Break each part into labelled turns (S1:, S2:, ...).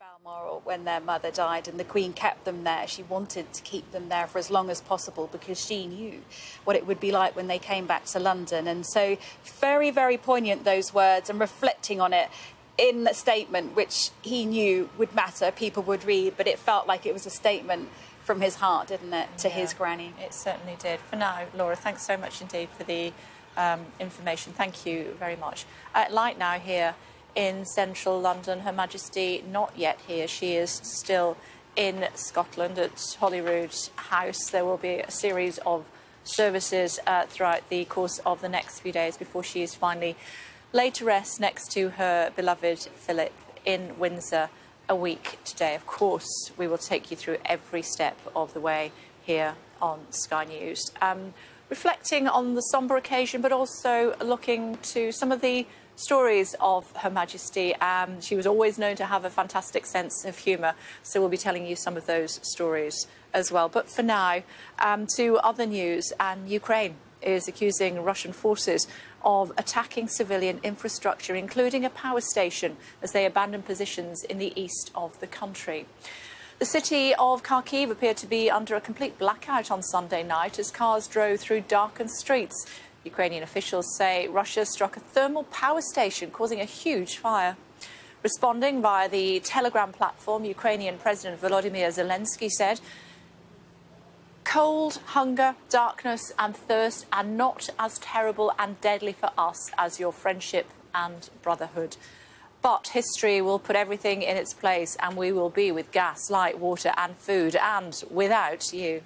S1: Balmoral when their mother died and the Queen kept them there. She wanted to keep them there for as long as possible because she knew what it would be like when they came back to London. And so very, very poignant, those words, and reflecting on it in a statement which he knew would matter, people would read, but it felt like it was a statement from his heart, didn't it, to his granny.
S2: It certainly did. For now, Laura, thanks so much indeed for the information. Thank you very much. Light now here in central London. Her Majesty not yet here. She is still in Scotland at Holyrood House. There will be a series of services throughout the course of the next few days before she is finally laid to rest next to her beloved Philip in Windsor a week today. Of course, we will take you through every step of the way here on Sky News. Reflecting on the sombre occasion, but also looking to some of the stories of Her Majesty. She was always known to have a fantastic sense of humour, so we'll be telling you some of those stories as well. But for now, to other news, and Ukraine is accusing Russian forces of attacking civilian infrastructure, including a power station, as they abandon positions in the east of the country. The city of Kharkiv appeared to be under a complete blackout on Sunday night as cars drove through darkened streets. Ukrainian officials say Russia struck a thermal power station, causing a huge fire. Responding via the Telegram platform, Ukrainian President Volodymyr Zelensky said, "Cold, hunger, darkness and thirst are not as terrible and deadly for us as your friendship and brotherhood. But history will put everything in its place and we will be with gas, light, water and food and without you."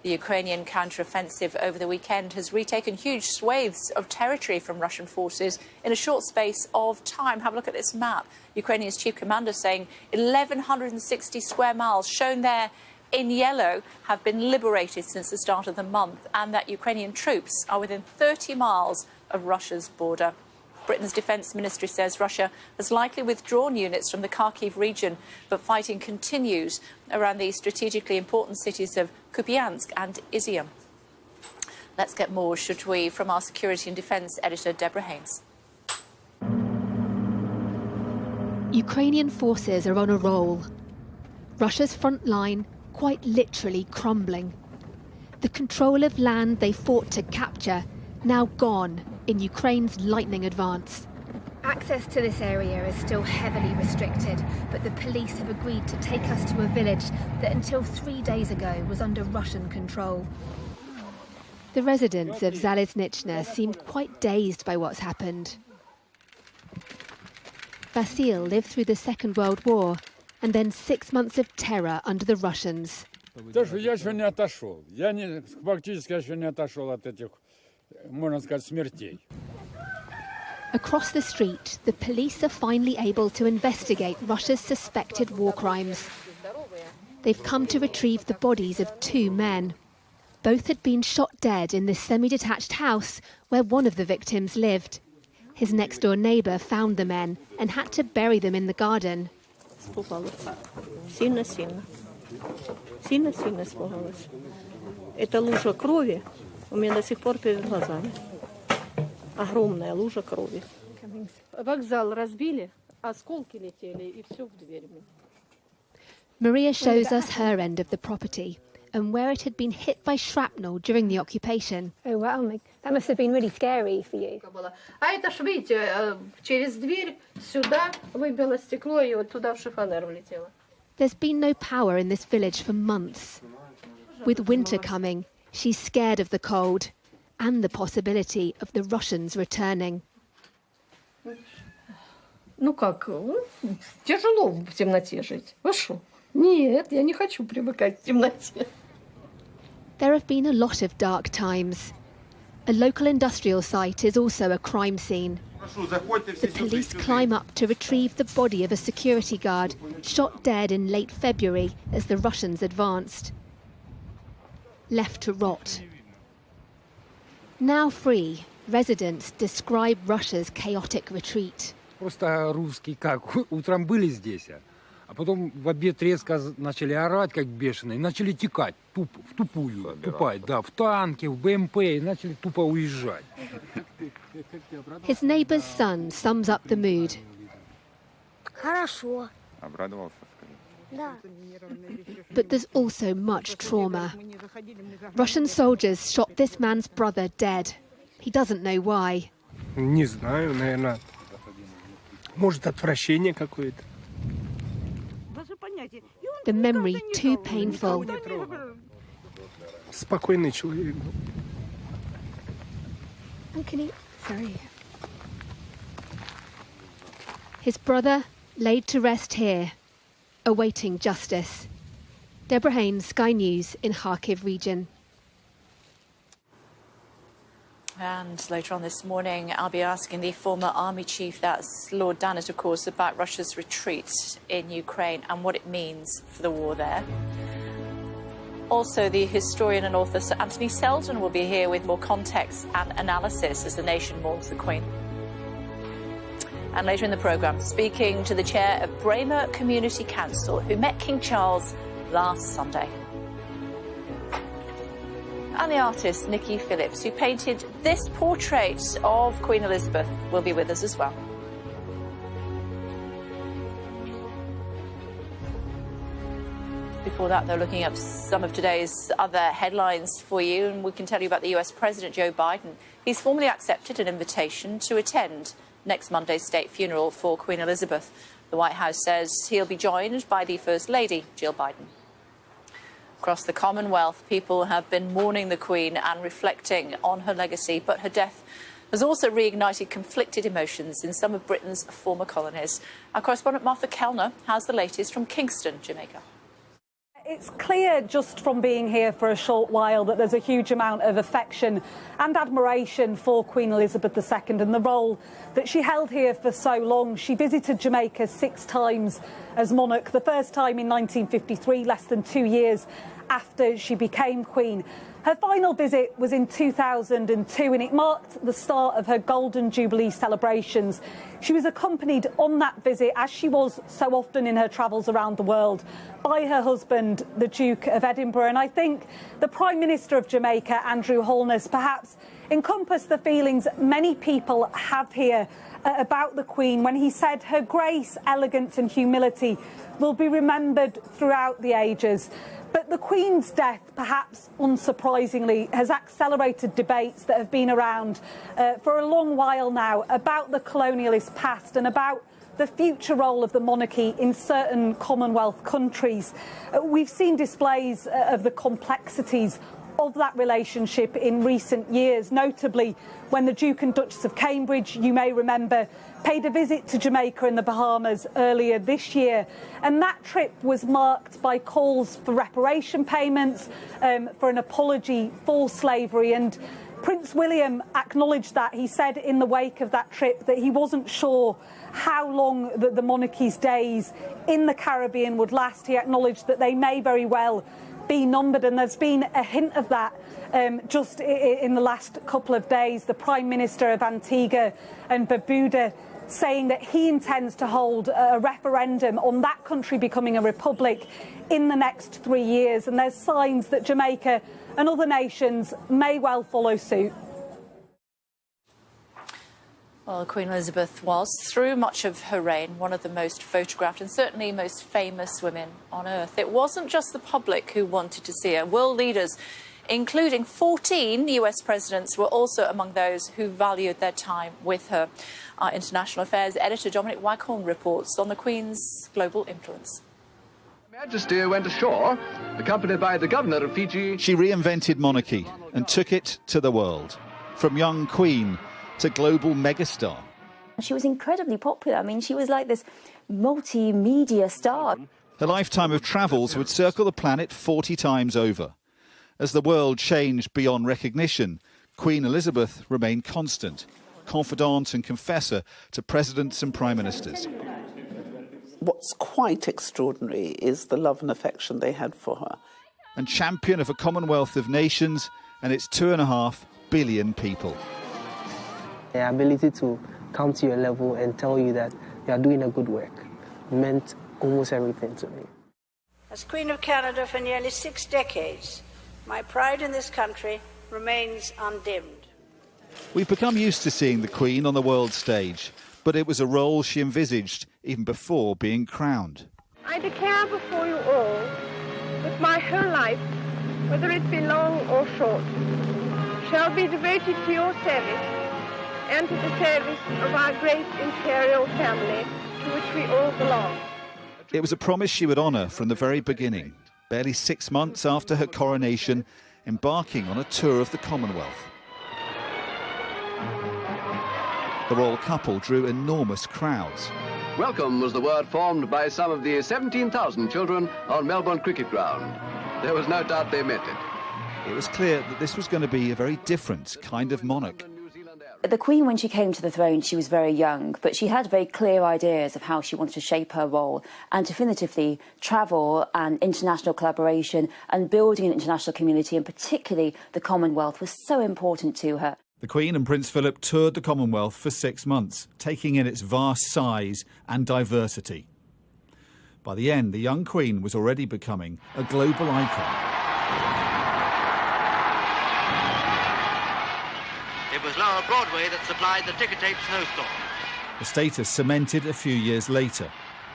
S2: The Ukrainian counter-offensive over the weekend has retaken huge swathes of territory from Russian forces in a short space of time. Have a look at this map. Ukrainian's chief commander saying 1,160 square miles, shown there in yellow, have been liberated since the start of the month, and that Ukrainian troops are within 30 miles of Russia's border. Britain's defence ministry says Russia has likely withdrawn units from the Kharkiv region, but fighting continues around the strategically important cities of Kupiansk and Izium. Let's get more, should we, from our security and defence editor, Deborah Haynes.
S3: Ukrainian forces are on a roll. Russia's front line quite literally crumbling. The control of land they fought to capture now gone in Ukraine's lightning advance.
S4: Access to this area is still heavily restricted, but the police have agreed to take us to a village that until 3 days ago was under Russian control.
S3: The residents of Zaliznychna seemed quite dazed by what's happened. Vasil lived through the Second World War and then 6 months of terror under the Russians.
S5: Я еще не отошел. Я фактически еще не отошел от этих, можно сказать, смертей.
S3: Across the street, the police are finally able to investigate Russia's suspected war crimes. They've come to retrieve the bodies of 2 men. Both had been shot dead in this semi-detached house where one of the victims lived. His next-door neighbour found the men and had to bury them in the garden.
S6: Сильно-сильно. Сильно-сильно испугалась. Это лужа крови у меня до сих пор перед глазами. Огромная лужа крови. Вокзал разбили, осколки летели и все в дверь.
S3: Maria shows us her end of the property and where it had been hit by shrapnel during the occupation.
S4: Oh wow, that must have been really scary for you.
S6: А это ж, видите, через дверь сюда выбило стекло и вот туда в шифонер влетело.
S3: There's been no power in this village for months. With winter coming, she's scared of the cold and the possibility of the Russians returning.
S6: Ну как, тяжело в темноте жить. Вы что? Нет, я не хочу привыкать к темноте.
S3: There have been a lot of dark times. A local industrial site is also a crime scene. The police climb up to retrieve the body of a security guard shot dead in late February as the Russians advanced. Left to rot. Now free, residents describe Russia's chaotic retreat.
S7: Просто русские как, утром были здесь, а потом в обед резко начали орать, как бешеные, начали текать, в тупую, тупать, да, в танки, в БМП, и начали тупо уезжать.
S3: His neighbour's son sums up the mood.
S8: Хорошо.
S3: But there's also much trauma. Russian soldiers shot this man's brother dead. He doesn't know why.
S8: Не знаю, наверное, может, отвращение какое-то.
S3: The memory too painful.
S8: Спокойный человек был.
S3: His brother laid to rest here, awaiting justice. Deborah Haynes, Sky News in Kharkiv region.
S2: And later on this morning, I'll be asking the former army chief, that's Lord Dannett, of course, about Russia's retreat in Ukraine and what it means for the war there. Also, the historian and author Sir Anthony Selden will be here with more context and analysis as the nation mourns the Queen. And later in the programme, speaking to the chair of Braemar Community Council, who met King Charles last Sunday. And the artist Nikki Phillips, who painted this portrait of Queen Elizabeth, will be with us as well. Before that, though, looking up some of today's other headlines for you, and we can tell you about the US President Joe Biden. He's formally accepted an invitation to attend next Monday's state funeral for Queen Elizabeth. The White House says he'll be joined by the First Lady, Jill Biden. Across the Commonwealth, people have been mourning the Queen and reflecting on her legacy, but her death has also reignited conflicted emotions in some of Britain's former colonies. Our correspondent Martha Kellner has the latest from Kingston, Jamaica.
S9: It's clear just from being here for a short while that there's a huge amount of affection and admiration for Queen Elizabeth II and the role that she held here for so long. She visited Jamaica 6 times as monarch, the first time in 1953, less than 2 years after she became Queen. Her final visit was in 2002 and it marked the start of her Golden Jubilee celebrations. She was accompanied on that visit, as she was so often in her travels around the world, by her husband, the Duke of Edinburgh. And I think the Prime Minister of Jamaica, Andrew Holness, perhaps encompassed the feelings many people have here about the Queen when he said her grace, elegance and humility will be remembered throughout the ages. But the Queen's death, perhaps unsurprisingly, has accelerated debates that have been around for a long while now about the colonialist past and about the future role of the monarchy in certain Commonwealth countries. We've seen displays of the complexities of that relationship in recent years, notably when the Duke and Duchess of Cambridge, you may remember, paid a visit to Jamaica and the Bahamas earlier this year. And that trip was marked by calls for reparation payments, for an apology for slavery. And Prince William acknowledged that. He said in the wake of that trip that he wasn't sure how long the monarchy's days in the Caribbean would last. He acknowledged that they may very well be numbered, and there's been a hint of that just in the last couple of days. The Prime Minister of Antigua and Barbuda saying that he intends to hold a referendum on that country becoming a republic in the next 3 years, and there's signs that Jamaica and other nations may well follow suit.
S2: Well, Queen Elizabeth was, through much of her reign, one of the most photographed and certainly most famous women on earth. It wasn't just the public who wanted to see her. World leaders, including 14 US presidents, were also among those who valued their time with her. Our international affairs editor Dominic Waghorn reports on the Queen's global influence.
S10: Her Majesty went ashore, accompanied by the governor of Fiji.
S11: She reinvented monarchy and took it to the world, from young Queen to global megastar.
S12: She was incredibly popular. I mean, she was like this multimedia star.
S11: Her lifetime of travels would circle the planet 40 times over. As the world changed beyond recognition, Queen Elizabeth remained constant, confidant and confessor to presidents and prime ministers.
S13: What's quite extraordinary is the love and affection they had for her.
S11: And champion of a Commonwealth of nations and its 2.5 billion people.
S14: The ability to come to your level and tell you that you are doing a good work meant almost everything to me.
S15: As Queen of Canada for nearly 6 decades, my pride in this country remains undimmed.
S11: We've become used to seeing the Queen on the world stage, but it was a role she envisaged even before being crowned.
S16: I declare before you all that my whole life, whether it be long or short, shall be devoted to your service and to the service of our great imperial family to which we all belong.
S11: It was a promise she would honour from the very beginning, barely 6 months after her coronation, embarking on a tour of the Commonwealth. The royal couple drew enormous crowds.
S10: Welcome was the word formed by some of the 17,000 children on Melbourne Cricket Ground. There was no doubt they meant it.
S11: It was clear that this was going to be a very different kind of monarch.
S12: The Queen, when she came to the throne, she was very young, but she had very clear ideas of how she wanted to shape her role, and definitively travel and international collaboration and building an international community, and particularly the Commonwealth, was so important to her.
S11: The Queen and Prince Philip toured the Commonwealth for 6 months, taking in its vast size and diversity. By the end, the young Queen was already becoming a global icon.
S17: It was Lower Broadway that supplied the ticker-tape snowstorm.
S11: The status cemented a few years later,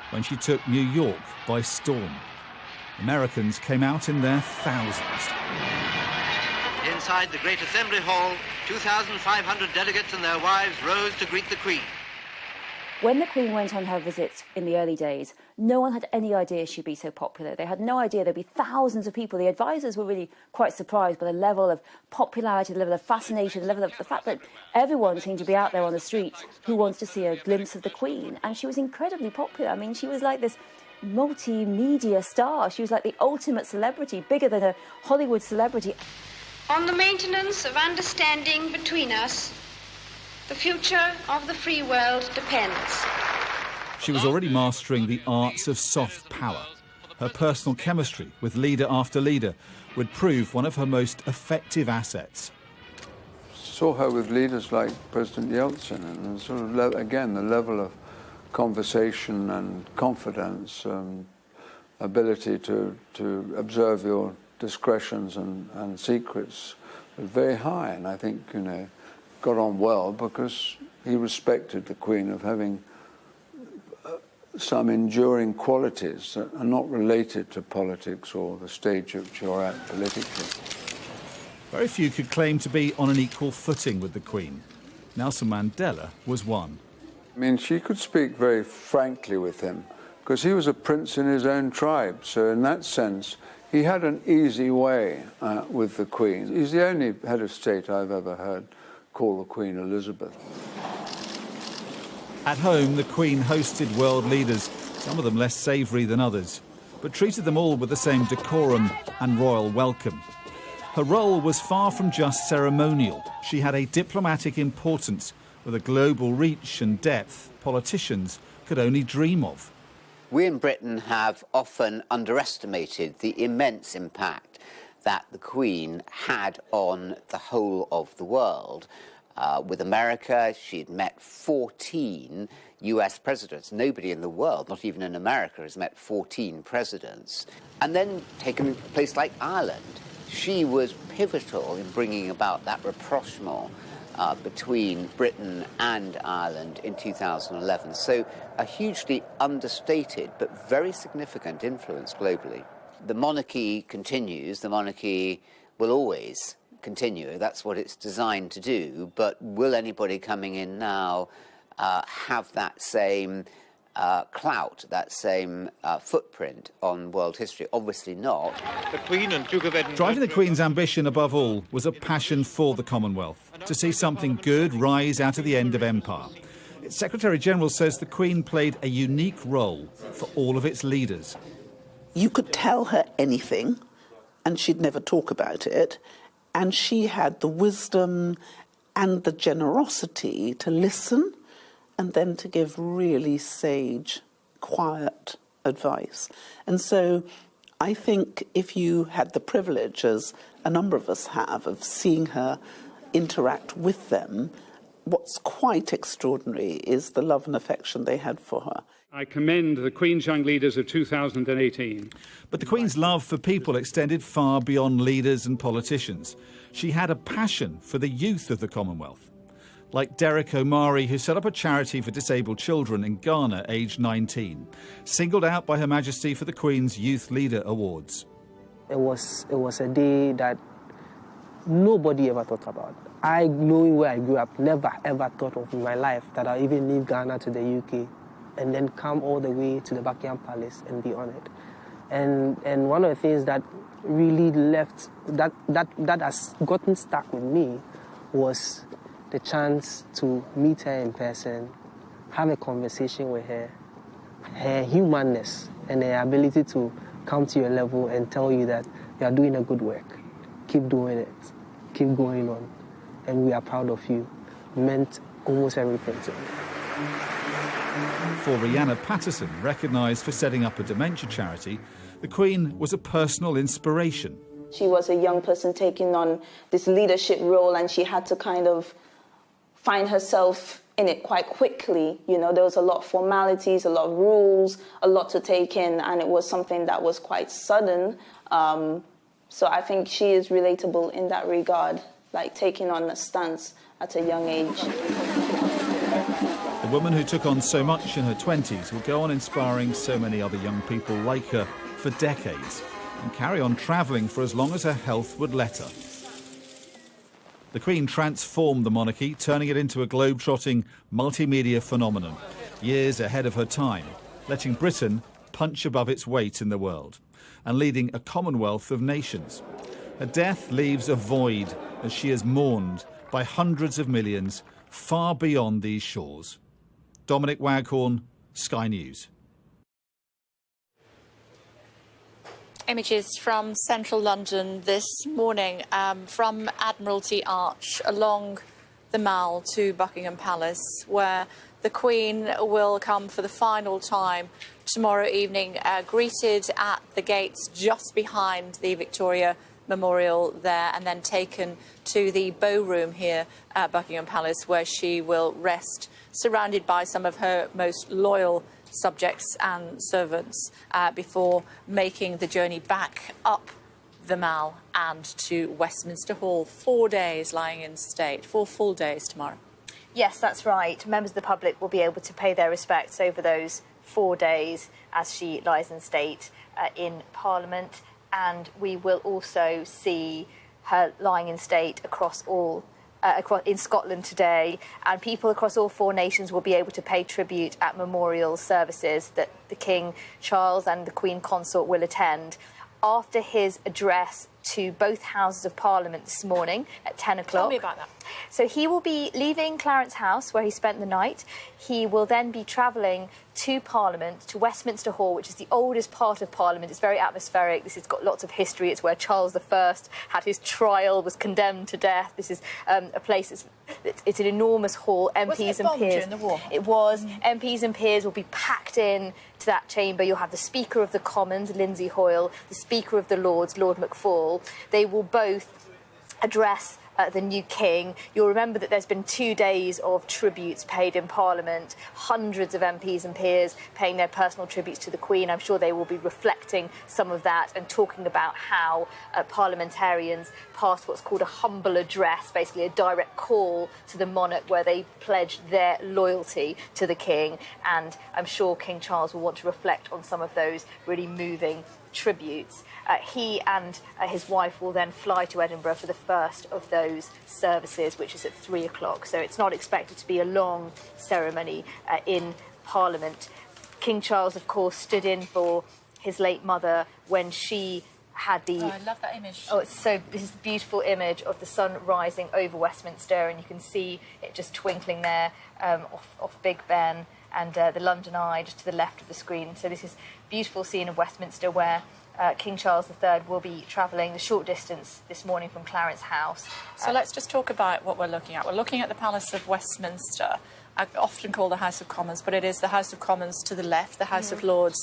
S11: when she took New York by storm. Americans came out in their thousands.
S17: Inside the Great Assembly Hall, 2,500 delegates and their wives rose to greet the Queen.
S12: When the Queen went on her visits in the early days, no one had any idea she'd be so popular. They had no idea there'd be thousands of people. The advisors were really quite surprised by the level of popularity, the level of fascination, the level of the fact that everyone seemed to be out there on the streets who wanted to see a glimpse of the Queen. And she was incredibly popular. I mean, she was like this multimedia star. She was like the ultimate celebrity, bigger than a Hollywood celebrity.
S15: On the maintenance of understanding between us, the future of the free world depends.
S11: She was already mastering the arts of soft power. Her personal chemistry with leader after leader would prove one of her most effective assets.
S18: Saw her with leaders like President Yeltsin, and sort of, again, the level of conversation and confidence, ability to observe your discretions and secrets was very high, and I think, got on well because he respected the Queen of having some enduring qualities that are not related to politics or the stage at which you're at politically.
S11: Very few could claim to be on an equal footing with the Queen. Nelson Mandela was one.
S18: I mean, she could speak very frankly with him because he was a prince in his own tribe, so in that sense he had an easy way with the Queen. He's the only head of state I've ever heard call the Queen Elizabeth.
S11: At home, the Queen hosted world leaders, some of them less savoury than others, but treated them all with the same decorum and royal welcome. Her role was far from just ceremonial. She had a diplomatic importance with a global reach and depth politicians could only dream of.
S19: We in Britain have often underestimated the immense impact that the Queen had on the whole of the world. With America, she'd met 14 US presidents. Nobody in the world, not even in America, has met 14 presidents. And then taken a place like Ireland. She was pivotal in bringing about that rapprochement between Britain and Ireland in 2011. So a hugely understated but very significant influence globally. The monarchy continues. The monarchy will always continue. That's what it's designed to do. But will anybody coming in now have that same clout, that same footprint on world history? Obviously not.
S17: The Queen and Duke of Edinburgh.
S11: Driving the Queen's ambition above all was a passion for the Commonwealth, to see something good rise out of the end of empire. Its Secretary-General says the Queen played a unique role for all of its leaders.
S13: You could tell her anything, and she'd never talk about it, and she had the wisdom and the generosity to listen and then to give really sage, quiet advice. And so I think if you had the privilege, as a number of us have, of seeing her interact with them, what's quite extraordinary is the love and affection they had for her.
S20: I commend the Queen's Young Leaders of 2018.
S11: But the Queen's love for people extended far beyond leaders and politicians. She had a passion for the youth of the Commonwealth. like Derek Omari, who set up a charity for disabled children in Ghana, aged 19, singled out by Her Majesty for the Queen's Youth Leader Awards.
S14: It was a day that nobody ever thought about. I, knowing where I grew up, never ever thought of in my life that I'll even leave Ghana to the UK and then come all the way to the Buckingham Palace and be honoured. And one of the things that really left, that has gotten stuck with me was the chance to meet her in person, have a conversation with her, her humanness and her ability to come to your level and tell you that you are doing a good work. Keep doing it. Keep going on. And we are proud of you. Meant almost everything to me.
S11: For Rihanna Patterson, recognised for setting up a dementia charity, the Queen was a personal inspiration.
S21: She was a young person taking on this leadership role, and she had to kind of find herself in it quite quickly. You know, there was a lot of formalities, a lot of rules, a lot to take in, and it was something that was quite sudden. So I think she is relatable in that regard, like taking on a stance at a young age.
S11: The woman who took on so much in her 20s will go on inspiring so many other young people like her for decades and carry on travelling for as long as her health would let her. The Queen transformed the monarchy, turning it into a globe-trotting multimedia phenomenon, years ahead of her time, letting Britain punch above its weight in the world and leading a commonwealth of nations. Her death leaves a void as she is mourned by hundreds of millions far beyond these shores. Dominic Waghorn, Sky News.
S2: Images from central London this morning from Admiralty Arch along the Mall to Buckingham Palace, where the Queen will come for the final time tomorrow evening, greeted at the gates just behind the Victoria Memorial there, and then taken to the Bow Room here at Buckingham Palace, where she will rest surrounded by some of her most loyal subjects and servants before making the journey back up the Mall and to Westminster Hall. 4 days lying in state, 4 full days tomorrow.
S22: Yes, that's right. Members of the public will be able to pay their respects over those 4 days as she lies in state in Parliament. And we will also see her lying in state across in Scotland today, and people across all 4 nations will be able to pay tribute at memorial services that the King Charles and the Queen Consort will attend. After his address to both Houses of Parliament this morning at 10 o'clock.
S2: Tell me about that.
S22: So he will be leaving Clarence House, where he spent the night. He will then be travelling to Parliament, to Westminster Hall, which is the oldest part of Parliament. It's very atmospheric. This has got lots of history. It's where Charles I had his trial, was condemned to death. This is a place, it's an enormous hall. MPs and peers.
S2: During the war?
S22: It was. MPs and peers will be packed in to that chamber. You'll have the Speaker of the Commons, Lindsay Hoyle, the Speaker of the Lords, Lord McFall. They will both address the new king. You'll remember that there's been 2 days of tributes paid in Parliament, hundreds of MPs and peers paying their personal tributes to the Queen. I'm sure they will be reflecting some of that and talking about how parliamentarians passed what's called a humble address, basically a direct call to the monarch where they pledged their loyalty to the king. And I'm sure King Charles will want to reflect on some of those really moving tributes. He and his wife will then fly to Edinburgh for the first of those services, which is at 3 o'clock. So it's not expected to be a long ceremony in Parliament. King Charles, of course, stood in for his late mother when she had the...
S2: Oh, I love that image.
S22: Oh, this is a beautiful image of the sun rising over Westminster, and you can see it just twinkling there off Big Ben, and the London Eye just to the left of the screen. So this is a beautiful scene of Westminster where King Charles III will be travelling the short distance this morning from Clarence House.
S2: So let's just talk about what we're looking at. We're looking at the Palace of Westminster. I often call the House of Commons, but it is the House of Commons to the left, the House of Lords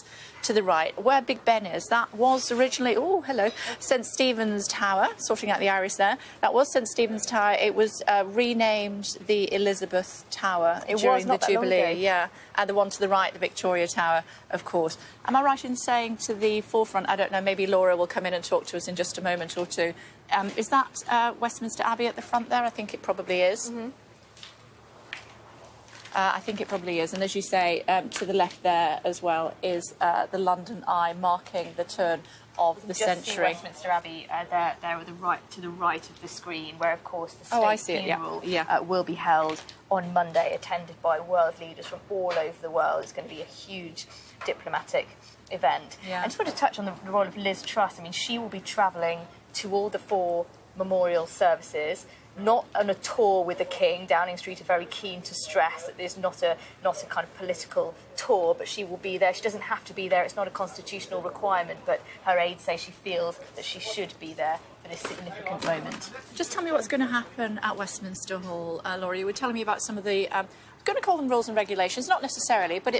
S2: to the right. Where Big Ben is, that was originally, St Stephen's Tower, sorting out the Irish there. That was St Stephen's Tower. It was renamed the Elizabeth Tower during the Jubilee. Yeah, and the one to the right, the Victoria Tower, of course. Am I right in saying to the forefront, I don't know, maybe Laura will come in and talk to us in just a moment or two. Is that Westminster Abbey at the front there? I think it probably is. I think it probably is. And as you say, to the left there as well is the London Eye, marking the turn of the century.
S22: Westminster Abbey there at the right, to the right of the screen, where of course the state funeral will be held on Monday, attended by world leaders from all over the world. It's going to be a huge diplomatic event. I just want to touch on the role of Liz Truss. I mean, she will be travelling to all the 4 memorial services, not on a tour with the King. Downing Street are very keen to stress that there's not a kind of political tour, but she will be there. She doesn't have to be there. It's not a constitutional requirement, but her aides say she feels that she should be there for this significant moment.
S2: Just tell me what's going to happen at Westminster Hall, Laura. You were telling me about some of the... I'm going to call them rules and regulations, not necessarily, but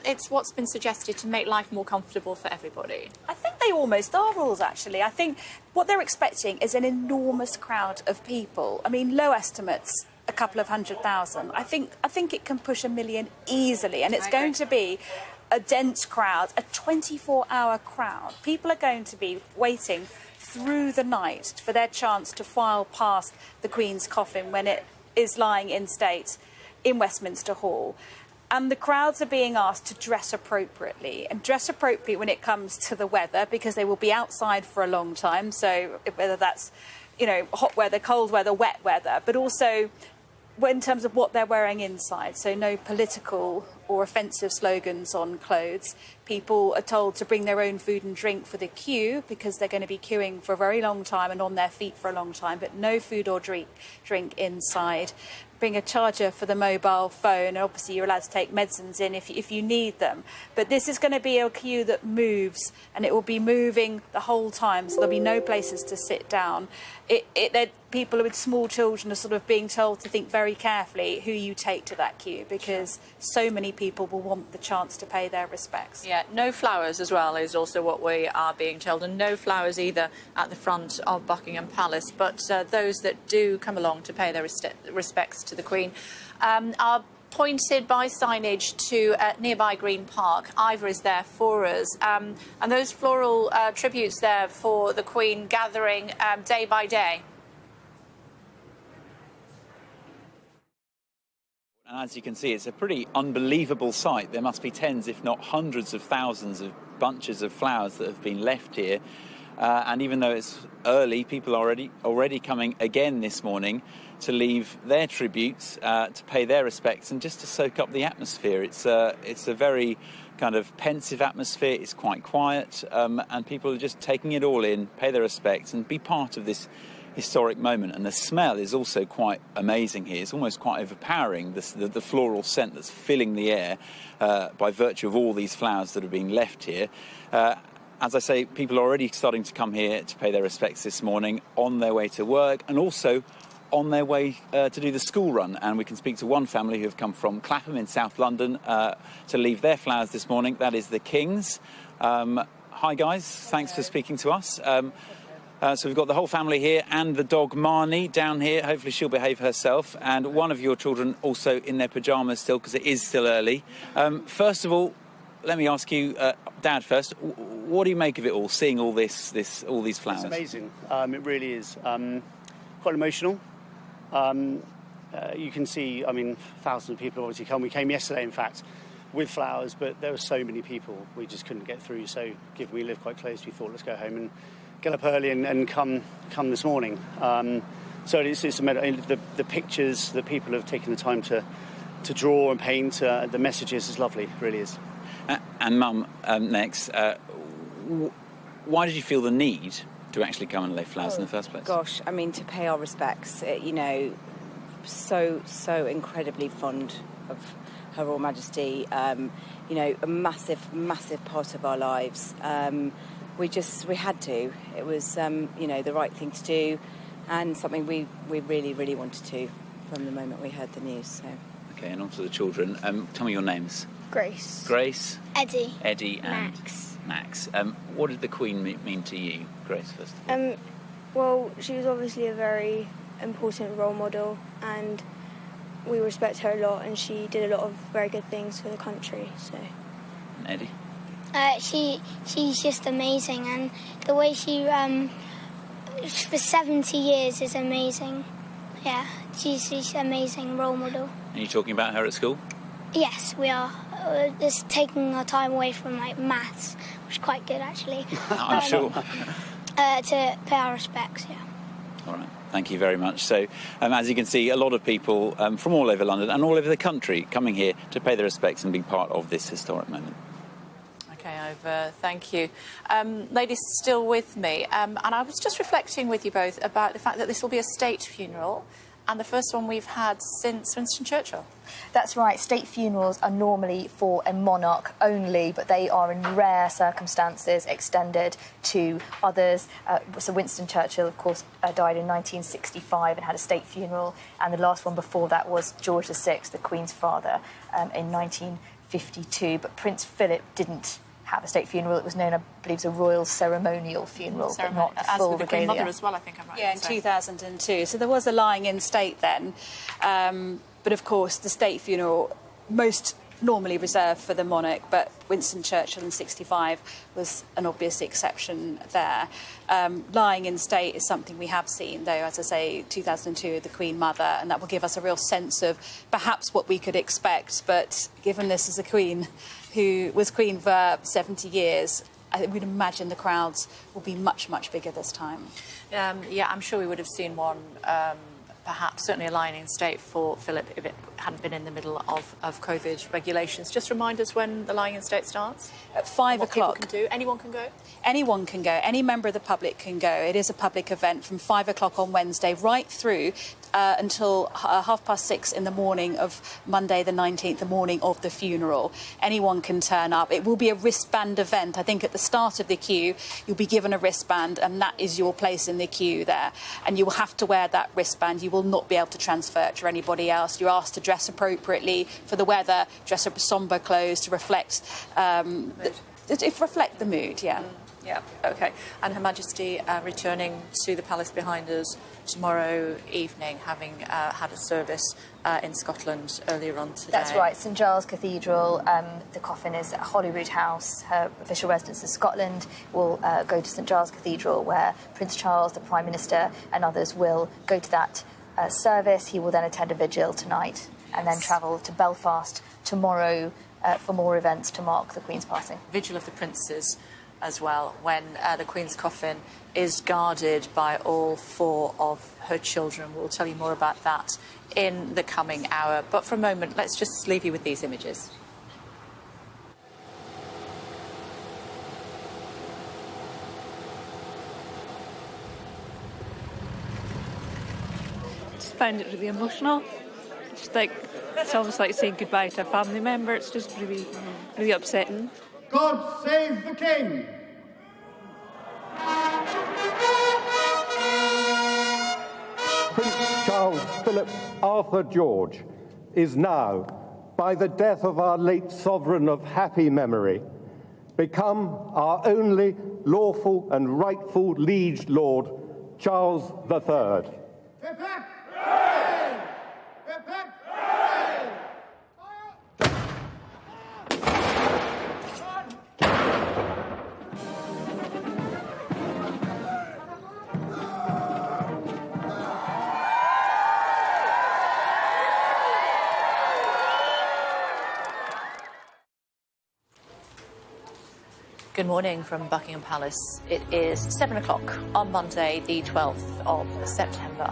S2: it's what's been suggested to make life more comfortable for everybody.
S1: I think they almost are rules, actually. I think what they're expecting is an enormous crowd of people. I mean, low estimates, a couple of 100,000. I think it can push 1 million easily, and it's going to be a dense crowd, a 24-hour crowd. People are going to be waiting through the night for their chance to file past the Queen's coffin when it is lying in state in Westminster Hall. And the crowds are being asked to dress appropriately, and dress appropriately when it comes to the weather, because they will be outside for a long time. So whether that's, you know, hot weather, cold weather, wet weather, but also in terms of what they're wearing inside. So no political or offensive slogans on clothes. People are told to bring their own food and drink for the queue, because they're going to be queuing for a very long time and on their feet for a long time, but no food or drink inside. Bring a charger for the mobile phone, and obviously you're allowed to take medicines in if you need them. But this is going to be a queue that moves, and it will be moving the whole time, so there'll be no places to sit down. People with small children are sort of being told to think very carefully who you take to that queue, because so many people will want the chance to pay their respects.
S2: Yeah, no flowers as well is also what we are being told, and no flowers either at the front of Buckingham Palace. But those that do come along to pay their respects to the Queen are pointed by signage to nearby Green Park. Ivor is there for us, and those floral tributes there for the Queen gathering day by day.
S5: And as you can see, it's a pretty unbelievable sight. There must be tens, if not hundreds of thousands of bunches of flowers that have been left here. And even though it's early, people are already coming again this morning to leave their tributes, to pay their respects, and just to soak up the atmosphere. It's a very kind of pensive atmosphere. It's quite quiet, and people are just taking it all in, pay their respects, and be part of this historic moment. And the smell is also quite amazing here. It's almost quite overpowering, the floral scent that's filling the air by virtue of all these flowers that have been left here. As I say, people are already starting to come here to pay their respects this morning on their way to work, and also on their way to do the school run. And we can speak to one family who have come from Clapham in South London to leave their flowers this morning. That is the Kings. Hi guys, thanks for speaking to us. So we've got the whole family here, and the dog Marnie down here. Hopefully she'll behave herself, and one of your children also in their pyjamas still, because it is still early. First of all, let me ask you, Dad first, what do you make of it all, seeing all all these flowers?
S23: It's amazing. It really is. Quite emotional. You can see, I mean, thousands of people obviously come. We came yesterday, in fact, with flowers, but there were so many people we just couldn't get through. So given we live quite close, we thought, let's go home and get up early and come this morning. So it's the pictures that people have taken the time to draw and paint, the messages is lovely, it really is.
S5: And Mum, next, why did you feel the need to actually come and lay flowers in the first place?
S24: Gosh, I mean, to pay our respects, you know, so incredibly fond of Her Royal Majesty, you know, a massive part of our lives. We had to. It was, you know, the right thing to do, and something we really wanted to from the moment we heard the news. So.
S5: Okay, and on to the children. Tell me your names.
S25: Grace.
S5: Grace.
S25: Eddie.
S5: Eddie and
S25: Max.
S5: What did the Queen mean to you, Grace, first of all?
S25: Well, she was obviously a very important role model, and we respect her a lot, and she did a lot of very good things for the country. So.
S5: And Eddie?
S25: She's just amazing, and the way she for 70 years is amazing. Yeah, she's an amazing role model.
S5: Are you talking about her at school?
S3: Yes, we are. It's taking our time away from like maths, which is quite good actually.
S5: I'm sure.
S3: To pay our respects, yeah.
S5: All right. Thank you very much. So, as you can see, a lot of people from all over London and all over the country coming here to pay their respects and be part of this historic moment.
S2: OK, over. Thank you. Ladies, still with me. And I was just reflecting with you both about the fact that this will be a state funeral and the first one we've had since Winston Churchill.
S22: That's right. State funerals are normally for a monarch only, but they are in rare circumstances extended to others. So Winston Churchill, of course, died in 1965 and had a state funeral. And the last one before that was George VI, the Queen's father, in 1952. But Prince Philip didn't have a state funeral. It was known, I believe, as a royal ceremonial funeral, but not the full
S2: with the Queen
S22: regalia.
S2: Mother as well, I think I'm right.
S1: Yeah, in 2002. So there was a lying in state then. But of course, the state funeral, most normally reserved for the monarch, but Winston Churchill in 65 was an obvious exception there. Lying in state is something we have seen, though, as I say, 2002, the Queen Mother, and that will give us a real sense of perhaps what we could expect. But given this is a Queen who was Queen for 70 years, I would imagine the crowds will be much, much bigger this time.
S2: Yeah, I'm sure we would have seen one, perhaps certainly a lying in state for Philip if it hadn't been in the middle of COVID regulations. Just remind us when the lying in state starts.
S1: At 5 o'clock.
S2: Anyone can go?
S1: Anyone can go. Any member of the public can go. It is a public event from 5 o'clock on Wednesday right through until 6:30 in the morning of Monday the 19th, the morning of the funeral. Anyone can turn up. It will be a wristband event. I think at the start of the queue you'll be given a wristband and that is your place in the queue there. And you will have to wear that wristband. You will not be able to transfer it to anybody else. You're asked to dress appropriately for the weather, dress up sombre clothes to reflect the mood, yeah.
S2: Yeah, OK. And Her Majesty returning to the palace behind us tomorrow evening, having had a service in Scotland earlier on today.
S22: That's right, St Giles Cathedral. The coffin is at Holyrood House. Her official residence in Scotland will go to St Giles Cathedral, where Prince Charles, the Prime Minister, and others will go to that service. He will then attend a vigil tonight and then travel to Belfast tomorrow for more events to mark the Queen's passing.
S2: Vigil of the Princes as well, when the Queen's coffin is guarded by all 4 of her children. We'll tell you more about that in the coming hour. But for a moment, let's just leave you with these images.
S4: Just found it really emotional. Just like, it's almost like saying goodbye to a family member. It's just really, really upsetting.
S6: God save the King! Prince Charles Philip Arthur George is now, by the death of our late sovereign of happy memory, become our only lawful and rightful liege lord, Charles III.
S2: Good morning from Buckingham Palace. It is 7 o'clock on Monday, the 12th of September.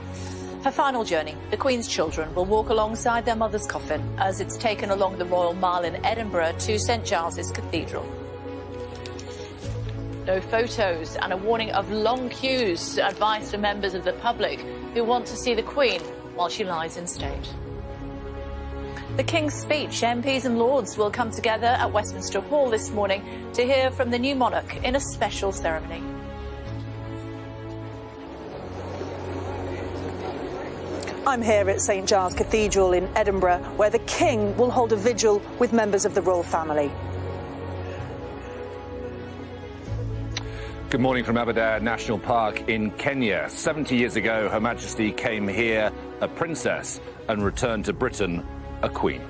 S2: Her final journey, the Queen's children will walk alongside their mother's coffin as it's taken along the Royal Mile in Edinburgh to St Giles's Cathedral. No photos and a warning of long queues advice to members of the public who want to see the Queen while she lies in state. The King's speech, MPs and Lords will come together at Westminster Hall this morning to hear from the new monarch in a special ceremony.
S7: I'm here at St Giles Cathedral in Edinburgh, where the King will hold a vigil with members of the royal family.
S8: Good morning from Aberdare National Park in Kenya. 70 years ago, Her Majesty came here a princess and returned to Britain a queen.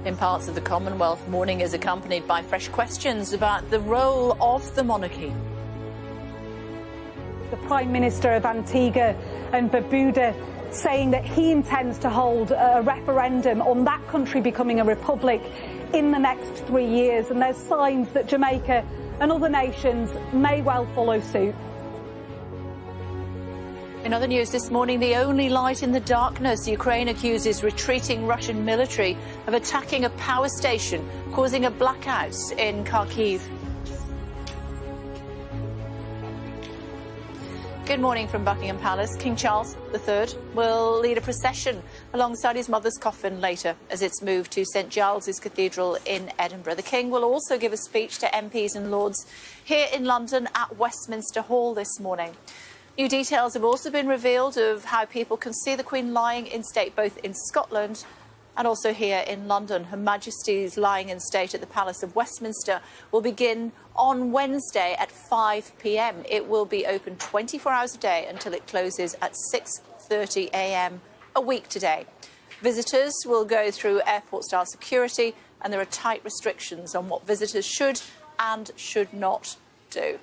S2: In parts of the Commonwealth, mourning is accompanied by fresh questions about the role of the monarchy.
S9: The Prime Minister of Antigua and Barbuda saying that he intends to hold a referendum on that country becoming a republic in the next 3 years. And there's signs that Jamaica and other nations may well follow suit.
S2: In other news this morning, the only light in the darkness. Ukraine accuses retreating Russian military of attacking a power station, causing a blackout in Kharkiv. Good morning from Buckingham Palace. King Charles III will lead a procession alongside his mother's coffin later as it's moved to St Giles's Cathedral in Edinburgh. The King will also give a speech to MPs and Lords here in London at Westminster Hall this morning. New details have also been revealed of how people can see the Queen lying in state both in Scotland and also here in London. Her Majesty's lying in state at the Palace of Westminster will begin on Wednesday at 5 p.m. It will be open 24 hours a day until it closes at 6:30 a.m. a week today. Visitors will go through airport-style security, and there are tight restrictions on what visitors should and should not do.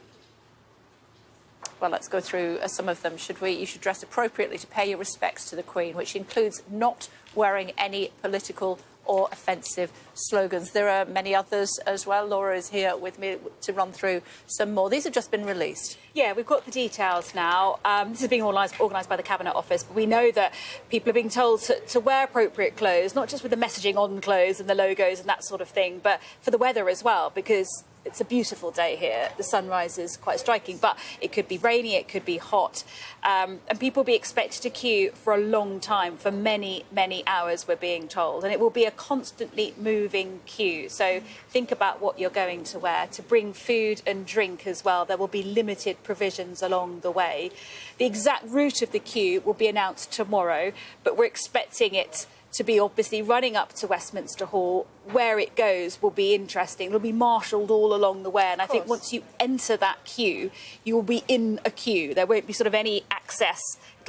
S2: Well, let's go through some of them, should we? You should dress appropriately to pay your respects to the Queen, which includes not wearing any political or offensive slogans. There are many others as well. Laura is here with me to run through some more. These have just been released.
S1: Yeah, we've got the details now. This is being organised by the Cabinet Office, but we know that people are being told to wear appropriate clothes, not just with the messaging on clothes and the logos and that sort of thing, but for the weather as well, because it's a beautiful day here. The sunrise is quite striking, but it could be rainy, it could be hot. And people will be expected to queue for a long time, for many, many hours, we're being told. And it will be a constantly moving queue. So think about what you're going to wear. To bring food and drink as well, there will be limited provisions along the way. The exact route of the queue will be announced tomorrow, but we're expecting it to be obviously running up to Westminster Hall. Where it goes will be interesting. It'll be marshalled all along the way, and I think once you enter that queue, you will be in a queue. There won't be sort of any access.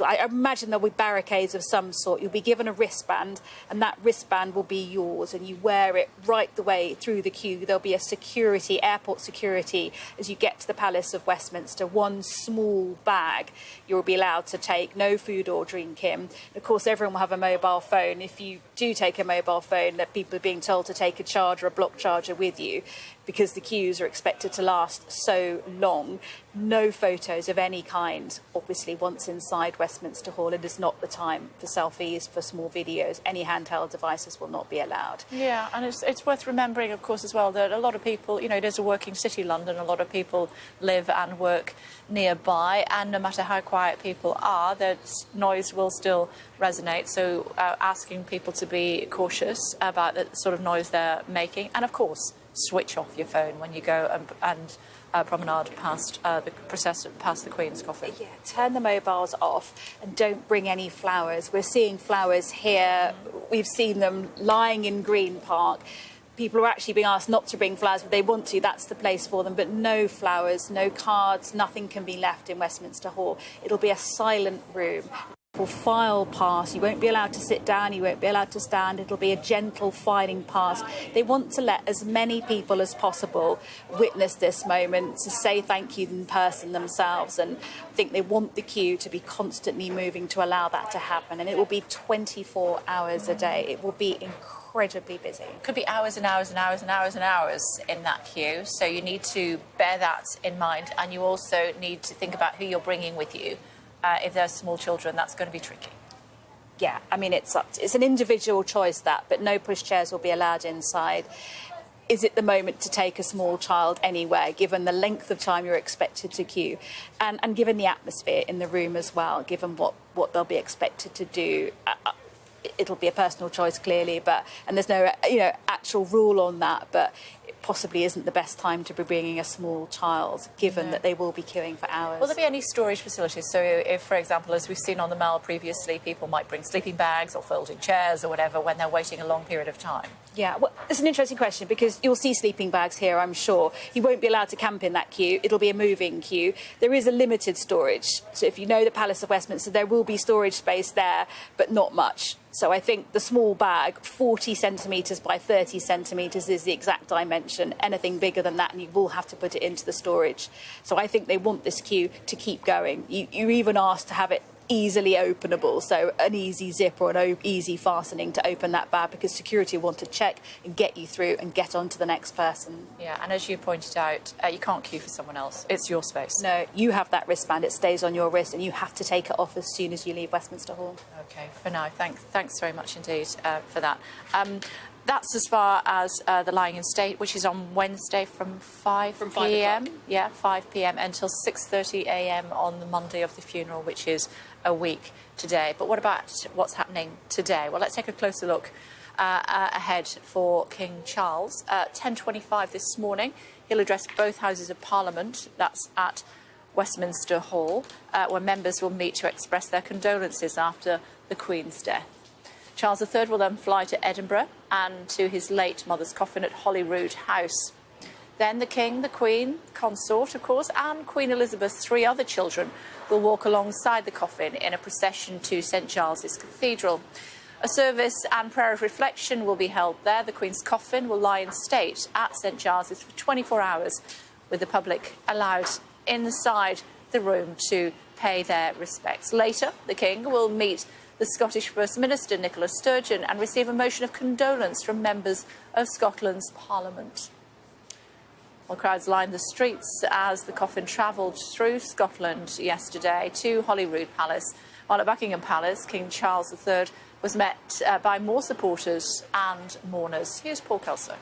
S1: I imagine there'll be barricades of some sort. You'll be given a wristband, and that wristband will be yours, and you wear it right the way through the queue. There'll be a security, airport security, as you get to the Palace of Westminster. One small bag you'll be allowed to take, no food or drink in. Of course, everyone will have a mobile phone. If you do take a mobile phone, that people are being told to take a charger, a block charger with you, because the queues are expected to last so long. No photos of any kind, obviously, once inside Westminster Hall. It is not the time for selfies, for small videos. Any handheld devices will not be allowed.
S2: Yeah, and it's worth remembering, of course, as well, that a lot of people, you know, it is a working city, London. A lot of people live and work nearby, and no matter how quiet people are, that noise will still resonate. So asking people to be cautious about the sort of noise they're making, and of course, switch off your phone when you go and promenade past the procession, past the Queen's coffin.
S1: Yeah, turn the mobiles off and don't bring any flowers. We're seeing flowers here. We've seen them lying in Green Park. People are actually being asked not to bring flowers, but they want to. That's the place for them. But no flowers, no cards, nothing can be left in Westminster Hall. It'll be a silent room. Will file past. You won't be allowed to sit down, you won't be allowed to stand. It'll be a gentle filing past. They want to let as many people as possible witness this moment, to say thank you in person themselves, and I think they want the queue to be constantly moving to allow that to happen, and it will be 24 hours a day. It will be incredibly busy.
S2: Could be hours and hours and hours and hours and hours in that queue, so you need to bear that in mind, and you also need to think about who you're bringing with you. If there's small children, that's going to be tricky.
S1: Yeah, I mean, it's an individual choice, that, but no pushchairs will be allowed inside. Is it the moment to take a small child anywhere, given the length of time you're expected to queue, and given the atmosphere in the room as well, given what they'll be expected to do? It'll be a personal choice, clearly, and there's no actual rule on that, but it possibly isn't the best time to be bringing a small child, given that they will be queuing for hours.
S2: Will there be any storage facilities? So if, for example, as we've seen on the Mall previously, people might bring sleeping bags or folding chairs or whatever when they're waiting a long period of time?
S1: Yeah, well, it's an interesting question, because you'll see sleeping bags here, I'm sure. You won't be allowed to camp in that queue. It'll be a moving queue. There is a limited storage. So if you know the Palace of Westminster, there will be storage space there, but not much. So I think the small bag, 40 centimetres by 30 centimetres, is the exact dimension. Anything bigger than that, and you will have to put it into the storage. So I think they want this queue to keep going. You're even asked to have it easily openable, so an easy zip or an easy fastening to open that bag, because security want to check and get you through and get on to the next person.
S2: Yeah, and as you pointed out, you can't queue for someone else. It's your space.
S1: No, you have that wristband. It stays on your wrist and you have to take it off as soon as you leave Westminster Hall.
S2: OK, for now. Thanks very much indeed for that. That's as far as the lying in state, which is on Wednesday from 5 p.m. Yeah, 5 p.m. until 6:30 a.m. on the Monday of the funeral, which is a week today. But what about what's happening today? Well, let's take a closer look ahead for King Charles. 10:25 this morning, he'll address both Houses of Parliament. That's at Westminster Hall, where members will meet to express their condolences after the Queen's death. Charles III will then fly to Edinburgh and to his late mother's coffin at Holyrood House. Then the King, the Queen, consort, of course, and Queen Elizabeth's 3 other children will walk alongside the coffin in a procession to St Giles's Cathedral. A service and prayer of reflection will be held there. The Queen's coffin will lie in state at St Giles's for 24 hours, with the public allowed inside the room to pay their respects. Later, the King will meet the Scottish First Minister, Nicola Sturgeon, and receive a motion of condolence from members of Scotland's Parliament. Well, crowds lined the streets as the coffin travelled through Scotland yesterday to Holyrood Palace. While at Buckingham Palace, King Charles III was met by more supporters and mourners. Here's Paul Kelso.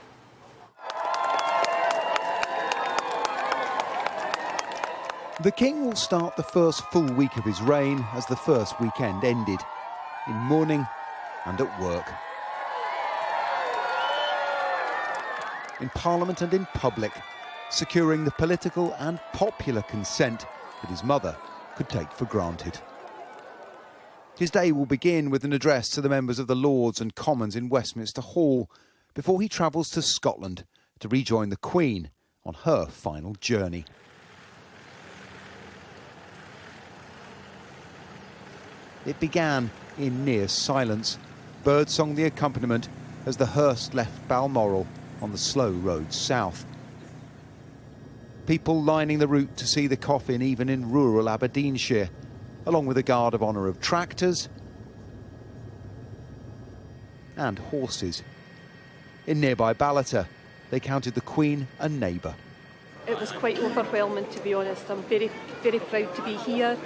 S10: The King will start the first full week of his reign as the first weekend ended, in mourning and at work. In Parliament and in public, securing the political and popular consent that his mother could take for granted. His day will begin with an address to the members of the Lords and Commons in Westminster Hall before he travels to Scotland to rejoin the Queen on her final journey. It began in near silence, birdsong the accompaniment as the hearse left Balmoral on the slow road south. People lining the route to see the coffin even in rural Aberdeenshire, along with a guard of honour of tractors and horses. In nearby Ballater, they counted the Queen a neighbour.
S12: It was quite overwhelming, to be honest. I'm very, very proud to be here.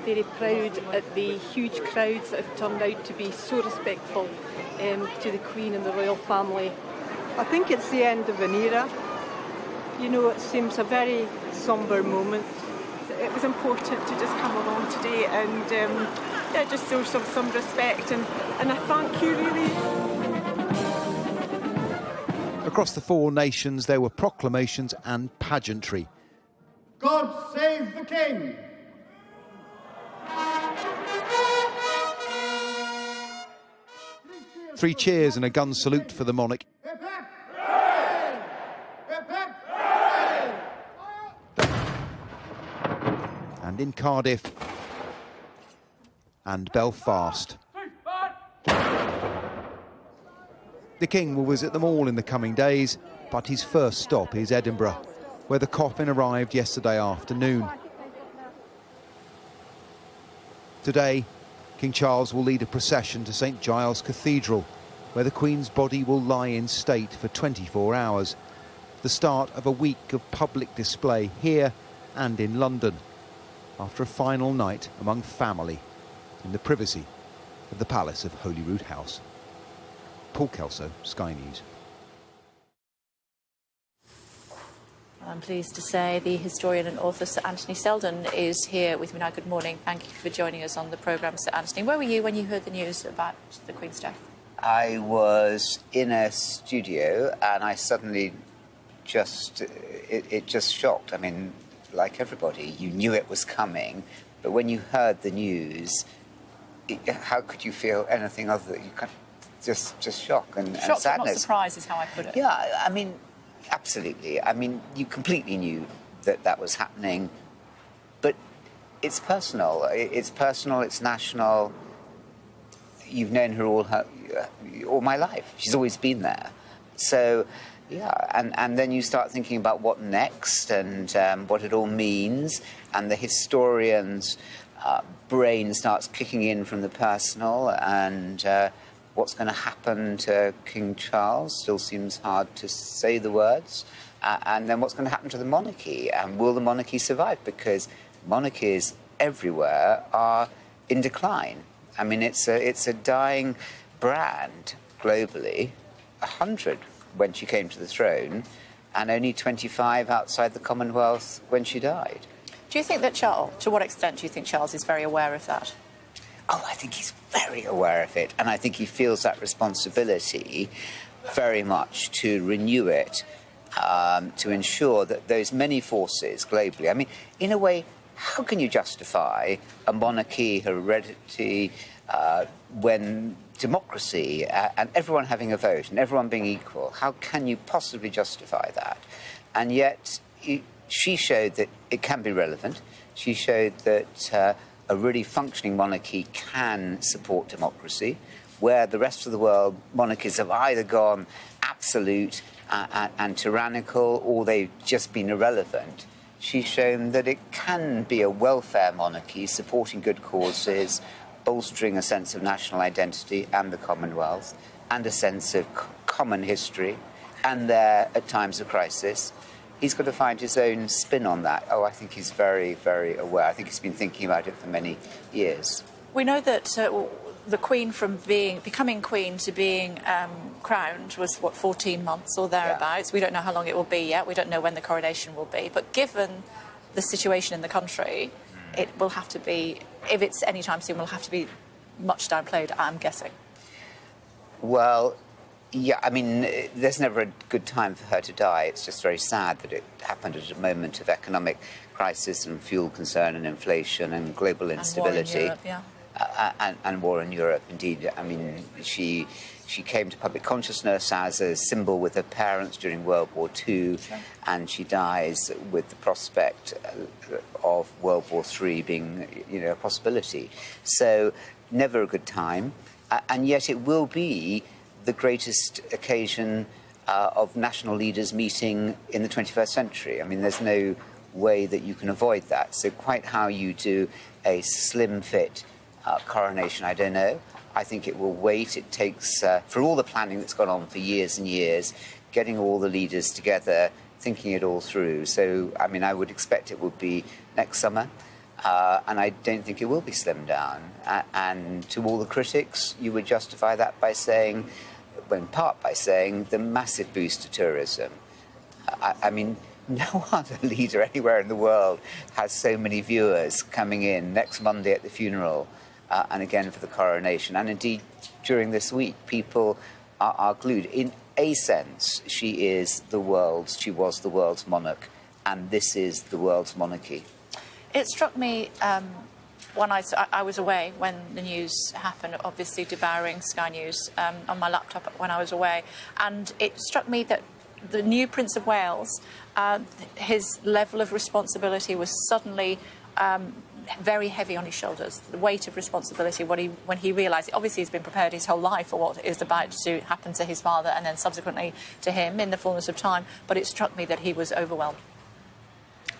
S12: Very proud at the huge crowds that have turned out to be so respectful to the Queen and the royal family.
S15: I think it's the end of an era. You know, it seems a very sombre moment. It was important to just come along today and just show some respect and I thank you, really.
S10: Across the 4 nations, there were proclamations and pageantry.
S16: God save the King!
S10: 3 cheers and a gun salute for the monarch. And in Cardiff and Belfast. The King will visit them all in the coming days, but his first stop is Edinburgh, where the coffin arrived yesterday afternoon. Today, King Charles will lead a procession to St Giles Cathedral, where the Queen's body will lie in state for 24 hours, the start of a week of public display here and in London, after a final night among family in the privacy of the Palace of Holyrood House. Paul Kelso, Sky News.
S2: I'm pleased to say the historian and author Sir Anthony Selden is here with me now. Good morning. Thank you for joining us on the programme, Sir Anthony. Where were you when you heard the news about the Queen's death?
S19: I was in a studio and I suddenly it just shocked. I mean, like everybody, you knew it was coming, but when you heard the news, how could you feel anything other than just shock and
S2: Shocked,
S19: sadness?
S2: not surprised is how I put it.
S19: Yeah, I mean, absolutely. I mean, you completely knew that was happening, but it's personal. It's personal, it's national. You've known her all my life. She's always been there. So, yeah, and then you start thinking about what next and what it all means, and the historians brain starts kicking in from the personal, and what's going to happen to King Charles still seems hard to say the words. And then what's going to happen to the monarchy? And will the monarchy survive? Because monarchies everywhere are in decline. I mean, it's a dying brand globally. 100 when she came to the throne, and only 25 outside the Commonwealth when she died.
S2: Do you think that to what extent do you think Charles is very aware of that?
S19: Oh, I think he's very aware of it, and I think he feels that responsibility very much to renew it, to ensure that those many forces globally, I mean, in a way, how can you justify a monarchy, heredity, when democracy and everyone having a vote and everyone being equal, how can you possibly justify that? And yet she showed that it can be relevant. She showed that a really functioning monarchy can support democracy, where the rest of the world, monarchies have either gone absolute and tyrannical, or they've just been irrelevant. She's shown that it can be a welfare monarchy supporting good causes, bolstering a sense of national identity and the Commonwealth, and a sense of common history, and there at times of crisis. He's got to find his own spin on that. Oh, I think he's very, very aware. I think he's been thinking about it for many years.
S2: We know that the Queen, from becoming Queen to being crowned, was, 14 months or thereabouts. Yeah. We don't know how long it will be yet. We don't know when the coronation will be. But given the situation in the country, it will have to be, if it's any time soon, will have to be much downplayed, I'm guessing.
S19: Well, yeah, I mean, there's never a good time for her to die. It's just very sad that it happened at a moment of economic crisis and fuel concern and inflation and global instability.
S2: And war in Europe, yeah.
S19: And war in Europe, indeed. I mean, she came to public consciousness as a symbol with her parents during World War II, sure. And she dies with the prospect of World War III being, a possibility. So, never a good time, and yet it will be the greatest occasion of national leaders meeting in the 21st century. I mean, there's no way that you can avoid that. So, quite how you do a slim-fit coronation, I don't know. I think it will wait. It takes, for all the planning that's gone on for years and years, getting all the leaders together, thinking it all through. So, I mean, I would expect it would be next summer, and I don't think it will be slimmed down. And to all the critics, you would justify that by saying, in part by saying, the massive boost to tourism. I mean, no other leader anywhere in the world has so many viewers coming in next Monday at the funeral, and again for the coronation. And indeed, during this week, people are glued. In a sense, she was the world's monarch, and this is the world's monarchy.
S2: It struck me when I was away when the news happened, obviously devouring Sky News on my laptop when I was away, and it struck me that the new Prince of Wales, his level of responsibility was suddenly very heavy on his shoulders. The weight of responsibility, when he realised, obviously he's been prepared his whole life for what is about to happen to his father and then subsequently to him in the fullness of time, but it struck me that he was overwhelmed.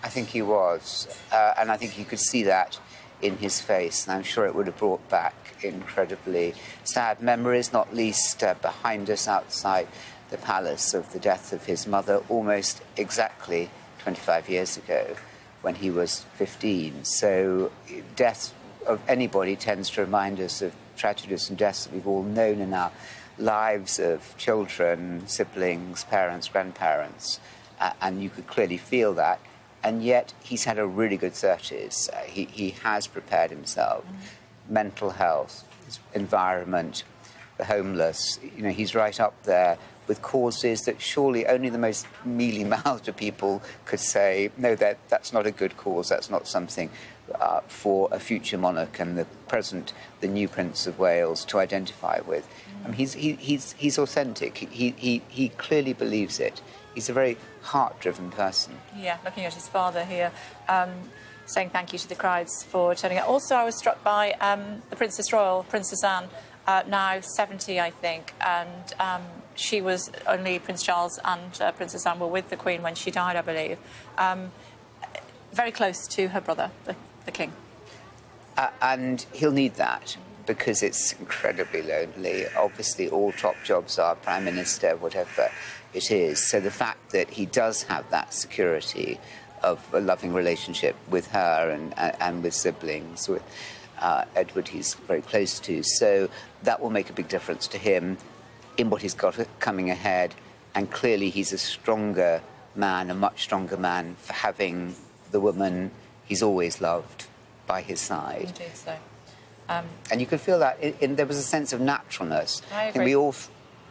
S19: I think he was, and I think you could see that in his face, and I'm sure it would have brought back incredibly sad memories, not least behind us outside the palace, of the death of his mother almost exactly 25 years ago when he was 15. So death of anybody tends to remind us of tragedies and deaths that we've all known in our lives, of children, siblings, parents, grandparents, and you could clearly feel that. And yet he's had a really good 30s. He has prepared himself. Mental health, environment, the homeless, he's right up there with causes that surely only the most mealy-mouthed people could say, no, that's not a good cause, that's not something for a future monarch and the new Prince of Wales to identify with. I mean, he's authentic. He clearly believes it. He's a very heart-driven person.
S2: Yeah, looking at his father here, saying thank you to the crowds for turning out. Also, I was struck by the Princess Royal, Princess Anne, now 70, I think, and she was only Prince Charles and Princess Anne were with the Queen when she died, I believe. Very close to her brother, the King.
S19: And he'll need that because it's incredibly lonely. Obviously, all top jobs are Prime Minister, whatever it is. So the fact that he does have that security of a loving relationship with her and with siblings, with Edward he's very close to. So that will make a big difference to him in what he's got coming ahead. And clearly he's a stronger man, a much stronger man for having the woman he's always loved by his side.
S2: Indeed so.
S19: And you could feel that there was a sense of naturalness.
S2: I agree.
S19: think we all...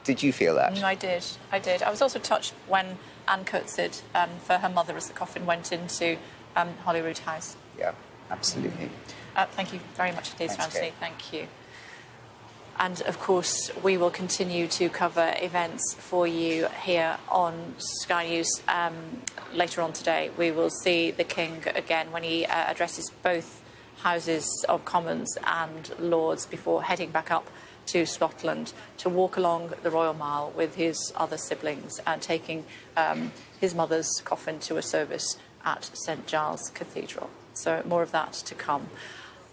S19: Did you feel that?
S2: I did. I was also touched when Anne curtsied for her mother as the coffin went into Holyrood House.
S19: Yeah, absolutely.
S2: Thank you very much indeed,
S19: Thanks,
S2: Ramsey.
S19: Kate.
S2: Thank you. And, of course, we will continue to cover events for you here on Sky News later on today. We will see the King again when he addresses both Houses of Commons and Lords before heading back up to Scotland to walk along the Royal Mile with his other siblings and taking his mother's coffin to a service at St Giles Cathedral. So more of that to come.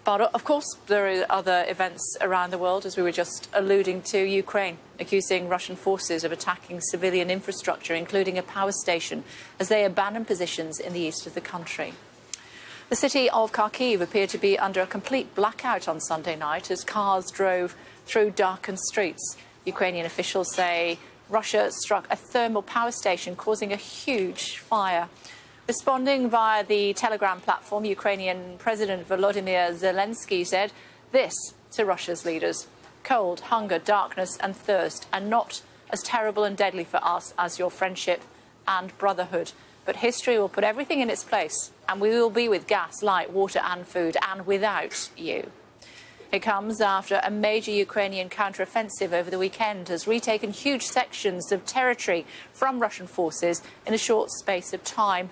S2: But, of course, there are other events around the world, as we were just alluding to. Ukraine accusing Russian forces of attacking civilian infrastructure, including a power station, as they abandon positions in the east of the country. The city of Kharkiv appeared to be under a complete blackout on Sunday night as cars drove through darkened streets. Ukrainian officials say Russia struck a thermal power station, causing a huge fire. Responding via the Telegram platform, Ukrainian President Volodymyr Zelensky said this to Russia's leaders: cold, hunger, darkness and thirst are not as terrible and deadly for us as your friendship and brotherhood. But history will put everything in its place, and we will be with gas, light, water and food, and without you. It comes after a major Ukrainian counter-offensive over the weekend has retaken huge sections of territory from Russian forces in a short space of time.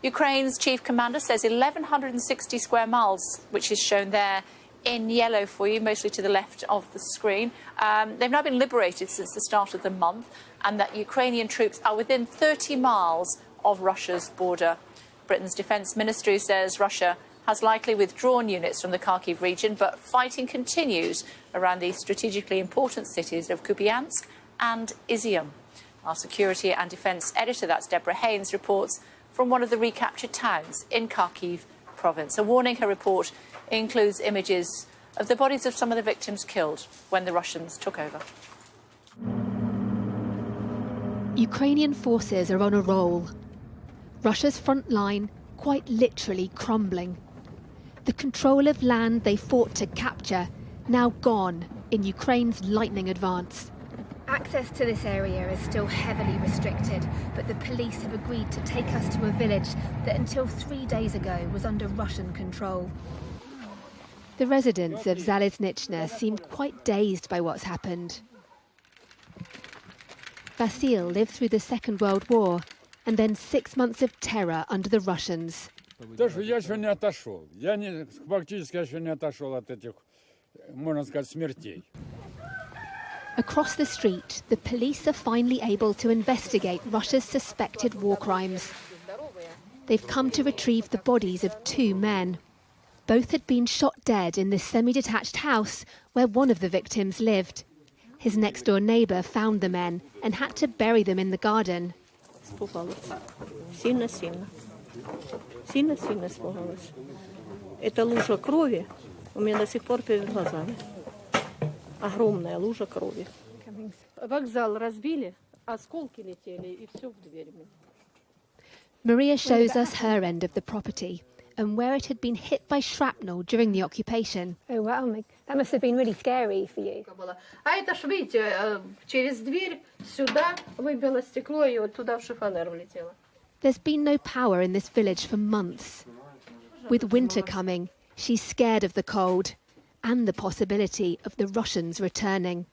S2: Ukraine's chief commander says 1,160 square miles, which is shown there in yellow for you, mostly to the left of the screen. They've now been liberated since the start of the month, and that Ukrainian troops are within 30 miles of Russia's border. Britain's defence ministry says Russia has likely withdrawn units from the Kharkiv region, but fighting continues around the strategically important cities of Kupiansk and Izium. Our security and defence editor, that's Deborah Haynes, reports from one of the recaptured towns in Kharkiv province. A warning, her report includes images of the bodies of some of the victims killed when the Russians took over.
S13: Ukrainian forces are on a roll. Russia's front line quite literally crumbling. The control of land they fought to capture now gone in Ukraine's lightning advance.
S14: Access to this area is still heavily restricted, but the police have agreed to take us to a village that until 3 days ago was under Russian control.
S13: The residents of Zaliznychna seemed quite dazed by what's happened. Vasil lived through the Second World War and then 6 months of terror under the Russians.
S17: Я еще не отошел. Я фактически еще не отошел от этих, можно сказать, смертей.
S13: Across the street, the police are finally able to investigate Russia's suspected war crimes. They've come to retrieve the bodies of 2 men. Both had been shot dead in this semi-detached house where one of the victims lived. His next-door neighbour found the men and had to bury them in the garden.
S18: Сильно испугалась. Это лужа крови у меня до сих пор перед глазами. Огромная лужа крови. Вокзал разбили, осколки летели и все в дверь.
S13: Maria shows us her end of the property and where it had been hit by shrapnel during the occupation.
S14: Oh wow, that must have been really scary for you.
S18: А это ж, видите, через дверь сюда выбило стекло и вот туда в шифонер влетело.
S13: There's been no power in this village for months. With winter coming, she's scared of the cold and the possibility of the Russians returning.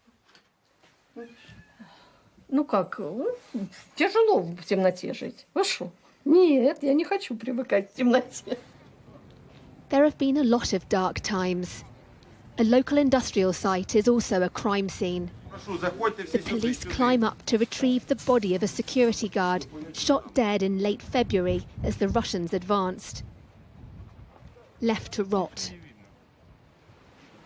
S18: Ну как, тяжело в темноте жить. Вы что? Нет, я не хочу привыкать к темноте.
S13: There have been a lot of dark times. A local industrial site is also a crime scene. The police climb up to retrieve the body of a security guard shot dead in late February as the Russians advanced. Left to rot.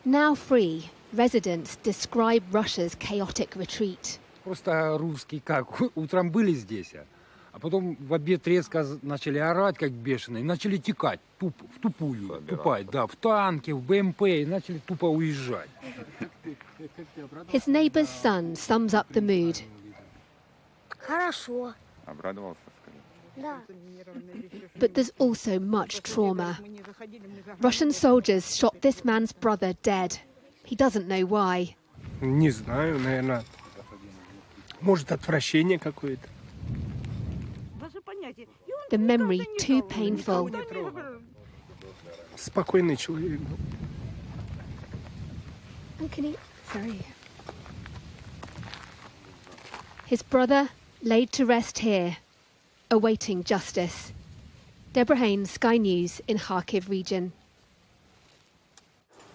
S13: Now free, residents describe Russia's chaotic retreat.
S17: Просто русские как, утром были здесь, а потом в обед резко начали орать, как бешеные, начали текать, в тупую, тупать, да, в танки, в БМП, и начали тупо уезжать.
S13: His neighbour's son sums up the mood.
S25: Хорошо.
S17: Обрадовался.
S25: Да.
S13: But there's also much trauma. Russian soldiers shot this man's brother dead. He doesn't know why.
S11: Не знаю, наверное, может, отвращение какое-то.
S13: The memory too painful.
S11: Спокойный человек.
S13: Sorry. His brother laid to rest here, awaiting justice. Deborah Haynes, Sky News in Kharkiv region.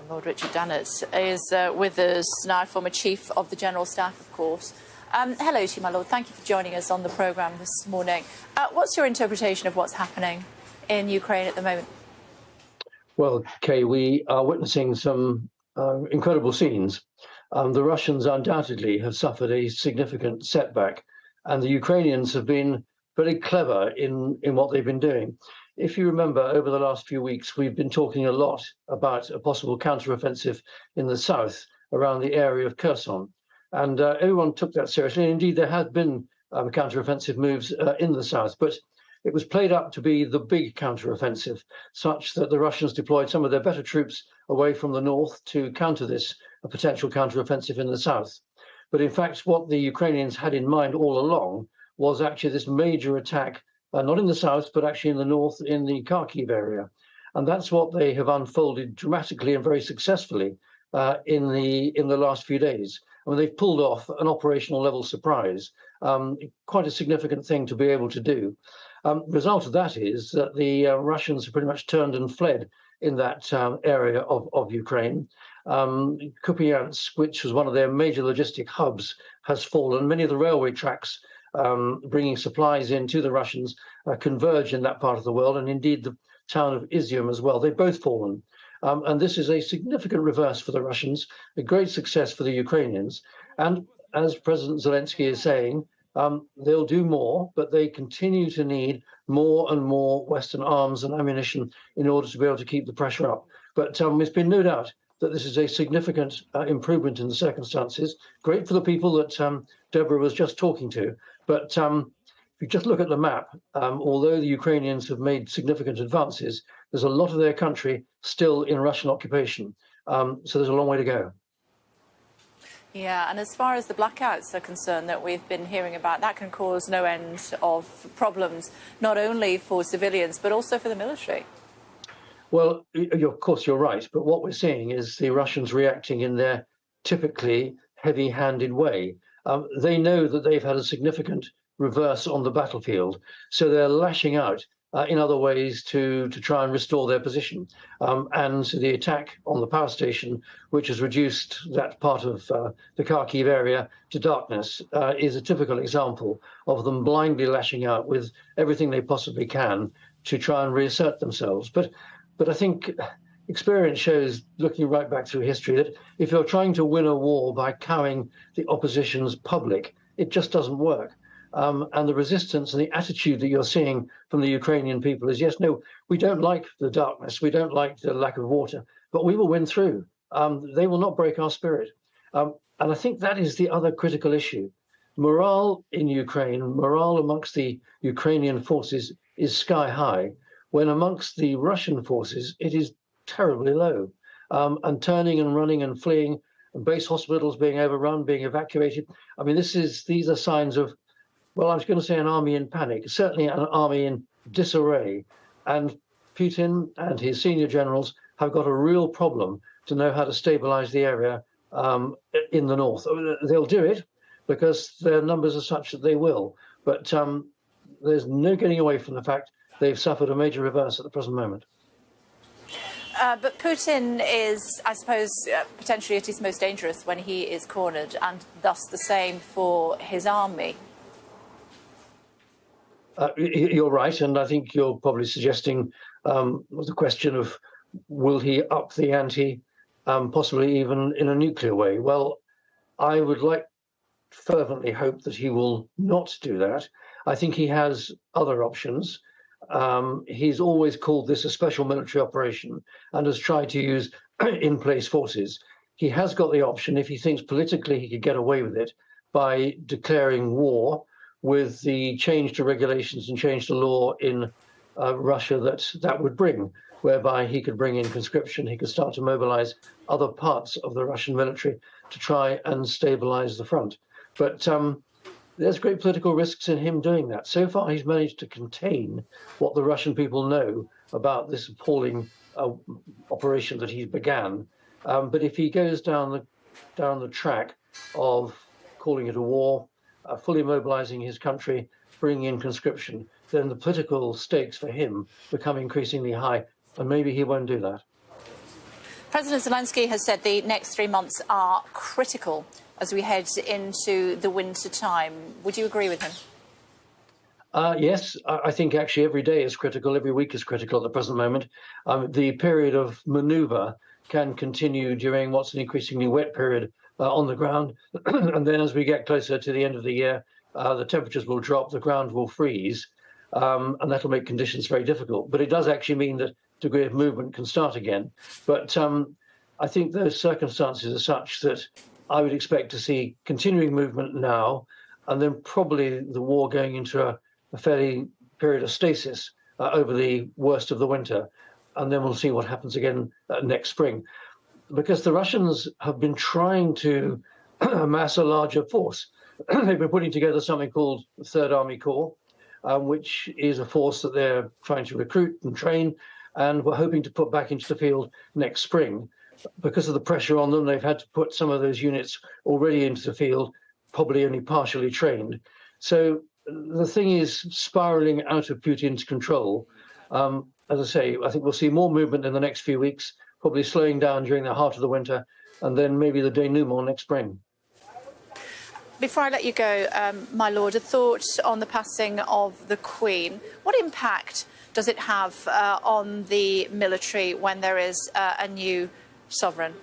S2: Lord Richard Dannett is with us now, former Chief of the General Staff, of course. Hello to you, my Lord. Thank you for joining us on the programme this morning. What's your interpretation of what's happening in Ukraine at the moment?
S20: Well, Kay, we are witnessing some incredible scenes. The Russians undoubtedly have suffered a significant setback, and the Ukrainians have been very clever in what they've been doing. If you remember, over the last few weeks, we've been talking a lot about a possible counteroffensive in the south around the area of Kherson. And everyone took that seriously. And indeed, there had been counteroffensive moves in the south, but it was played up to be the big counteroffensive, such that the Russians deployed some of their better troops away from the north to counter this potential counteroffensive in the south. But in fact, what the Ukrainians had in mind all along was actually this major attack, not in the south, but actually in the north, in the Kharkiv area. And that's what they have unfolded dramatically and very successfully in the last few days. I mean, they've pulled off an operational level surprise, quite a significant thing to be able to do. Result of that is that the Russians have pretty much turned and fled in that area of Ukraine. Kupiansk, which was one of their major logistic hubs, has fallen. Many of the railway tracks bringing supplies in to the Russians converge in that part of the world, and indeed the town of Izium as well. They've both fallen. And this is a significant reverse for the Russians, a great success for the Ukrainians. And as President Zelensky is saying, they'll do more, but they continue to need more and more Western arms and ammunition in order to be able to keep the pressure up. But there's been no doubt that this is a significant improvement in the circumstances. Great for the people that Deborah was just talking to. But if you just look at the map, although the Ukrainians have made significant advances, there's a lot of their country still in Russian occupation. So there's a long way to go.
S2: Yeah, and as far as the blackouts are concerned that we've been hearing about, that can cause no end of problems, not only for civilians, but also for the military.
S20: Well, of course, you're right. But what we're seeing is the Russians reacting in their typically heavy-handed way. They know that they've had a significant reverse on the battlefield, so they're lashing out in other ways to try and restore their position. And the attack on the power station, which has reduced that part of the Kharkiv area to darkness, is a typical example of them blindly lashing out with everything they possibly can to try and reassert themselves. But I think experience shows, looking right back through history, that if you're trying to win a war by cowing the opposition's public, it just doesn't work. And the resistance and the attitude that you're seeing from the Ukrainian people is, yes, no, we don't like the darkness, we don't like the lack of water, but we will win through. They will not break our spirit. And I think that is the other critical issue. Morale in Ukraine, morale amongst the Ukrainian forces is sky high, when amongst the Russian forces, it is terribly low. And turning and running and fleeing, and base hospitals being overrun, being evacuated. I mean, these are signs of, well, I was going to say an army in panic, certainly an army in disarray. And Putin and his senior generals have got a real problem to know how to stabilize the area in the north. They'll do it because their numbers are such that they will. But there's no getting away from the fact they've suffered a major reverse at the present moment.
S2: But Putin is, I suppose, potentially at his most dangerous when he is cornered, and thus the same for his army.
S20: You're right, and I think you're probably suggesting the question of will he up the ante possibly even in a nuclear way. Well, I would fervently hope that he will not do that. I think he has other options. He's always called this a special military operation and has tried to use in-place forces. He has got the option, if he thinks politically he could get away with it, by declaring war with the change to regulations and change to law in Russia that would bring, whereby he could bring in conscription, he could start to mobilize other parts of the Russian military to try and stabilize the front. But there's great political risks in him doing that. So far, he's managed to contain what the Russian people know about this appalling operation that he began. But if he goes down the track of calling it a war, fully mobilizing his country, bringing in conscription, then the political stakes for him become increasingly high, and maybe he won't do that.
S2: President Zelensky has said the next 3 months are critical as we head into the winter time. Would you agree with him?
S20: Yes, I think actually every day is critical, every week is critical at the present moment. The period of manoeuvre can continue during what's an increasingly wet period on the ground. And then as we get closer to the end of the year, the temperatures will drop, the ground will freeze, and that'll make conditions very difficult. But it does actually mean that degree of movement can start again. But I think those circumstances are such that I would expect to see continuing movement now, and then probably the war going into a fairly period of stasis over the worst of the winter. And then we'll see what happens again next spring. Because the Russians have been trying to amass a larger force. They've been putting together something called the Third Army Corps, which is a force that they're trying to recruit and train, and we're hoping to put back into the field next spring. Because of the pressure on them, they've had to put some of those units already into the field, probably only partially trained. So the thing is spiraling out of Putin's control. As I say, I think we'll see more movement in the next few weeks, probably slowing down during the heart of the winter, and then maybe the denouement next spring.
S2: Before I let you go, my lord, a thought on the passing of the Queen. What impact does it have on the military when there is a new sovereign?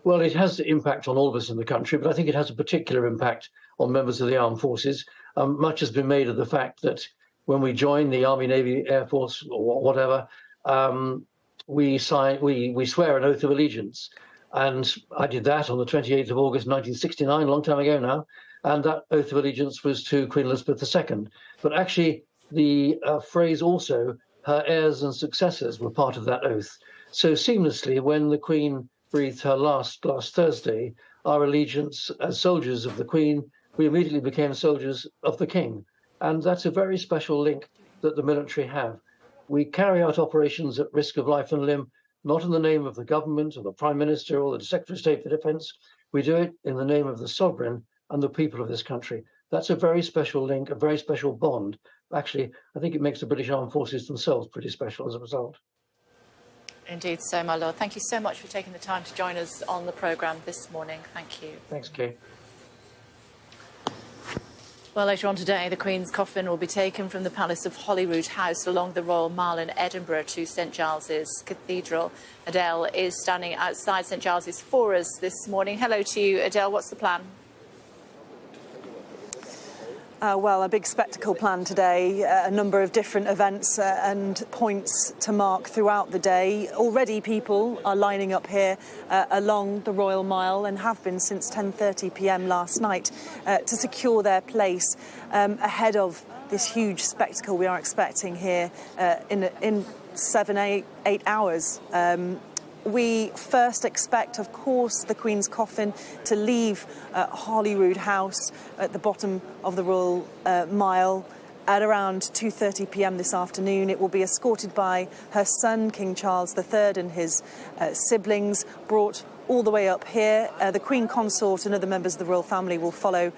S20: Well, it has impact on all of us in the country, but I think it has a particular impact on members of the armed forces. Much has been made of the fact that when we join the Army, Navy, Air Force, or whatever, we swear an oath of allegiance. And I did that on the 28th of August, 1969, a long time ago now. And that oath of allegiance was to Queen Elizabeth II. But actually, the phrase also, her heirs and successors were part of that oath. So seamlessly, when the Queen breathed her last Thursday, our allegiance as soldiers of the Queen, we immediately became soldiers of the King. And that's a very special link that the military have. We carry out operations at risk of life and limb, not in the name of the government or the Prime Minister or the Secretary of State for Defence. We do it in the name of the sovereign and the people of this country. That's a very special link, a very special bond. Actually, I think it makes the British Armed Forces themselves pretty special as a result.
S2: Indeed so, my lord. Thank you so much for taking the time to join us on the programme this morning. Thank you.
S20: Thanks, Kay.
S2: Well, later on today, the Queen's coffin will be taken from the Palace of Holyrood House along the Royal Mile in Edinburgh to St Giles's Cathedral. Adele is standing outside St Giles's for us this morning. Hello to you, Adele. What's the plan?
S7: Well, a big spectacle planned today, a number of different events and points to mark throughout the day. Already people are lining up here along the Royal Mile and have been since 10:30 p.m. last night to secure their place ahead of this huge spectacle we are expecting here in 7-8 hours. We first expect, of course, the Queen's coffin to leave Holyrood House at the bottom of the Royal Mile at around 2:30 p.m. this afternoon. It will be escorted by her son, King Charles III, and his siblings, brought all the way up here. The Queen Consort and other members of the royal family will follow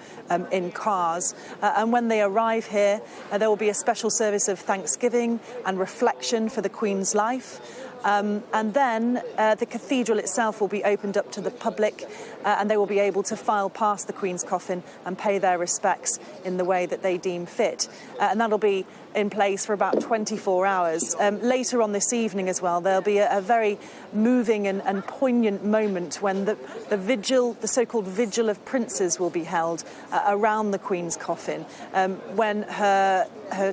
S7: in cars. And when they arrive here, there will be a special service of thanksgiving and reflection for the Queen's life. And then the cathedral itself will be opened up to the public, and they will be able to file past the Queen's coffin and pay their respects in the way that they deem fit. And that'll be in place for about 24 hours. Later on this evening as well, there'll be a very moving and poignant moment when the vigil, the so-called Vigil of Princes, will be held around the Queen's coffin, when her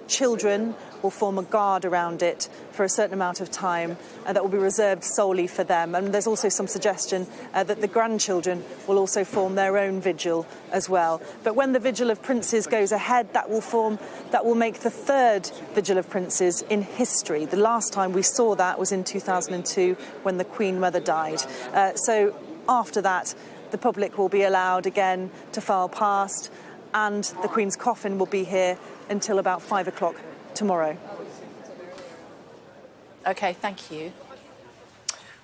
S7: children will form a guard around it for a certain amount of time that will be reserved solely for them. And there's also some suggestion that the grandchildren will also form their own vigil as well. But when the Vigil of Princes goes ahead, that will make the third Vigil of Princes in history. The last time we saw that was in 2002 when the Queen Mother died. So after that, the public will be allowed again to file past, and the Queen's coffin will be here until about 5 o'clock tomorrow.
S2: OK, thank you.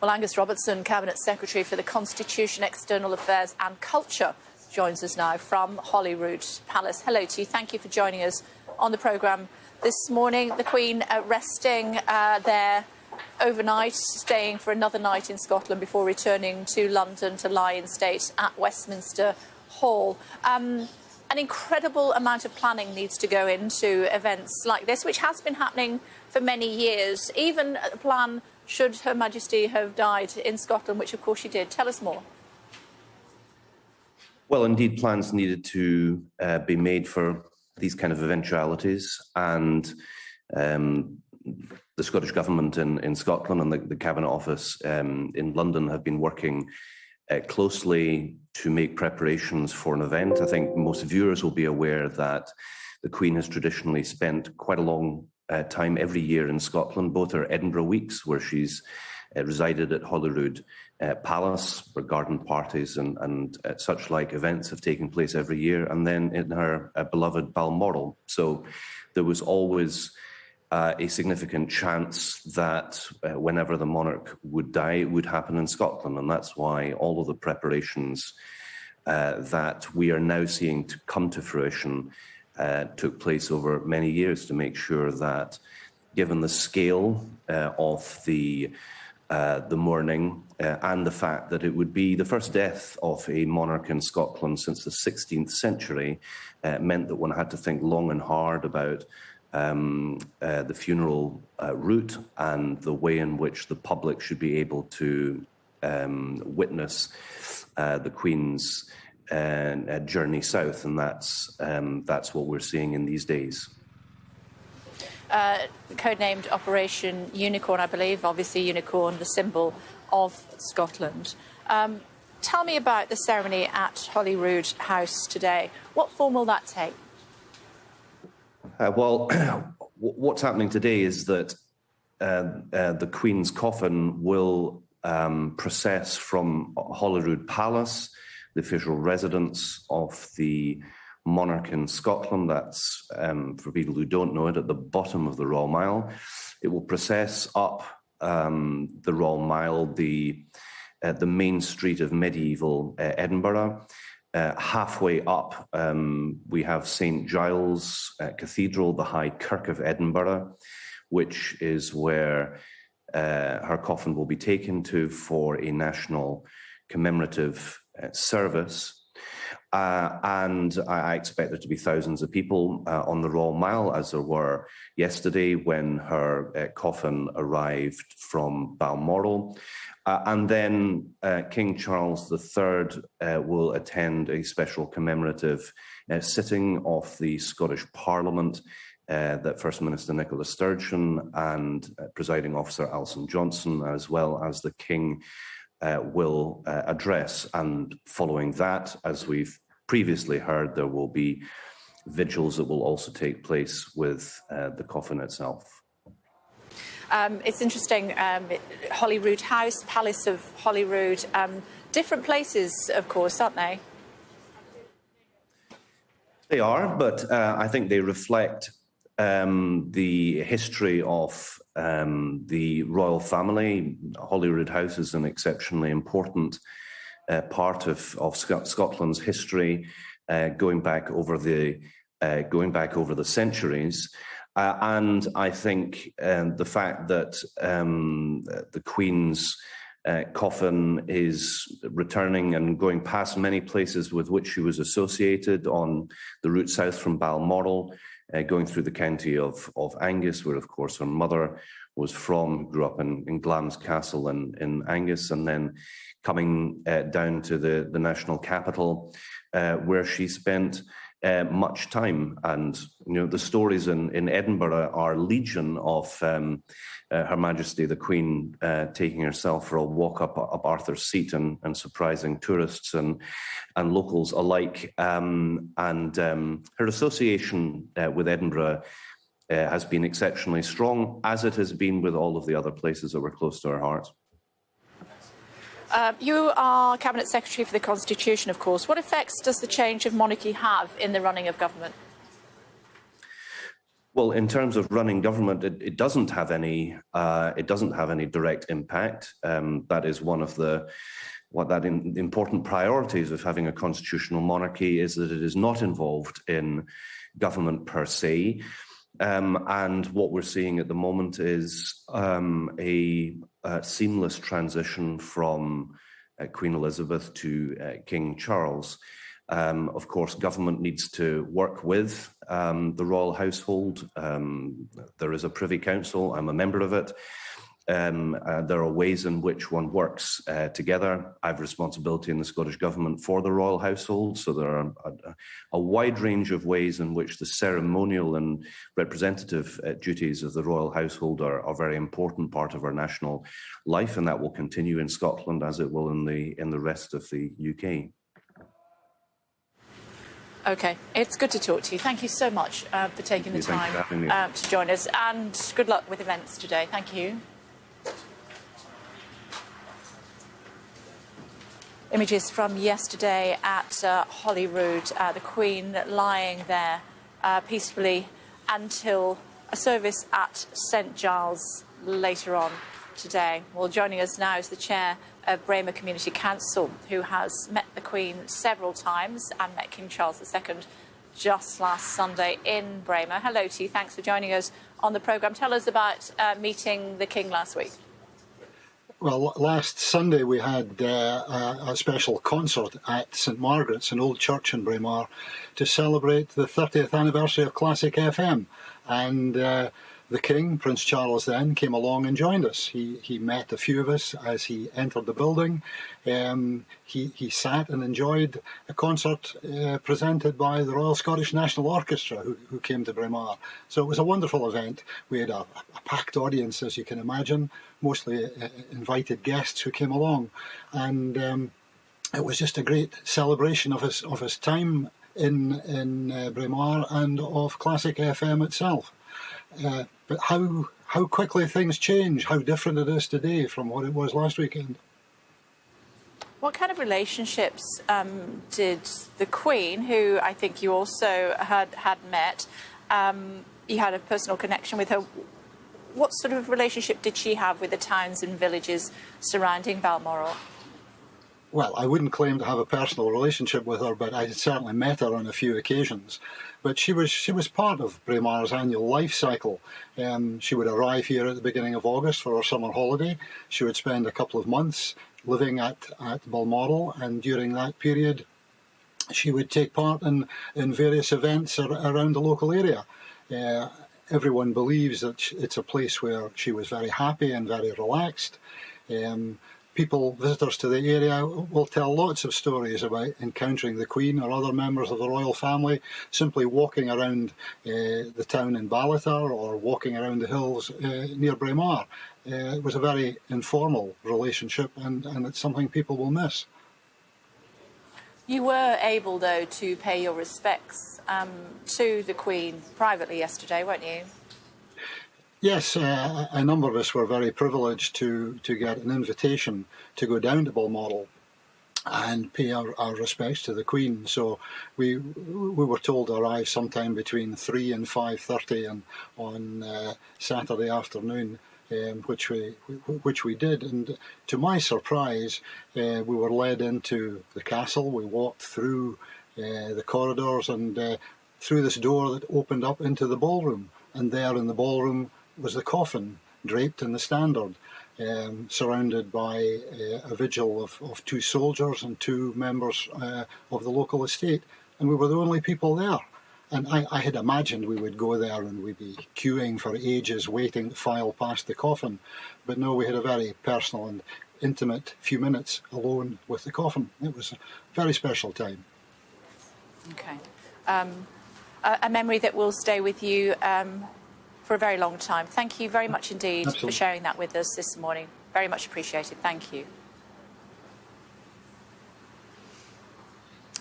S2: Well, Angus Robertson, Cabinet Secretary for the Constitution, External Affairs and Culture, joins us now from Holyrood Palace. Hello to you. Thank you for joining us on the programme this morning. The Queen resting there overnight, staying for another night in Scotland before returning to London to lie in state at Westminster Hall. An incredible amount of planning needs to go into events like this, which has been happening for many years. Even a plan should Her Majesty have died in Scotland, which of course she did. Tell us more.
S3: Well, indeed, plans needed to be made for these kind of eventualities, and the Scottish Government in Scotland and the Cabinet Office in London have been working closely to make preparations for an event. I think most viewers will be aware that the Queen has traditionally spent quite a long time every year in Scotland. Both her Edinburgh weeks, where she's resided at Holyrood Palace, where garden parties and such like events have taken place every year, and then in her beloved Balmoral. So there was always a significant chance that whenever the monarch would die, it would happen in Scotland. And that's why all of the preparations that we are now seeing to come to fruition took place over many years to make sure that, given the scale of the mourning and the fact that it would be the first death of a monarch in Scotland since the 16th century, meant that one had to think long and hard about the funeral route and the way in which the public should be able to witness the Queen's journey south, and that's what we're seeing in these days.
S2: Codenamed Operation Unicorn, I believe. Obviously, unicorn, the symbol of Scotland. Tell me about the ceremony at Holyrood House today. What form will that take?
S3: Well, what's happening today is that the Queen's coffin will process from Holyrood Palace, the official residence of the monarch in Scotland. That's, for people who don't know it, at the bottom of the Royal Mile. It will process up the Royal Mile, the main street of medieval Edinburgh. Halfway up, we have St Giles Cathedral, the High Kirk of Edinburgh, which is where her coffin will be taken to for a national commemorative service. And I expect there to be thousands of people on the Royal Mile, as there were yesterday when her coffin arrived from Balmoral. And then King Charles III will attend a special commemorative sitting of the Scottish Parliament that First Minister Nicola Sturgeon and Presiding Officer Alison Johnson, as well as the King, will address. And following that, as we've previously heard, there will be vigils that will also take place with the coffin itself.
S2: It's interesting, Holyrood House, Palace of Holyrood, different places, of course, aren't they?
S3: They are, but I think they reflect the history of the royal family. Holyrood House is an exceptionally important part of Scotland's history, going back over the centuries. And I think the fact that the Queen's coffin is returning and going past many places with which she was associated on the route south from Balmoral, going through the county of Angus, where, of course, her mother was from, grew up in Glamis Castle in Angus, and then coming down to the national capital, where she spent much time. And the stories in Edinburgh are legion of Her Majesty the Queen taking herself for a walk up Arthur's Seat and surprising tourists and locals alike. And her association with Edinburgh has been exceptionally strong, as it has been with all of the other places that were close to her heart.
S2: You are Cabinet Secretary for the Constitution, of course. What effects does the change of monarchy have in the running of government?
S3: Well, in terms of running government, it doesn't have any. It doesn't have any direct impact. That is one of the important priorities of having a constitutional monarchy, is that it is not involved in government per se. And what we're seeing at the moment is a seamless transition from Queen Elizabeth to King Charles. Of course, government needs to work with the royal household. There is a Privy Council. I'm a member of it. There are ways in which one works together. I have responsibility in the Scottish Government for the royal household, so there are a wide range of ways in which the ceremonial and representative duties of the royal household are a very important part of our national life, and that will continue in Scotland as it will in the rest of the UK.
S2: OK, it's good to talk to you. Thank you so much for taking the time to join us, and good luck with events today. Thank you. Images from yesterday at Holyrood, the Queen lying there peacefully until a service at St Giles later on today. Well, joining us now is the chair of Braemar Community Council, who has met the Queen several times and met King Charles II just last Sunday in Braemar. Hello to you. Thanks for joining us on the programme. Tell us about meeting the King last week.
S5: Well, last Sunday we had a special concert at St Margaret's, an old church in Braemar, to celebrate the 30th anniversary of Classic FM. And the King, Prince Charles then, came along and joined us. He met a few of us as he entered the building. He sat and enjoyed a concert presented by the Royal Scottish National Orchestra, who came to Braemar. So it was a wonderful event. We had a packed audience, as you can imagine, mostly invited guests who came along. And it was just a great celebration of his time in Braemar and of Classic FM itself. But how quickly things change, how different it is today from what it was last weekend.
S2: What kind of relationships did the Queen, who I think you also had met, you had a personal connection with her, what sort of relationship did she have with the towns and villages surrounding Balmoral?
S5: Well, I wouldn't claim to have a personal relationship with her, but I had certainly met her on a few occasions. But she was part of Braemar's annual life cycle. She would arrive here at the beginning of August for her summer holiday. She would spend a couple of months living at Balmoral, and during that period she would take part in various events around the local area. Everyone believes that it's a place where she was very happy and very relaxed. Visitors to the area will tell lots of stories about encountering the Queen or other members of the royal family, simply walking around the town in Ballater or walking around the hills near Braemar. It was a very informal relationship, and it's something people will miss.
S2: You were able, though, to pay your respects to the Queen privately yesterday, weren't you?
S5: Yes, a number of us were very privileged to get an invitation to go down to Balmoral and pay our respects to the Queen. So we were told to arrive sometime between 3 and 5:30 on Saturday afternoon, which we did. And to my surprise, we were led into the castle. We walked through the corridors and through this door that opened up into the ballroom. and there in the ballroom was the coffin draped in the standard, surrounded by a vigil of 2 soldiers and 2 members of the local estate, and we were the only people there. And I had imagined we would go there and we'd be queuing for ages, waiting to file past the coffin. But no, we had a very personal and intimate few minutes alone with the coffin. It was a very special time.
S2: Okay. A memory that will stay with you for a very long time. Thank you very much indeed for sharing that with us this morning. Very much appreciated. Thank you.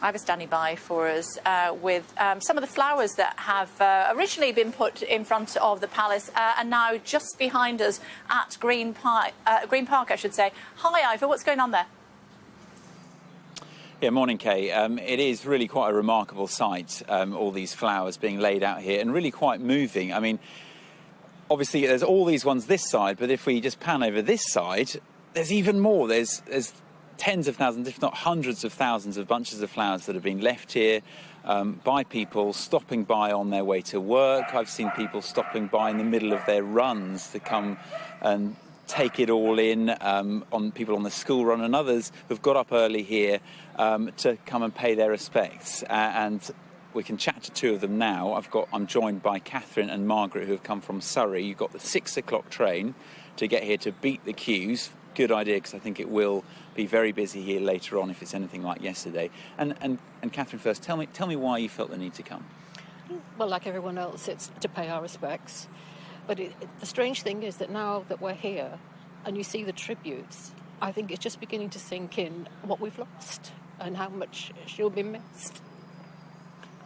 S2: I was standing by for us with some of the flowers that have originally been put in front of the palace and now just behind us at Green Park, I should say. Hi, Ivor, what's going on there?
S4: Yeah, morning, Kay. It is really quite a remarkable sight, all these flowers being laid out here, and really quite moving. I mean, obviously, there's all these ones this side, but if we just pan over this side, there's even more. There's tens of thousands, if not hundreds of thousands of bunches of flowers that have been left here by people stopping by on their way to work. I've seen people stopping by in the middle of their runs to come and take it all in, on people on the school run, and others who've got up early here to come and pay their respects. And we can chat to 2 of them now. I'm joined by Catherine and Margaret, who have come from Surrey. You've got the 6 o'clock train to get here to beat the queues. Good idea, because I think it will be very busy here later on if it's anything like yesterday. And Catherine, first, tell me why you felt the need to come.
S21: Well, like everyone else, it's to pay our respects. But the strange thing is that now that we're here and you see the tributes, I think it's just beginning to sink in what we've lost and how much she'll be missed.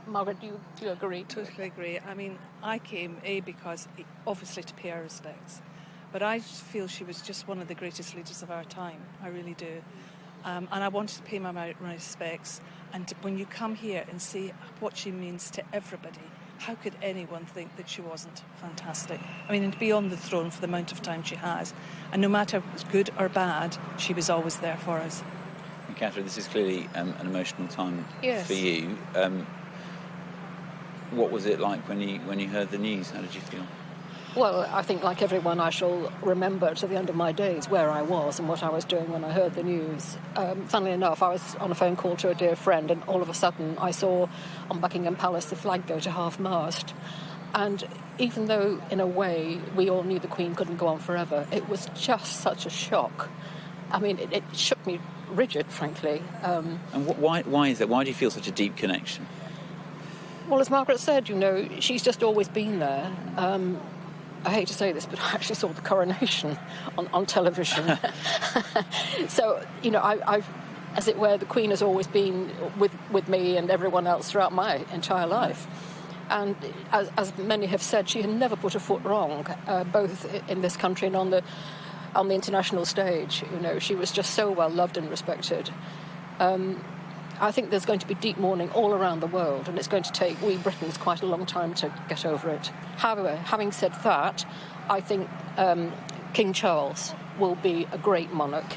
S21: Margaret, do you agree?
S22: Totally agree. I mean, I came, because obviously to pay our respects, but I feel she was just one of the greatest leaders of our time. I really do. And I wanted to pay my respects. And when you come here and see what she means to everybody, how could anyone think that she wasn't fantastic? I mean, and to be on the throne for the amount of time she has, and no matter if it was good or bad, she was always there for us.
S4: And Catherine, this is clearly an emotional time for you. What was it like when you heard the news? How did you feel?
S21: Well, I think like everyone, I shall remember to the end of my days where I was and what I was doing when I heard the news. Funnily enough, I was on a phone call to a dear friend, and all of a sudden I saw on Buckingham Palace the flag go to half-mast. And even though, in a way, we all knew the Queen couldn't go on forever, it was just such a shock. I mean, it shook me rigid, frankly.
S4: And why is that? Why do you feel such a deep connection?
S21: Well, as Margaret said, she's just always been there. I hate to say this, but I actually saw the coronation on television. So, I've, as it were, the Queen has always been with me and everyone else throughout my entire life. And as many have said, she had never put a foot wrong, both in this country and on the international stage. She was just so well loved and respected. I think there's going to be deep mourning all around the world, and it's going to take we Britons quite a long time to get over it. However, having said that, I think King Charles will be a great monarch,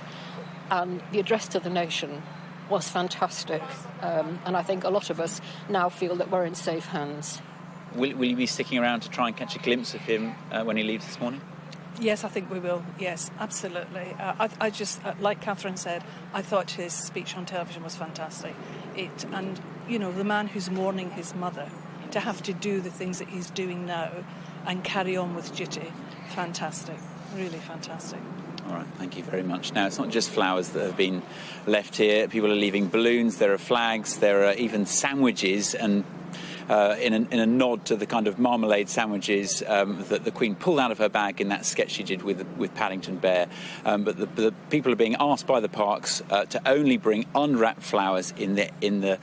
S21: and the address to the nation was fantastic, and I think a lot of us now feel that we're in safe hands.
S4: Will you be sticking around to try and catch a glimpse of him when he leaves this morning?
S22: Yes, I think we will. Yes, absolutely. I just, like Catherine said, I thought his speech on television was fantastic. And the man who's mourning his mother, to have to do the things that he's doing now and carry on with duty, fantastic. Really fantastic.
S4: All right, thank you very much. Now, it's not just flowers that have been left here. People are leaving balloons, there are flags, there are even sandwiches, and in a nod to the kind of marmalade sandwiches that the Queen pulled out of her bag in that sketch she did with Paddington Bear. But the people are being asked by the parks to only bring unwrapped flowers in an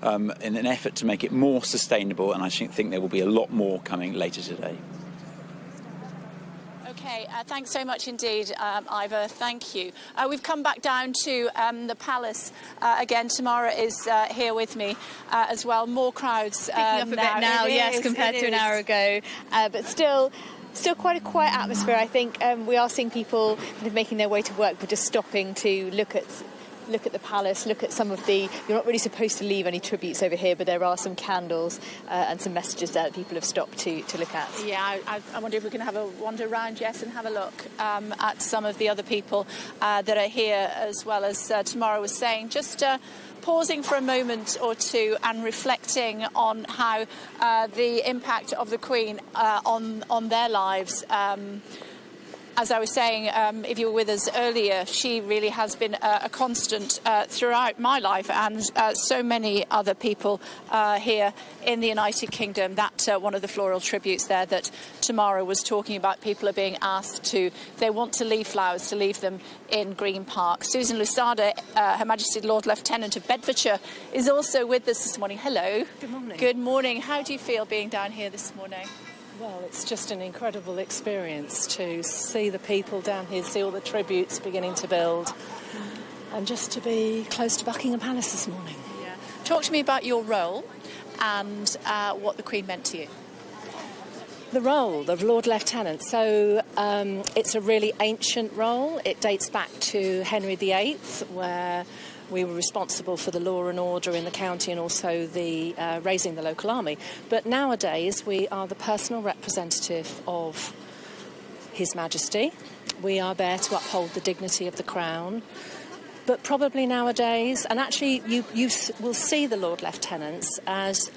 S4: effort to make it more sustainable, and I think there will be a lot more coming later today.
S2: Okay, thanks so much indeed, Ivor. Thank you. We've come back down to the palace again. Tamara is here with me as well. More crowds
S23: picking up a bit now, yes, compared to an hour ago. But still quite a quiet atmosphere. I think we are seeing people kind of making their way to work, but just stopping to look at look at the palace, look at some of the... You're not really supposed to leave any tributes over here, but there are some candles and some messages there that people have stopped to look at.
S2: Yeah, I wonder if we can have a wander around, Jess, and have a look at some of the other people that are here, as well as Tamara was saying. Just pausing for a moment or two and reflecting on how the impact of the Queen on their lives. As I was saying, if you were with us earlier, she really has been a constant throughout my life and so many other people here in the United Kingdom. That one of the floral tributes there that Tamara was talking about, people are being asked to, if they want to leave flowers, to leave them in Green Park. Susan Lusada, Her Majesty Lord Lieutenant of Bedfordshire, is also with us this morning. Hello.
S1: Good morning.
S2: Good morning. How do you feel being down here this morning?
S1: Well, it's just an incredible experience to see the people down here, see all the tributes beginning to build, and just to be close to Buckingham Palace this morning.
S2: Yeah. Talk to me about your role and what the Queen meant to you.
S1: The role of Lord Lieutenant, so it's a really ancient role. It dates back to Henry VIII, where we were responsible for the law and order in the county and also the raising the local army. But nowadays we are the personal representative of His Majesty. We are there to uphold the dignity of the Crown. But probably nowadays, and actually you will see the Lord Lieutenants as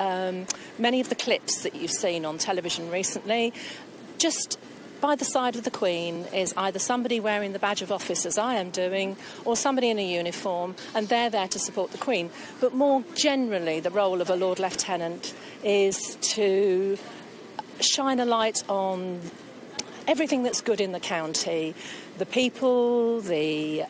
S1: many of the clips that you've seen on television recently, just by the side of the Queen is either somebody wearing the badge of office, as I am doing, or somebody in a uniform, and they're there to support the Queen. But more generally, the role of a Lord Lieutenant is to shine a light on everything that's good in the county, the people, the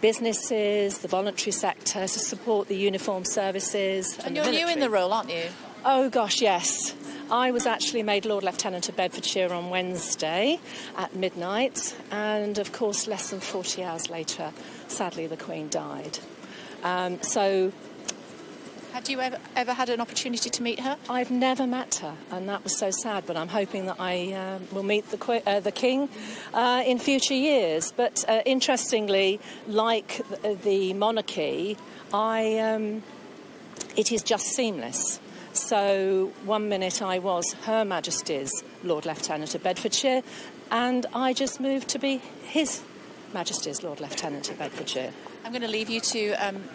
S1: businesses, the voluntary sector, to support the uniformed services.
S2: And you're new in the role, aren't you?
S1: Oh, gosh, yes. I was actually made Lord Lieutenant of Bedfordshire on Wednesday at midnight, and of course less than 40 hours later, sadly, the Queen died. So...
S2: Had you ever had an opportunity to meet her?
S1: I've never met her, and that was so sad, but I'm hoping that I will meet the King in future years. But interestingly, like the monarchy, it is just seamless. So one minute I was Her Majesty's Lord Lieutenant of Bedfordshire, and I just moved to be His Majesty's Lord Lieutenant of Bedfordshire.
S2: I'm going to leave you to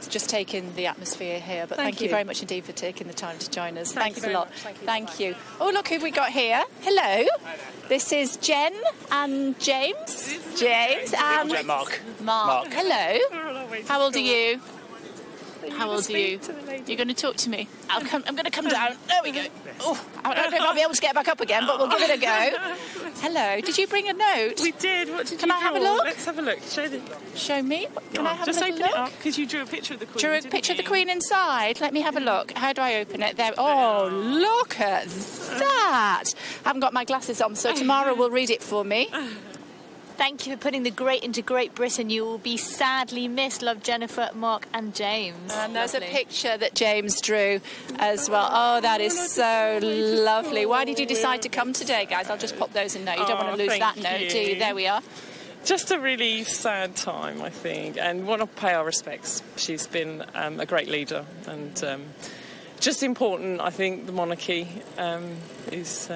S2: just take in the atmosphere here, but thank you very much indeed for taking the time to join us. Thanks a lot. Thank you. Oh, look who we got here. Hello. This is Jen and James. James and
S6: Mark.
S2: Mark. Hello. How old are you? How old are you? You're going to talk to me. I'm going to come down. There we go. Oh, I don't know if I'll be able to get back up again, but we'll give it a go. Hello. Did you bring a note?
S8: We did. What did you
S2: Can I have a
S8: draw?
S2: look?
S8: Let's have a look.
S2: Show me. Can I have
S8: just
S2: a little
S8: open
S2: look?
S8: it up because you drew a picture of the Queen.
S2: Drew a picture of the Queen inside. Let me have a look. How do I open it? There. Oh, look at that. I haven't got my glasses on, so Tamara will read it for me.
S23: Thank you for putting the great into Great Britain. You will be sadly missed. Love, Jennifer, Mark and James.
S2: And there's a picture that James drew as well. Oh, that is so lovely. Why did you decide to come today, guys? I'll just pop those in note. You don't want to lose that note, do you? There we are.
S8: Just a really sad time, I think, and want to pay our respects. She's been a great leader, and just important, I think, the monarchy is...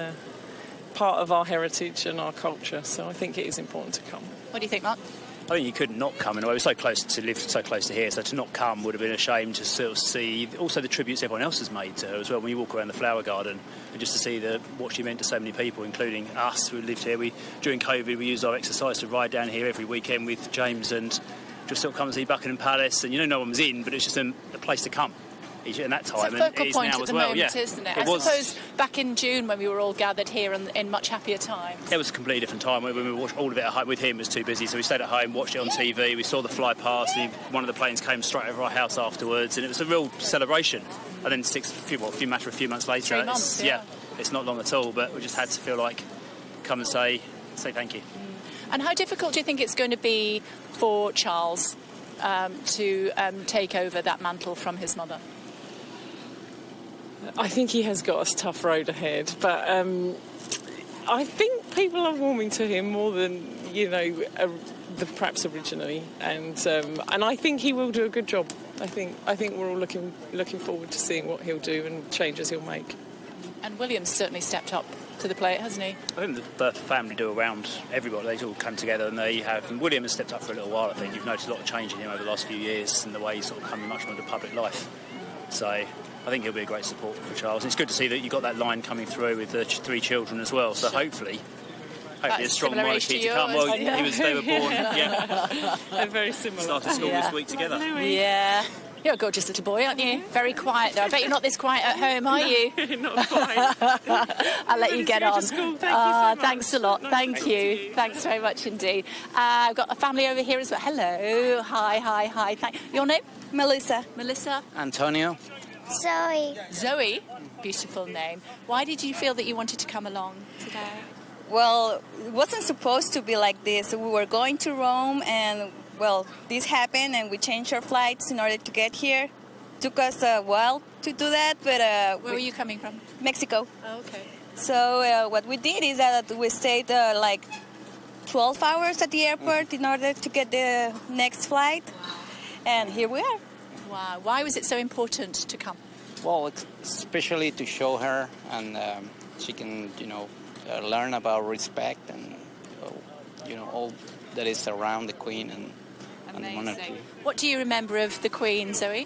S8: part of our heritage and our culture, so I think it is important to come.
S2: What do you think, Mark?
S6: I think you could not come in a way. We're so close to live so close to here, so to not come would have been a shame. To sort of see also the tributes everyone else has made to her as well. When you walk around the flower garden, and just to see what she meant to so many people, including us who lived here. During COVID, we used our exercise to ride down here every weekend with James and just sort of come and see Buckingham Palace. And no one was in, but it's just a place to come. In that time,
S2: it's a focal point at the moment,
S6: yeah.
S2: isn't it? I suppose back in June when we were all gathered here in much happier times.
S6: It was a completely different time. When we watched all of it at home with him, it was too busy, so we stayed at home, watched it on TV. We saw the fly past. One of the planes came straight over our house afterwards, and it was a real celebration. And then a few months later,
S2: 3 months,
S6: it's not long at all. But we just had to feel like come and say thank you.
S2: And how difficult do you think it's going to be for Charles to take over that mantle from his mother?
S8: I think he has got a tough road ahead, but I think people are warming to him more than perhaps originally, and I think he will do a good job. I think we're all looking forward to seeing what he'll do and changes he'll make.
S2: And William's certainly stepped up to the plate, hasn't he?
S6: I think the family do around everybody. They all come together, and they have. And William has stepped up for a little while. I think you've noticed a lot of change in him over the last few years, and the way he's sort of coming much more into public life. So I think he'll be a great support for Charles. And it's good to see that you've got that line coming through with the 3 children as well. So hopefully a strong monarchy to come. Well, they were born. Yeah,
S8: they're very similar.
S6: Started school this week together.
S2: Yeah. You're a gorgeous little boy, aren't you? Very quiet, though. I bet you're not this quiet at home, are you?
S8: Not quite.
S2: I'll let you get on.
S8: Thank you so much.
S2: Thanks a lot.
S8: Nice
S2: Thank you. Thanks very much indeed. I've got a family over here as well. Hello. Hi. Your name?
S9: Melissa.
S2: Melissa?
S12: Antonio.
S9: Zoe.
S2: Zoe? Beautiful name. Why did you feel that you wanted to come along today?
S9: Well, it wasn't supposed to be like this. We were going to Rome and, well, this happened and we changed our flights in order to get here. Took us a while to do that, but...
S2: Where were you coming from?
S9: Mexico.
S2: Oh, okay.
S9: So what we did is that we stayed like 12 hours at the airport in order to get the next flight. And here we are.
S2: Wow. Why was it so important to come?
S12: Well, especially to show her, and she can, learn about respect and, all that is around the Queen and the monarchy.
S2: What do you remember of the Queen, Zoe?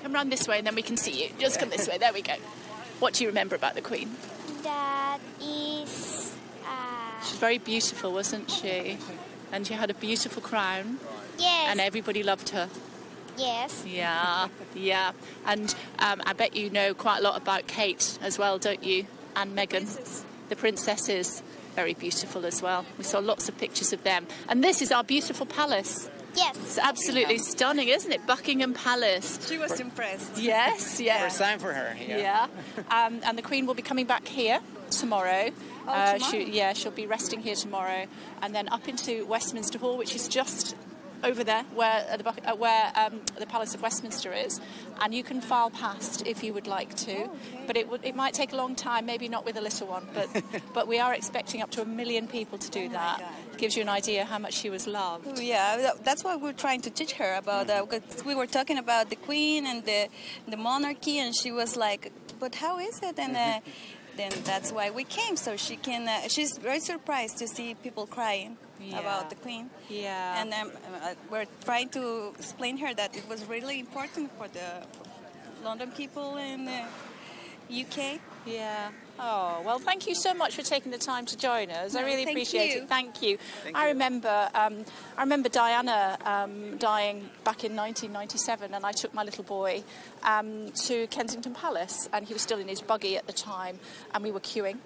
S2: Come round this way and then we can see you. Just come this way. There we go. What do you remember about the Queen?
S9: That is...
S2: She's very beautiful, wasn't she? And she had a beautiful crown.
S9: Yes.
S2: And everybody loved her.
S9: Yes.
S2: Yeah. And I bet you know quite a lot about Kate as well, don't you? And Meghan. The princesses. Very beautiful as well. We saw lots of pictures of them. And this is our beautiful palace.
S9: Yes.
S2: It's absolutely stunning, isn't it? Buckingham Palace.
S9: She was impressed.
S2: Yes, yeah.
S12: First time for her.
S2: Yeah. And the Queen will be coming back here tomorrow.
S9: Tomorrow?
S2: She'll be resting here tomorrow, and then up into Westminster Hall, which is just over there where the Palace of Westminster is, and you can file past if you would like to.
S9: Oh, okay.
S2: But it might take a long time, maybe not with a little one, but we are expecting up to 1 million people to do that. It gives you an idea how much she was loved.
S9: Oh, yeah, that's what we're trying to teach her about. Because we were talking about the Queen and the monarchy, and she was like, but how is it? And then that's why we came, so she can. She's very surprised to see people crying about the Queen.
S2: Yeah.
S9: And we're trying to explain her that it was really important for the London people in the UK.
S2: Yeah. Oh, well, thank you so much for taking the time to join us. I really appreciate it. Thank you. I remember Diana dying back in 1997, and I took my little boy to Kensington Palace, and he was still in his buggy at the time, and we were queuing.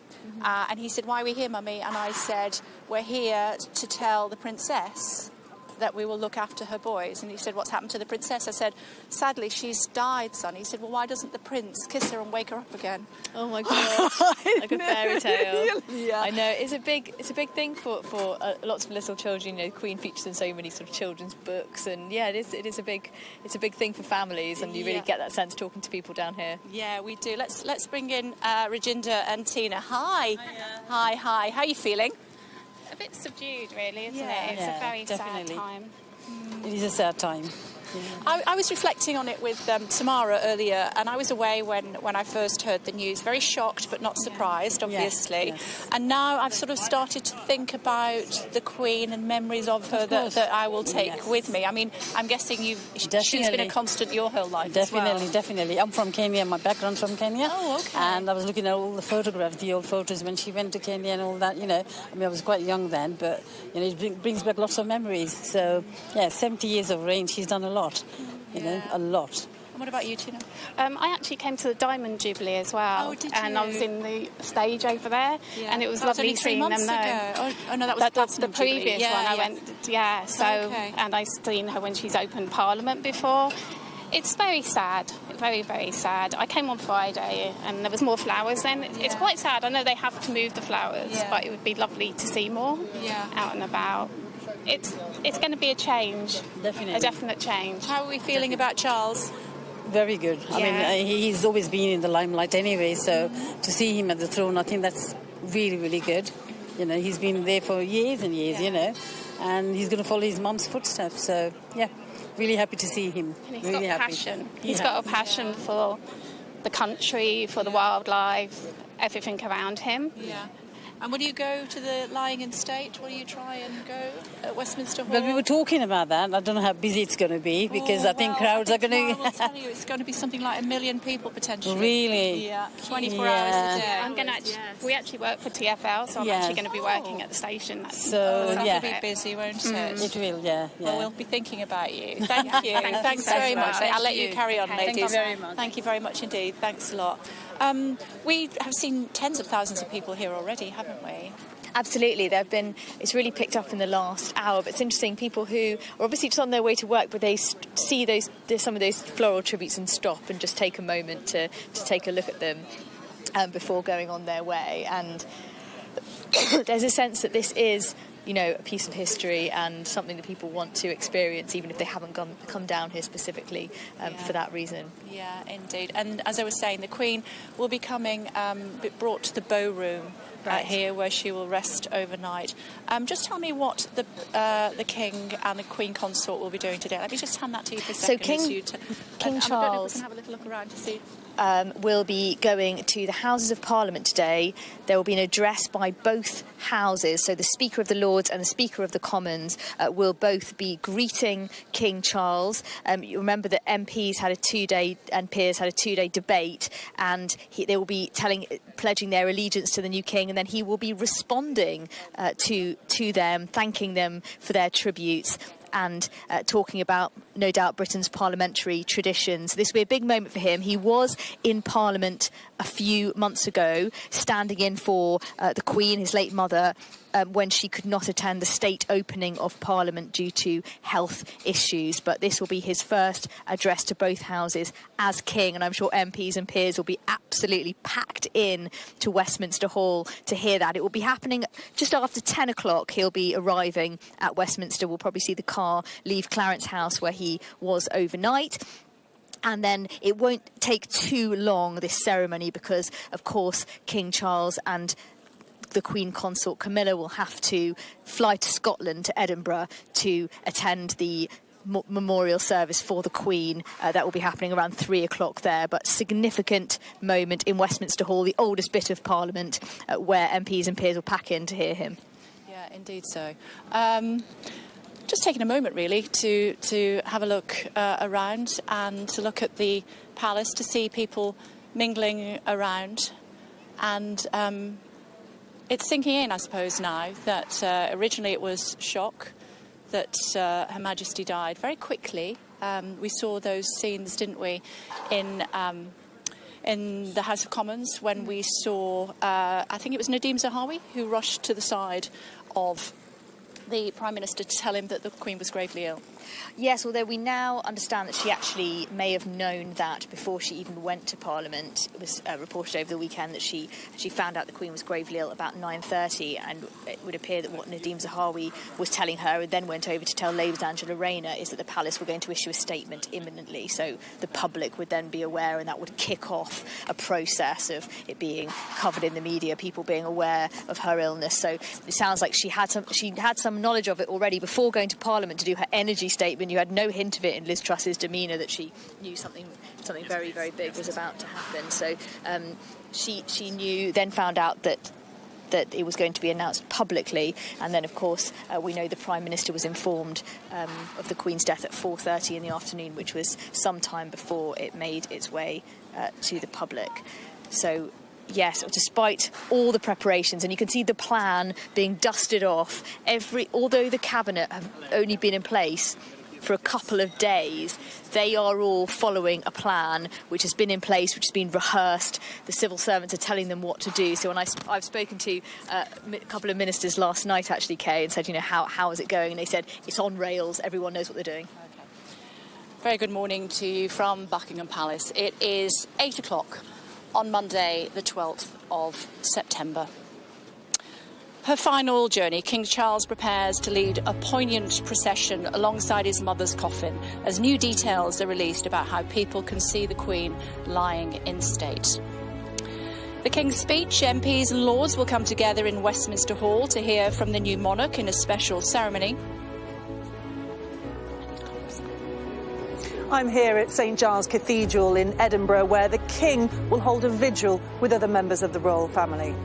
S2: And he said, "Why are we here, Mummy?" And I said, "We're here to tell the princess that we will look after her boys." And he said, "What's happened to the princess?" I said, "Sadly, she's died, son." He said, "Well, why doesn't the prince kiss her and wake her up again?"
S23: Oh my God, like a fairy tale.
S2: Yeah.
S23: I know, it's a big thing for lots of little children. You know, the Queen features in so many sort of children's books, and yeah, it is a big thing for families, and you really get that sense talking to people down here.
S2: Yeah, we do. Let's bring in Reginda and Tina. Hi. Hi. How are you feeling?
S15: A bit subdued, really, isn't
S2: Yeah.
S15: it? It's a very sad time.
S16: It is a sad time.
S2: I was reflecting on it with Tamara earlier, and I was away when I first heard the news. Very shocked, but not surprised, obviously. Yes. And now I've sort of started to think about the Queen and memories of her that I will take with me. I mean, I'm guessing she's been a constant your whole life
S16: Definitely. I'm from Kenya. My background's from Kenya.
S2: Oh, okay.
S16: And I was looking at all the photographs, the old photos when she went to Kenya and all that, I mean, I was quite young then, but, it brings back lots of memories. So, 70 years of reign, she's done a lot. A lot.
S2: And what about you, Tina?
S15: I actually came to the Diamond Jubilee as well.
S2: Oh, did you?
S15: And I was in the stage over there, and it was lovely seeing them there.
S2: Oh, no, that was
S15: the previous one. I went, and I've seen her when she's opened Parliament before. It's very sad, very, very sad. I came on Friday and there was more flowers then. It's quite sad. I know they have to move the flowers, but it would be lovely to see more out and about. It's going to be a change.
S16: Definitely.
S15: A definite change.
S2: How are we feeling about Charles?
S16: Very good. I mean, he's always been in the limelight anyway, so to see him at the throne, I think that's really, really good. He's been there for years and years, and he's going to follow his mum's footsteps. So, yeah, really happy to see him.
S15: And he's
S16: really
S15: got
S16: happy.
S15: passion. He's got a passion for the country, for the wildlife, everything around him.
S2: Yeah. And will you go to the lying in state? Will you try and go at Westminster Hall?
S16: Well, we were talking about that. I don't know how busy it's going to be because I think crowds are going to...
S2: I'll tell you, it's going to be something like 1 million people potentially.
S16: Really?
S2: Yeah. 24 hours a day.
S15: I'm going to we actually work for TfL, so I'm actually going to be working at the station.
S2: It'll be busy, won't it?
S16: It will, yeah.
S2: Well, we'll be thinking about you. Thank you. Thanks very much. I'll let you carry on, ladies.
S16: Thank you very much.
S2: Thank you very much indeed. Thanks a lot. We have seen tens of thousands of people here already, haven't we?
S23: Absolutely, it's really picked up in the last hour, but it's interesting, people who are obviously just on their way to work, but they see some of those floral tributes and stop and just take a moment to take a look at them before going on their way. And there's a sense that this is, a piece of history and something that people want to experience, even if they haven't come down here specifically for that reason.
S2: Yeah, indeed. And as I was saying, the Queen will be coming, brought to the Bow Room here, where she will rest overnight. Just tell me what the King and the Queen Consort will be doing today. Let me just hand that to you for a second.
S23: So King Charles...
S2: We can have a little look around to see...
S23: will be going to the Houses of Parliament today. There will be an address by both houses, so the Speaker of the Lords and the Speaker of the Commons will both be greeting King Charles. You remember that MPs had and peers had a two-day debate, and they will be pledging their allegiance to the new king, and then he will be responding to them, thanking them for their tributes, and talking about, no doubt, Britain's parliamentary traditions. This will be a big moment for him. He was in Parliament a few months ago, standing in for the Queen, his late mother, when she could not attend the state opening of Parliament due to health issues. But this will be his first address to both houses as king, and I'm sure MPs and peers will be absolutely packed in to Westminster Hall to hear that. It will be happening just after 10 o'clock. He'll be arriving at Westminster. We'll probably see the car leave Clarence House, where he was overnight. And then it won't take too long, this ceremony, because, of course, King Charles and the Queen Consort Camilla will have to fly to Scotland, to Edinburgh, to attend the memorial service for the Queen. That will be happening around 3 o'clock there, but significant moment in Westminster Hall, the oldest bit of Parliament, where MPs and peers will pack in to hear him.
S2: Yeah, indeed so. Just taking a moment, really, to have a look around and to look at the palace, to see people mingling around. And it's sinking in, I suppose, now that originally it was shock that Her Majesty died very quickly. We saw those scenes, didn't we, in the House of Commons when we saw, I think it was Nadeem Zahawi, who rushed to the side of the Prime Minister to tell him that the Queen was gravely ill.
S23: Yes, although we now understand that she actually may have known that before she even went to Parliament. It was reported over the weekend that she found out the Queen was gravely ill about 9:30, and it would appear that what Nadeem Zahawi was telling her and then went over to tell Labour's Angela Rayner is that the palace were going to issue a statement imminently, so the public would then be aware, and that would kick off a process of it being covered in the media, people being aware of her illness. So it sounds like she had some knowledge of it already before going to Parliament to do her energy statement. You had no hint of it in Liz Truss's demeanour that she knew something very, very big was about to happen. So she knew, then found out that it was going to be announced publicly, and then of course we know the Prime Minister was informed of the Queen's death at 4:30 in the afternoon, which was some time before it made its way to the public. So yes, despite all the preparations, and you can see the plan being dusted off, although the cabinet have only been in place for a couple of days, they are all following a plan which has been in place, which has been rehearsed. The civil servants are telling them what to do. So when I've spoken to a couple of ministers last night, actually, Kay, and said, how is it going? And they said, it's on rails, everyone knows what they're doing.
S2: Okay. Very good morning to you from Buckingham Palace. It is 8 o'clock on Monday, the 12th of September. Her final journey, King Charles prepares to lead a poignant procession alongside his mother's coffin as new details are released about how people can see the Queen lying in state. The King's speech, MPs and Lords will come together in Westminster Hall to hear from the new monarch in a special ceremony.
S7: I'm here at St Giles Cathedral in Edinburgh, where the King will hold a vigil with other members of the royal family.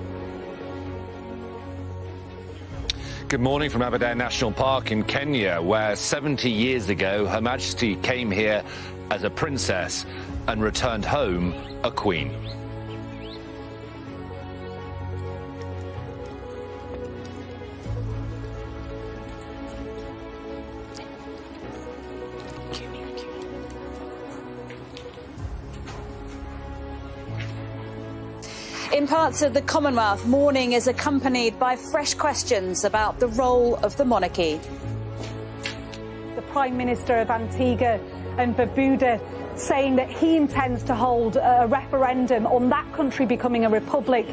S10: Good morning from Aberdeen National Park in Kenya, where 70 years ago Her Majesty came here as a princess and returned home a queen.
S14: In parts of the Commonwealth, mourning is accompanied by fresh questions about the role of the monarchy.
S18: The Prime Minister of Antigua and Barbuda saying that he intends to hold a referendum on that country becoming a republic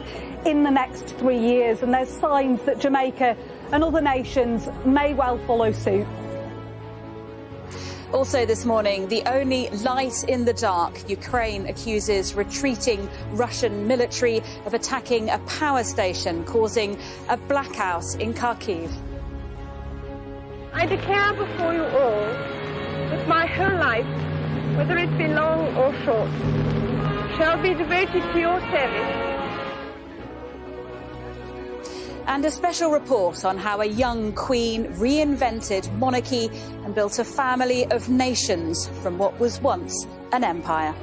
S18: in the next 3 years, and there's signs that Jamaica and other nations may well follow suit.
S14: Also this morning, the only light in the dark. Ukraine accuses retreating Russian military of attacking a power station, causing a blackout in Kharkiv.
S19: I declare before you all that my whole life, whether it be long or short, shall be devoted to your service.
S14: And a special report on how a young queen reinvented monarchy and built a family of nations from what was once an empire.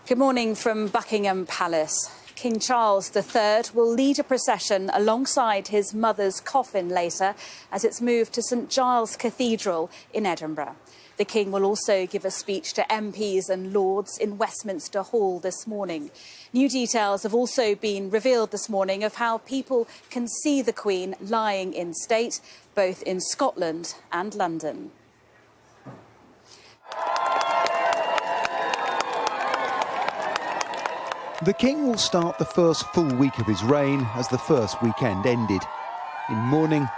S14: Good morning from Buckingham Palace. King Charles III will lead a procession alongside his mother's coffin later as it's moved to St Giles Cathedral in Edinburgh. The King will also give a speech to MPs and Lords in Westminster Hall this morning. New details have also been revealed this morning of how people can see the Queen lying in state, both in Scotland and London.
S24: The King will start the first full week of his reign as the first weekend ended, in mourning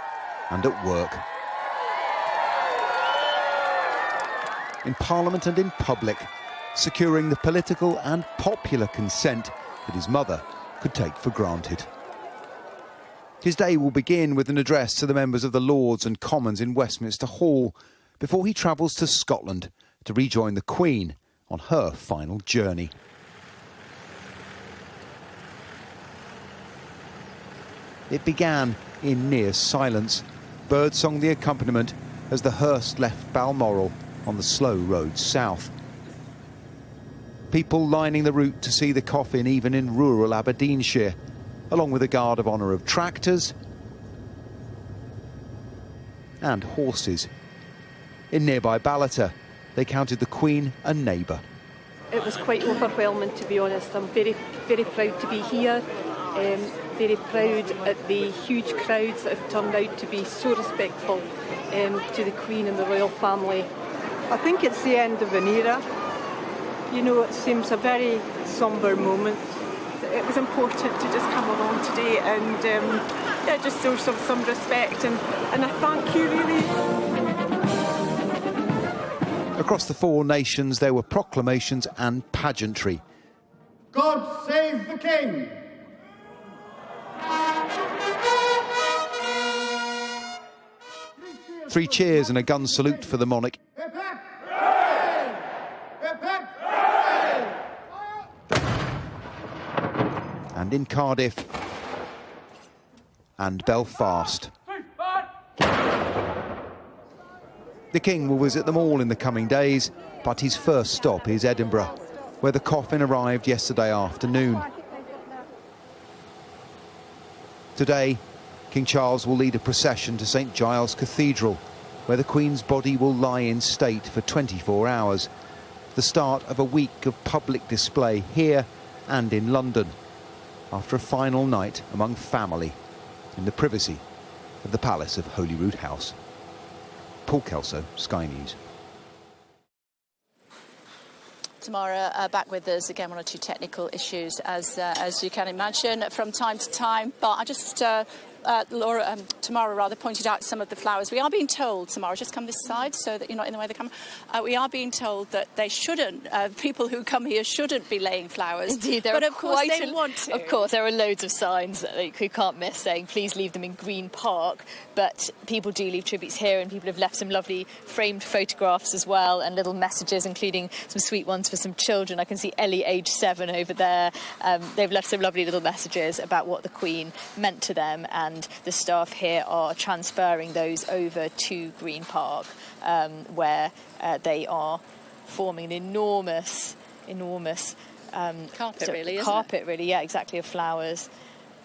S24: and at work. In Parliament and in public, securing the political and popular consent that his mother could take for granted. His day will begin with an address to the members of the Lords and Commons in Westminster Hall before he travels to Scotland to rejoin the Queen on her final journey. It began in near silence, birdsong the accompaniment as the hearse left Balmoral on the slow road south. People lining the route to see the coffin even in rural Aberdeenshire, along with a guard of honour of tractors and horses. In nearby Ballater, they counted the Queen a neighbour.
S26: It was quite overwhelming, to be honest. I'm very, very proud to be here. Very proud at the huge crowds that have turned out to be so respectful to the Queen and the royal family.
S27: I think it's the end of an era. You know, it seems a very sombre moment. It was important to just come along today and just show some respect and a thank you, really.
S24: Across the four nations, there were proclamations and pageantry.
S28: God save the King!
S24: 3 cheers and a gun salute for the monarch. And in Cardiff and Belfast. The King will visit them all in the coming days, but his first stop is Edinburgh, where the coffin arrived yesterday afternoon. Today, King Charles will lead a procession to St Giles Cathedral, where the Queen's body will lie in state for 24 hours, the start of a week of public display here and in London, after a final night among family in the privacy of the Palace of Holyrood House. Paul Kelso, Sky News.
S2: Tamara, back with us again, 1 or 2 technical issues, as you can imagine, from time to time. But I just Laura, Tamara rather, pointed out some of the flowers. We are being told, Tamara, just come this side so that you're not in the way of the camera. We are being told that they shouldn't, people who come here shouldn't be laying flowers.
S23: Indeed,
S2: but of course they want to.
S23: Of course, there are loads of signs that you can't miss saying, please leave them in Green Park. But people do leave tributes here, and people have left some lovely framed photographs as well, and little messages, including some sweet ones for some children. I can see Ellie, age 7, over there. They've left some lovely little messages about what the Queen meant to them, and the staff here are transferring those over to Green Park, where they are forming an enormous
S2: carpet, really, isn't
S23: carpet, really, yeah, exactly, of flowers,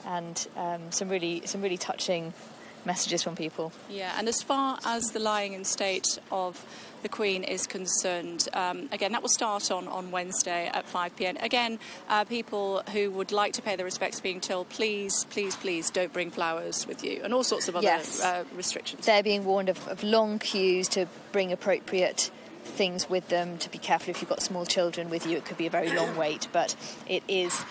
S23: and some really touching messages from people.
S2: Yeah, and as far as the lying in state of the Queen is concerned, again, that will start on Wednesday at 5 p.m. Again, people who would like to pay their respects being told, please, please, please don't bring flowers with you, and all sorts of other restrictions.
S23: They're being warned of long queues, to bring appropriate things with them, to be careful if you've got small children with you. It could be a very long wait, but it is...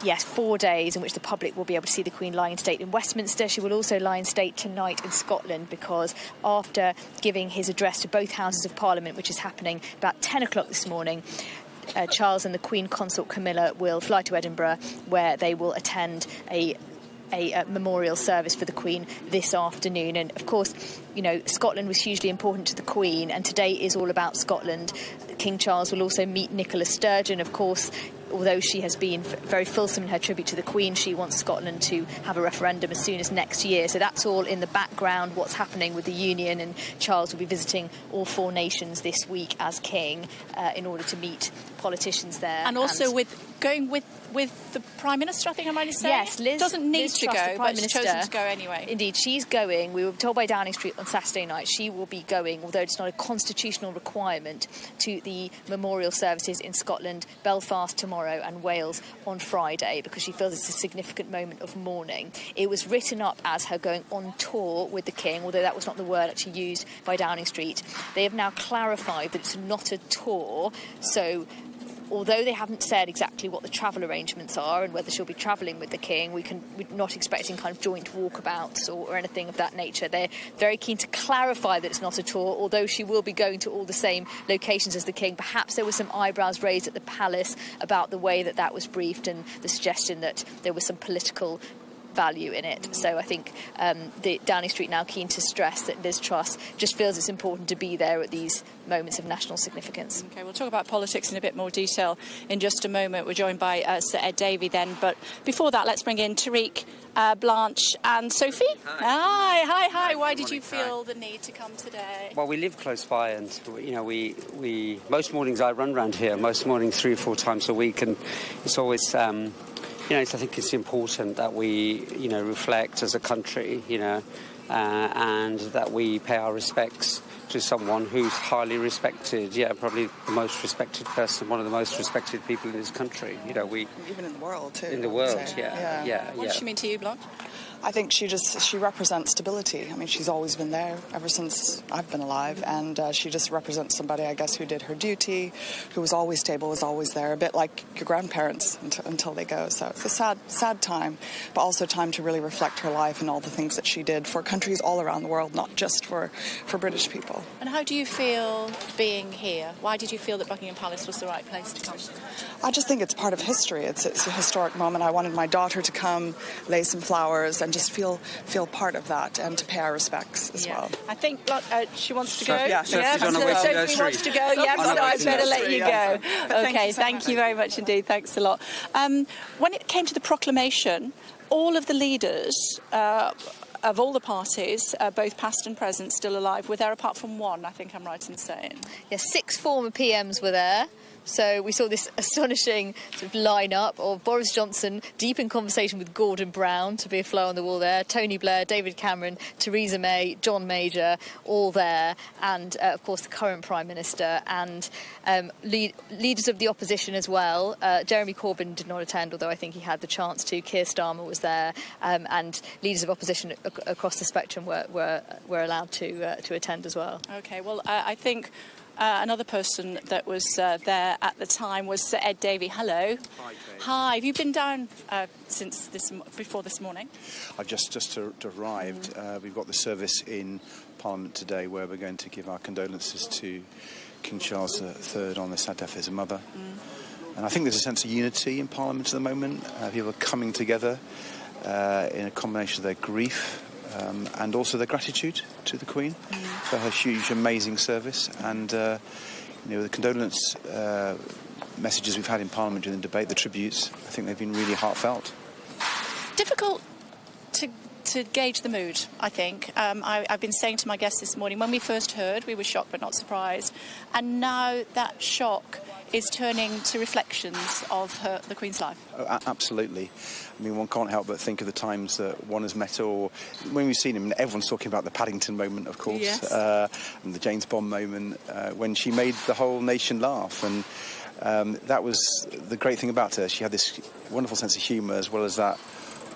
S23: Yes, 4 days in which the public will be able to see the Queen lying in state in Westminster. She will also lie in state tonight in Scotland, because after giving his address to both Houses of Parliament, which is happening about 10 o'clock this morning, Charles and the Queen Consort Camilla will fly to Edinburgh, where they will attend a memorial service for the Queen this afternoon. And of course, you know, Scotland was hugely important to the Queen, and today is all about Scotland. King Charles will also meet Nicola Sturgeon. Of course, although she has been very fulsome in her tribute to the Queen, she wants Scotland to have a referendum as soon as next year. So that's all in the background, what's happening with the Union, and Charles will be visiting all 4 nations this week as King in order to meet politicians there.
S2: And also going with the Prime Minister, I think I might have said.
S23: Yes, Liz
S2: doesn't need
S23: Liz
S2: to
S23: Truss,
S2: go,
S23: the Prime
S2: but she's
S23: Minister,
S2: chosen to go anyway.
S23: Indeed, she's going. We were told by Downing Street on Saturday night she will be going, although it's not a constitutional requirement, to the memorial services in Scotland, Belfast tomorrow and Wales on Friday, because she feels it's a significant moment of mourning. It was written up as her going on tour with the King, although that was not the word actually used by Downing Street. They have now clarified that it's not a tour, so although they haven't said exactly what the travel arrangements are and whether she'll be travelling with the King, we're not expecting kind of joint walkabouts or anything of that nature. They're very keen to clarify that it's not a tour, although she will be going to all the same locations as the King. Perhaps there were some eyebrows raised at the palace about the way that was briefed, and the suggestion that there was some political value in it. So I think the Downing Street now keen to stress that Liz Truss just feels it's important to be there at these moments of national significance.
S2: OK, we'll talk about politics in a bit more detail in just a moment. We're joined by Sir Ed Davey then, but before that, let's bring in Tariq, Blanche and Sophie. Hi. Why did you feel the need to come today?
S3: Well, we live close by, and you know, we most mornings I run around here, most mornings 3 or 4 times a week, and it's always you know, I think it's important that we, you know, reflect as a country, you know, and that we pay our respects to someone who's highly respected. Yeah, probably the most respected person, one of the most respected people in this country. You know,
S5: even in the world too.
S3: In the world, yeah.
S2: What does she mean to you, Blanche?
S5: I think she represents stability. I mean, she's always been there ever since I've been alive, and she just represents somebody, I guess, who did her duty, who was always stable, was always there, a bit like your grandparents until they go. So it's a sad time, but also time to really reflect her life and all the things that she did for countries all around the world, not just for British people.
S2: And how do you feel being here? Why did you feel that Buckingham Palace was the right place to come?
S5: I just think it's part of history. It's a historic moment. I wanted my daughter to come, lay some flowers, and just feel part of that, and to pay our respects as well.
S2: I think she wants to go.
S5: Sophie
S2: wants to go. Yeah, so I better let you go. Okay, thank you very much indeed. Thanks a lot. When it came to the proclamation, all of the leaders of all the parties, both past and present, still alive, were there apart from one, I think I'm right in saying.
S23: Yes, 6 former PMs were there. So we saw this astonishing sort of line-up of Boris Johnson deep in conversation with Gordon Brown, to be a fly on the wall there, Tony Blair, David Cameron, Theresa May, John Major, all there, and of course the current Prime Minister, and leaders of the opposition as well. Jeremy Corbyn did not attend, although I think he had the chance to. Keir Starmer was there, and leaders of opposition across the spectrum were allowed to attend as well.
S2: OK, well, I think Another person that was there at the time was Sir Ed Davey. Hello.
S4: Hi, Kate.
S2: Hi. Have you been down before this morning?
S4: I've just arrived. We've got the service in Parliament today where we're going to give our condolences to King Charles III on the sad death of his mother. And I think there's a sense of unity in Parliament at the moment. People are coming together in a combination of their grief and also their gratitude to the Queen for her huge, amazing service. And, the condolence messages we've had in Parliament during the debate, the tributes, I think they've been really heartfelt.
S2: Difficult to gauge the mood, I think. I've been saying to my guests this morning, when we first heard, we were shocked but not surprised. And now that shock is turning to reflections of the Queen's life.
S4: Oh, absolutely. I mean, one can't help but think of the times that one has met her, or when we've seen him, everyone's talking about the Paddington moment, of course,
S2: yes.
S4: And the James Bond moment, when she made the whole nation laugh. And that was the great thing about her. She had this wonderful sense of humour, as well as that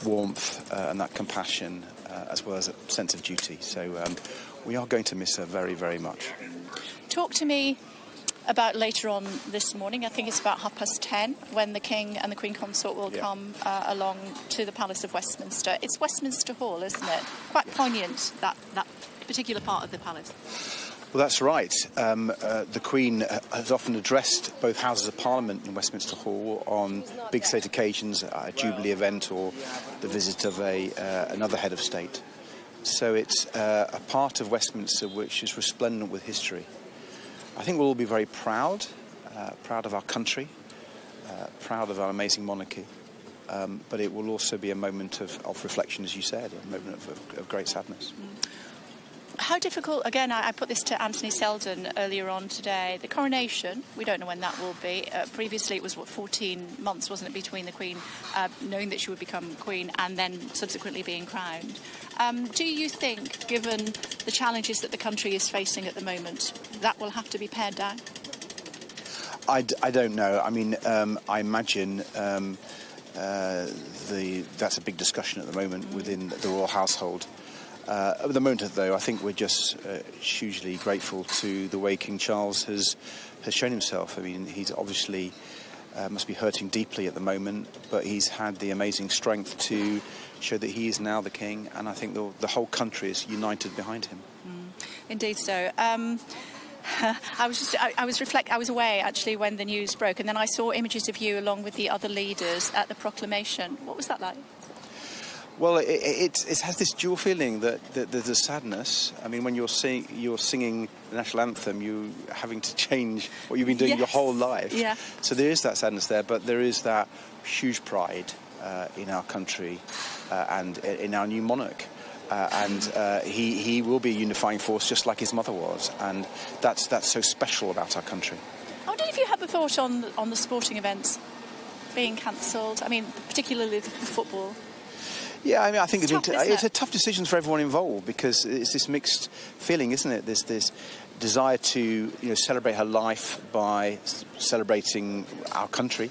S4: warmth and that compassion, as well as a sense of duty. So we are going to miss her very, very much.
S2: Talk to me about later on this morning. I think it's about 10:30 when the King and the Queen Consort will come along to the Palace of Westminster. It's Westminster Hall, isn't it? Quite poignant, that particular part of the palace.
S4: Well, that's right. The Queen has often addressed both Houses of Parliament in Westminster Hall on big state occasions, a Jubilee event or the visit of another head of state. So it's a part of Westminster which is resplendent with history. I think we'll all be very proud of our country, proud of our amazing monarchy, but it will also be a moment of reflection, as you said, a moment of great sadness.
S2: How difficult, again, I put this to Anthony Selden earlier on today, the coronation, we don't know when that will be. Previously it was, 14 months, wasn't it, between the Queen knowing that she would become Queen and then subsequently being crowned. Do you think, given the challenges that the country is facing at the moment, that will have to be pared down?
S4: I don't know. I mean, I imagine that's a big discussion at the moment within the royal household. At the moment, though, I think we're just hugely grateful to the way King Charles has shown himself. I mean, he's obviously must be hurting deeply at the moment, but he's had the amazing strength to show that he is now the king, and I think the whole country is united behind him.
S2: Indeed so. I was away actually when the news broke, and then I saw images of you along with the other leaders at the proclamation. What was that like?
S4: Well, it has this dual feeling that there's a sadness. I mean, when you're singing the national anthem, you're having to change what you've been doing your whole life.
S2: Yeah.
S4: So there is that sadness there, but there is that huge pride in our country and in our new monarch. And he will be a unifying force, just like his mother was, and that's so special about our country.
S2: I wonder if you had the thought on the sporting events being cancelled. I mean, particularly the football.
S4: Yeah, I mean, I think it's
S2: a
S4: tough decision for everyone involved, because it's this mixed feeling, isn't it? There's this desire to celebrate her life by celebrating our country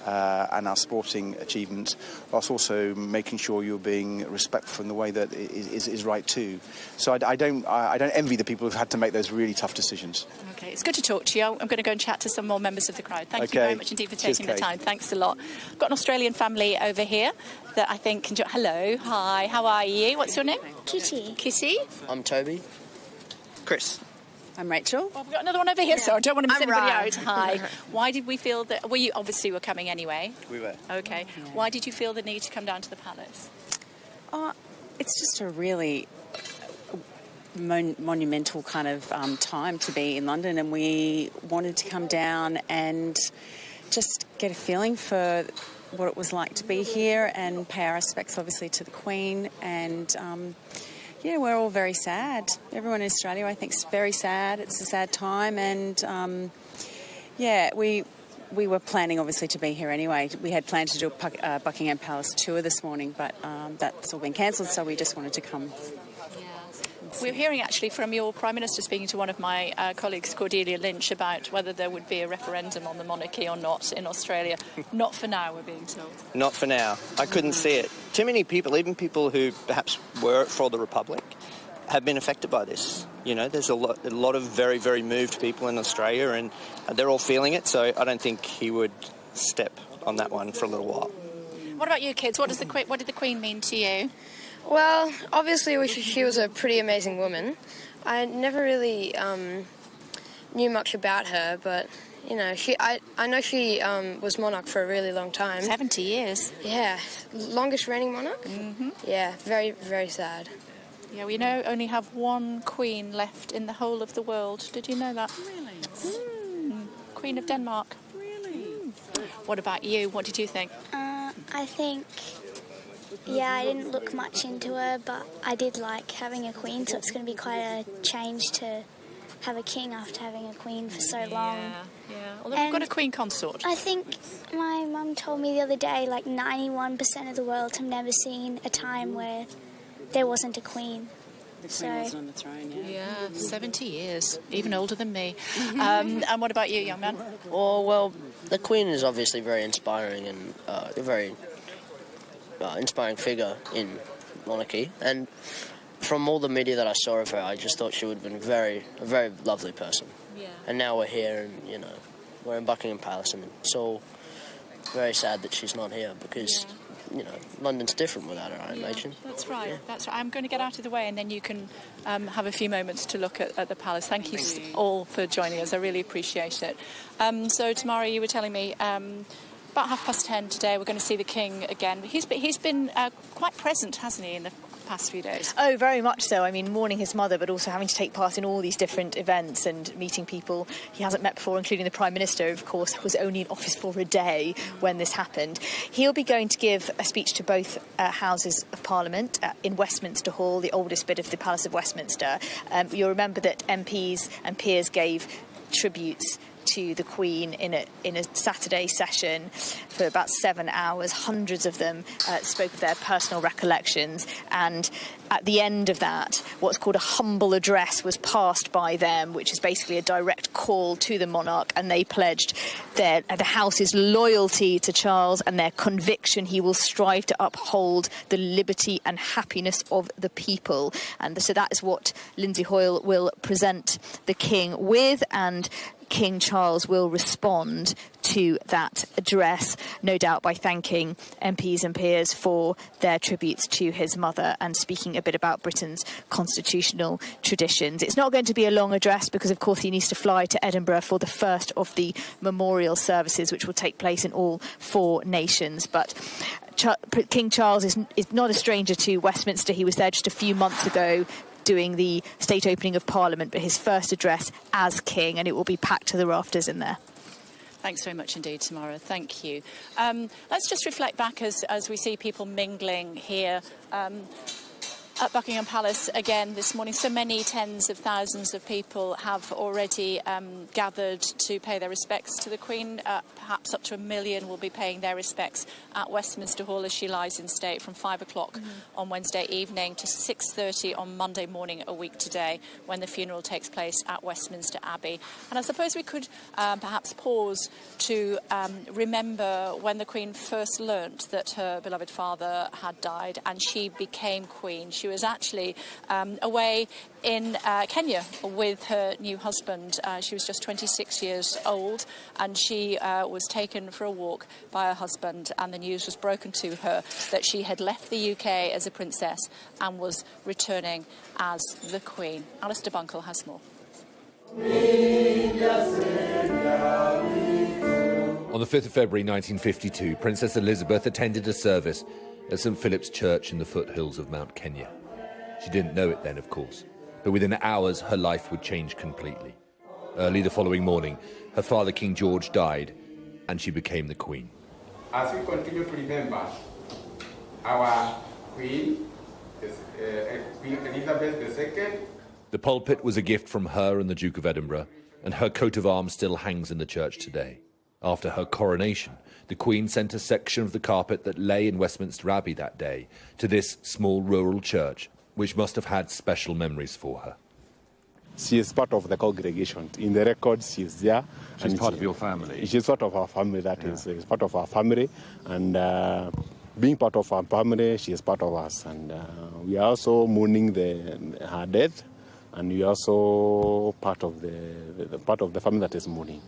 S4: and our sporting achievements, whilst also making sure you're being respectful in the way that is right too. So I don't envy the people who've had to make those really tough decisions.
S2: Okay, it's good to talk to you. I'm going to go and chat to some more members of the crowd. Thank you very much indeed for taking the time. Thanks a lot. I've got an Australian family over here that I think can hello, hi, how are you? What's your name?
S11: Kitty.
S2: Kitty?
S11: I'm Toby.
S13: Chris.
S2: I'm Rachel. Well, we've got another one over here, so I don't want to miss anybody out. Hi. Why did we feel that... Well, you obviously were coming anyway.
S13: We were.
S2: Okay. Yeah. Why did you feel the need to come down to the palace?
S13: It's just a really monumental kind of time to be in London, and we wanted to come down and just get a feeling for what it was like to be here and pay our respects, obviously, to the Queen. And... yeah, we're all very sad. Everyone in Australia, I think, is very sad. It's a sad time, and we were planning, obviously, to be here anyway. We had planned to do a Buckingham Palace tour this morning, but that's all been cancelled, so we just wanted to come.
S2: We're hearing actually from your Prime Minister speaking to one of my colleagues, Cordelia Lynch, about whether there would be a referendum on the monarchy or not in Australia. Not for now, we're being told.
S13: Not for now. I couldn't see it. Too many people, even people who perhaps were for the Republic,
S1: have been affected by this. You know, there's a lot of very, very moved people in Australia, and they're all feeling it, so I don't think he would step on that one for a little while.
S2: What about you, kids? What did the Queen mean to you?
S6: Well, obviously she was a pretty amazing woman. I never really knew much about her, but, you know, I know she was monarch for a really long time.
S2: 70 years.
S6: Yeah, longest reigning monarch.
S2: Mm-hmm.
S6: Yeah, very, very sad.
S2: Yeah, we only have one queen left in the whole of the world. Did you know that?
S6: Really?
S2: Queen of Denmark.
S6: Really?
S2: What about you? What did you think?
S11: I think, yeah, I didn't look much into her, but I did like having a queen, so it's going to be quite a change to have a king after having a queen for so long.
S2: Yeah. Although we've got a queen consort.
S11: I think my mum told me the other day, like 91% of the world have never seen a time where there wasn't a queen.
S16: The queen wasn't on the throne,
S2: Yeah, 70 years, even older than me. And what about you, young man?
S17: Oh, well, the Queen is obviously very inspiring and a very inspiring figure in monarchy. And from all the media that I saw of her, I just thought she would have been a very lovely person.
S2: Yeah.
S17: And now we're here and, you know, we're in Buckingham Palace, and it's all very sad that she's not here because... You know, London's different without her, I imagine.
S2: That's right. That's right. I'm going to get out of the way, and then you can have a few moments to look at the palace. Thank you all for joining us. I really appreciate it. So, Tamara, you were telling me about 10:30 today we're going to see the King again. He's been quite present, hasn't he, in the past few days?
S23: Oh, very much so. I mean, mourning his mother, but also having to take part in all these different events and meeting people he hasn't met before, including the Prime Minister, of course, was only in office for a day when this happened. He'll be going to give a speech to both Houses of Parliament in Westminster Hall, the oldest bit of the Palace of Westminster. You'll remember that MPs and peers gave tributes to the Queen in a Saturday session for about 7 hours. Hundreds of them spoke of their personal recollections, and at the end of that, what's called a humble address was passed by them, which is basically a direct call to the monarch, and they pledged the House's loyalty to Charles and their conviction he will strive to uphold the liberty and happiness of the people. And so that is what Lindsay Hoyle will present the King with, and King Charles will respond to that address, no doubt by thanking MPs and peers for their tributes to his mother and speaking a bit about Britain's constitutional traditions. It's not going to be a long address because, of course, he needs to fly to Edinburgh for the first of the memorial services, which will take place in all 4 nations. But King Charles is not a stranger to Westminster. He was there just a few months ago doing the state opening of Parliament, but his first address as King, and it will be packed to the rafters in there.
S2: Thanks very much indeed, Tamara. Thank you. Let's just reflect back as we see people mingling here at Buckingham Palace again this morning. So many tens of thousands of people have already gathered to pay their respects to the Queen. Perhaps up to 1 million will be paying their respects at Westminster Hall as she lies in state from 5 o'clock on Wednesday evening to 6:30 on Monday morning a week today, when the funeral takes place at Westminster Abbey. And I suppose we could perhaps pause to remember when the Queen first learnt that her beloved father had died and she became Queen. She was actually away in Kenya with her new husband. She was just 26 years old, and she was taken for a walk by her husband, and the news was broken to her that she had left the UK as a princess and was returning as the Queen. Alistair Bunkle has more.
S10: On the 5th of February 1952, Princess Elizabeth attended a service at St Philip's Church in the foothills of Mount Kenya. She didn't know it then, of course, but within hours her life would change completely. Early the following morning, her father, King George, died, and she became the Queen.
S20: As we continue to remember our Queen, Queen Elizabeth II.
S10: The pulpit was a gift from her and the Duke of Edinburgh, and her coat of arms still hangs in the church today. After her coronation, the Queen sent a section of the carpet that lay in Westminster Abbey that day to this small rural church, which must have had special memories for her.
S21: She is part of the congregation. In the records, she is there.
S10: She's part of your family?
S21: She's part of our family, is part of our family. And being part of our family, she is part of us. And we are also mourning her death, and we are also part of the family that is mourning.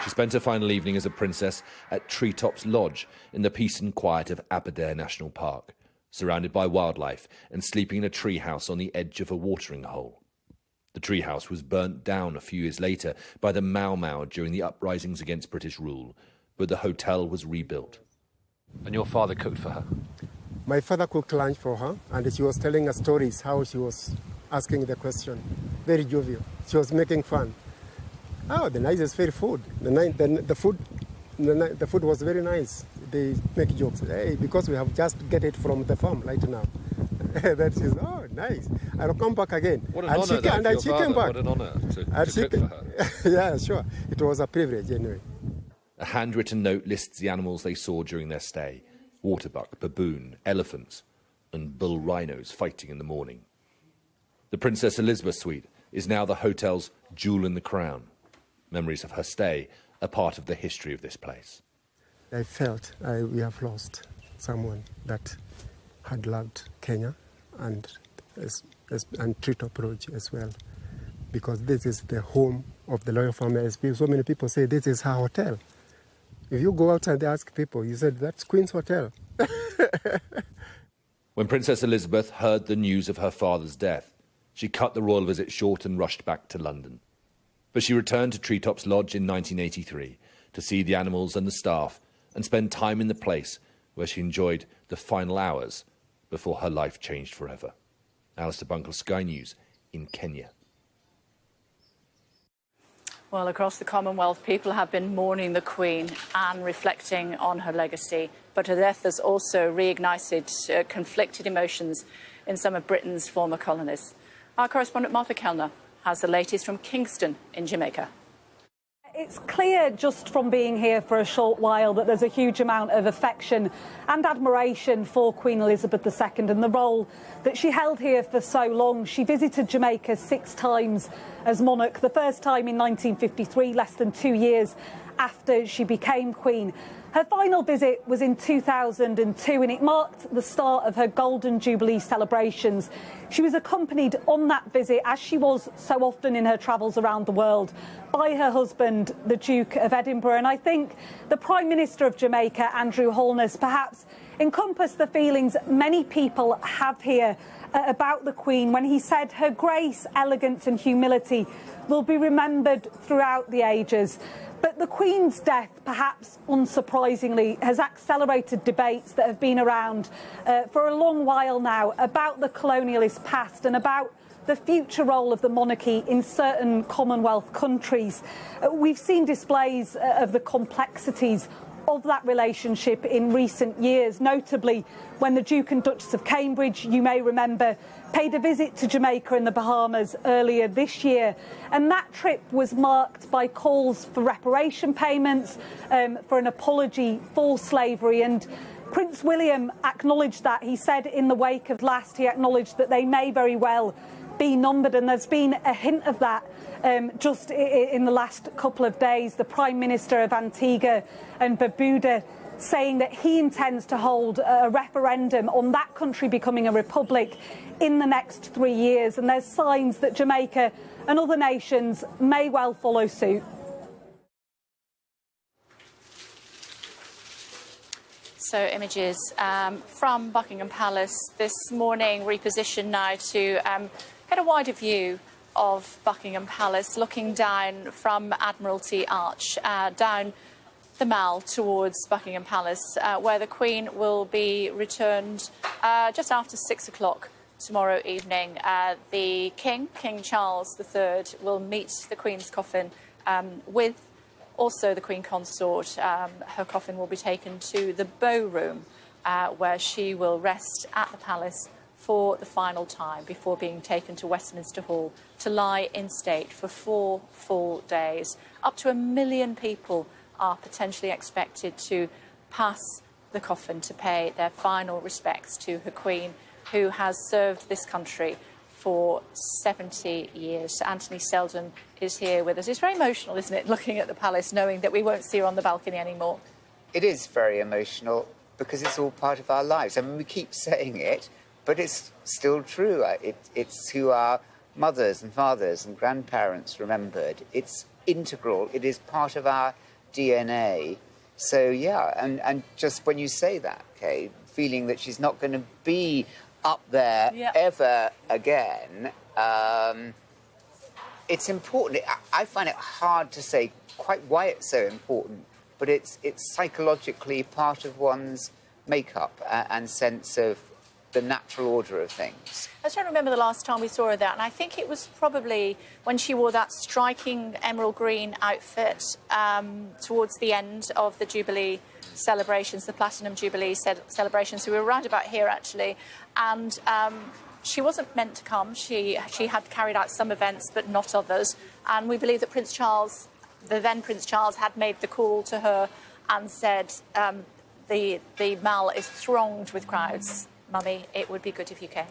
S10: She spent her final evening as a princess at Treetops Lodge in the peace and quiet of Aberdare National Park, surrounded by wildlife and sleeping in a treehouse on the edge of a watering hole. The treehouse was burnt down a few years later by the Mau Mau during the uprisings against British rule, but the hotel was rebuilt. And your father cooked for her?
S7: My father cooked lunch for her, and she was telling us stories, how she was asking the question. Very jovial. She was making fun. Oh, the nicest very food. The food was very nice. They make jokes. Hey, because we have just get it from the farm right now. That is, oh, nice. I'll come back again.
S10: What an honour, though,
S7: she came back.
S10: What an honour to cook for her.
S7: Yeah, sure. It was a privilege anyway.
S10: A handwritten note lists the animals they saw during their stay: waterbuck, baboon, elephants, and bull rhinos fighting in the morning. The Princess Elizabeth Suite is now the hotel's jewel in the crown. Memories of her stay are part of the history of this place.
S7: I felt we have lost someone that had loved Kenya and Treetop Lodge as well, because this is the home of the royal family. So many people say this is her hotel. If you go outside and ask people, you said that's Queen's Hotel.
S10: When Princess Elizabeth heard the news of her father's death, she cut the royal visit short and rushed back to London. But she returned to Treetops Lodge in 1983 to see the animals and the staff and spend time in the place where she enjoyed the final hours before her life changed forever. Alistair Bunkle, Sky News in Kenya.
S2: Well, across the Commonwealth, people have been mourning the Queen and reflecting on her legacy. But her death has also reignited conflicted emotions in some of Britain's former colonies. Our correspondent Martha Kellner has the latest from Kingston in Jamaica.
S14: It's clear just from being here for a short while that there's a huge amount of affection and admiration for Queen Elizabeth II and the role that she held here for so long. She visited Jamaica 6 times as monarch, the first time in 1953, less than 2 years after she became Queen. Her final visit was in 2002 and it marked the start of her Golden Jubilee celebrations. She was accompanied on that visit, as she was so often in her travels around the world, by her husband, the Duke of Edinburgh. And I think the Prime Minister of Jamaica, Andrew Holness, perhaps encompassed the feelings many people have here about the Queen when he said her grace, elegance and humility will be remembered throughout the ages. But the Queen's death, perhaps unsurprisingly, has accelerated debates that have been around for a long while now about the colonialist past and about the future role of the monarchy in certain Commonwealth countries. We've seen displays of the complexities of that relationship in recent years, notably when the Duke and Duchess of Cambridge, you may remember, paid a visit to Jamaica and the Bahamas earlier this year. And that trip was marked by calls for reparation payments, for an apology for slavery. And Prince William acknowledged that. He said in the wake of last, he acknowledged that they may very well be numbered. And there's been a hint of that just in the last couple of days. The Prime Minister of Antigua and Barbuda saying that he intends to hold a referendum on that country becoming a republic in the next 3 years. And there's signs that Jamaica and other nations may well follow suit.
S2: So images from Buckingham Palace this morning, repositioned now to get a wider view of Buckingham Palace, looking down from Admiralty Arch, down the Mall towards Buckingham Palace, where the Queen will be returned just after 6 o'clock tomorrow evening. The King Charles III, will meet the Queen's coffin with also the Queen Consort. Her coffin will be taken to the Bow Room, where she will rest at the palace for the final time before being taken to Westminster Hall to lie in state for 4 full days. Up to 1 million people are potentially expected to pass the coffin to pay their final respects to her Queen, who has served this country for 70 years. Anthony Selden is here with us. It's very emotional, isn't it, looking at the palace, knowing that we won't see her on the balcony anymore?
S8: It is very emotional because it's all part of our lives. I mean, we keep saying it, but it's still true. It's who our mothers and fathers and grandparents remembered. It's integral. It is part of our DNA. So, yeah, and just when you say that, Kay, feeling that she's not going to be up there ever again, it's important. I find it hard to say quite why it's so important, but it's psychologically part of one's makeup and sense of the natural order of things.
S2: I was trying to remember the last time we saw her there, and I think it was probably when she wore that striking emerald green outfit towards the end of the Jubilee celebrations, the Platinum Jubilee celebrations. So we were right about here, actually, and she wasn't meant to come. She had carried out some events, but not others, and we believe that Prince Charles, the then Prince Charles, had made the call to her and said, the Mall is thronged with crowds. Mummy, it would be good if you came.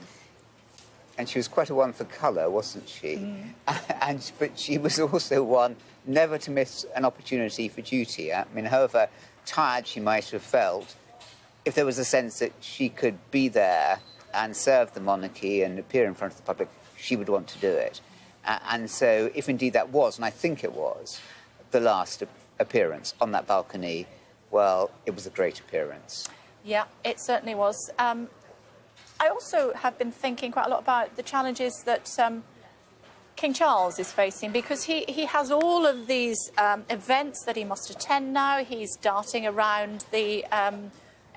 S8: And she was quite a one for colour, wasn't she? But she was also one never to miss an opportunity for duty. I mean, however tired she might have felt, if there was a sense that she could be there and serve the monarchy and appear in front of the public, she would want to do it. And so, if indeed that was, and I think it was, the last appearance on that balcony, well, it was a great appearance.
S2: Yeah, it certainly was. I also have been thinking quite a lot about the challenges that King Charles is facing, because he has all of these events that he must attend now. He's darting around the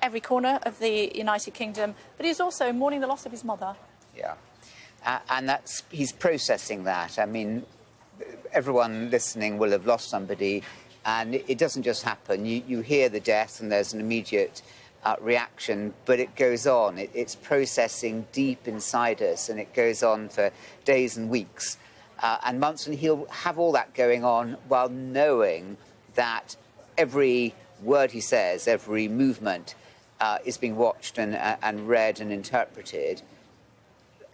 S2: every corner of the United Kingdom, but he's also mourning the loss of his mother.
S8: Yeah, and he's processing that. I mean, everyone listening will have lost somebody, and it doesn't just happen. You hear the death and there's an immediate reaction, but it goes on. It's processing deep inside us, and it goes on for days and weeks and months, and he'll have all that going on while knowing that every word he says, every movement is being watched and read and interpreted.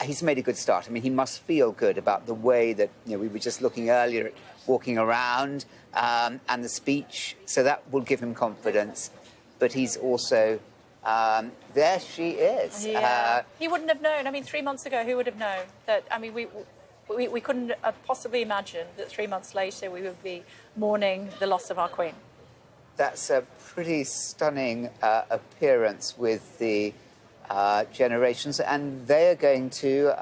S8: He's made a good start. I mean, he must feel good about the way that, we were just looking earlier at walking around and the speech, so that will give him confidence. But he's also, there she is.
S2: Yeah. He wouldn't have known. I mean, 3 months ago, who would have known that? I mean, we couldn't possibly imagine that 3 months later we would be mourning the loss of our Queen.
S8: That's a pretty stunning appearance with the generations, and they are going to,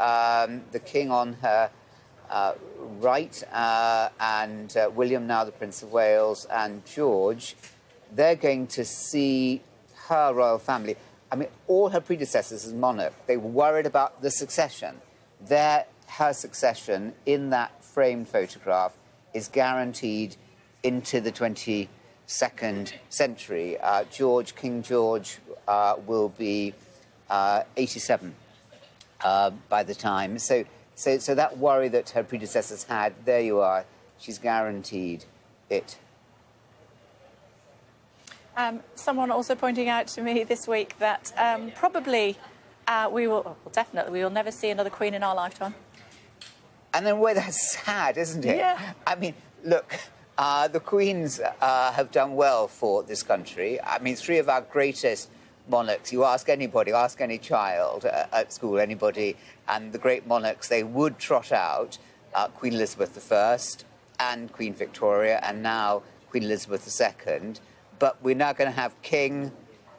S8: the King on her right, and William, now the Prince of Wales, and George, they're going to see her royal family. I mean, all her predecessors as monarch, they were worried about the succession. Her succession in that framed photograph is guaranteed into the 22nd century. King George will be 87 by the time. So that worry that her predecessors had, there you are. She's guaranteed it.
S2: Someone also pointing out to me this week that probably we will never see another Queen in our lifetime.
S8: And then, well, that's sad, isn't it?
S2: Yeah.
S8: I mean, look, the Queens have done well for this country. I mean, 3 of our greatest monarchs, you ask anybody, ask any child at school, anybody, and the great monarchs, they would trot out Queen Elizabeth I and Queen Victoria, and now Queen Elizabeth II. But we're now going to have King,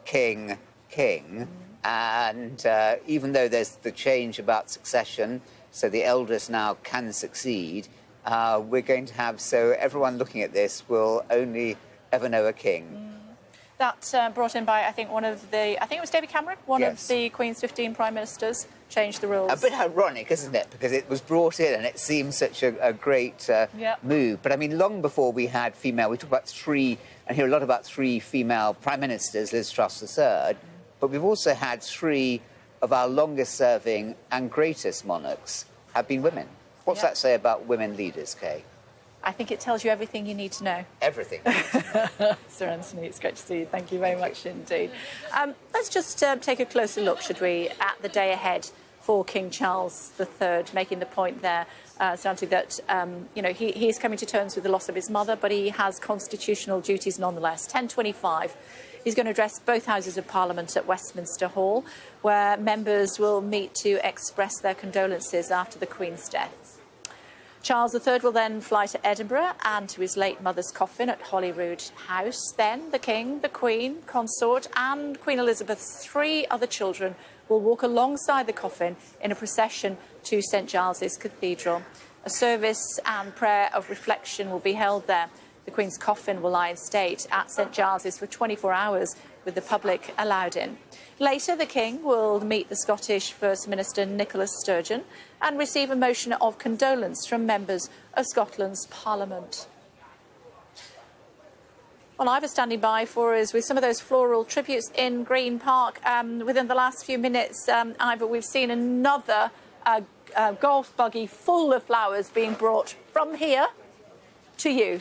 S8: King, King. And even though there's the change about succession, so the eldest now can succeed, we're going to have, so everyone looking at this will only ever know a king.
S2: That brought in by, I think it was David Cameron, one of the Queen's 15 Prime Ministers, changed the rules.
S8: A bit ironic, isn't it? Because it was brought in and it seems such a great move. But I mean, long before we had female, we talk about 3, and hear a lot about 3 female Prime Ministers, Liz Truss III, but we've also had 3 of our longest-serving and greatest monarchs have been women. What's that say about women leaders, Kay?
S2: I think it tells you everything you need to know.
S8: Everything.
S2: Sir Anthony, it's great to see you. Thank you very much indeed. Let's just take a closer look, should we, at the day ahead for King Charles III, making the point there, Santi, that he's coming to terms with the loss of his mother, but he has constitutional duties nonetheless. 10:25. He's going to address both Houses of Parliament at Westminster Hall, where members will meet to express their condolences after the Queen's death. Charles III will then fly to Edinburgh and to his late mother's coffin at Holyrood House. Then the King, the Queen, Consort and Queen Elizabeth's 3 other children will walk alongside the coffin in a procession to St Giles's Cathedral. A service and prayer of reflection will be held there. The Queen's coffin will lie in state at St Giles's for 24 hours, with the public allowed in. Later, the King will meet the Scottish First Minister Nicola Sturgeon and receive a motion of condolence from members of Scotland's Parliament. Well, Ivor standing by for us with some of those floral tributes in Green Park. Within the last few minutes, Ivor, we've seen another golf buggy full of flowers being brought from here to you.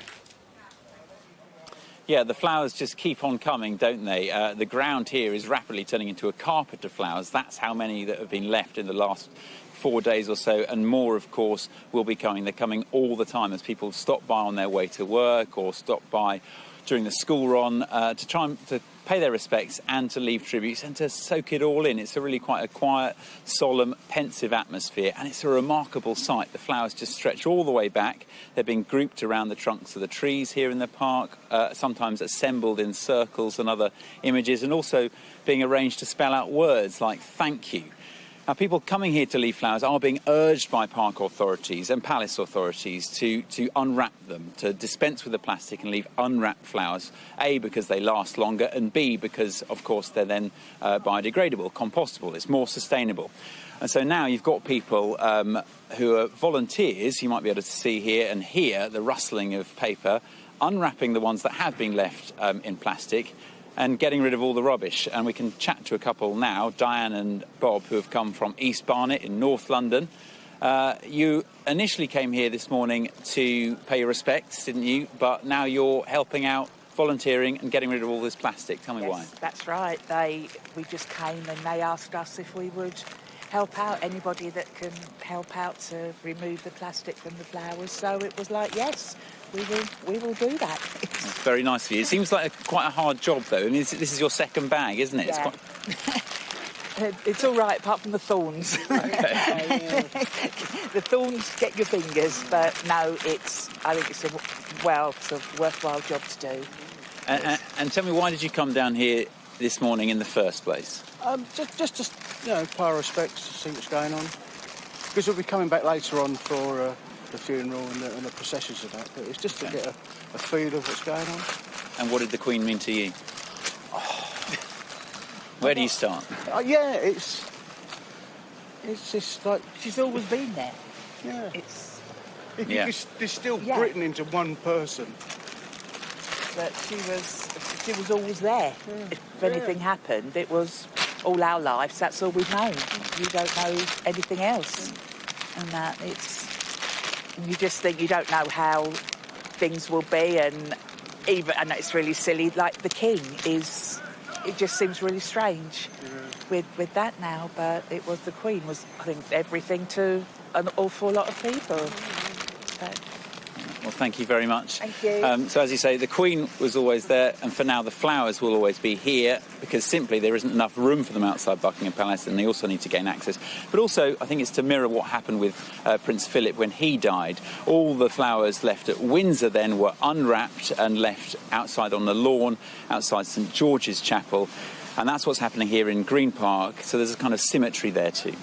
S9: Yeah, the flowers just keep on coming, don't they? The ground here is rapidly turning into a carpet of flowers. That's how many that have been left in the last 4 days or so, and more, of course, will be coming. They're coming all the time as people stop by on their way to work or stop by during the school run to try and to pay their respects and to leave tributes and to soak it all in. It's really quite a quiet, solemn, pensive atmosphere, and it's a remarkable sight. The flowers just stretch all the way back. They're being grouped around the trunks of the trees here in the park, sometimes assembled in circles and other images, and also being arranged to spell out words like thank you. Now, people coming here to leave flowers are being urged by park authorities and palace authorities to unwrap them, to dispense with the plastic and leave unwrapped flowers, A, because they last longer, and B, because, of course, they're then biodegradable, compostable. It's more sustainable. And so now you've got people who are volunteers, you might be able to see here and hear the rustling of paper, unwrapping the ones that have been left in plastic, and getting rid of all the rubbish. And we can chat to a couple now, Diane and Bob, who have come from East Barnet in North London. You initially came here this morning to pay your respects, didn't you? But now you're helping out, volunteering and getting rid of all this plastic. Tell me why.
S12: That's right. We just came and they asked us if we would help out, anybody that can help out to remove the plastic from the flowers. So it was like, yes, we will do that.
S9: That's very nice of you. It seems like quite a hard job, though. I mean, this is your second bag, isn't it?
S12: Yeah. It's all right, apart from the thorns.
S9: Okay.
S12: The thorns get your fingers, but no, I think it's a worthwhile job to do.
S9: And tell me, why did you come down here this morning in the first place?
S15: Just pay our respects to see what's going on. Because we'll be coming back later on for the funeral and the processions of that. But it's just to get a feel of what's going on.
S9: And what did the Queen mean to you? Where do you start?
S15: It's just like
S12: she's always been there.
S15: Yeah.
S12: You
S15: can distill Britain into one person.
S12: But she was always there. If anything happened, it was all our lives. That's all we've known. You don't know anything else, and that you just think you don't know how things will be, and it's really silly. Like the King is. It just seems really strange with that now, but it was the Queen was, I think, everything to an awful lot of people. So.
S9: Well, thank you very much.
S12: Thank you.
S9: So, as you say, the Queen was always there, and for now the flowers will always be here, because simply there isn't enough room for them outside Buckingham Palace, and they also need to gain access. But also, I think it's to mirror what happened with Prince Philip when he died. All the flowers left at Windsor then were unwrapped and left outside on the lawn, outside St George's Chapel, and that's what's happening here in Green Park, so there's a kind of symmetry there too.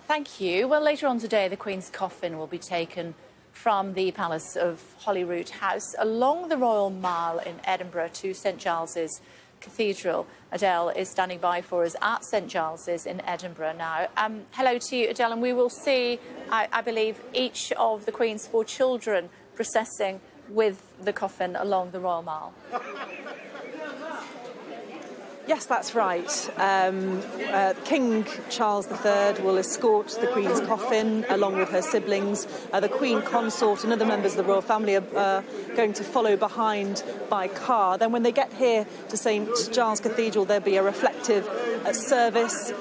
S2: Thank you. Well, later on today, the Queen's coffin will be taken from the Palace of Holyrood House along the Royal Mile in Edinburgh to St Giles's Cathedral. Adele is standing by for us at St Giles's in Edinburgh now. Hello to you, Adele, and we will see, I believe, each of the Queen's 4 children processing with the coffin along the Royal Mile.
S18: Yes, that's right. King Charles III will escort the Queen's coffin along with her siblings. The Queen Consort and other members of the royal family are going to follow behind by car. Then when they get here to St Giles Cathedral, there'll be a reflective service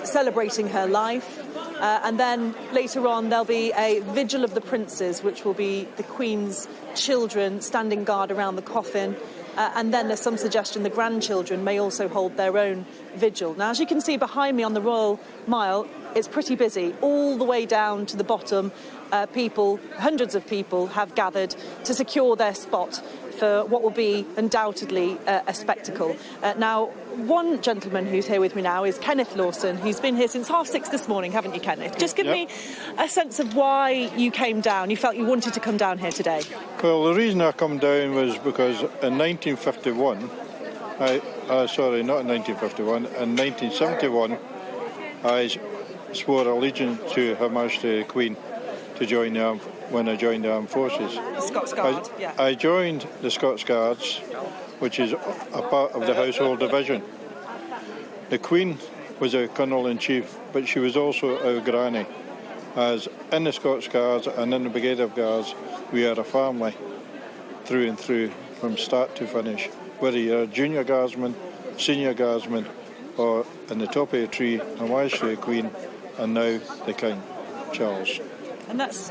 S18: celebrating her life. And then later on there'll be a vigil of the princes, which will be the Queen's children standing guard around the coffin. And then there's some suggestion the grandchildren may also hold their own vigil. Now, as you can see behind me on the Royal Mile, it's pretty busy. All the way down to the bottom, hundreds of people have gathered to secure their spot for what will be undoubtedly a spectacle. Now, one gentleman who's here with me now is Kenneth Lawson, who's been here since 6:30 this morning, haven't you, Kenneth? Just give me a sense of why you came down. You felt you wanted to come down here today.
S3: Well, the reason I come down was because in 1951, sorry, not in 1951, in 1971, I swore allegiance to Her Majesty the Queen to join when I joined the armed forces.
S18: The Scots Guard,
S3: I joined the Scots Guards, which is a part of the Household Division. The Queen was our Colonel-in-Chief, but she was also our granny. As in the Scots Guards and in the Brigade of Guards, we are a family through and through, from start to finish. Whether you're a junior guardsman, senior guardsman, or in the top of a tree, Her Majesty the Queen, and now the King Charles.
S18: And that's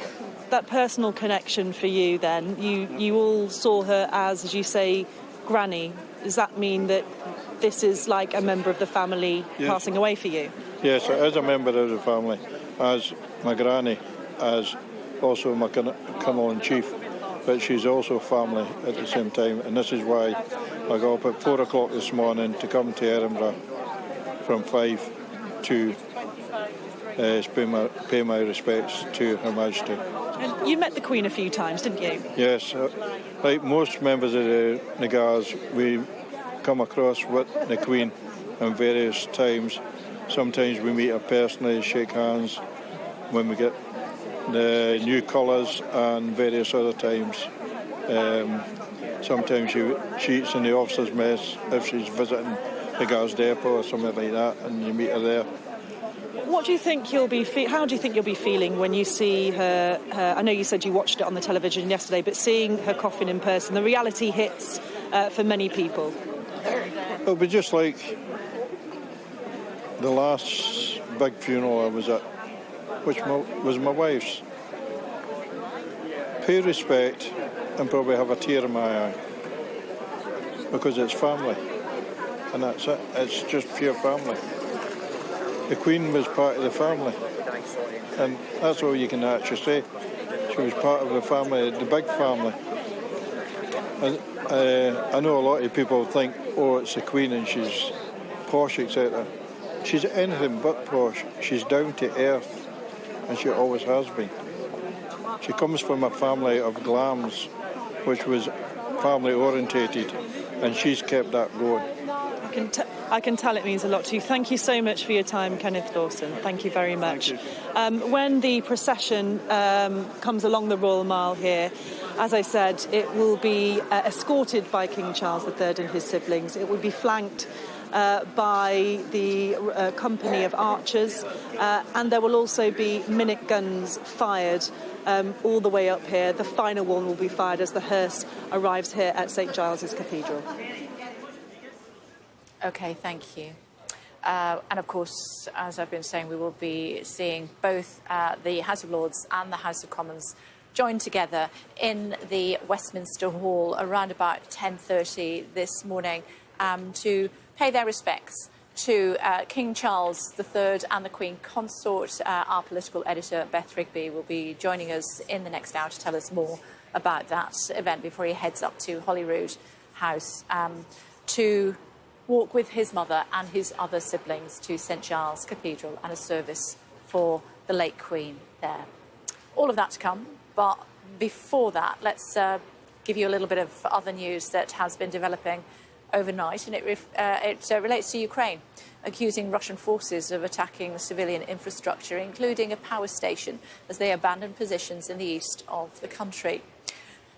S18: that personal connection for you then. You all saw her as you say, granny. Does that mean that this is like a member of the family passing away for you?
S3: Yes, as a member of the family, as my granny, as also my Colonel-in-Chief, but she's also family at the same time, and this is why I got up at 4 o'clock this morning to come to Edinburgh from 5 to pay my respects to Her Majesty.
S18: And you met the Queen a few times, didn't you?
S3: Yes, like most members of the Guards, we come across with the Queen in various times. Sometimes we meet her personally, shake hands when we get the new colours, and various other times. Sometimes she eats in the officers' mess if she's visiting the Guards depot or something like that, and you meet her there.
S18: What do you think how do you think you'll be feeling when you see her? I know you said you watched it on the television yesterday, but seeing her coffin in person, the reality hits for many people.
S3: It'll be just like the last big funeral I was at, which was my wife's. Pay respect and probably have a tear in my eye, because it's family, and that's it. It's just pure family. The Queen was part of the family, and that's all you can actually say. She was part of the family, the big family. And, I know a lot of people think, oh, it's the Queen and she's posh, etc. She's anything but posh. She's down to earth, and she always has been. She comes from a family of glams, which was family orientated, and she's kept that going.
S18: I can tell it means a lot to you. Thank you so much for your time, Kenneth Dawson. Thank you very much. When the procession comes along the Royal Mile here, as I said, it will be escorted by King Charles III and his siblings. It will be flanked by the company of archers, and there will also be minute guns fired all the way up here. The final one will be fired as the hearse arrives here at St Giles's Cathedral.
S2: OK, thank you. And of course, as I've been saying, we will be seeing both the House of Lords and the House of Commons joined together in the Westminster Hall around about 10:30 this morning to pay their respects to King Charles III and the Queen Consort. Our political editor, Beth Rigby, will be joining us in the next hour to tell us more about that event before he heads up to Holyrood House to walk with his mother and his other siblings to St Giles Cathedral and a service for the late Queen there. All of that to come, but before that, let's give you a little bit of other news that has been developing overnight, and it relates to Ukraine, accusing Russian forces of attacking civilian infrastructure, including a power station, as they abandon positions in the east of the country.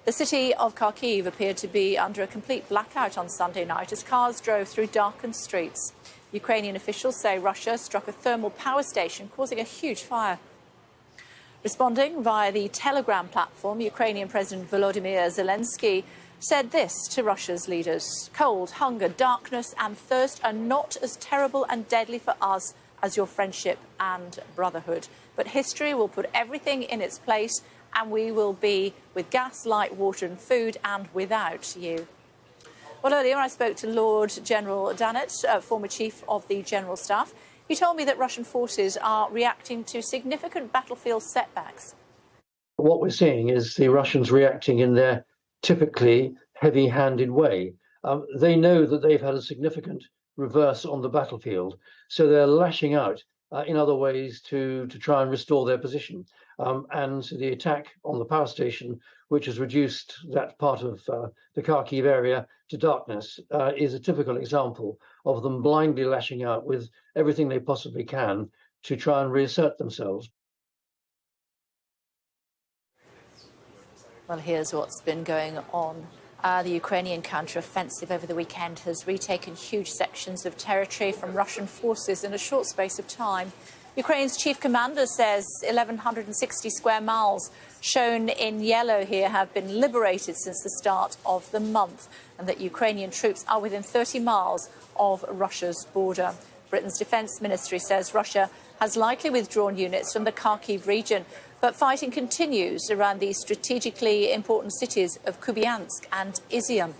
S2: The city of Kharkiv appeared to be under a complete blackout on Sunday night as cars drove through darkened streets. Ukrainian officials say Russia struck a thermal power station, causing a huge fire. Responding via the Telegram platform, Ukrainian President Volodymyr Zelensky said this to Russia's leaders: "Cold, hunger, darkness and thirst are not as terrible and deadly for us as your friendship and brotherhood. But history will put everything in its place and we will be with gas, light, water and food and without you." Well, earlier I spoke to Lord General Dannatt, former Chief of the General Staff. He told me that Russian forces are reacting to significant battlefield setbacks.
S5: What we're seeing is the Russians reacting in their typically heavy-handed way. They know that they've had a significant reverse on the battlefield, so they're lashing out in other ways to try and restore their position. And the attack on the power station, which has reduced that part of the Kharkiv area to darkness, is a typical example of them blindly lashing out with everything they possibly can to try and reassert themselves.
S2: Well, here's what's been going on. The Ukrainian counter-offensive over the weekend has retaken huge sections of territory from Russian forces in a short space of time. Ukraine's chief commander says 1,160 square miles, shown in yellow here, have been liberated since the start of the month, and that Ukrainian troops are within 30 miles of Russia's border. Britain's defence ministry says Russia has likely withdrawn units from the Kharkiv region, but fighting continues around the strategically important cities of Kupiansk and Izium.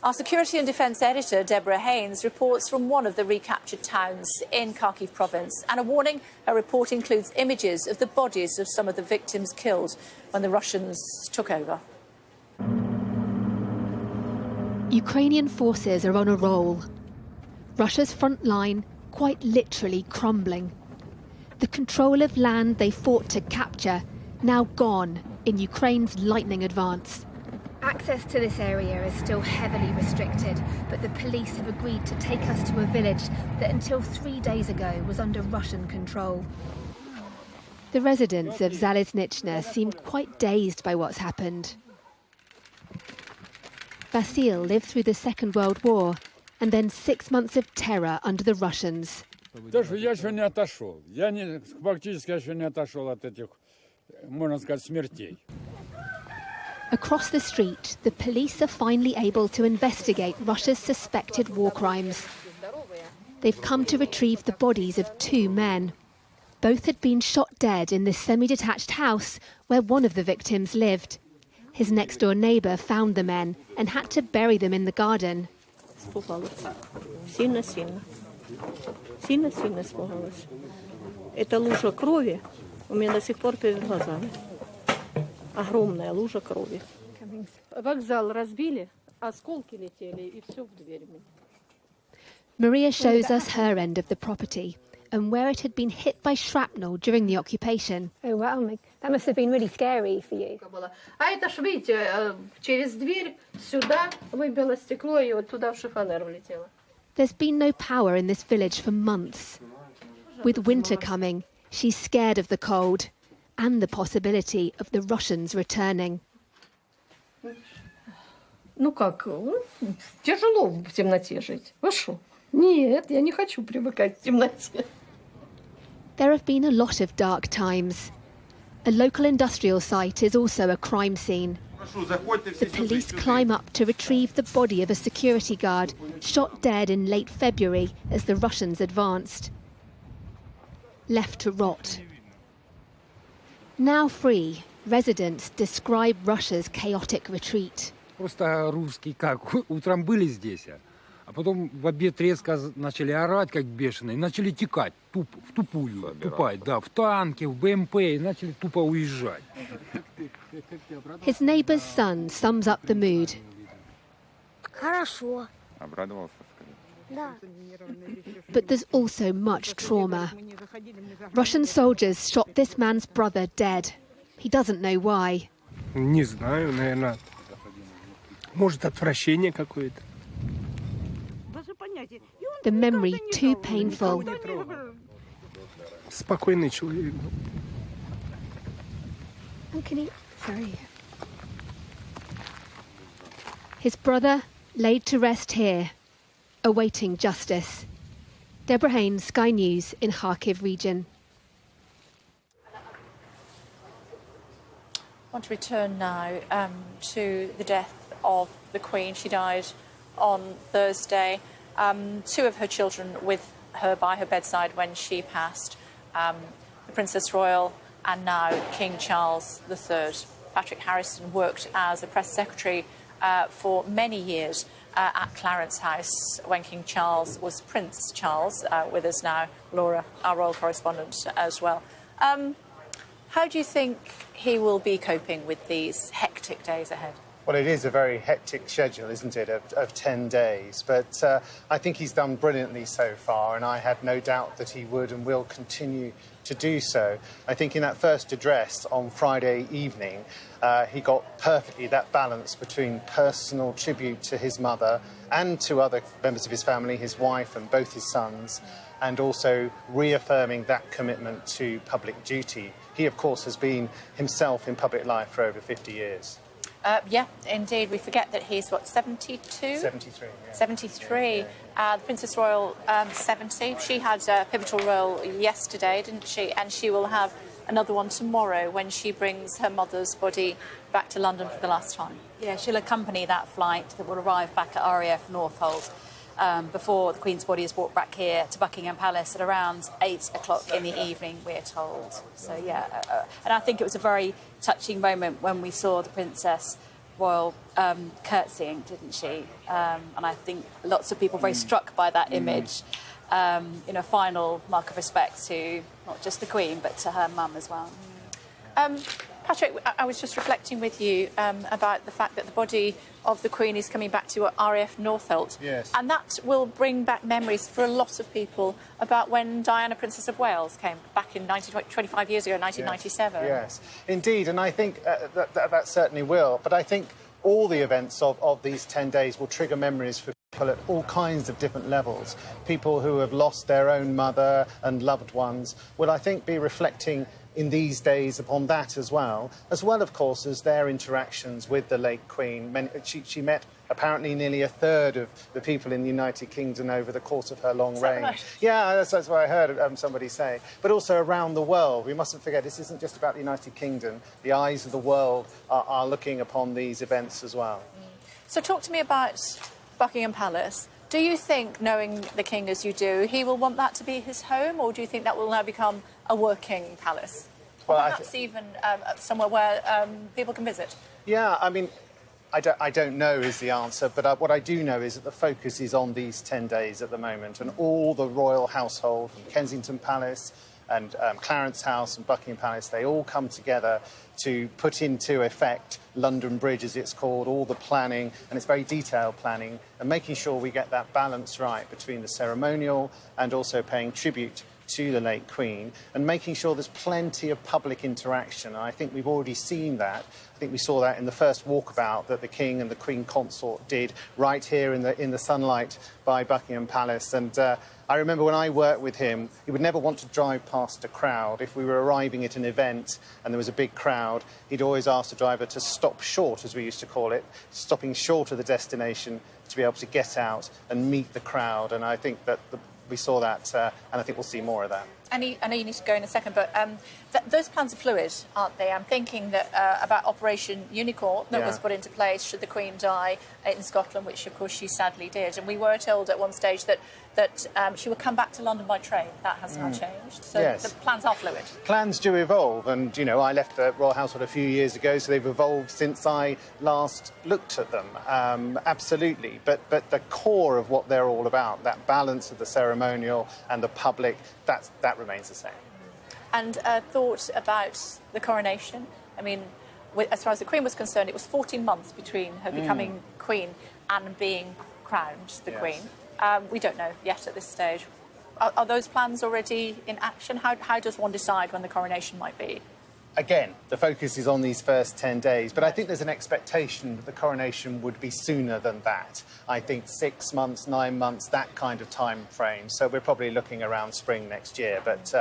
S2: Our security and defence editor, Deborah Haynes, reports from one of the recaptured towns in Kharkiv province. And a warning, her report includes images of the bodies of some of the victims killed when the Russians took over.
S19: Ukrainian forces are on a roll. Russia's front line quite literally crumbling. The control of land they fought to capture now gone in Ukraine's lightning advance.
S23: Access to this area is still heavily restricted, but the police have agreed to take us to a village that until 3 days ago was under Russian control.
S19: The residents of Zaliznychna seem quite dazed by what's happened. Vasil lived through the Second World War and then 6 months of terror under the Russians.
S22: То, что я еще не отошел. Я фактически еще не отошел от этих, можно сказать, смертей.
S19: Across the street, the police are finally able to investigate Russia's suspected war crimes. They've come to retrieve the bodies of 2 men. Both had been shot dead in this semi-detached house where one of the victims lived. His next-door neighbour found the men and had to bury them in the garden.
S24: Сильно испугалась. Это лужа крови у меня до сих пор перед глазами. Огромная лужа крови. Вокзал разбили, осколки летели и все в дверь.
S19: Maria shows us her end of the property and where it had been hit by shrapnel during the occupation.
S25: Oh wow, that must have been really scary for you.
S24: А это ж, видите, через дверь сюда выбило стекло и вот туда в шифонер влетело.
S19: There's been no power in this village for months. With winter coming, she's scared of the cold and the possibility of the Russians returning.
S24: Ну как, тяжело в темноте жить. Вы что? Нет, я не хочу привыкать к темноте.
S19: There have been a lot of dark times. A local industrial site is also a crime scene. The police climb up to retrieve the body of a security guard shot dead in late February as the Russians advanced. Left to rot. Now free, residents describe Russia's chaotic retreat.
S22: Просто русские как утром были здесь, а потом в обед резко начали орать как бешеные, начали текать в тупую, в танки, в БМП, и начали тупо уезжать.
S19: His neighbour's son sums up the mood.
S25: Хорошо.
S20: Обрадовался,
S25: Да.
S19: But there's also much trauma. Russian soldiers shot this man's brother dead. He doesn't know why.
S15: Не знаю, наверное. Может, отвращение какое-то.
S19: The memory too painful.
S15: Спокойный человек.
S19: Sorry. His brother laid to rest here, awaiting justice. Deborah Haynes, Sky News in Kharkiv region.
S2: I want to return now to the death of the Queen. She died on Thursday. Two of her children with her by her bedside when she passed, the Princess Royal and now King Charles III. Patrick Harrison worked as a press secretary for many years at Clarence House when King Charles was Prince Charles. With us now, Laura, our royal correspondent as well. How do you think he will be coping with these hectic days ahead?
S1: Well, it is a very hectic schedule, isn't it, of 10 days. But I think he's done brilliantly so far, and I had no doubt that he would and will continue to do so. I think in that first address on Friday evening, he got perfectly that balance between personal tribute to his mother and to other members of his family, his wife and both his sons, and also reaffirming that commitment to public duty. He, of course, has been himself in public life for over 50 years.
S2: Yeah, indeed. We forget that he's, what, 72?
S1: 73, yeah.
S2: 73. The Princess Royal, 70. She had a pivotal role yesterday, didn't she? And she will have another one tomorrow when she brings her mother's body back to London for the last time.
S14: Yeah, she'll accompany that flight that will arrive back at RAF Northolt before the Queen's body is brought back here to Buckingham Palace at around 8 o'clock in the evening, we're told. So, yeah, and I think it was a very touching moment when we saw the Princess Royal curtsying, didn't she? And I think lots of people were very struck by that image. In a final mark of respect to not just the Queen, but to her mum as well.
S2: Patrick, I was just reflecting with you about the fact that the body of the Queen is coming back to RAF Northolt.
S1: Yes.
S2: And that will bring back memories for a lot of people about when Diana, Princess of Wales, came back in 25 years ago, 1997.
S1: Yes, indeed, and I think that certainly will. But I think all the events of these 10 days will trigger memories for people at all kinds of different levels. People who have lost their own mother and loved ones will, I think, be reflecting in these days upon that as well, of course, as their interactions with the late Queen. She met apparently nearly a third of the people in the United Kingdom over the course of her long reign.
S2: Right?
S1: Yeah, that's what I heard somebody say. But also around the world. We mustn't forget, this isn't just about the United Kingdom. The eyes of the world are looking upon these events as well.
S2: So talk to me about Buckingham Palace. Do you think, knowing the King as you do, he will want that to be his home, or do you think that will now become a working palace? Or perhaps even somewhere where people can visit?
S1: Yeah, I mean, I don't know is the answer, but what I do know is that the focus is on these 10 days at the moment, and all the royal household from Kensington Palace and Clarence House and Buckingham Palace, they all come together to put into effect London Bridge, as it's called, all the planning, and it's very detailed planning, and making sure we get that balance right between the ceremonial and also paying tribute to the late Queen, and making sure there's plenty of public interaction. And I think we've already seen that. I think we saw that in the first walkabout that the King and the Queen Consort did right here in the sunlight by Buckingham Palace. And I remember when I worked with him, he would never want to drive past a crowd. If we were arriving at an event and there was a big crowd, he'd always ask the driver to stop short, as we used to call it, stopping short of the destination to be able to get out and meet the crowd. And I think that we saw that, and I think we'll see more of that.
S2: I know you need to go in a second, but those plans are fluid, aren't they? I'm thinking that about Operation Unicorn that was put into place should the Queen die in Scotland, which of course she sadly did. And we were told at one stage that she would come back to London by train. That has now changed. So
S1: yes.
S2: The plans are fluid.
S1: Plans do evolve, and you know, I left the Royal Household a few years ago, so they've evolved since I last looked at them. Absolutely, but the core of what they're all about, that balance of the ceremonial and the public, that remains the same.
S2: And thought about the coronation. I mean, as far as the Queen was concerned, it was 14 months between her becoming Queen and being crowned the Queen. We don't know yet at this stage. Are those plans already in action? How does one decide when the coronation might be?
S1: Again, the focus is on these first 10 days, but I think there's an expectation that the coronation would be sooner than that. I think 6 months, 9 months, that kind of time frame. So we're probably looking around spring next year, but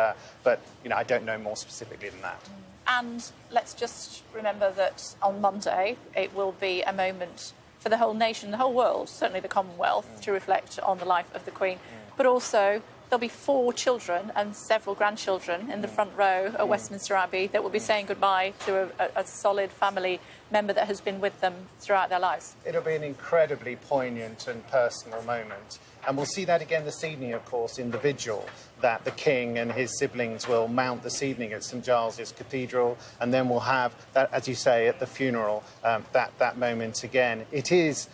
S1: you know, I don't know more specifically than that.
S2: And let's just remember that on Monday it will be a moment for the whole nation, the whole world, certainly the Commonwealth, to reflect on the life of the Queen, but also there'll be 4 children and several grandchildren in the front row at Westminster Abbey that will be saying goodbye to a solid family member that has been with them throughout their lives.
S1: It'll be an incredibly poignant and personal moment. And we'll see that again this evening, of course, in the vigil that the King and his siblings will mount this evening at St Giles's Cathedral. And then we'll have that, as you say, at the funeral, that moment again. It is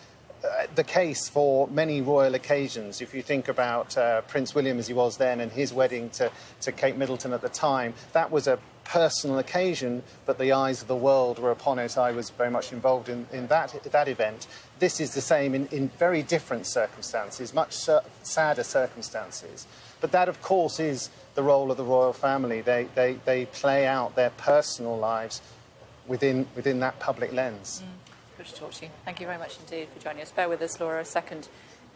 S1: the case for many royal occasions. If you think about Prince William as he was then and his wedding to Kate Middleton at the time, that was a personal occasion, but the eyes of the world were upon it. I was very much involved in that event. This is the same in very different circumstances, much sadder circumstances. But that, of course, is the role of the royal family. They play out their personal lives within that public lens.
S2: Good to talk to you. Thank you very much indeed for joining us. Bear with us, Laura, a second,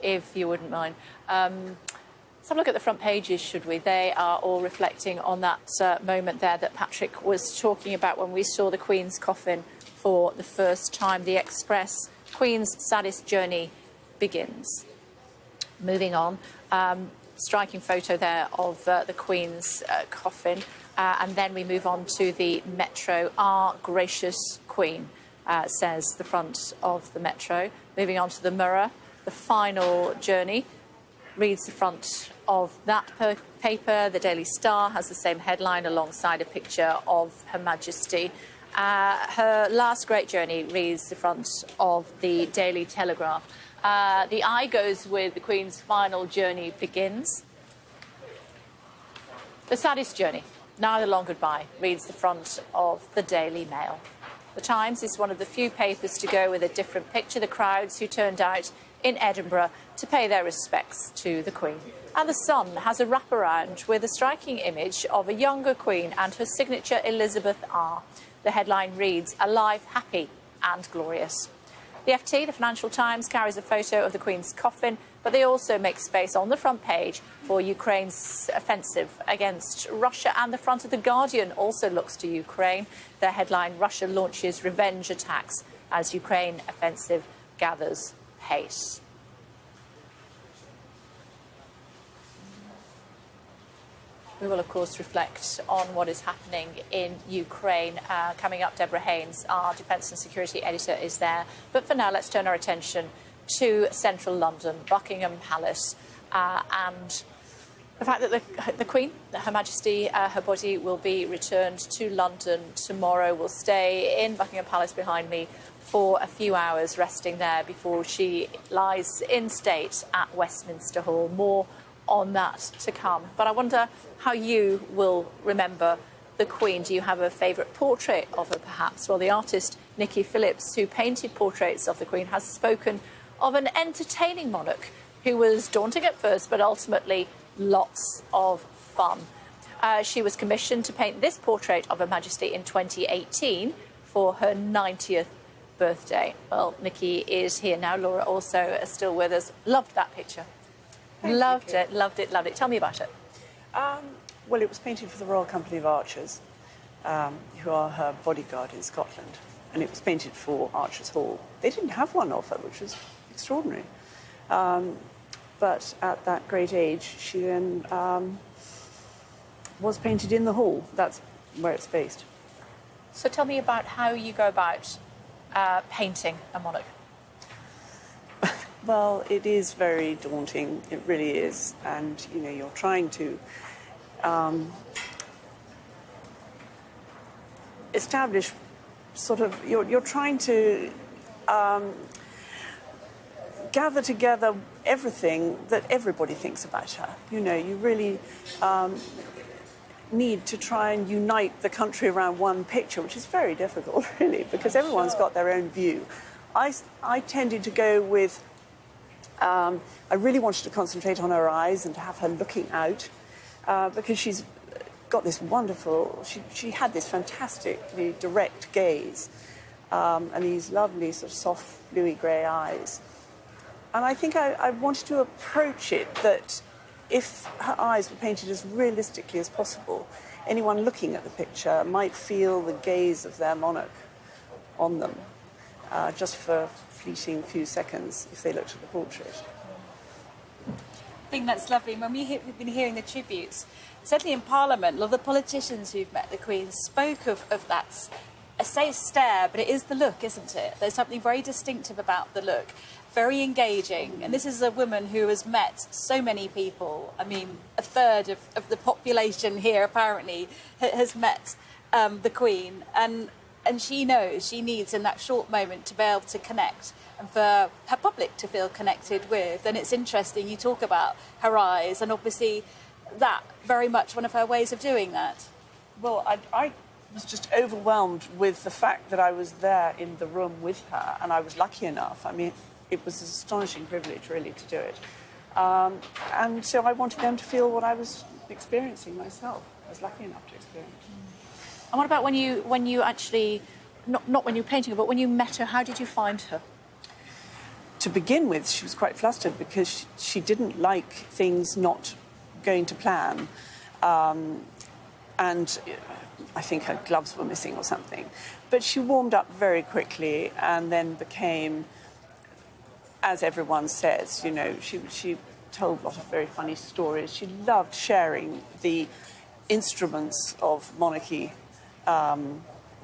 S2: if you wouldn't mind. Let's have a look at the front pages, should we? They are all reflecting on that moment there that Patrick was talking about when we saw the Queen's coffin for the first time. The Express, Queen's saddest journey begins. Moving on, striking photo there of the Queen's coffin. And then we move on to the Metro. Our gracious Queen, says the front of the Metro. Moving on to the Mirror, the final journey. Reads the front of that paper. The Daily Star has the same headline alongside a picture of Her Majesty. Her last great journey reads the front of the Daily Telegraph. The eye goes with the Queen's final journey begins. The saddest journey, now the long goodbye, reads the front of the Daily Mail. The Times is one of the few papers to go with a different picture. The crowds who turned out in Edinburgh to pay their respects to the Queen. And The Sun has a wraparound with a striking image of a younger Queen and her signature Elizabeth R. The headline reads, "Alive, happy and glorious." The FT, the Financial Times, carries a photo of the Queen's coffin, but they also make space on the front page for Ukraine's offensive against Russia, and the front of The Guardian also looks to Ukraine. Their headline, "Russia launches revenge attacks as Ukraine offensive gathers pace." We will, of course, reflect on what is happening in Ukraine. Coming up, Deborah Haynes, our Defence and Security Editor, is there. But for now, let's turn our attention to central London, Buckingham Palace, and the fact that the Queen, Her Majesty, her body will be returned to London tomorrow. Will stay in Buckingham Palace behind me for a few hours, resting there before she lies in state at Westminster Hall. More on that to come. But I wonder how you will remember the Queen. Do you have a favourite portrait of her, perhaps? Well, the artist Nicky Phillips, who painted portraits of the Queen, has spoken of an entertaining monarch who was daunting at first, but ultimately lots of fun. She was commissioned to paint this portrait of Her Majesty in 2018 for her 90th birthday. Well, Nicky is here now. Laura also is still with us. Loved that picture. Loved it, loved it, loved it. Tell me about it.
S4: Well, it was painted for the Royal Company of Archers, who are her bodyguard in Scotland. And it was painted for Archers Hall. They didn't have one of her, which was extraordinary. But at that great age, she then was painted in the hall. That's where it's based.
S2: So tell me about how you go about painting a monarch.
S4: Well, it is very daunting. It really is. And, you know, you're trying to establish sort of, you're trying to gather together everything that everybody thinks about her. You know, you really need to try and unite the country around one picture, which is very difficult, really, because everyone's got their own view. I tended to go with, I really wanted to concentrate on her eyes and to have her looking out, because she's got this wonderful, she had this fantastically direct gaze, and these lovely sort of soft bluey grey eyes. And I think I wanted to approach it that if her eyes were painted as realistically as possible, anyone looking at the picture might feel the gaze of their monarch on them, just for a fleeting few seconds if they looked at the portrait.
S14: think that's lovely. When we've been hearing the tributes, certainly in Parliament, a lot of the politicians who've met the Queen spoke of that, I say stare, but it is the look, isn't it? There's something very distinctive about the look, very engaging. And this is a woman who has met so many people. I mean, a third of the population here apparently has met the Queen. And she knows she needs in that short moment to be able to connect and for her public to feel connected with. And it's interesting, you talk about her eyes, and obviously that very much one of her ways of doing that.
S4: Well, I was just overwhelmed with the fact that I was there in the room with her, and I was lucky enough. I mean, it was an astonishing privilege, really, to do it. And so I wanted them to feel what I was experiencing myself. I was lucky enough to experience.
S2: And what about when you actually, not when you were painting her, but when you met her, how did you find her?
S4: To begin with, she was quite flustered because she didn't like things not going to plan. And I think her gloves were missing or something. But she warmed up very quickly and then became, as everyone says, you know, she told a lot of very funny stories. She loved sharing the instruments of monarchy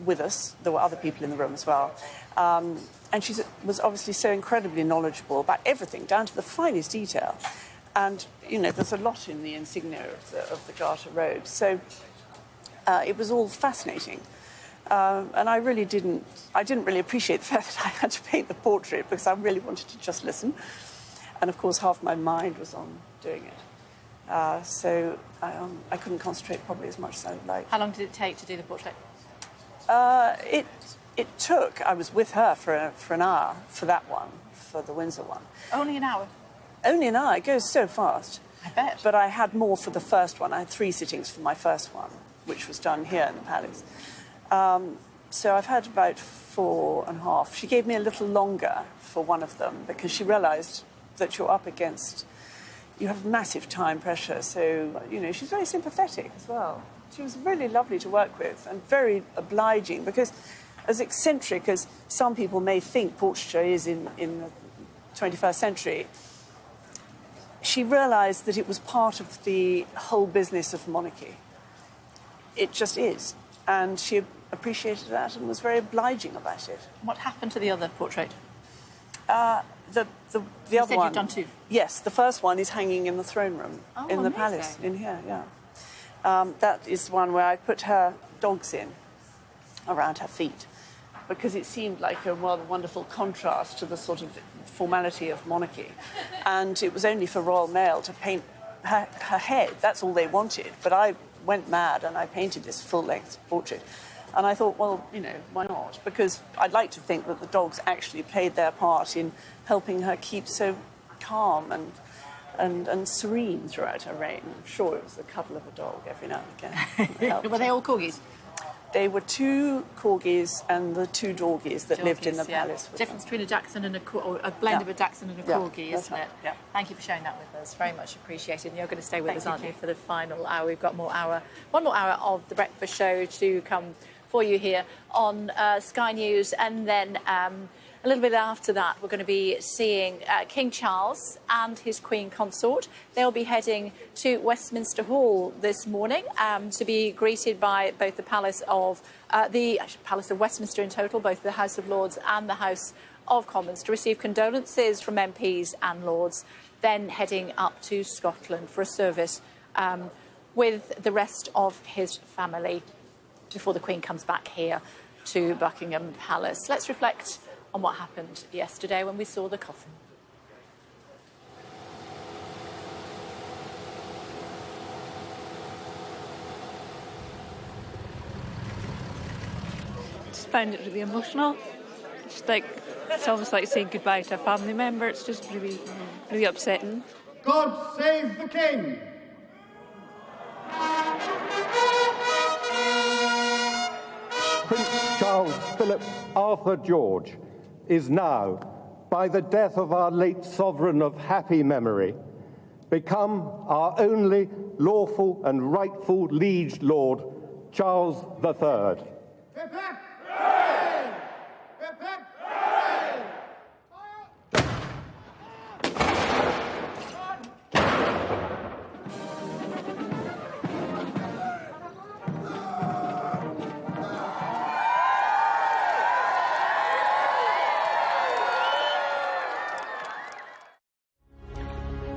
S4: with us. There were other people in the room as well. And she was obviously so incredibly knowledgeable about everything, down to the finest detail. And, you know, there's a lot in the insignia of the Garter robes. So it was all fascinating. And I didn't really appreciate the fact that I had to paint the portrait because I really wanted to just listen. And, of course, half my mind was on doing it. So I couldn't concentrate probably as much as I would like.
S2: How long did it take to do the portrait?
S4: It took, I was with her for an hour for that one, for the Windsor one.
S2: Only an hour?
S4: Only an hour. It goes so fast.
S2: I bet.
S4: But I had more for the first one. I had 3 sittings for my first one, which was done here in the palace. So I've had about 4.5. She gave me a little longer for one of them because she realised that you're up against, you have massive time pressure. So, you know, she's very sympathetic as well. She was really lovely to work with and very obliging because as eccentric as some people may think portraiture is in the 21st century, she realised that it was part of the whole business of monarchy. It just is. And she appreciated that and was very obliging about it.
S2: What happened to the other portrait?
S4: The
S2: You
S4: other
S2: said
S4: one.
S2: you've done 2.
S4: Yes, the first one is hanging in the throne room in the
S2: amazing.
S4: palace in here. Yeah, that is one where I put her dogs in around her feet because it seemed like a rather wonderful contrast to the sort of formality of monarchy, and it was only for Royal Mail to paint her head. That's all they wanted, but I went mad and I painted this full-length portrait. And I thought, well, you know, why not? Because I'd like to think that the dogs actually played their part in helping her keep so calm and serene throughout her reign. I'm sure it was the cuddle of a dog every now and again.
S2: Were they all corgis?
S4: They were 2 corgis and the 2 dorgies that lived in the palace.
S2: Difference between a Dachshund and a blend of a Dachshund and a corgi,
S4: that's
S2: isn't
S4: right.
S2: it?
S4: Yeah.
S2: Thank you for sharing that with us. Very much appreciated. And you're going to stay with us, aren't you, for the final hour? We've got one more hour of the breakfast show to come for you here on Sky News, and then a little bit after that we're going to be seeing King Charles and his Queen Consort. They'll be heading to Westminster Hall this morning to be greeted by both the Palace of Westminster in total, both the House of Lords and the House of Commons, to receive condolences from MPs and Lords, then heading up to Scotland for a service with the rest of his family before the Queen comes back here to Buckingham Palace. Let's reflect on what happened yesterday when we saw the coffin.
S6: Just found it really emotional. Just like, it's almost like saying goodbye to a family member. It's just really, really upsetting.
S11: God save the King!
S13: Prince Charles Philip Arthur George is now, by the death of our late sovereign of happy memory, become our only lawful and rightful liege lord, Charles III.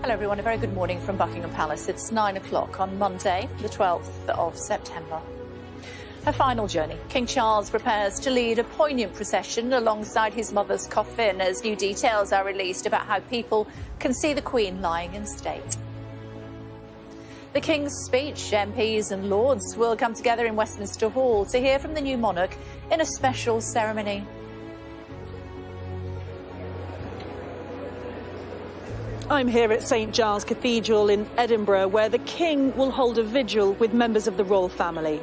S2: Hello everyone, a very good morning from Buckingham Palace. It's 9 o'clock on Monday, the 12th of September. Her final journey. King Charles prepares to lead a poignant procession alongside his mother's coffin as new details are released about how people can see the Queen lying in state. The King's speech, MPs and Lords will come together in Westminster Hall to hear from the new monarch in a special ceremony.
S18: I'm here at St Giles Cathedral in Edinburgh, where the King will hold a vigil with members of the royal family.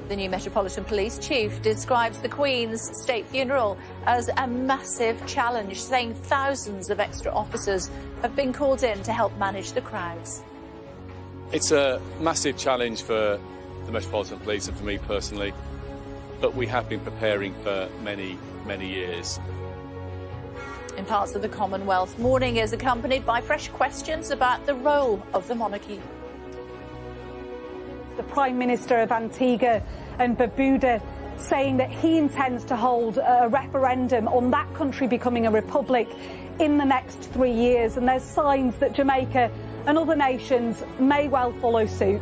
S2: The new Metropolitan Police Chief describes the Queen's state funeral as a massive challenge, saying thousands of extra officers have been called in to help manage the crowds.
S7: It's a massive challenge for the Metropolitan Police and for me personally, but we have been preparing for many, many years.
S2: In parts of the Commonwealth, mourning is accompanied by fresh questions about the role of the monarchy.
S10: The Prime Minister of Antigua and Barbuda saying that he intends to hold a referendum on that country becoming a republic in the next 3 years, and there's signs that Jamaica and other nations may well follow suit.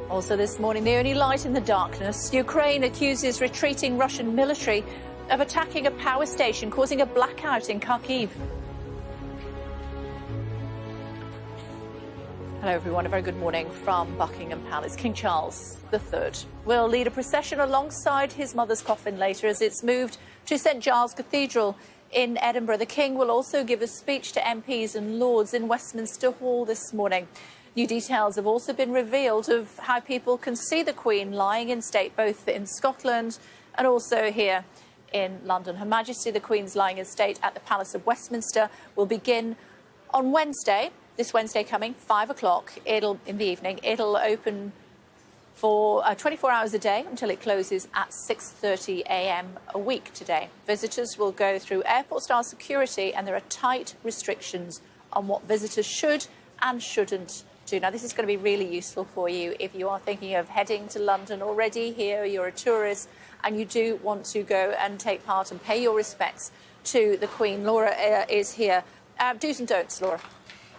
S2: Also this morning, the only light in the darkness. Ukraine accuses retreating Russian military of attacking a power station, causing a blackout in Kharkiv. Hello everyone, a very good morning from Buckingham Palace. King Charles III will lead a procession alongside his mother's coffin later as it's moved to St Giles Cathedral in Edinburgh. The King will also give a speech to MPs and Lords in Westminster Hall this morning. New details have also been revealed of how people can see the Queen lying in state, both in Scotland and also here in London. Her Majesty the Queen's lying in state at the Palace of Westminster will begin on Wednesday, this Wednesday coming, 5 o'clock in the evening. It'll open for 24 hours a day until it closes at 6:30 a.m. a week today. Visitors will go through airport-style security, and there are tight restrictions on what visitors should and shouldn't do. Now, this is going to be really useful for you if you are thinking of heading to London already here, you're a tourist, and you do want to go and take part and pay your respects to the Queen. Laura is here. Do's and don'ts, Laura.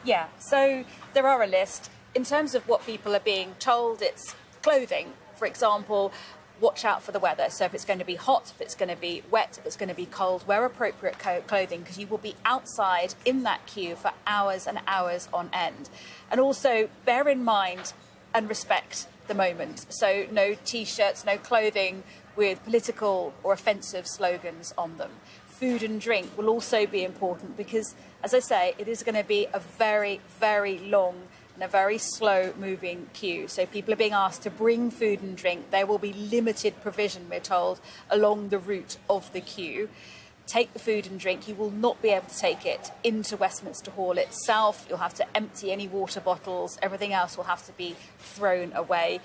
S14: Yeah, so there are a list. In terms of what people are being told, it's clothing. For example, watch out for the weather. So if it's going to be hot, if it's going to be wet, if it's going to be cold, wear appropriate clothing, because you will be outside in that queue for hours and hours on end. And also bear in mind and respect the moment. So no T-shirts, no clothing with political or offensive slogans on them. Food and drink will also be important because, as I say, it is going to be a very, very long and a very slow-moving queue. So people are being asked to bring food and drink. There will be limited provision, we're told, along the route of the queue. Take the food and drink. You will not be able to take it into Westminster Hall itself. You'll have to empty any water bottles. Everything else will have to be thrown away.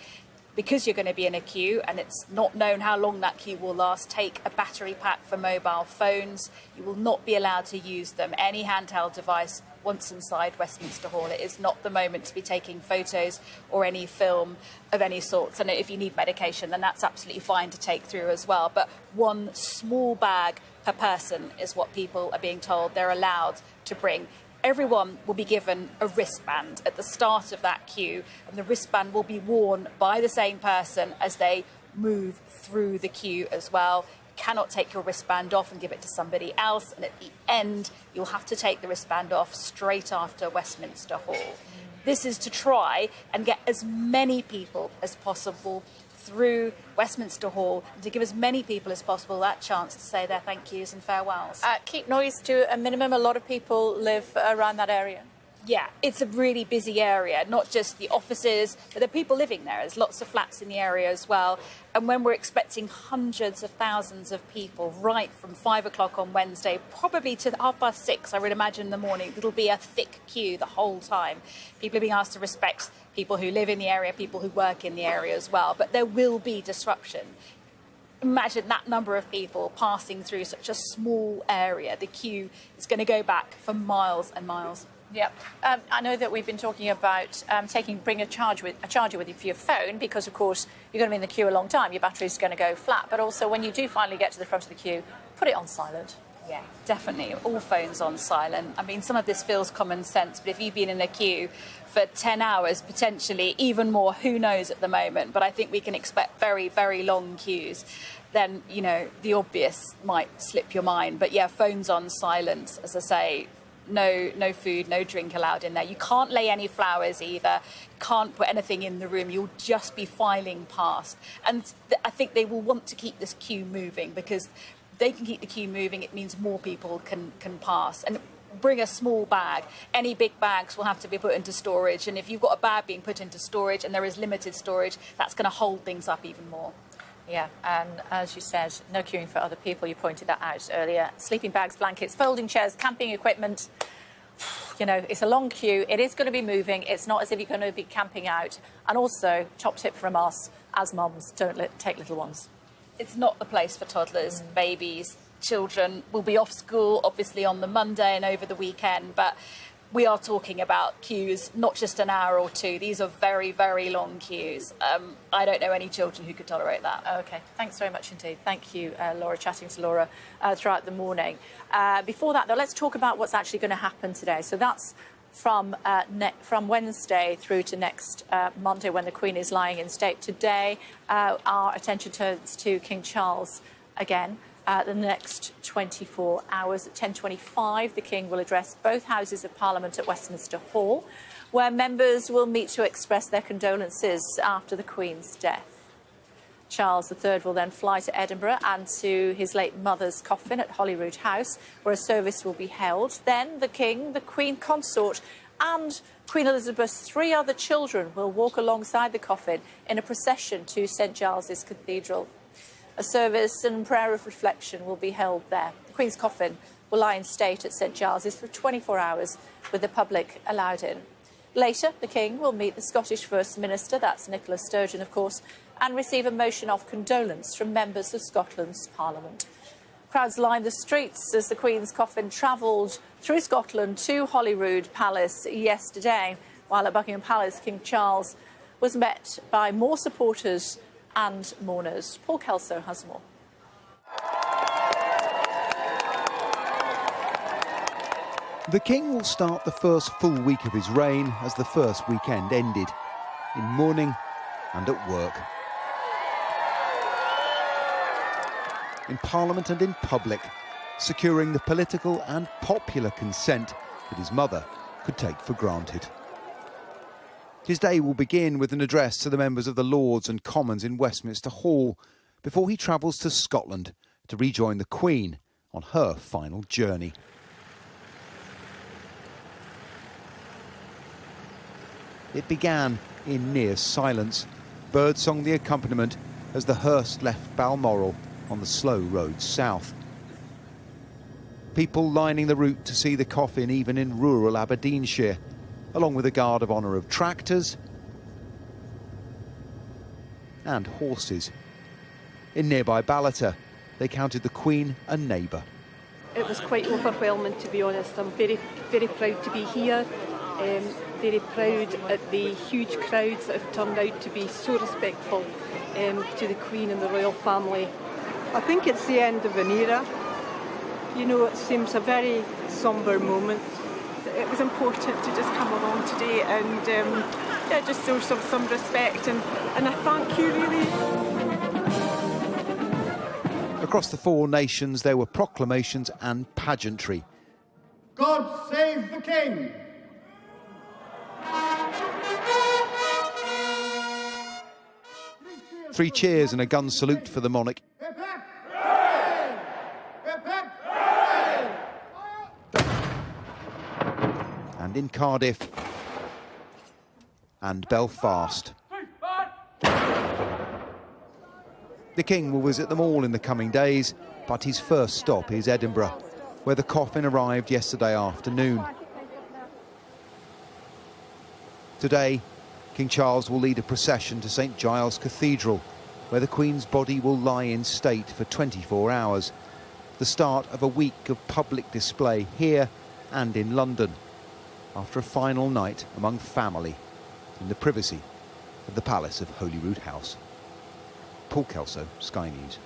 S14: Because you're going to be in a queue and it's not known how long that queue will last, take a battery pack for mobile phones. You will not be allowed to use them. Any handheld device once inside Westminster Hall. It is not the moment to be taking photos or any film of any sorts. And if you need medication, then that's absolutely fine to take through as well. But one small bag per person is what people are being told they're allowed to bring. Everyone will be given a wristband at the start of that queue, and the wristband will be worn by the same person as they move through the queue as well. You cannot take your wristband off and give it to somebody else, and at the end you'll have to take the wristband off straight after Westminster Hall. This is to try and get as many people as possible through Westminster Hall and to give as many people as possible that chance to say their thank yous and farewells.
S2: Keep noise to a minimum. A lot of people live around that area.
S14: Yeah, it's a really busy area, not just the offices, but the people living there. There's lots of flats in the area as well. And when we're expecting hundreds of thousands of people right from 5 o'clock on Wednesday, probably to 6:30, I would imagine, in the morning, it'll be a thick queue the whole time. People are being asked to respect people who live in the area, people who work in the area as well. But there will be disruption. Imagine that number of people passing through such a small area. The queue is going to go back for miles and miles.
S2: Yep. I know that we've been talking about bring a charger with you for your phone because, of course, you're going to be in the queue a long time. Your battery's going to go flat. But also, when you do finally get to the front of the queue, put it on silent.
S14: Yeah, definitely. All phones on silent. I mean, some of this feels common sense, but if you've been in a queue for 10 hours, potentially even more, who knows at the moment, but I think we can expect very, very long queues. Then, you know, the obvious might slip your mind. But yeah, phones on silent, as I say, no food, no drink allowed in there. You can't lay any flowers either. Can't put anything in the room. You'll just be filing past. And I think they will want to keep this queue moving, because they can keep the queue moving. It means more people can pass. And bring a small bag. Any big bags will have to be put into storage. And if you've got a bag being put into storage and there is limited storage, that's going to hold things up even more.
S2: Yeah, and as you said, no queuing for other people. You pointed that out earlier. Sleeping bags, blankets, folding chairs, camping equipment. You know, it's a long queue. It is going to be moving. It's not as if you're going to be camping out. And also, top tip from us, as mums, don't take little ones.
S14: It's not the place for toddlers, babies, children. Will be off school, obviously, on the Monday and over the weekend. But we are talking about queues, not just an hour or two. These are very, very long queues. I don't know any children who could tolerate that.
S2: OK, thanks very much indeed. Thank you, Laura, chatting to Laura throughout the morning. Before that, though, let's talk about what's actually going to happen today. So that's from Wednesday through to next Monday, when the Queen is lying in state. Today, our attention turns to King Charles again. The next 24 hours at 10:25, the King will address both Houses of Parliament at Westminster Hall, where members will meet to express their condolences after the Queen's death. Charles III will then fly to Edinburgh and to his late mother's coffin at Holyrood House, where a service will be held. Then the King, the Queen Consort and Queen Elizabeth's 3 other children will walk alongside the coffin in a procession to St Giles's Cathedral. A service and prayer of reflection will be held there. The Queen's coffin will lie in state at St Giles's for 24 hours, with the public allowed in. Later, the King will meet the Scottish First Minister, that's Nicola Sturgeon, of course, and receive a motion of condolence from members of Scotland's Parliament. Crowds lined the streets as the Queen's coffin travelled through Scotland to Holyrood Palace yesterday, while at Buckingham Palace, King Charles was met by more supporters and mourners. Paul Kelso has more.
S8: The King will start the first full week of his reign as the first weekend ended, in mourning and at work. In Parliament and in public, securing the political and popular consent that his mother could take for granted. His day will begin with an address to the members of the Lords and Commons in Westminster Hall before he travels to Scotland to rejoin the Queen on her final journey. It began in near silence, birdsong the accompaniment as the hearse left Balmoral on the slow road south. People lining the route to see the coffin even in rural Aberdeenshire, along with a guard of honour of tractors and horses. In nearby Ballater, they counted the Queen a neighbour.
S24: It was quite overwhelming, to be honest. I'm very, very proud to be here. Very proud at the huge crowds that have turned out to be so respectful to the Queen and the royal family.
S12: I think it's the end of an era. You know, it seems a very sombre moment. It was important to just come along today and just show some respect and a thank you, really.
S8: Across the 4 nations, there were proclamations and pageantry.
S11: God save the King!
S8: 3 cheers and a gun salute for the monarch. And in Cardiff and Belfast. The King will visit them all in the coming days, but his first stop is Edinburgh, where the coffin arrived yesterday afternoon. Today, King Charles will lead a procession to St Giles Cathedral, where the Queen's body will lie in state for 24 hours, the start of a week of public display here and in London, after a final night among family in the privacy of the Palace of Holyrood House. Paul Kelso, Sky News.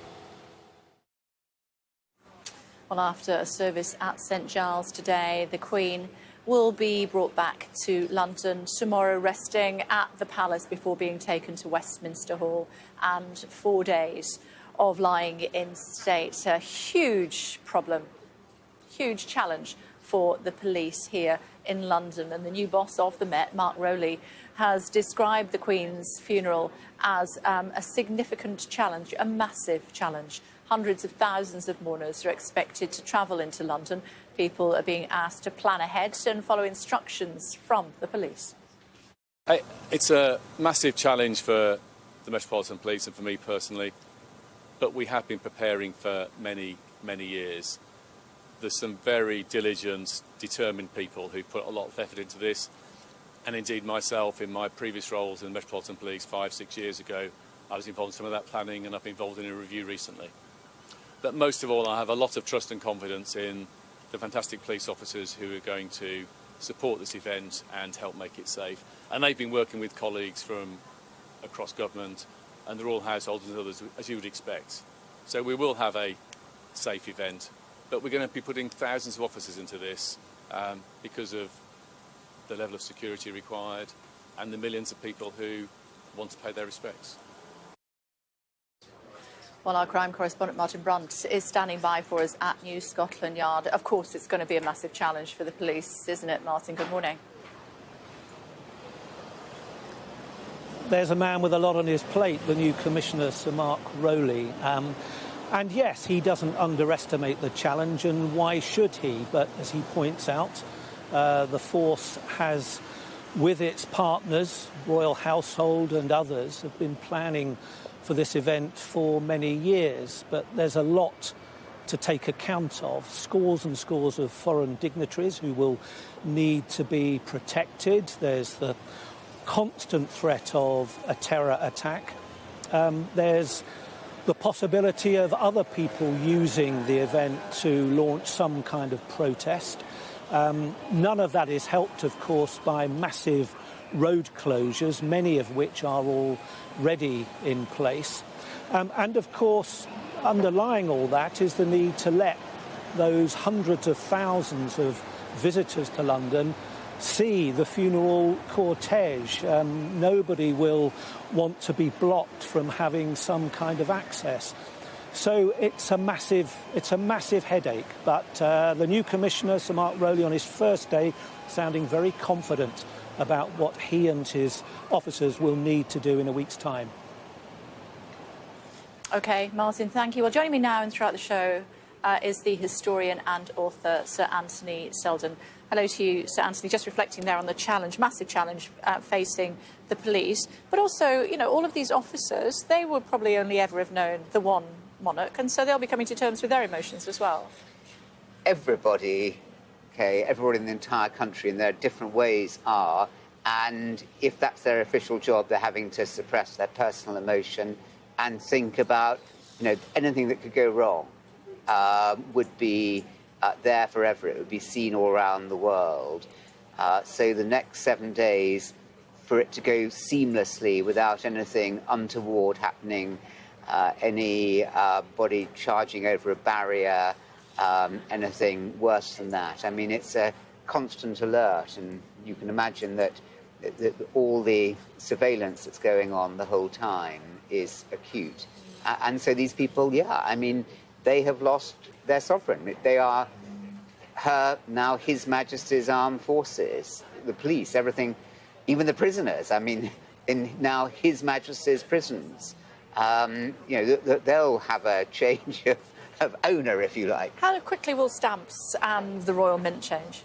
S2: Well, after a service at St Giles today, the Queen will be brought back to London tomorrow, resting at the palace before being taken to Westminster Hall, and 4 days of lying in state. A huge problem, huge challenge for the police here in London. And the new boss of the Met, Mark Rowley, has described the Queen's funeral as a significant challenge, a massive challenge. Hundreds of thousands of mourners are expected to travel into London. People are being asked to plan ahead and follow instructions from the police.
S7: It's a massive challenge for the Metropolitan Police and for me personally, but we have been preparing for many, many years. There's some very diligent, determined people who put a lot of effort into this, and indeed myself, in my previous roles in the Metropolitan Police 5-6 years ago, I was involved in some of that planning, and I've been involved in a review recently. But most of all, I have a lot of trust and confidence in the fantastic police officers who are going to support this event and help make it safe. And they've been working with colleagues from across government and the Royal Household and others, as you would expect. So we will have a safe event, but we're going to be putting thousands of officers into this because of the level of security required and the millions of people who want to pay their respects.
S2: Well, our crime correspondent Martin Brunt is standing by for us at New Scotland Yard. Of course, it's going to be a massive challenge for the police, isn't it, Martin? Good morning.
S3: There's a man with a lot on his plate, the new Commissioner, Sir Mark Rowley. And yes, he doesn't underestimate the challenge, and why should he? But as he points out, the force has, with its partners, Royal Household and others, have been planning for this event for many years, but there's a lot to take account of. Scores and scores of foreign dignitaries who will need to be protected. There's the constant threat of a terror attack. There's the possibility of other people using the event to launch some kind of protest. None of that is helped, of course, by massive road closures, many of which are already in place. And of course, underlying all that is the need to let those hundreds of thousands of visitors to London see the funeral cortege. Nobody will want to be blocked from having some kind of access. So it's a massive headache. But the new Commissioner, Sir Mark Rowley, on his first day, sounding very confident about what he and his officers will need to do in a week's time.
S2: OK, Martin, thank you. Well, joining me now and throughout the show is the historian and author, Sir Anthony Selden. Hello to you, Sir Anthony. Just reflecting there on the challenge, massive challenge facing the police. But also, you know, all of these officers, they would probably only ever have known the one monarch, and so they'll be coming to terms with their emotions as well.
S9: Everybody in the entire country in their different ways are, and if that's their official job, they're having to suppress their personal emotion and think about, you know, anything that could go wrong would be there forever. It would be seen all around the world. So the next 7 days, for it to go seamlessly without anything untoward happening, anybody charging over a barrier, anything worse than that. I mean, it's a constant alert, and you can imagine that all the surveillance that's going on the whole time is acute. And so these people, I mean, they have lost their sovereign. They are now His Majesty's Armed Forces, the police, everything, even the prisoners. I mean, in now His Majesty's prisons. You know, they'll have a change of owner, if you like.
S2: How quickly will stamps and the Royal Mint change?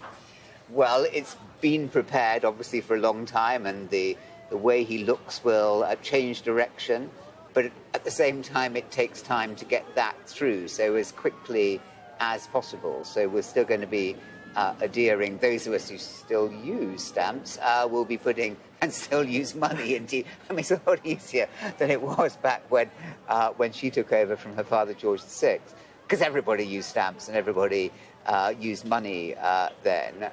S9: Well, it's been prepared, obviously, for a long time, and the way he looks will change direction. But at the same time, it takes time to get that through, so as quickly as possible. So we're still going to be adhering. Those of us who still use stamps will be putting and still use money. Indeed, I mean, it's a lot easier than it was back when she took over from her father, George VI, because everybody used stamps and everybody used money then.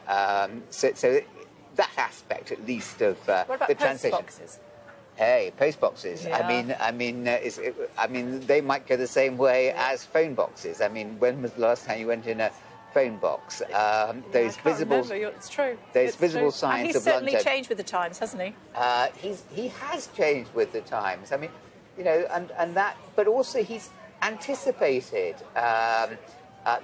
S9: So that aspect, at least, of
S2: what about
S9: the
S2: post
S9: transition.
S2: boxes?
S9: Hey, post boxes.
S2: Yeah.
S9: I mean, they might go the same way as phone boxes. I mean, when was the last time you went in a phone box? Those visible.
S2: It's true.
S9: Those
S2: It's
S9: visible
S2: true.
S9: signs
S2: and he's
S9: of
S2: certainly
S9: London.
S2: changed with the times, hasn't he?
S9: He has changed with the times. I mean, you know, and that, but also he's anticipated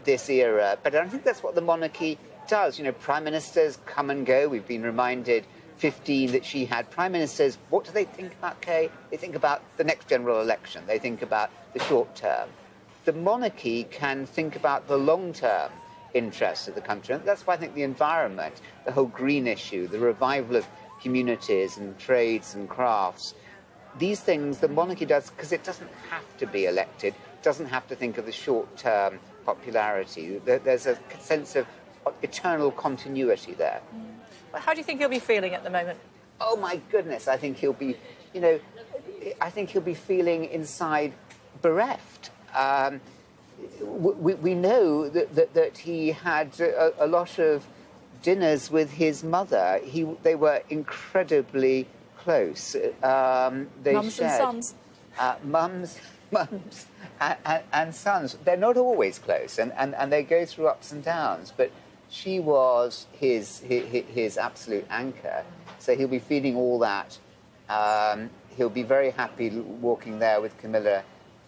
S9: this era. But I think that's what the monarchy does. You know, prime ministers come and go. We've been reminded 15 that she had. Prime ministers, what do they think about, Kay? They think about the next general election. They think about the short term. The monarchy can think about the long-term interests of the country. And that's why I think the environment, the whole green issue, the revival of communities and trades and crafts, these things the monarchy does because it doesn't have to be elected, doesn't have to think of the short-term popularity. There's a sense of eternal continuity there.
S2: Well, how do you think he'll be feeling at the moment?
S9: Oh my goodness, I think he'll be, you know, I think he'll be feeling inside bereft. We know that he had a lot of dinners with his mother. They were incredibly close.
S2: Mums and sons.
S9: Mums and sons. They're not always close, and they go through ups and downs. But she was his absolute anchor. So he'll be feeling all that. He'll be very happy walking there with Camilla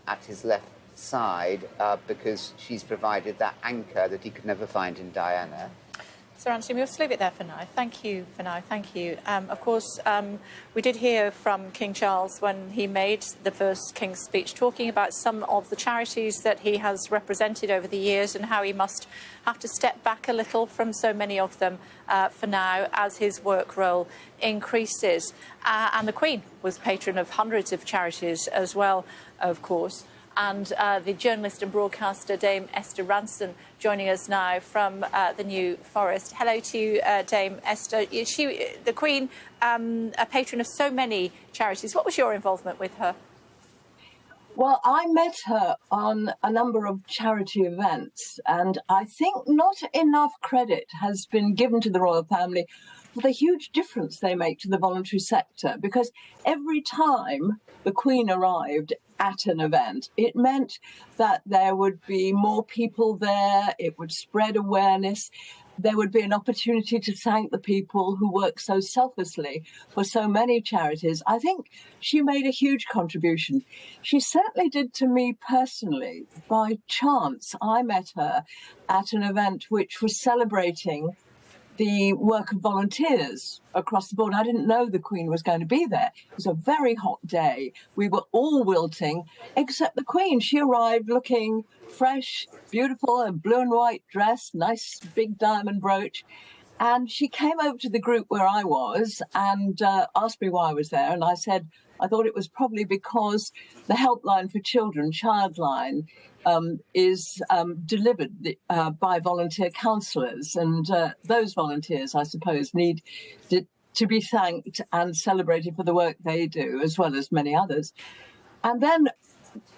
S9: at his left side because she's provided that anchor that he could never find in Diana.
S2: Sir Anthony, we'll just leave it there for now. Thank you for now. Thank you. Of course, we did hear from King Charles when he made the first King's speech, talking about some of the charities that he has represented over the years and how he must have to step back a little from so many of them for now as his work role increases. And the Queen was patron of hundreds of charities as well, of course. And the journalist and broadcaster Dame Esther Ranson joining us now from the New Forest. Hello to you, Dame Esther. Is the Queen, a patron of so many charities. What was your involvement with her?
S5: Well, I met her on a number of charity events, and I think not enough credit has been given to the royal family for the huge difference they make to the voluntary sector, because every time the Queen arrived at an event, it meant that there would be more people there, it would spread awareness, there would be an opportunity to thank the people who work so selflessly for so many charities. I think she made a huge contribution. She certainly did to me personally. By chance, I met her at an event which was celebrating the work of volunteers across the board. I didn't know the Queen was going to be there. It was a very hot day. We were all wilting, except the Queen. She arrived looking fresh, beautiful, a blue and white dress, nice big diamond brooch. And she came over to the group where I was and asked me why I was there. And I said, I thought it was probably because the helpline for children, Childline, is delivered by volunteer counsellors. And those volunteers, I suppose, need to be thanked and celebrated for the work they do, as well as many others. And then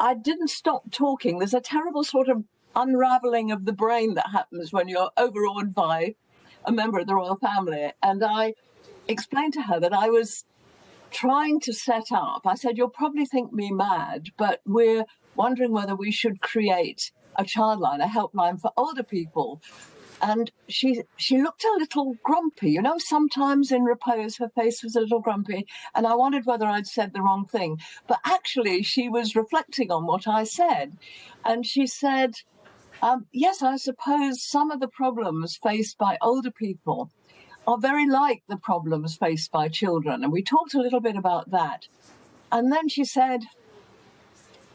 S5: I didn't stop talking. There's a terrible sort of unravelling of the brain that happens when you're overawed by a member of the royal family. And I explained to her that I was trying to set up, I said, you'll probably think me mad, but we're wondering whether we should create a childline, a helpline for older people. And she looked a little grumpy. You know, sometimes in repose her face was a little grumpy, and I wondered whether I'd said the wrong thing. But actually, she was reflecting on what I said. And she said, yes, I suppose some of the problems faced by older people are very like the problems faced by children. And we talked a little bit about that. And then she said,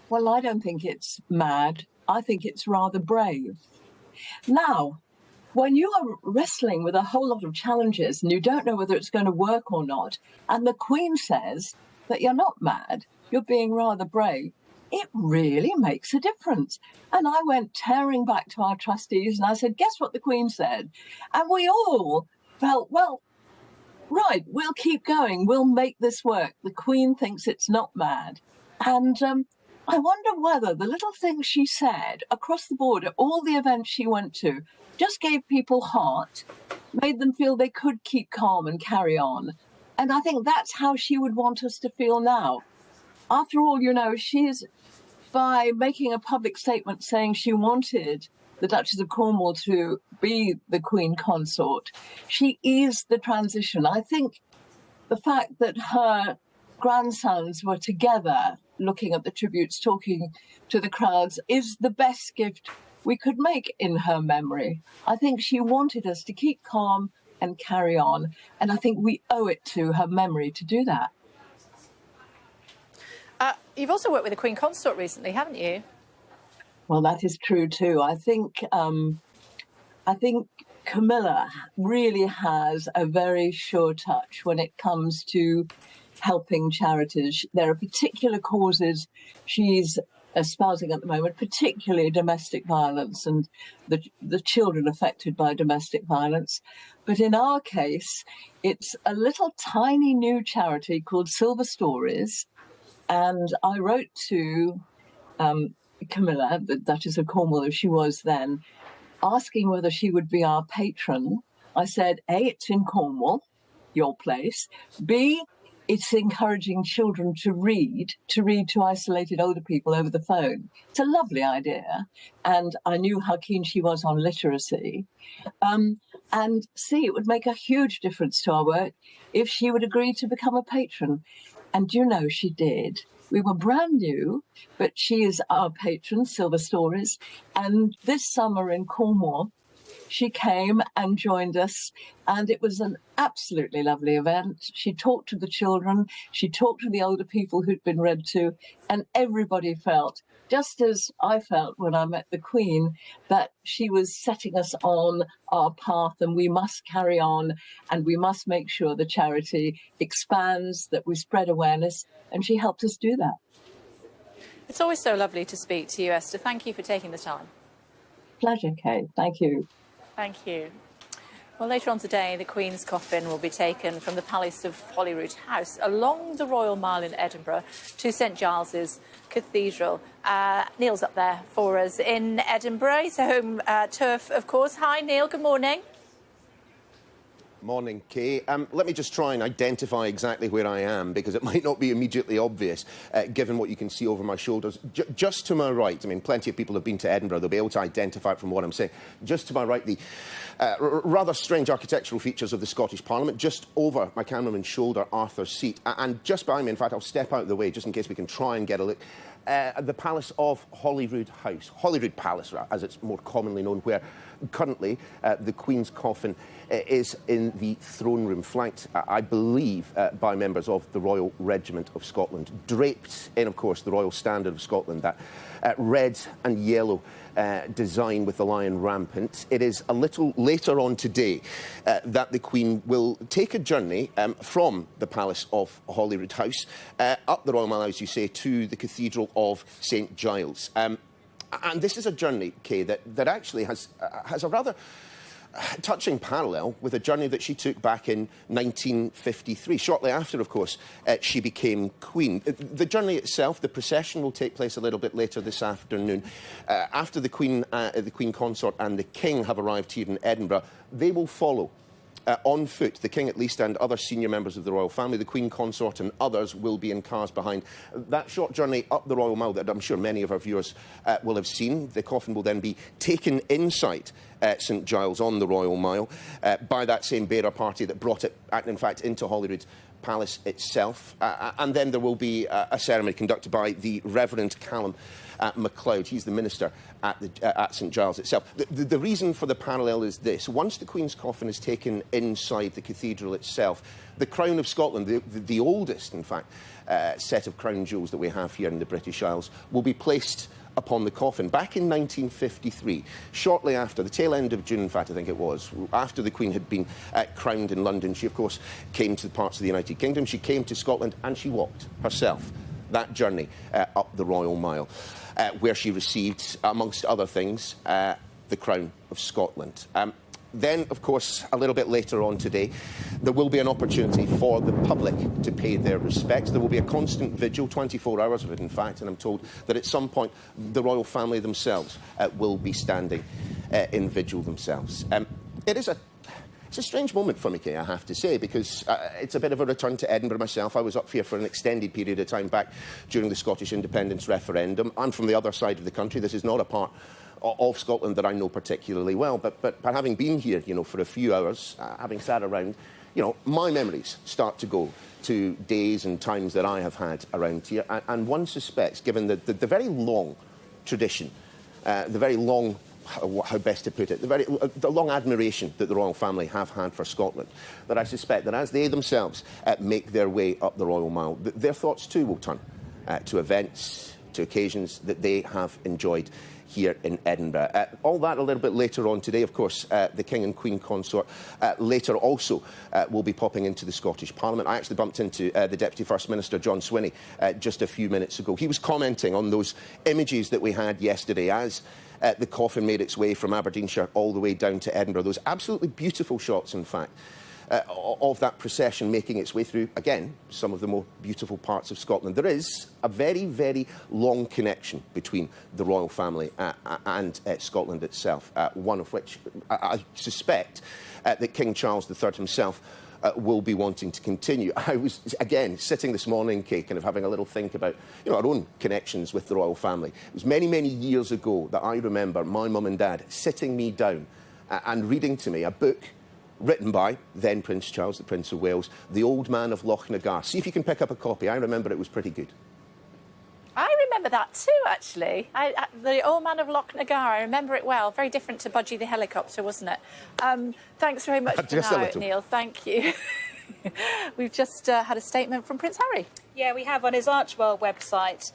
S5: well, I don't think it's mad. I think it's rather brave. Now, when you are wrestling with a whole lot of challenges and you don't know whether it's going to work or not, and the Queen says that you're not mad, you're being rather brave, it really makes a difference. And I went tearing back to our trustees and I said, guess what the Queen said? And we all felt, well, right, we'll keep going. We'll make this work. The Queen thinks it's not mad. And I wonder whether the little things she said across the board at all the events she went to just gave people heart, made them feel they could keep calm and carry on. And I think that's how she would want us to feel now. After all, you know, she's, by making a public statement saying she wanted the Duchess of Cornwall to be the Queen Consort, she eased the transition. I think the fact that her grandsons were together looking at the tributes, talking to the crowds, is the best gift we could make in her memory. I think she wanted us to keep calm and carry on, and I think we owe it to her memory to do that.
S2: You've also worked with the Queen Consort recently, haven't you?
S5: Well, that is true too. I think Camilla really has a very sure touch when it comes to helping charities. There are particular causes she's espousing at the moment, particularly domestic violence and the children affected by domestic violence. But in our case, it's a little tiny new charity called Silver Stories. And I wrote to Camilla, the Duchess of Cornwall, as she was then, asking whether she would be our patron. I said, A, it's in Cornwall, your place. B, it's encouraging children to read to isolated older people over the phone. It's a lovely idea. And I knew how keen she was on literacy. And C, it would make a huge difference to our work if she would agree to become a patron. And you know, she did. We were brand new, but she is our patron, Silver Stories. And this summer in Cornwall, she came and joined us, and it was an absolutely lovely event. She talked to the children, she talked to the older people who'd been read to, and everybody felt, just as I felt when I met the Queen, that she was setting us on our path and we must carry on and we must make sure the charity expands, that we spread awareness, and she helped us do that.
S2: It's always so lovely to speak to you, Esther. Thank you for taking the time.
S5: Pleasure, Kate. Thank you.
S2: Thank you. Well, later on today, the Queen's coffin will be taken from the Palace of Holyrood House along the Royal Mile in Edinburgh to St Giles's Cathedral. Neil's up there for us in Edinburgh. He's a home turf, of course. Hi, Neil. Good morning.
S16: Morning, Kay. Let me just try and identify exactly where I am, because it might not be immediately obvious, given what you can see over my shoulders. Just to my right, I mean, plenty of people have been to Edinburgh. They'll be able to identify it from what I'm saying. Just to my right, the rather strange architectural features of the Scottish Parliament. Just over my cameraman's shoulder, Arthur's seat. And just behind me, in fact, I'll step out of the way just in case we can try and get a look. The Palace of Holyrood House, Holyrood Palace, as it's more commonly known, where currently the Queen's coffin is in the throne room, flanked, I believe, by members of the Royal Regiment of Scotland, draped in, of course, the Royal Standard of Scotland, that red and yellow design with the lion rampant. It is a little later on today that the Queen will take a journey from the Palace of Holyrood House up the Royal Mile, as you say, to the Cathedral of St Giles. And this is a journey, Kay, that actually has a rather touching parallel with a journey that she took back in 1953, shortly after, of course, she became Queen. The journey itself, the procession, will take place a little bit later this afternoon. After the Queen Consort and the King have arrived here in Edinburgh, they will follow on foot, the King at least, and other senior members of the royal family. The Queen Consort and others will be in cars behind. That short journey up the Royal Mile that I'm sure many of our viewers will have seen. The coffin will then be taken inside St Giles on the Royal Mile by that same bearer party that brought it, in fact, into Holyrood Palace itself. And then there will be a ceremony conducted by the Reverend Callum MacLeod. He's the minister at St Giles itself. The reason for the parallel is this. Once the Queen's coffin is taken inside the cathedral itself, the Crown of Scotland, the oldest, in fact, set of crown jewels that we have here in the British Isles, will be placed upon the coffin. Back in 1953, shortly after, the tail end of June, in fact, I think it was, after the Queen had been crowned in London, she, of course, came to parts of the United Kingdom. She came to Scotland and she walked herself that journey up the Royal Mile, where she received, amongst other things, the Crown of Scotland. Then, of course, a little bit later on today, there will be an opportunity for the public to pay their respects. There will be a constant vigil, 24 hours of it, in fact, and I'm told that at some point the royal family themselves will be standing in vigil themselves. It's a strange moment for me, Kay, I have to say, because it's a bit of a return to Edinburgh myself. I was up here for an extended period of time back during the Scottish independence referendum. I'm from the other side of the country. This is not a part of Scotland that I know particularly well, but having been here, you know, for a few hours, having sat around, you know, my memories start to go to days and times that I have had around here, and one suspects, given the very long tradition, the very long, how best to put it, the long admiration that the royal family have had for Scotland, that I suspect that as they themselves make their way up the Royal Mile, their thoughts too will turn to events, to occasions that they have enjoyed here in Edinburgh. All that a little bit later on today. Of course, the King and Queen consort later also will be popping into the Scottish Parliament. I actually bumped into the Deputy First Minister, John Swinney, just a few minutes ago. He was commenting on those images that we had yesterday as the coffin made its way from Aberdeenshire all the way down to Edinburgh. Those absolutely beautiful shots, in fact, of that procession making its way through, again, some of the more beautiful parts of Scotland. There is a very, very long connection between the royal family and Scotland itself, one of which I suspect that King Charles III himself will be wanting to continue. I was, again, sitting this morning, Kate, kind of having a little think about, you know, our own connections with the royal family. It was many, many years ago that I remember my mum and dad sitting me down and reading to me a book written by then Prince Charles, the Prince of Wales, The Old Man of Loch Nagar. See if you can pick up a copy. I remember it was pretty good.
S2: I remember that too, actually. The Old Man of Loch Nagar, I remember it well. Very different to Budgie the Helicopter, wasn't it? Thanks very much for now, Neil. Thank you. We've just had a statement from Prince Harry.
S14: Yeah, we have on his Archwell website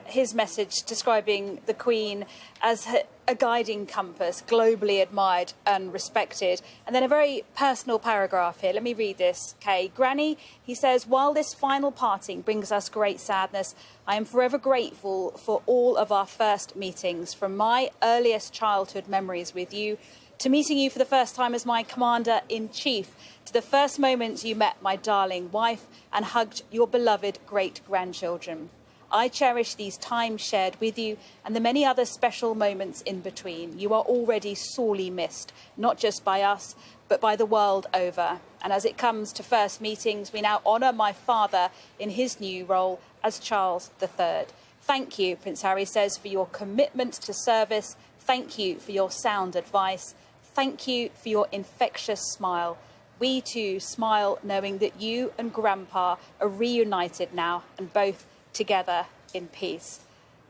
S14: his message describing the Queen as a guiding compass, globally admired and respected. And then a very personal paragraph here. Let me read this, Kay. Granny, he says, while this final parting brings us great sadness, I am forever grateful for all of our first meetings, from my earliest childhood memories with you to meeting you for the first time as my Commander-in-Chief, to the first moments you met my darling wife and hugged your beloved great-grandchildren. I cherish these times shared with you and the many other special moments in between. You are already sorely missed, not just by us, but by the world over. And as it comes to first meetings, we now honour my father in his new role as Charles III. Thank you, Prince Harry says, for your commitment to service. Thank you for your sound advice. Thank you for your infectious smile. We too smile knowing that you and Grandpa are reunited now and both together in peace.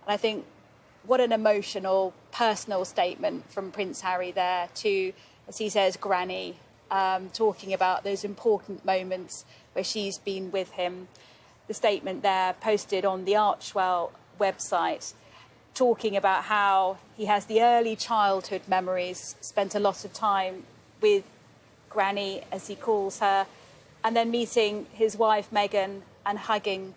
S14: And I think what an emotional, personal statement from Prince Harry there to, as he says, Granny, talking about those important moments where she's been with him. The statement there posted on the Archwell website, talking about how he has the early childhood memories, spent a lot of time with Granny, as he calls her, and then meeting his wife Meghan and hugging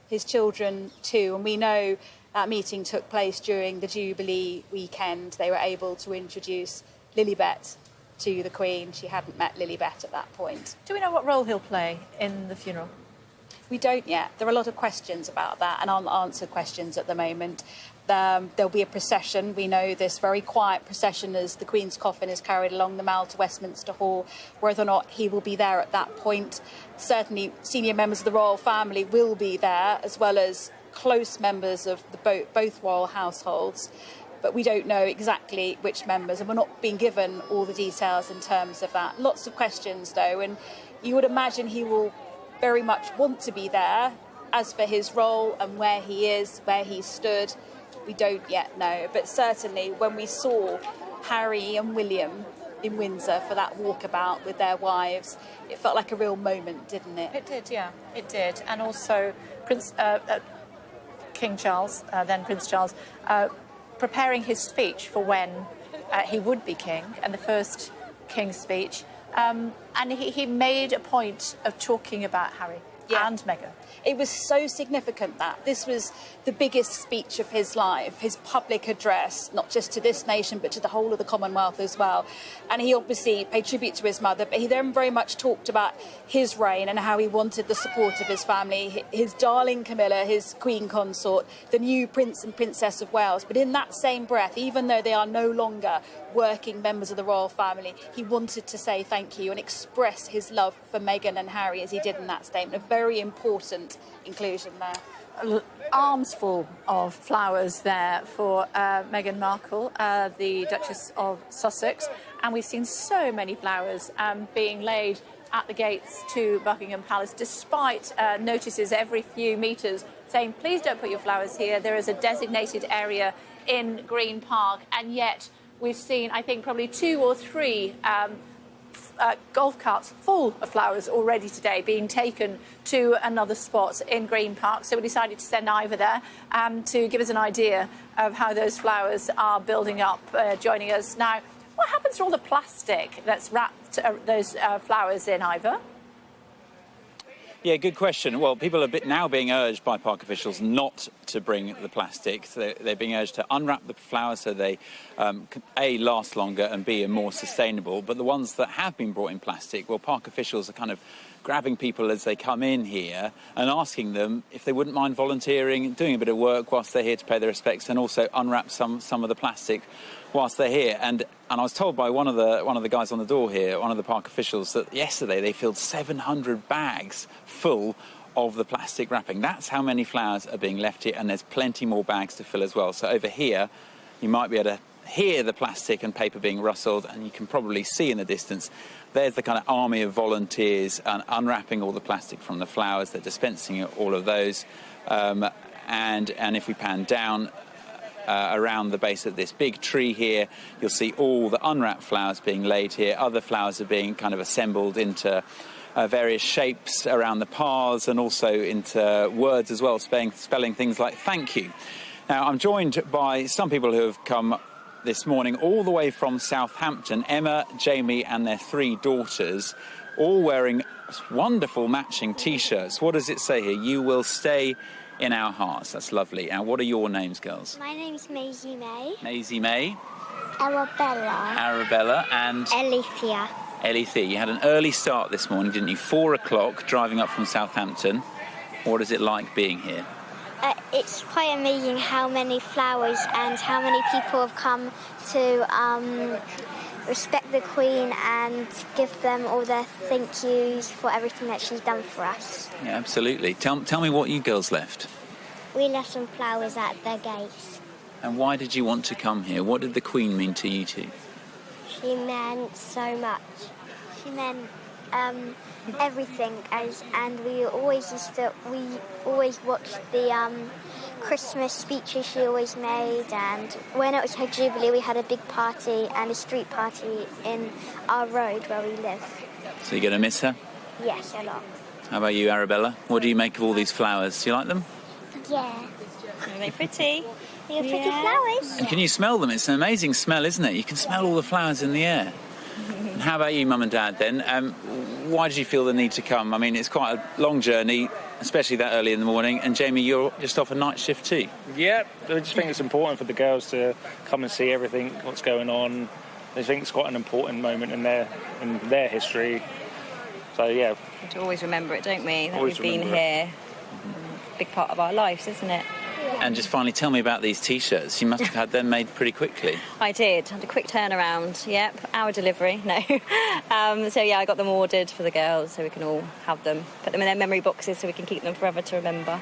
S14: his children too. And we know that meeting took place during the Jubilee weekend. They were able to introduce Lilibet to the Queen. She hadn't met Lilibet at that point.
S2: Do we know what role he'll play in the funeral?
S14: We don't yet. There are a lot of questions about that and unanswered questions at the moment. There'll be a procession. We know this very quiet procession as the Queen's coffin is carried along the Mall to Westminster Hall. Whether or not he will be there at that point, certainly senior members of the royal family will be there, as well as close members of both royal households. But we don't know exactly which members, and we're not being given all the details in terms of that. Lots of questions, though, and you would imagine he will very much want to be there. As for his role and where he is, where he stood, we don't yet know. But certainly when we saw Harry and William in Windsor for that walkabout with their wives, it felt like a real moment, didn't it?
S2: It did, yeah, it did. And also King Charles, then Prince Charles, preparing his speech for when he would be king, and the first King's speech. And he made a point of talking about Harry and Meghan.
S14: It was so significant that this was the biggest speech of his life, his public address, not just to this nation, but to the whole of the Commonwealth as well. And he obviously paid tribute to his mother, but he then very much talked about his reign and how he wanted the support of his family, his darling Camilla, his Queen consort, the new Prince and Princess of Wales. But in that same breath, even though they are no longer working members of the royal family, he wanted to say thank you and express his love for Meghan and Harry as he did in that statement. A very important inclusion there.
S2: Arms full of flowers there for Meghan Markle, the Duchess of Sussex. And we've seen so many flowers being laid at the gates to Buckingham Palace, despite notices every few metres saying, please don't put your flowers here. There is a designated area in Green Park. And yet we've seen, I think, probably 2 or 3 golf carts full of flowers already today being taken to another spot in Green Park. So we decided to send Ivor there to give us an idea of how those flowers are building up, joining us. Now, what happens to all the plastic that's wrapped those flowers in, Ivor?
S17: Yeah, good question. Well, people are now being urged by park officials not to bring the plastic. So they're being urged to unwrap the flowers so they, A, last longer and B, are more sustainable. But the ones that have been brought in plastic, well, park officials are kind of grabbing people as they come in here and asking them if they wouldn't mind volunteering, doing a bit of work whilst they're here to pay their respects, and also unwrap some of the plastic whilst they're here. And I was told by one of the guys on the door here, one of the park officials, that yesterday they filled 700 bags full of the plastic wrapping. That's how many flowers are being left here, and there's plenty more bags to fill as well. So over here, you might be able to hear the plastic and paper being rustled, and you can probably see in the distance there's the kind of army of volunteers unwrapping all the plastic from the flowers. They're dispensing all of those, and if we pan down around the base of this big tree here, you'll see all the unwrapped flowers being laid here. Other flowers are being kind of assembled into various shapes around the paths, and also into words as well, spelling things like thank you. Now, I'm joined by some people who have come this morning all the way from Southampton, Emma, Jamie and their 3 daughters, all wearing wonderful matching T-shirts. What does it say here? You will stay in our hearts. That's lovely. And what are your names, girls?
S20: My name's Maisie May.
S17: Maisie May.
S20: Arabella.
S17: Arabella and...
S20: Alethea.
S17: Alethea. You had an early start this morning, didn't you? 4 o'clock, driving up from Southampton. What is it like being here?
S20: It's quite amazing how many flowers and how many people have come to respect the Queen and give them all their thank yous for everything that she's done for us.
S17: Yeah, absolutely. Tell me what you girls left.
S20: We left some flowers at the gates.
S17: And why did you want to come here? What did the Queen mean to you two?
S20: She meant so much. She meant everything, and we always watched the Christmas speeches she always made, and when it was her Jubilee we had a big party and a street party in our road where we live.
S17: So you're going to miss her?
S20: Yes, a lot.
S17: How about you, Arabella? What do you make of all these flowers? Do you like them?
S20: Yeah.
S14: Are they pretty?
S20: They're pretty flowers.
S17: And can you smell them? It's an amazing smell, isn't it? You can smell all the flowers in the air. And how about you, Mum and Dad, then? Why did you feel the need to come? I mean, it's quite a long journey, especially that early in the morning. And, Jamie, you're just off a night shift too.
S21: Yeah, I just think it's important for the girls to come and see everything, what's going on. I think it's quite an important moment in their history. So, yeah.
S22: We have to always remember it, don't we? That
S21: Always
S22: we've been here. Big part of our lives, isn't it?
S17: And just finally, tell me about these T-shirts. You must have had them made pretty quickly.
S22: I did. Had a quick turnaround. Yep, hour delivery. No. So, yeah, I got them ordered for the girls so we can all have them. Put them in their memory boxes so we can keep them forever to remember.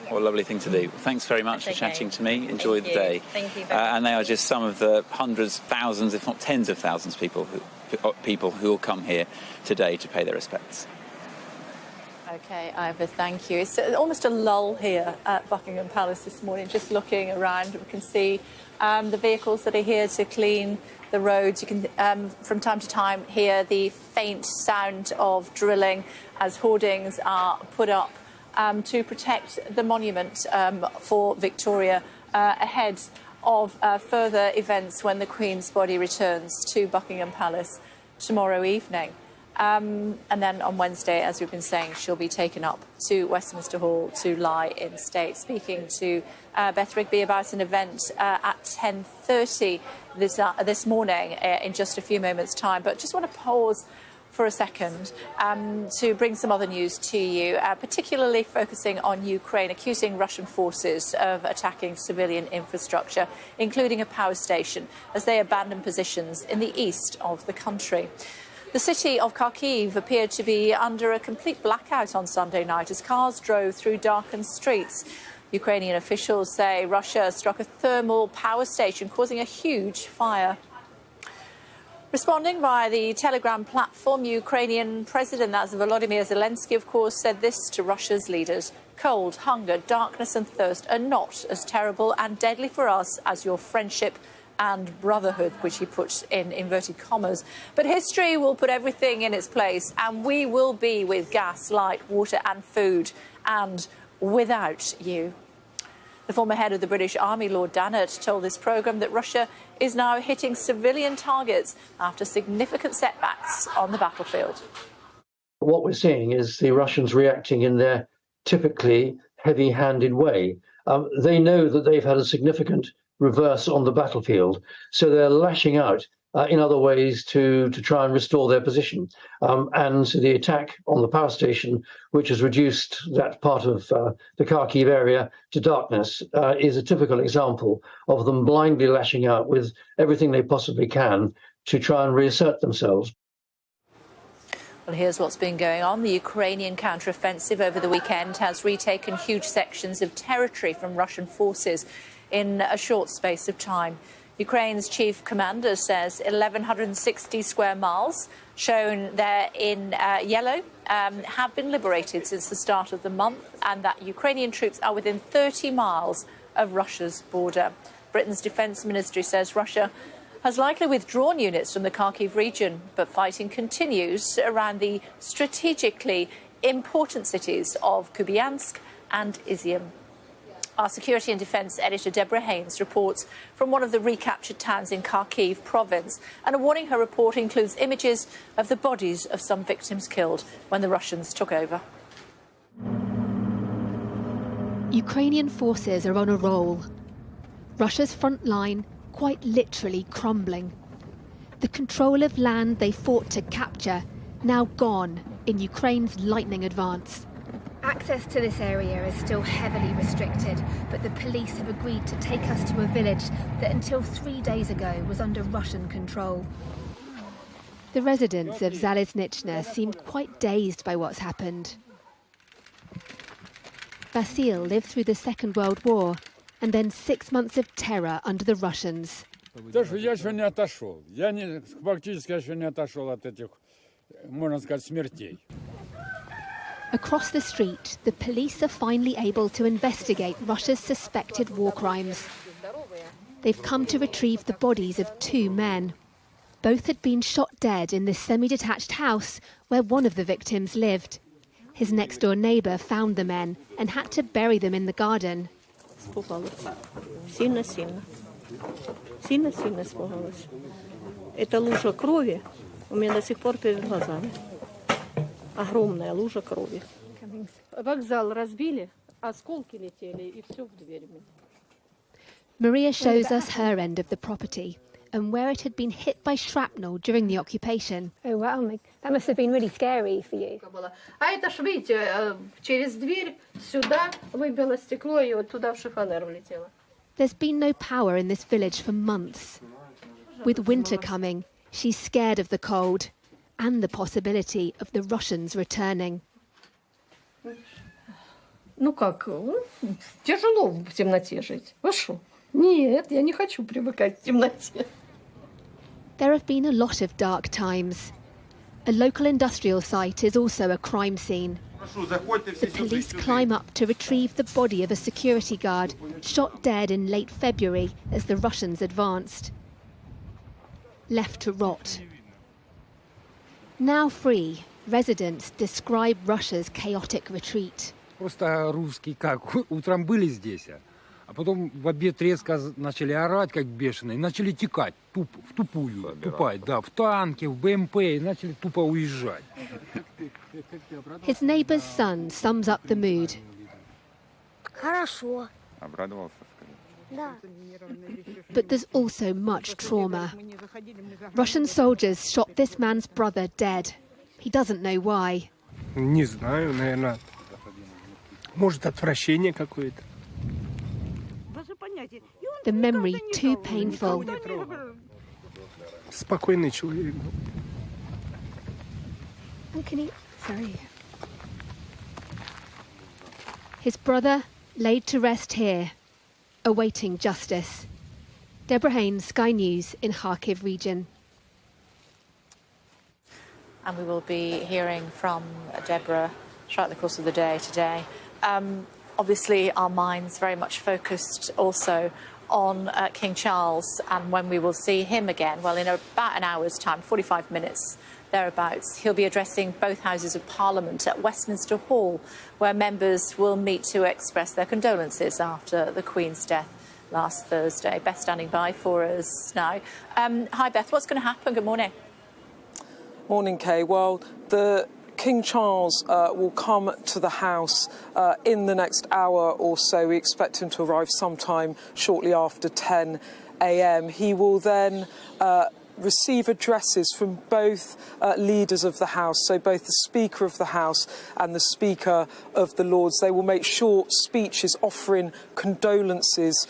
S17: What a lovely thing to do. Thanks very much for chatting to me. Enjoy the day.
S22: Thank you.
S17: And they are just some of the hundreds, thousands, if not tens of thousands of people who will come here today to pay their respects.
S2: OK, Ivor, thank you. It's almost a lull here at Buckingham Palace this morning, just looking around. We can see the vehicles that are here to clean the roads. You can, from time to time, hear the faint sound of drilling as hoardings are put up to protect the monument for Victoria ahead of further events when the Queen's body returns to Buckingham Palace tomorrow evening. And then on Wednesday, as we've been saying, she'll be taken up to Westminster Hall to lie in state. Speaking to Beth Rigby about an event at 10:30 this morning in just a few moments' time. But just want to pause for a second to bring some other news to you, particularly focusing on Ukraine, accusing Russian forces of attacking civilian infrastructure, including a power station, as they abandon positions in the east of the country. The city of Kharkiv appeared to be under a complete blackout on Sunday night as cars drove through darkened streets. Ukrainian officials say Russia struck a thermal power station, causing a huge fire. Responding via the Telegram platform, Ukrainian President, that's Volodymyr Zelensky, of course, said this to Russia's leaders: "Cold, hunger, darkness and thirst are not as terrible and deadly for us as your friendship and brotherhood," which he put in inverted commas. But history will put everything in its place, and we will be with gas, light, water and food, and without you. The former head of the British Army, Lord Dannett, told this programme that Russia is now hitting civilian targets after significant setbacks on the battlefield.
S1: What we're seeing is the Russians reacting in their typically heavy-handed way. They know that they've had a significant reverse on the battlefield, so they're lashing out in other ways to try and restore their position. And the attack on the power station, which has reduced that part of the Kharkiv area to darkness, is a typical example of them blindly lashing out with everything they possibly can to try and reassert themselves.
S2: Well, here's what's been going on. The Ukrainian counter-offensive over the weekend has retaken huge sections of territory from Russian forces in a short space of time. Ukraine's chief commander says 1,160 square miles, shown there in yellow, have been liberated since the start of the month, and that Ukrainian troops are within 30 miles of Russia's border. Britain's defence ministry says Russia has likely withdrawn units from the Kharkiv region, but fighting continues around the strategically important cities of Kupiansk and Izium. Our security and defence editor Deborah Haynes reports from one of the recaptured towns in Kharkiv province, and a warning her report includes images of the bodies of some victims killed when the Russians took over.
S15: Ukrainian forces are on a roll. Russia's front line quite literally crumbling. The control of land they fought to capture now gone in Ukraine's lightning advance.
S19: Access to this area is still heavily restricted, but the police have agreed to take us to a village that until 3 days ago was under Russian control.
S15: The residents of Zaliznichna seemed quite dazed by what's happened. Vasil lived through the Second World War and then 6 months of terror under the Russians.
S23: То, что я еще не отошел. Я фактически еще не отошел от этих, можно сказать, смертей.
S15: Across the street, the police are finally able to investigate Russia's suspected war crimes. They've come to retrieve the bodies of 2 men. Both had been shot dead in this semi-detached house where one of the victims lived. His next-door neighbour found the men and had to bury them in the garden.
S24: Сильно-сильно. Сильно-сильно испугалась. Это лужа крови у меня до сих пор перед глазами. Огромная лужа крови. Вокзал разбили, осколки летели и все в дверь.
S15: Maria shows us her end of the property and where it had been hit by shrapnel during the occupation.
S19: Oh wow, that must have been really scary for you.
S24: А это ж, видите, через дверь сюда выбило стекло и вот туда в шифонер влетело.
S15: There's been no power in this village for months. With winter coming, she's scared of the cold and the possibility of the Russians returning.
S24: Ну как, тяжело в темноте жить. Вы что? Нет, я не хочу привыкать к темноте.
S15: There have been a lot of dark times. A local industrial site is also a crime scene. The police climb up to retrieve the body of a security guard shot dead in late February as the Russians advanced. Left to rot. Now free, residents describe Russia's chaotic retreat.
S21: Просто русские как утром были здесь, а потом в обед резко начали орать как бешеные, начали текать в тупую, тупать, да, в танке, в БМП, и начали тупо уезжать.
S15: His neighbour's son sums up the mood.
S20: Хорошо.
S21: Обрадовался.
S20: Да.
S15: But there's also much trauma. Russian soldiers shot this man's brother dead. he doesn't know why.
S4: Не знаю, наверное, может, отвращение какое-то.
S15: The memory too painful.
S4: Спокойный человек.
S15: His brother laid to rest here, awaiting justice. Deborah Haynes, Sky News in Kharkiv region.
S2: And we will be hearing from Deborah throughout the course of the day today. Obviously, our minds very much focused also on King Charles and when we will see him again. Well, in about an hour's time, 45 minutes thereabouts, he'll be addressing both Houses of Parliament at Westminster Hall, where members will meet to express their condolences after the Queen's death last Thursday. Beth standing by for us now. Hi, Beth. What's going to happen? Good morning.
S6: Morning, Kay. Well, the King Charles will come to the House in the next hour or so. We expect him to arrive sometime shortly after 10 a.m. He will then receive addresses from both leaders of the House, so both the Speaker of the House and the Speaker of the Lords. They will make short speeches offering condolences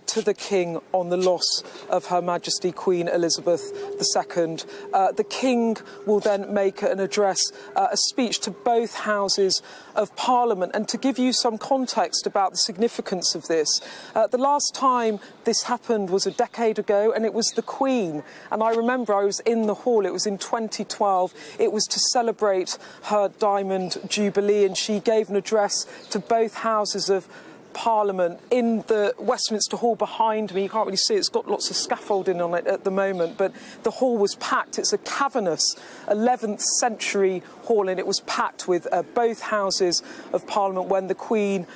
S6: to the King on the loss of Her Majesty Queen Elizabeth II. The King will then make an address, a speech to both Houses of Parliament. And to give you some context about the significance of this, the last time this happened was a decade ago, and it was the Queen. And I remember I was in the hall, it was in 2012, it was to celebrate her Diamond Jubilee, and she gave an address to both Houses of Parliament in the Westminster Hall behind me. You can't really see it, it's got lots of scaffolding on it at the moment, but the hall was packed. It's a cavernous 11th century hall, and it was packed with both Houses of Parliament when the Queen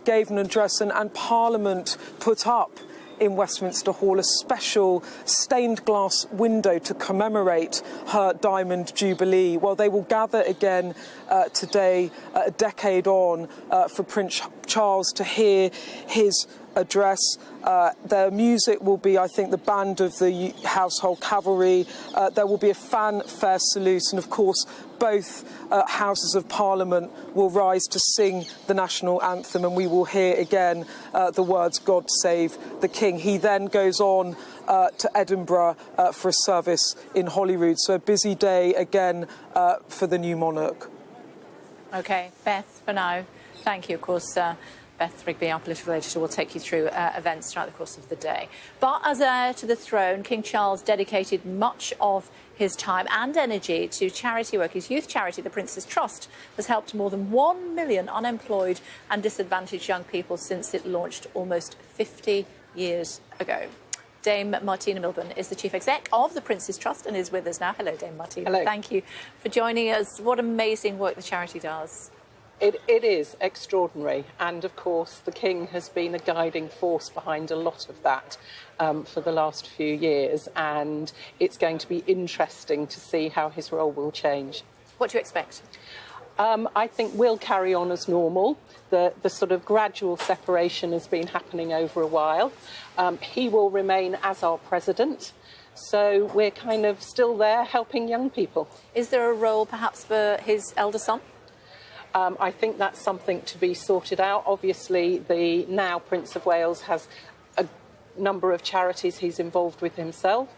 S6: gave an address, and Parliament put up in Westminster Hall a special stained glass window to commemorate her Diamond Jubilee. Well, they will gather again today, a decade on, for Prince Charles to hear his address. Their music will be, I think, the band of the Household Cavalry. There will be a fanfare salute, and of course both Houses of Parliament will rise to sing the national anthem, and we will hear again the words "God Save the King." He then goes on to Edinburgh for a service in Holyrood. So a busy day again for the new monarch.
S2: OK, Beth, for now, thank you. Of course, Beth Rigby, our political editor, will take you through events throughout the course of the day. But as heir to the throne, King Charles dedicated much of his time and energy to charity work. His youth charity, the Prince's Trust, has helped more than 1 million unemployed and disadvantaged young people since it launched almost 50 years ago. Dame Martina Milburn is the chief exec of the Prince's Trust and is with us now. Hello, Dame Martina.
S13: Hello.
S2: Thank you for joining us. What amazing work the charity does.
S13: It is extraordinary, and of course the King has been a guiding force behind a lot of that for the last few years, and it's going to be interesting to see how his role will change.
S2: What do you expect?
S13: I think we'll carry on as normal. The sort of gradual separation has been happening over a while. He will remain as our president. So we're kind of still there helping young people.
S2: Is there a role perhaps for his elder son?
S13: I think that's something to be sorted out. Obviously, the now Prince of Wales has a number of charities he's involved with himself.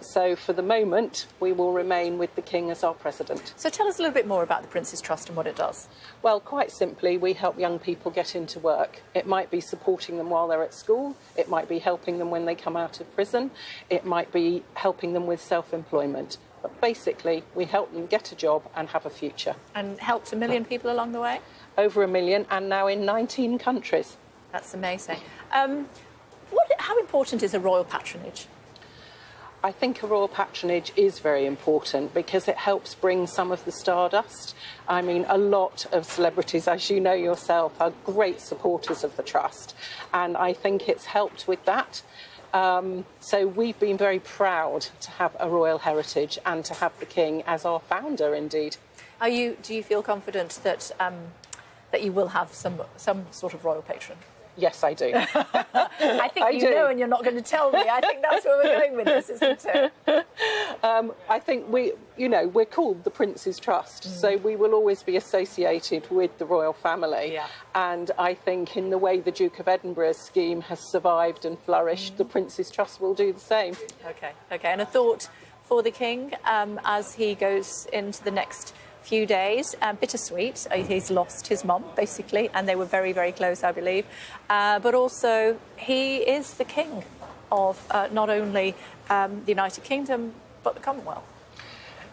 S13: So for the moment, we will remain with the King as our president.
S2: So tell us a little bit more about the Prince's Trust and what it does.
S13: Well, quite simply, we help young people get into work. It might be supporting them while they're at school. It might be helping them when they come out of prison. It might be helping them with self-employment. But basically, we help them get a job and have a future.
S2: And helped 1 million people along the way?
S13: Over 1 million, and now in 19 countries.
S2: That's amazing. How important is a royal patronage?
S13: I think a royal patronage is very important because it helps bring some of the stardust. I mean, a lot of celebrities, as you know yourself, are great supporters of the Trust, and I think it's helped with that. So we've been very proud to have a royal heritage and to have the King as our founder, indeed.
S2: Do you feel confident that that you will have some sort of royal patron?
S13: Yes, I do.
S2: I think you
S13: do.
S2: know and you're not going to tell me. I think that's where we're going with this, isn't it?
S13: I think we're called the Prince's Trust, so we will always be associated with the royal family.
S2: Yeah.
S13: And I think in the way the Duke of Edinburgh's scheme has survived and flourished, the Prince's Trust will do the same.
S2: Okay. And a thought for the King as he goes into the next few days. Bittersweet. He's lost his mum, basically, and they were very, very close, I believe. But also, he is the King of not only the United Kingdom, but the Commonwealth.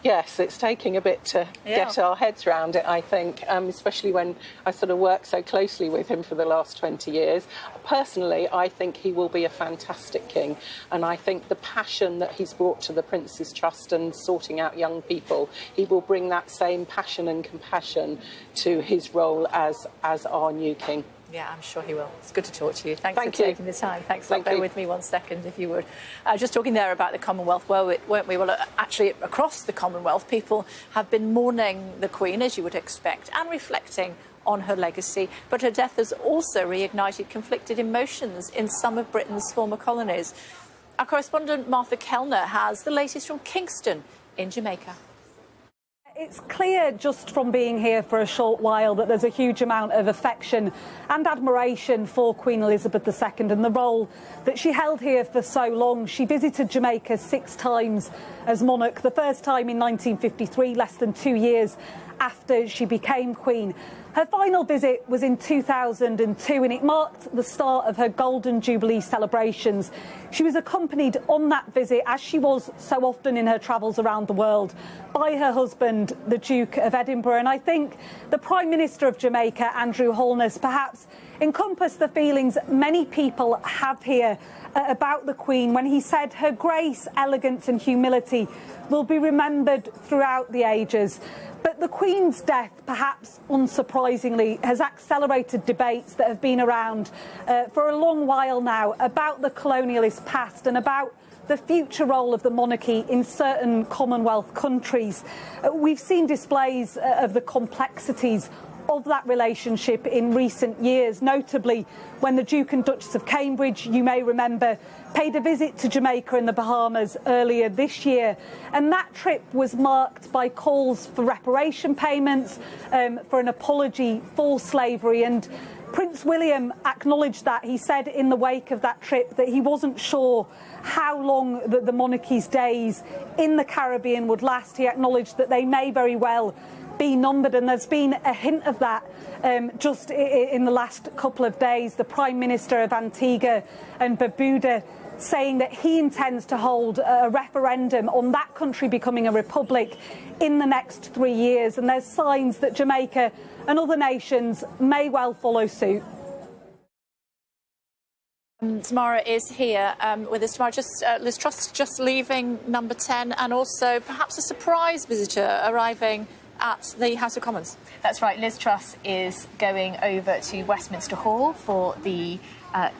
S13: Yes, it's taking a bit to get our heads around it, I think, especially when I sort of worked so closely with him for the last 20 years. Personally, I think he will be a fantastic king, and I think the passion that he's brought to the Prince's Trust and sorting out young people, he will bring that same passion and compassion to his role as our new king.
S2: Yeah, I'm sure he will. It's good to talk to you. Thanks
S13: Thank
S2: for
S13: you.
S2: taking the time. Thanks a lot. Bear with me 1 second, if you would. Just talking there about the Commonwealth, weren't we? Well, actually, across the Commonwealth, people have been mourning the Queen, as you would expect, and reflecting on her legacy. But her death has also reignited conflicted emotions in some of Britain's former colonies. Our correspondent Martha Kellner has the latest from Kingston in Jamaica.
S10: It's clear just from being here for a short while that there's a huge amount of affection and admiration for Queen Elizabeth II and the role that she held here for so long. She visited Jamaica 6 times as monarch, the first time in 1953, less than 2 years after she became Queen. Her final visit was in 2002 and it marked the start of her Golden Jubilee celebrations. She was accompanied on that visit, as she was so often in her travels around the world, by her husband, the Duke of Edinburgh. And I think the Prime Minister of Jamaica, Andrew Holness, perhaps encompassed the feelings many people have here about the Queen when he said her grace, elegance and humility will be remembered throughout the ages. But the Queen's death, perhaps unsurprisingly, has accelerated debates that have been around for a long while now about the colonialist past and about the future role of the monarchy in certain Commonwealth countries. We've seen displays of the complexities of that relationship in recent years, notably when the Duke and Duchess of Cambridge, you may remember, paid a visit to Jamaica and the Bahamas earlier this year. And that trip was marked by calls for reparation payments, for an apology for slavery. And Prince William acknowledged that. He said in the wake of that trip that he wasn't sure how long the monarchy's days in the Caribbean would last. He acknowledged that they may very well be numbered, and there's been a hint of that just in the last couple of days. The Prime Minister of Antigua and Barbuda saying that he intends to hold a referendum on that country becoming a republic in the next 3 years, and there's signs that Jamaica and other nations may well follow suit.
S2: Tamara is here with us. Tamara, Liz Truss just leaving number 10, and also perhaps a surprise visitor arriving at the House of Commons.
S11: That's right. Liz Truss is going over to Westminster Hall for the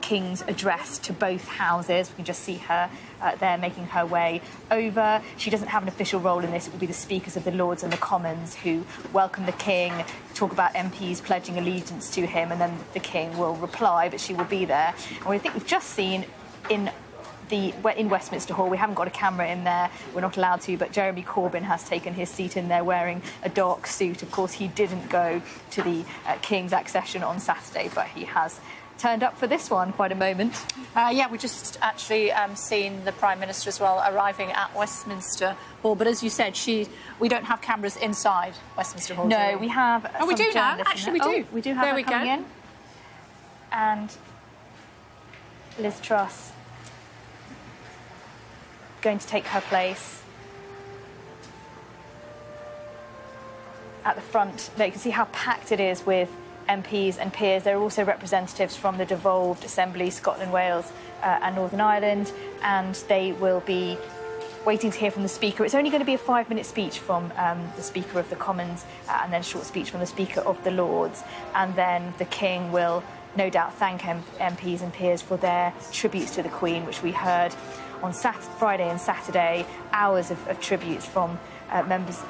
S11: King's address to both houses. We can just see her there making her way over. She doesn't have an official role in this. It will be the Speakers of the Lords and the Commons who welcome the King, talk about MPs pledging allegiance to him, and then the King will reply, but she will be there. And I think we've just seen in Westminster Hall, we haven't got a camera in there, we're not allowed to, but Jeremy Corbyn has taken his seat in there wearing a dark suit. Of course, he didn't go to the King's accession on Saturday, but he has turned up for this one. Quite a moment.
S2: Yeah, we just actually seen the Prime Minister as well arriving at Westminster Hall, but as you said, we don't have cameras inside Westminster Hall.
S11: No, we have.
S2: Oh, we do now. Actually, we do.
S11: We do have her coming in. And Liz Truss going to take her place at the front. There you can see how packed it is with MPs and peers. There are also representatives from the devolved Assembly, Scotland, Wales and Northern Ireland, and they will be waiting to hear from the Speaker. It's only going to be a 5-minute speech from the Speaker of the Commons and then a short speech from the Speaker of the Lords, and then the King will no doubt thank MPs and peers for their tributes to the Queen, which we heard on Friday and Saturday, hours of tributes from members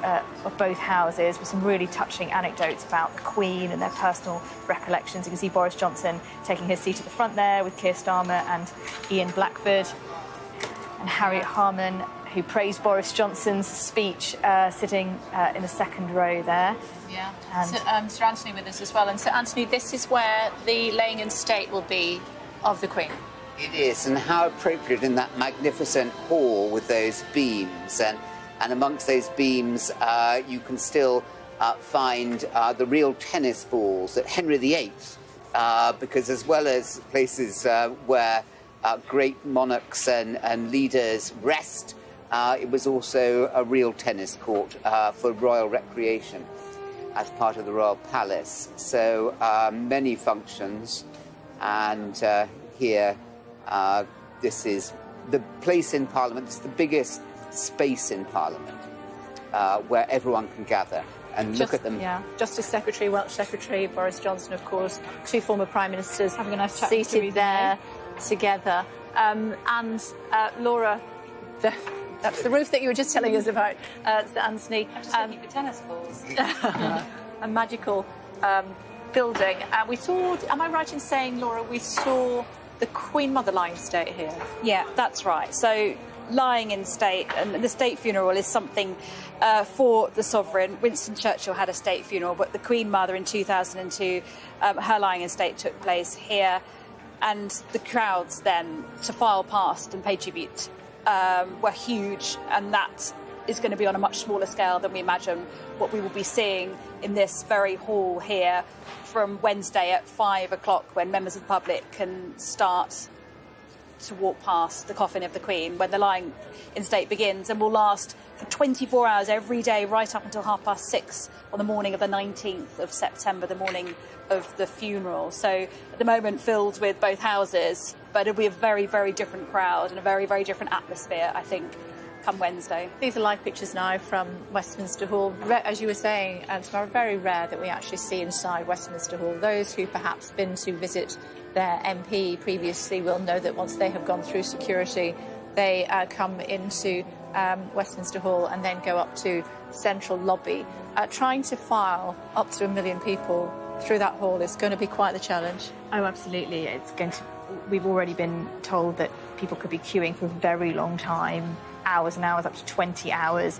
S11: of both houses with some really touching anecdotes about the Queen and their personal recollections. You can see Boris Johnson taking his seat at the front there with Keir Starmer and Ian Blackford, and Harriet Harman, who praised Boris Johnson's speech, sitting in the second row there.
S2: Yeah, and Sir Anthony with us as well. And Sir Anthony, this is where the laying in state will be of the Queen.
S9: It is, and how appropriate in that magnificent hall with those beams. And amongst those beams, you can still find the real tennis balls at Henry VIII, because as well as places where great monarchs and leaders rest, it was also a real tennis court for royal recreation as part of the Royal Palace. So many functions, and here this is the place in Parliament. It's the biggest space in Parliament where everyone can gather and look at them.
S2: Yeah, Justice Secretary, Welsh Secretary, Boris Johnson, of course, two former Prime Ministers
S11: having a nice chat
S2: seated there together. And Laura, that's the roof that you were just telling us about, Sir Anthony.
S14: I'm just looking for tennis balls.
S2: A magical building. We saw, am I right in saying, Laura, we saw the Queen Mother lying in state here?
S14: Yeah, that's right. So lying in state, and the state funeral is something for the sovereign. Winston Churchill had a state funeral, but the Queen Mother in 2002, her lying in state took place here, and the crowds then to file past and pay tribute were huge, and that is going to be on a much smaller scale than we imagine what we will be seeing in this very hall here from Wednesday at 5 o'clock, when members of the public can start to walk past the coffin of the Queen, when the lying in state begins, and will last for 24 hours every day right up until 6:30 on the morning of the 19th of September, the morning of the funeral. So at the moment filled with both houses, but it'll be a very, very different crowd and a very, very different atmosphere, I think, come Wednesday.
S2: These are live pictures now from Westminster Hall. As you were saying, it's very rare that we actually see inside Westminster Hall. Those who perhaps been to visit their MP previously will know that once they have gone through security, they come into Westminster Hall and then go up to Central Lobby. Trying to file up to 1 million people through that hall is going to be quite the challenge.
S11: Oh, absolutely. We've already been told that people could be queuing for a very long time, hours and hours, up to 20 hours.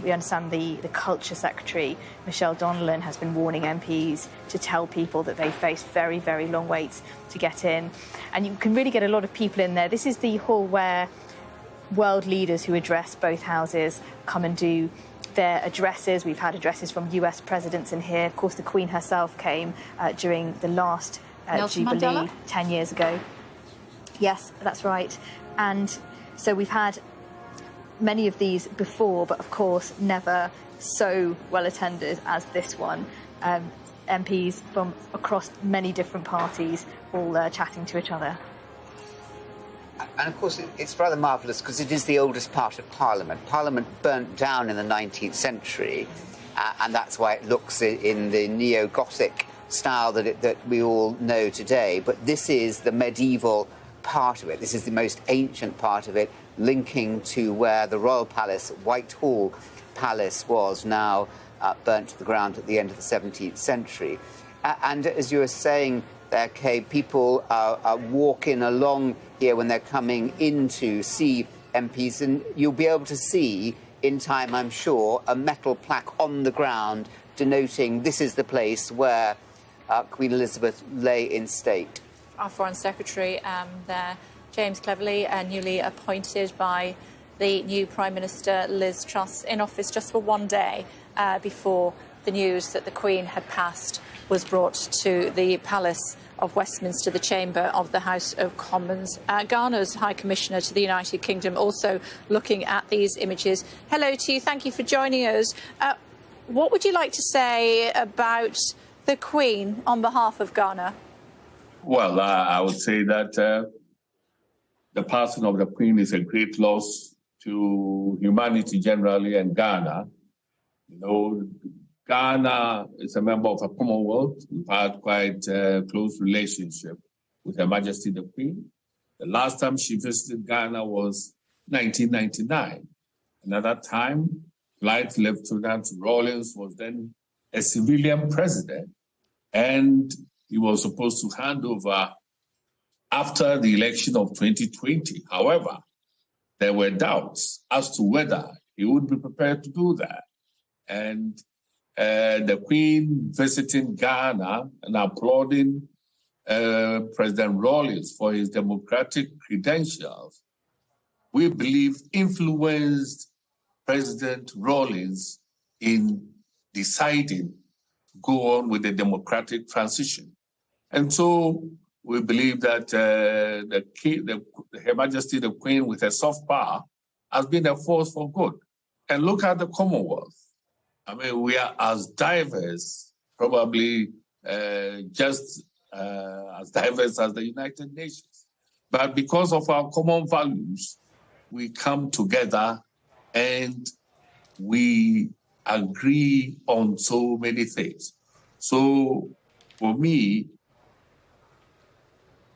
S11: We understand the Culture Secretary, Michelle Donnellan, has been warning MPs to tell people that they face very, very long waits to get in. And you can really get a lot of people in there. This is the hall where world leaders who address both houses come and do their addresses. We've had addresses from US presidents in here. Of course, the Queen herself came during the last Jubilee Mandela? 10 years ago. Yes, that's right. And so we've had many of these before, but of course never so well attended as this one. MPs from across many different parties all chatting to each other.
S9: And of course it's rather marvellous because it is the oldest part of Parliament. Parliament burnt down in the 19th century, and that's why it looks in the neo-Gothic style that we all know today. But this is the medieval part of it. This is the most ancient part of it, linking to where the Royal Palace, Whitehall Palace, was, now burnt to the ground at the end of the 17th century. And as you were saying there, Kay, people are walking along here when they're coming in to see MPs, and you'll be able to see in time, I'm sure, a metal plaque on the ground denoting this is the place where Queen Elizabeth lay in state.
S2: Our Foreign Secretary there, James Cleverly, newly appointed by the new Prime Minister Liz Truss, in office just for one day before the news that the Queen had passed was brought to the Palace of Westminster, the chamber of the House of Commons. Ghana's High Commissioner to the United Kingdom also looking at these images. Hello to you, thank you for joining us. What would you like to say about the Queen on behalf of Ghana?
S7: Well, I would say that the passing of the Queen is a great loss to humanity generally and Ghana. You know, Ghana is a member of a Commonwealth. We've had quite a close relationship with Her Majesty the Queen. The last time she visited Ghana was 1999. And at that time, Flight Lieutenant Rawlings was then a civilian president, and he was supposed to hand over after the election of 2020. However, there were doubts as to whether he would be prepared to do that. And the Queen visiting Ghana and applauding President Rawlings for his democratic credentials, we believe influenced President Rawlings in deciding to go on with the democratic transition. And so we believe that Her Majesty the Queen, with her soft power, has been a force for good. And look at the Commonwealth. I mean, we are as diverse, probably just as diverse as the United Nations. But because of our common values, we come together and we agree on so many things. So for me,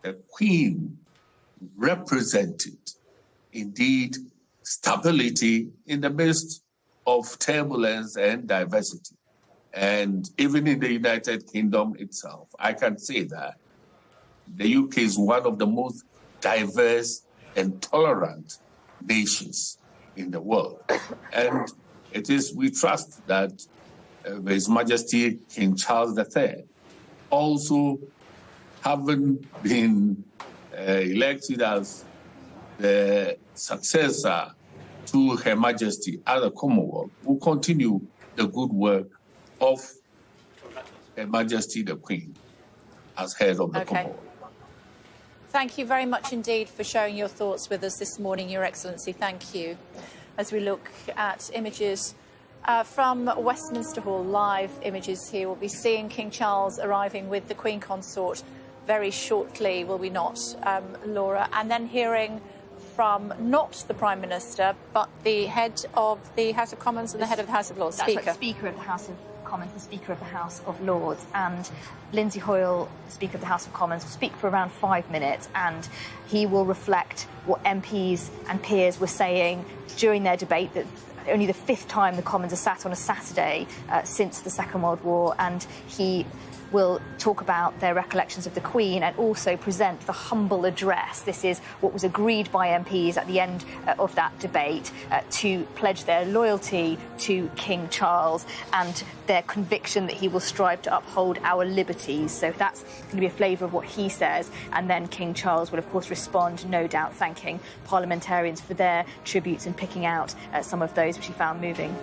S7: the Queen represented indeed stability in the midst of turbulence and diversity. And even in the United Kingdom itself, I can say that the UK is one of the most diverse and tolerant nations in the world. And it is, we trust that His Majesty King Charles III, also having been elected as the successor to Her Majesty at the Commonwealth, will continue the good work of Her Majesty the Queen as head of the Commonwealth.
S2: Thank you very much indeed for sharing your thoughts with us this morning, Your Excellency. Thank you. As we look at images from Westminster Hall, live images here, we'll be seeing King Charles arriving with the Queen Consort very shortly, will we not, Laura? And then hearing from not the Prime Minister, but the head of the House of Commons and the head of the House of Lords,
S11: Speaker. Right, Speaker of the House of Commons, the Speaker of the House of Lords, and Lindsay Hoyle, Speaker of the House of Commons, will speak for around 5 minutes, and he will reflect what MPs and peers were saying during their debate, that only the 5th time the Commons are sat on a Saturday since the Second World War, and he will talk about their recollections of the Queen and also present the humble address. This is what was agreed by MPs at the end of that debate to pledge their loyalty to King Charles and their conviction that he will strive to uphold our liberties. So that's going to be a flavour of what he says. And then King Charles will, of course, respond, no doubt, thanking parliamentarians for their tributes and picking out some of those which he found moving.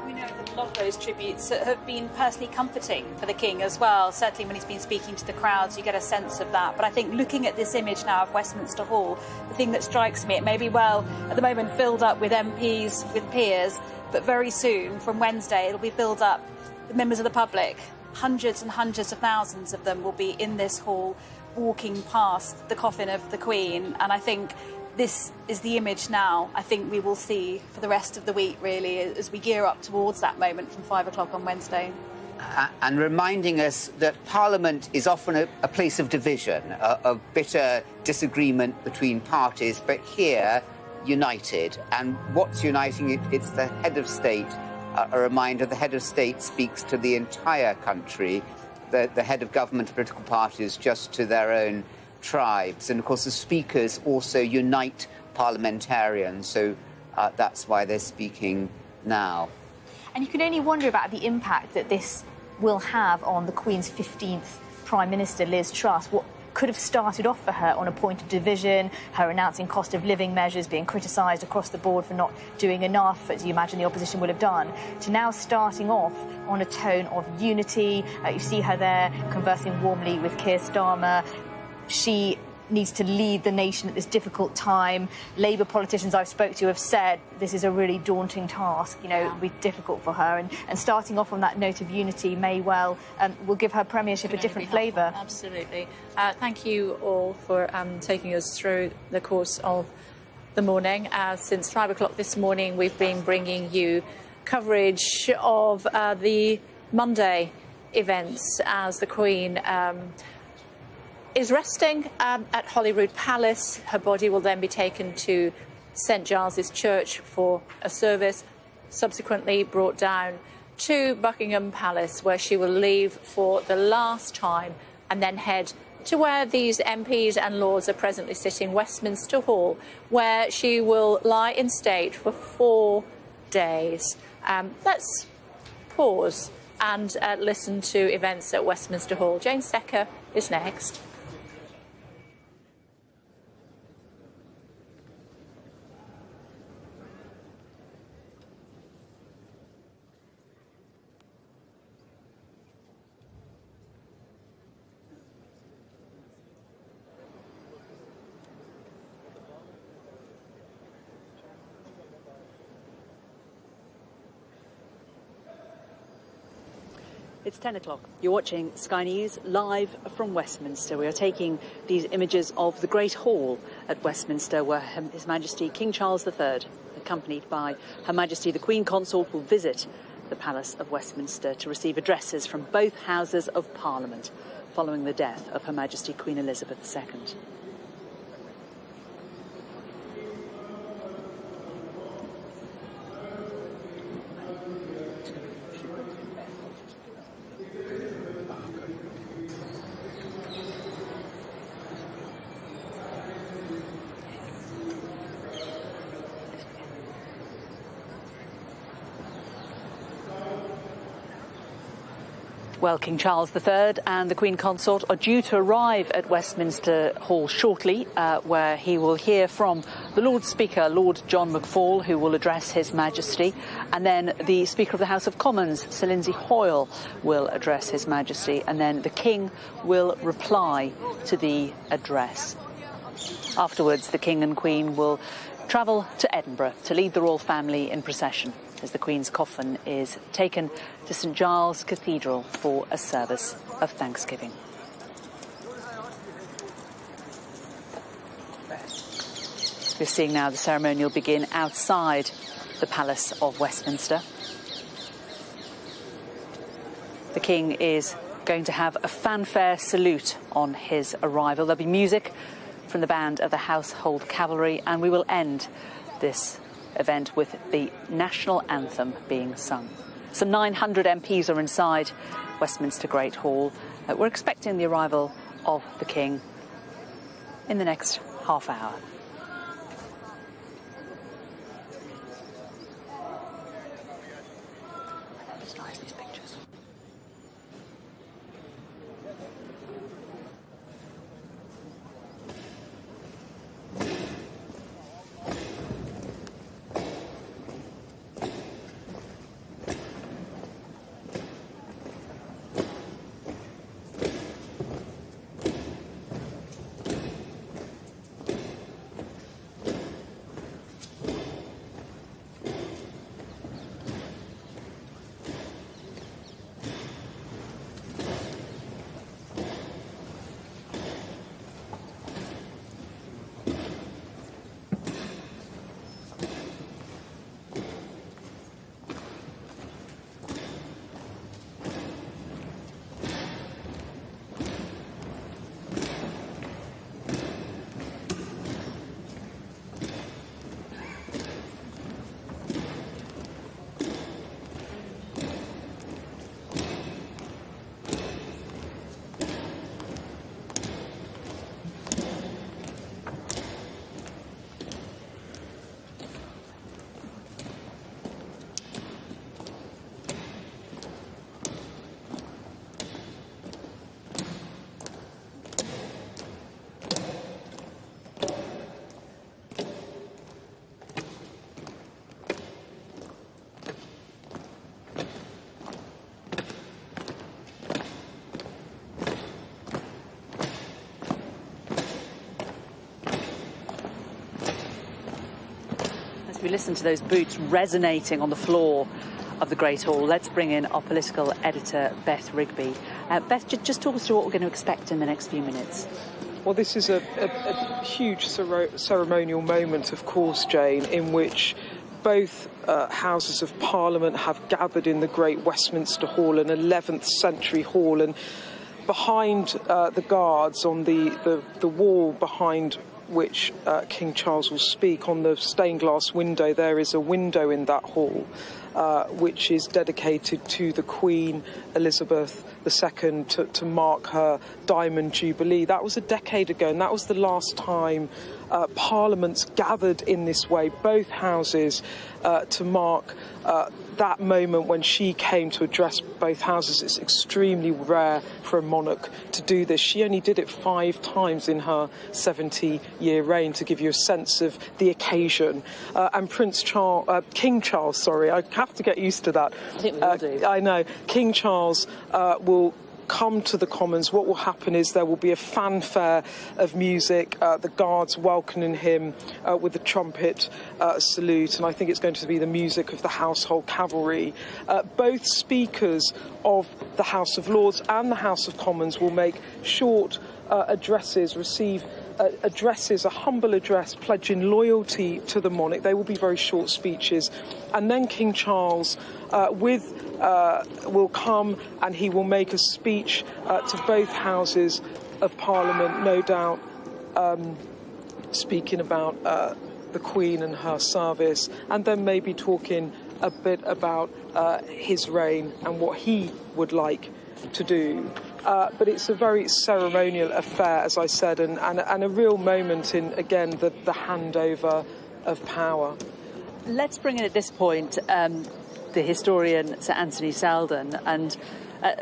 S14: We know that a lot of those tributes have been personally comforting for the King as well. Certainly when he's been speaking to the crowds, you get a sense of that. But I think looking at this image now of Westminster Hall, the thing that strikes me, it may be, well, at the moment filled up with MPs, with peers, but very soon, from Wednesday, it'll be filled up with members of the public. Hundreds and hundreds of thousands of them will be in this hall, walking past the coffin of the Queen. And I think this is the image now I think we will see for the rest of the week, really, as we gear up towards that moment from 5 o'clock on Wednesday.
S9: And reminding us that Parliament is often a place of division, of bitter disagreement between parties, but here, united. And what's uniting it? It's the head of state. A reminder, the head of state speaks to the entire country, the head of government and political parties just to their own tribes. And of course the speakers also unite parliamentarians, so that's why they're speaking now.
S11: And you can only wonder about the impact that this will have on the Queen's 15th Prime Minister, Liz Truss. What could have started off for her on a point of division, her announcing cost of living measures, being criticised across the board for not doing enough, as you imagine the opposition would have done, to now starting off on a tone of unity. You see her there conversing warmly with Keir Starmer. She needs to lead the nation at this difficult time. Labour politicians I've spoke to have said this is a really daunting task, you know, it'll be difficult for her. And starting off on that note of unity may well will give her premiership a different flavour.
S2: Absolutely. Thank you all for taking us through the course of the morning. Since 5 o'clock this morning, we've been bringing you coverage of the Monday events as the Queen is resting at Holyrood Palace. Her body will then be taken to St Giles's Church for a service. subsequently brought down to Buckingham Palace, where she will leave for the last time and then head to where these MPs and Lords are presently sitting, Westminster Hall, where she will lie in state for 4 days. Let's pause and listen to events at Westminster Hall. Jane Secker is next.
S3: It's 10 o'clock. You're watching Sky News live from Westminster. We are taking these images of the Great Hall at Westminster, where His Majesty King Charles III, accompanied by Her Majesty the Queen Consort, will visit the Palace of Westminster to receive addresses from both Houses of Parliament following the death of Her Majesty Queen Elizabeth II. Well, King Charles III and the Queen Consort are due to arrive at Westminster Hall shortly, where he will hear from the Lord Speaker, Lord John McFall, who will address His Majesty, and then the Speaker of the House of Commons, Sir Lindsay Hoyle, will address His Majesty, and then the King will reply to the address. Afterwards, the King and Queen will travel to Edinburgh to lead the royal family in procession as the Queen's coffin is taken to St Giles Cathedral for a service of thanksgiving. We're seeing now the ceremonial begin outside the Palace of Westminster. The King is going to have a fanfare salute on his arrival. There'll be music from the band of the Household Cavalry, and we will end this event with the national anthem being sung. Some 900 MPs are inside Westminster Great Hall. We're expecting the arrival of the King in the next half hour. We listen to those boots resonating on the floor of the Great Hall. Let's bring in our political editor, Beth Rigby. Beth, just talk us through what we're going to expect in the next few minutes.
S6: Well, this is a huge ceremonial moment, of course, Jane, in which both Houses of Parliament have gathered in the Great Westminster Hall, an 11th century hall, and behind the guards, on the wall behind which King Charles will speak, on the stained glass window, there is a window in that hall which is dedicated to the Queen Elizabeth II to mark her Diamond Jubilee. That was a decade ago, and that was the last time Parliament's gathered in this way, both houses, to mark that moment when she came to address both houses. It's extremely rare for a monarch to do this. She only did it 5 times in her 70-year reign, to give you a sense of the occasion. And King Charles, I have to get used to that.
S3: I think we all do.
S6: I know. King Charles will come to the Commons. What will happen is there will be a fanfare of music, the guards welcoming him with the trumpet salute, and I think it's going to be the music of the Household Cavalry. Both speakers of the House of Lords and the House of Commons will make short addresses, receive addresses, a humble address pledging loyalty to the monarch. They will be very short speeches, and then King Charles will come and he will make a speech to both houses of Parliament, no doubt speaking about the Queen and her service, and then maybe talking a bit about his reign and what he would like to do. But it's a very ceremonial affair, as I said, and a real moment in, again, the handover of power.
S3: Let's bring in at this point the historian Sir Anthony Selden. And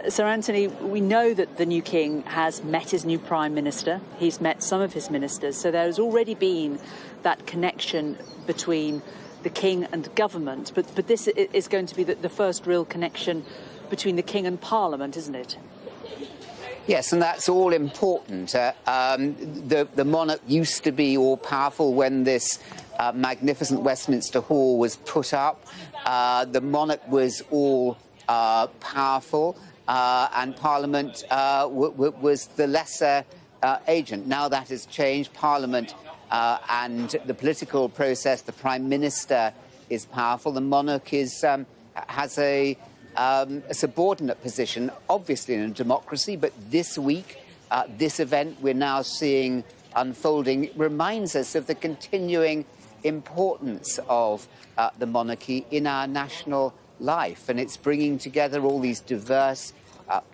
S3: Sir Anthony, we know that the new king has met his new prime minister. He's met some of his ministers. So there's already been that connection between the king and government. But this is going to be the first real connection between the king and Parliament, isn't it?
S9: Yes, and that's all important. The monarch used to be all-powerful when this magnificent Westminster Hall was put up. The monarch was all-powerful, and Parliament was the lesser agent. Now that has changed. Parliament and the political process, the Prime Minister is powerful. The monarch has a subordinate position, obviously in a democracy, but this week, this event we're now seeing unfolding reminds us of the continuing importance of the monarchy in our national life, and it's bringing together all these diverse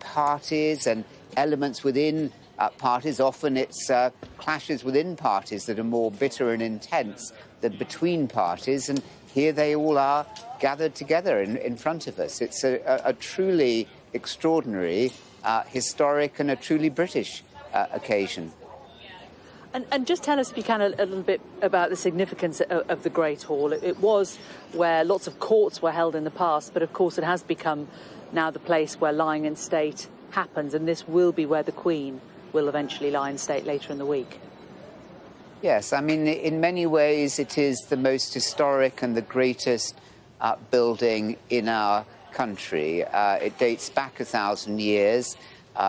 S9: parties and elements within parties. Often it's clashes within parties that are more bitter and intense than between parties, and here they all are gathered together in front of us. It's a truly extraordinary, historic and a truly British occasion.
S3: And just tell us, if you can, a little bit about the significance of the Great Hall. It was where lots of courts were held in the past, but of course it has become now the place where lying in state happens, and this will be where the Queen will eventually lie in state later in the week.
S9: Yes, I mean, in many ways it is the most historic and the greatest building in our country. It dates back 1,000 years.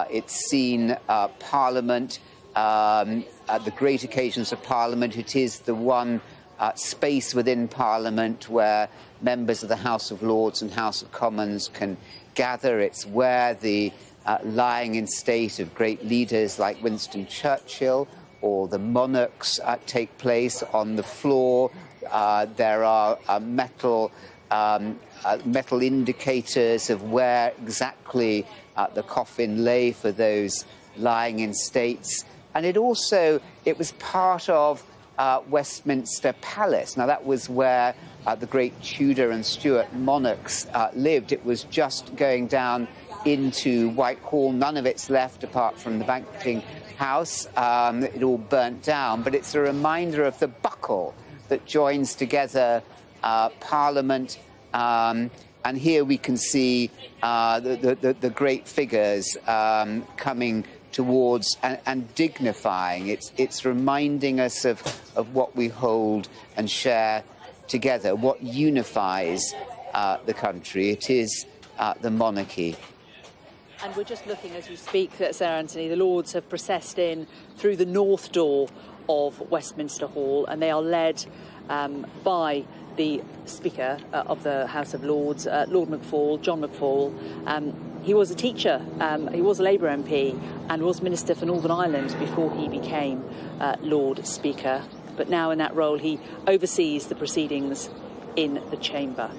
S9: It's seen Parliament, at the great occasions of Parliament. It is the one space within Parliament where members of the House of Lords and House of Commons can gather. It's where the lying in state of great leaders like Winston Churchill or the monarchs take place. On the floor there are metal indicators of where exactly the coffin lay for those lying in states. And it was part of Westminster Palace. Now that was where the great Tudor and Stuart monarchs lived. It was just going down into Whitehall. None of it's left apart from the banqueting house. It all burnt down, but it's a reminder of the buckle that joins together Parliament, and here we can see the great figures coming towards and dignifying. It's reminding us of what we hold and share together, what unifies the country. It is the monarchy.
S3: And we're just looking as you speak, Sir Anthony, the Lords have processed in through the north door of Westminster Hall, and they are led by the Speaker of the House of Lords, Lord McFall, John McFall. he was a teacher, he was a Labour MP and was Minister for Northern Ireland before he became Lord Speaker. But now in that role he oversees the proceedings in the chamber.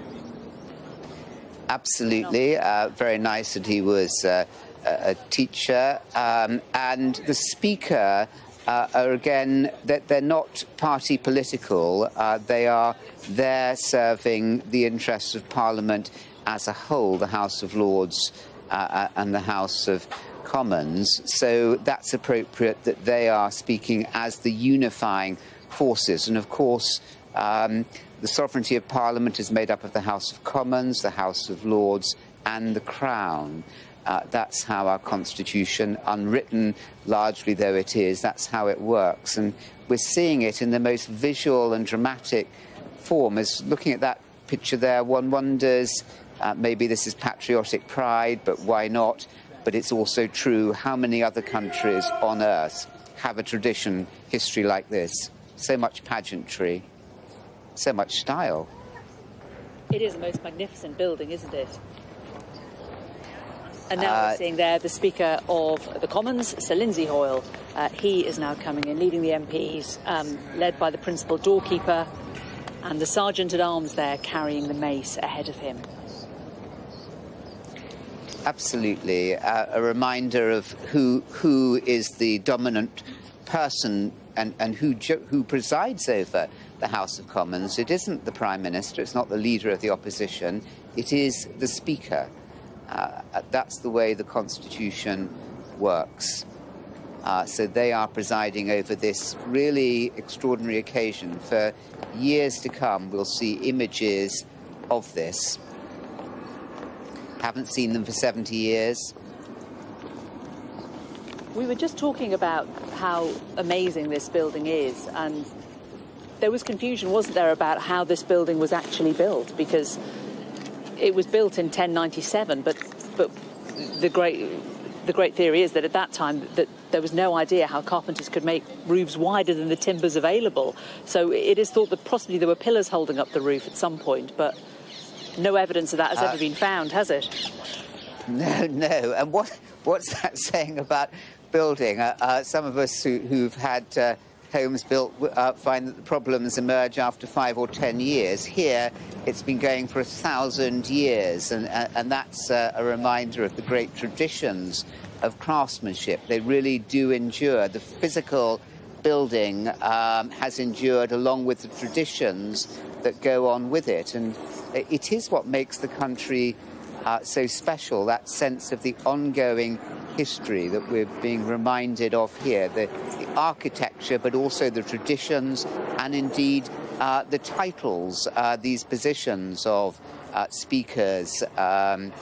S9: Absolutely. Very nice that he was a teacher. And the Speaker are, again, they're not party political. They are there serving the interests of Parliament as a whole, the House of Lords and the House of Commons. So that's appropriate that they are speaking as the unifying forces. And of course, the sovereignty of Parliament is made up of the House of Commons, the House of Lords and the Crown. That's how our Constitution, unwritten largely though it is, that's how it works. And we're seeing it in the most visual and dramatic form. As looking at that picture there, one wonders, maybe this is patriotic pride, but why not? But it's also true, how many other countries on earth have a tradition, history like this? So much pageantry, so much style.
S3: It is the most magnificent building, isn't it? And now we're seeing there the Speaker of the Commons, Sir Lindsay Hoyle. He is now coming in, leading the MPs, led by the principal doorkeeper and the Sergeant-at-Arms there carrying the mace ahead of him.
S9: Absolutely. A reminder of who is the dominant person and who presides over the House of Commons. It isn't the Prime Minister, it's not the Leader of the Opposition, it is the Speaker. That's the way the Constitution works. So they are presiding over this really extraordinary occasion. For years to come, we'll see images of this. Haven't seen them for 70 years.
S3: We were just talking about how amazing this building is, and there was confusion, wasn't there, about how this building was actually built, because it was built in 1097, but the great theory is that at that time that there was no idea how carpenters could make roofs wider than the timbers available. So it is thought that possibly there were pillars holding up the roof at some point, but no evidence of that has ever been found, has it?
S9: No. And what's that saying about building? Some of us who've had homes built find that the problems emerge after 5 or 10 years. Here, it's been going for 1,000 years, and that's a reminder of the great traditions of craftsmanship. They really do endure. The physical building has endured along with the traditions that go on with it, and it is what makes the country so special, that sense of the ongoing history that we're being reminded of here, the architecture, but also the traditions and indeed the titles, these positions of speakers and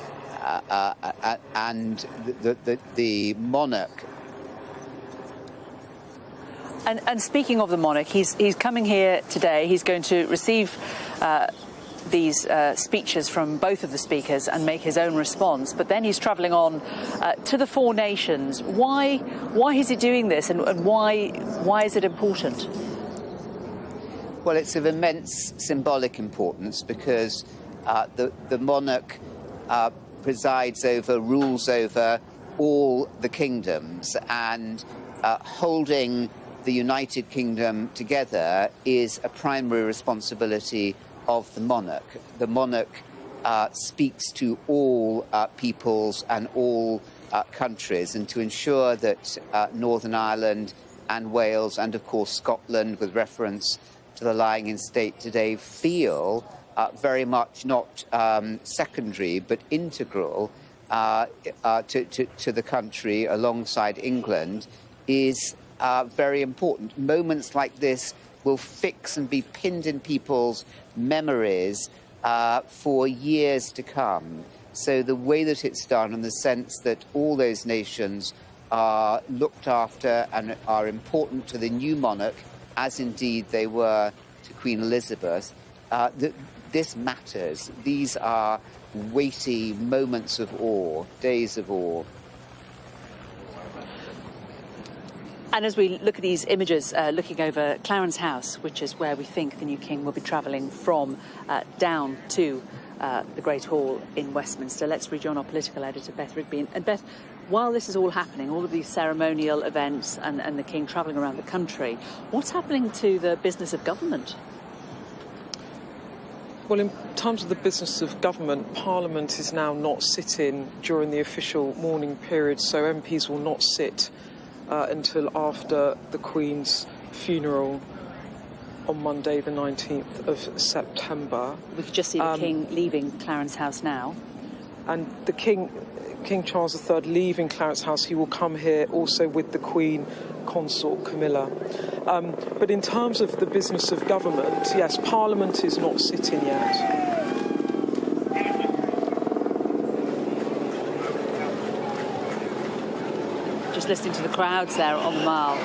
S9: the monarch.
S3: And speaking of the monarch, he's coming here today. He's going to receive these speeches from both of the speakers and make his own response. But then he's travelling on to the Four Nations. Why is he doing this, and why is it important?
S9: Well, it's of immense symbolic importance because the monarch presides over, rules over all the kingdoms, and holding the United Kingdom together is a primary responsibility of the monarch. The monarch speaks to all peoples and all countries, and to ensure that Northern Ireland and Wales and, of course, Scotland, with reference to the lying in state today, feel very much not secondary but integral to the country alongside England, is very important. Moments like this will fix and be pinned in people's memories for years to come. So the way that it's done, and the sense that all those nations are looked after and are important to the new monarch, as indeed they were to Queen Elizabeth, this matters. These are weighty moments of awe, days of awe.
S3: And as we look at these images, looking over Clarence House, which is where we think the new king will be travelling from, down to the Great Hall in Westminster. Let's rejoin our political editor, Beth Rigby. And Beth, while this is all happening, all of these ceremonial events and the King travelling around the country, what's happening to the business of government?
S6: Well, in terms of the business of government, Parliament is now not sitting during the official mourning period, so MPs will not sit until after the Queen's funeral on Monday, the 19th of September.
S3: We could just see the King leaving Clarence House now.
S6: And the King Charles III leaving Clarence House, he will come here also with the Queen Consort Camilla. But in terms of the business of government, yes, Parliament is not sitting yet.
S3: Just listening to the crowds there on the Mall.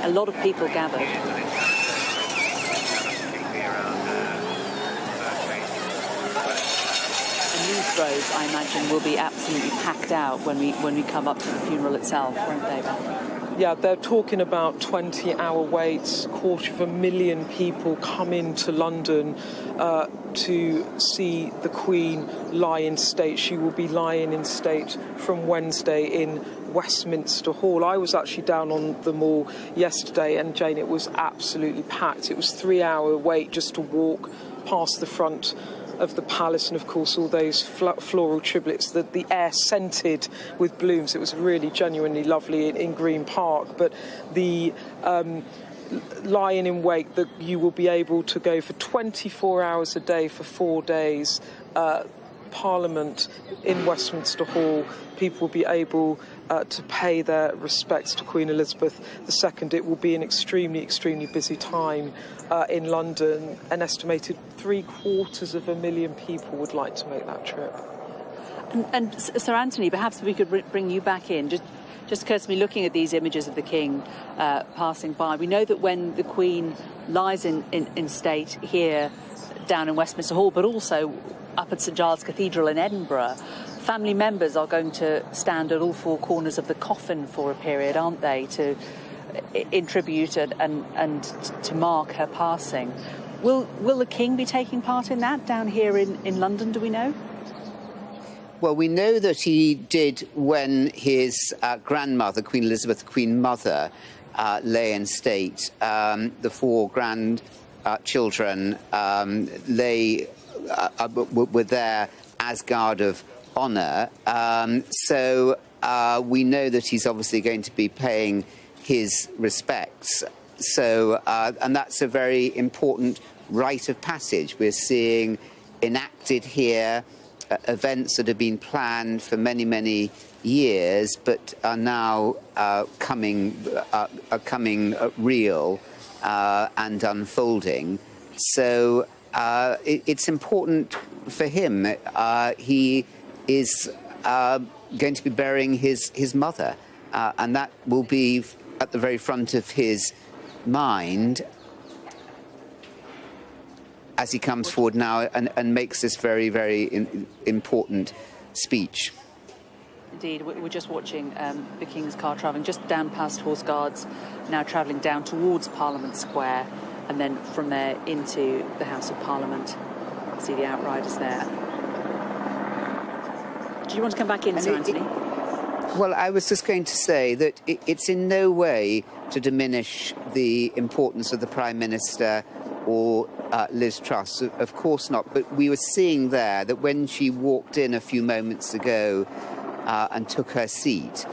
S3: A lot of people gathered. News rows, I imagine, will be absolutely packed out when we come up to the funeral itself, won't they?
S6: Yeah, they're talking about 20-hour waits, 250,000 people come into London to see the Queen lie in state. She will be lying in state from Wednesday in Westminster Hall. I was actually down on the Mall yesterday, and Jane, it was absolutely packed. It was a 3-hour wait just to walk past the front of the palace, and of course all those floral triplets, the air scented with blooms. It was really genuinely lovely in Green Park. But the lying in wait, that you will be able to go for 24 hours a day for 4 days. Parliament in Westminster Hall, people will be able to pay their respects to Queen Elizabeth II. It will be an extremely, extremely busy time in London. An estimated 750,000 people would like to make that trip.
S3: And Sir Anthony, perhaps we could bring you back in. Just occurs to me, looking at these images of the King passing by, we know that when the Queen lies in state here down in Westminster Hall, but also up at St Giles Cathedral in Edinburgh, family members are going to stand at all four corners of the coffin for a period, aren't they, to in tribute and to mark her passing. Will the King be taking part in that down here in London, do we know?
S9: Well, we know that he did when his grandmother, Queen Elizabeth, Queen Mother, lay in state. The four grandchildren were there as guard of honour. So we know that he's obviously going to be paying his respects. So, and that's a very important rite of passage. We're seeing enacted here events that have been planned for many, many years, but are now coming real and unfolding. So it's important for him. He is going to be burying his mother, and that will be at the very front of his mind as he comes forward now and makes this very, very important speech.
S3: Indeed, we're just watching the King's car travelling just down past Horse Guards, now travelling down towards Parliament Square, and then from there into the House of Parliament. See the outriders there. Do you want to come back in, Sir Anthony?
S9: Well, I was just going to say that it's in no way to diminish the importance of the Prime Minister or Liz Truss, of course not. But we were seeing there that when she walked in a few moments ago and took her seat,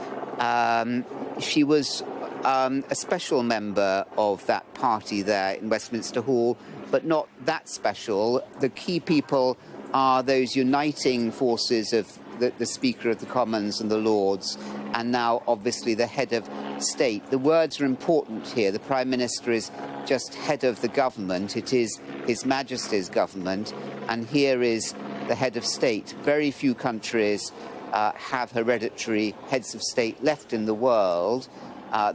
S9: she was a special member of that party there in Westminster Hall, but not that special. The key people are those uniting forces of the Speaker of the Commons and the Lords, and now obviously the head of state. The words are important here. The Prime Minister is just head of the government. It is His Majesty's government, and here is the head of state. Very few countries have hereditary heads of state left in the world.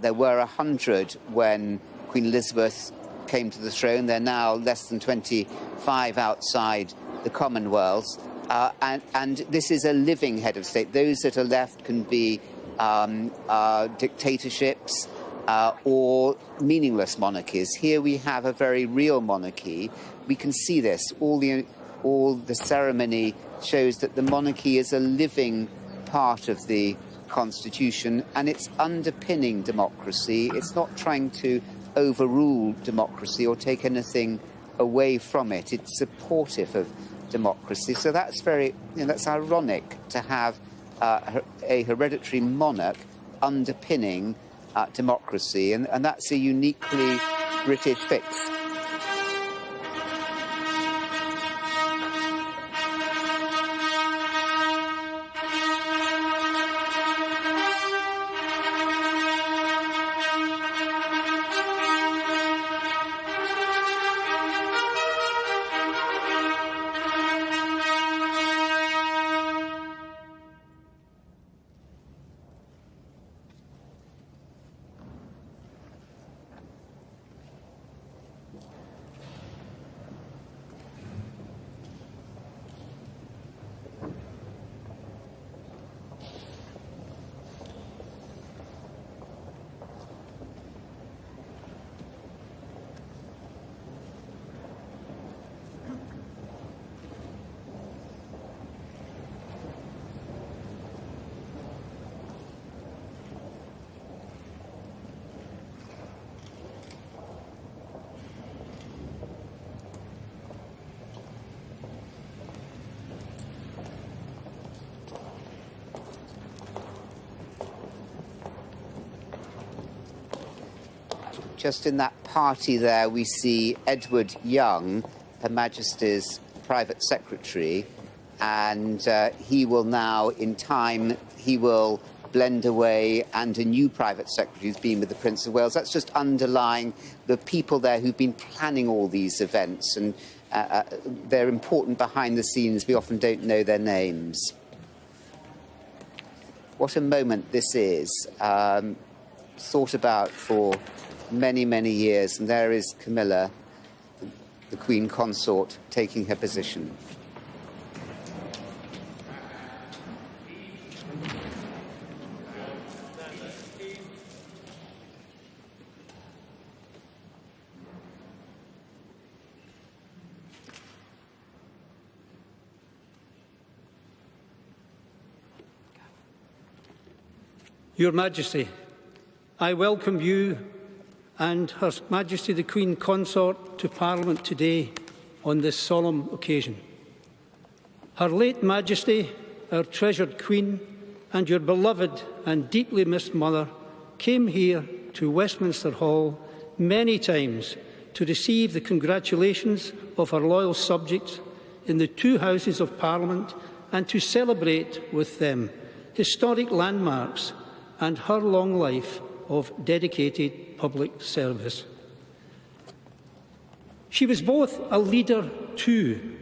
S9: There were 100 when Queen Elizabeth came to the throne. There are now less than 25 outside the Commonwealth. And this is a living head of state. Those that are left can be dictatorships, or meaningless monarchies. Here we have a very real monarchy. We can see this. All the ceremony shows that the monarchy is a living part of the constitution, and it's underpinning democracy. It's not trying to overrule democracy or take anything away from it. It's supportive of democracy. So that's that's ironic to have a hereditary monarch underpinning democracy, and that's a uniquely British fix. Just in that party there, we see Edward Young, Her Majesty's private secretary, and he will now, in time, he will blend away, and a new private secretary who's been with the Prince of Wales. That's just underlying the people there who've been planning all these events, and they're important behind the scenes. We often don't know their names. What a moment this is. Thought about for many, many years, and there is Camilla, the Queen Consort, taking her position.
S5: Your Majesty, I welcome you and Her Majesty the Queen Consort to Parliament today on this solemn occasion. Her late Majesty, our treasured Queen, and your beloved and deeply missed mother came here to Westminster Hall many times to receive the congratulations of her loyal subjects in the two Houses of Parliament and to celebrate with them historic landmarks and her long life of dedicated public service. She was both a leader to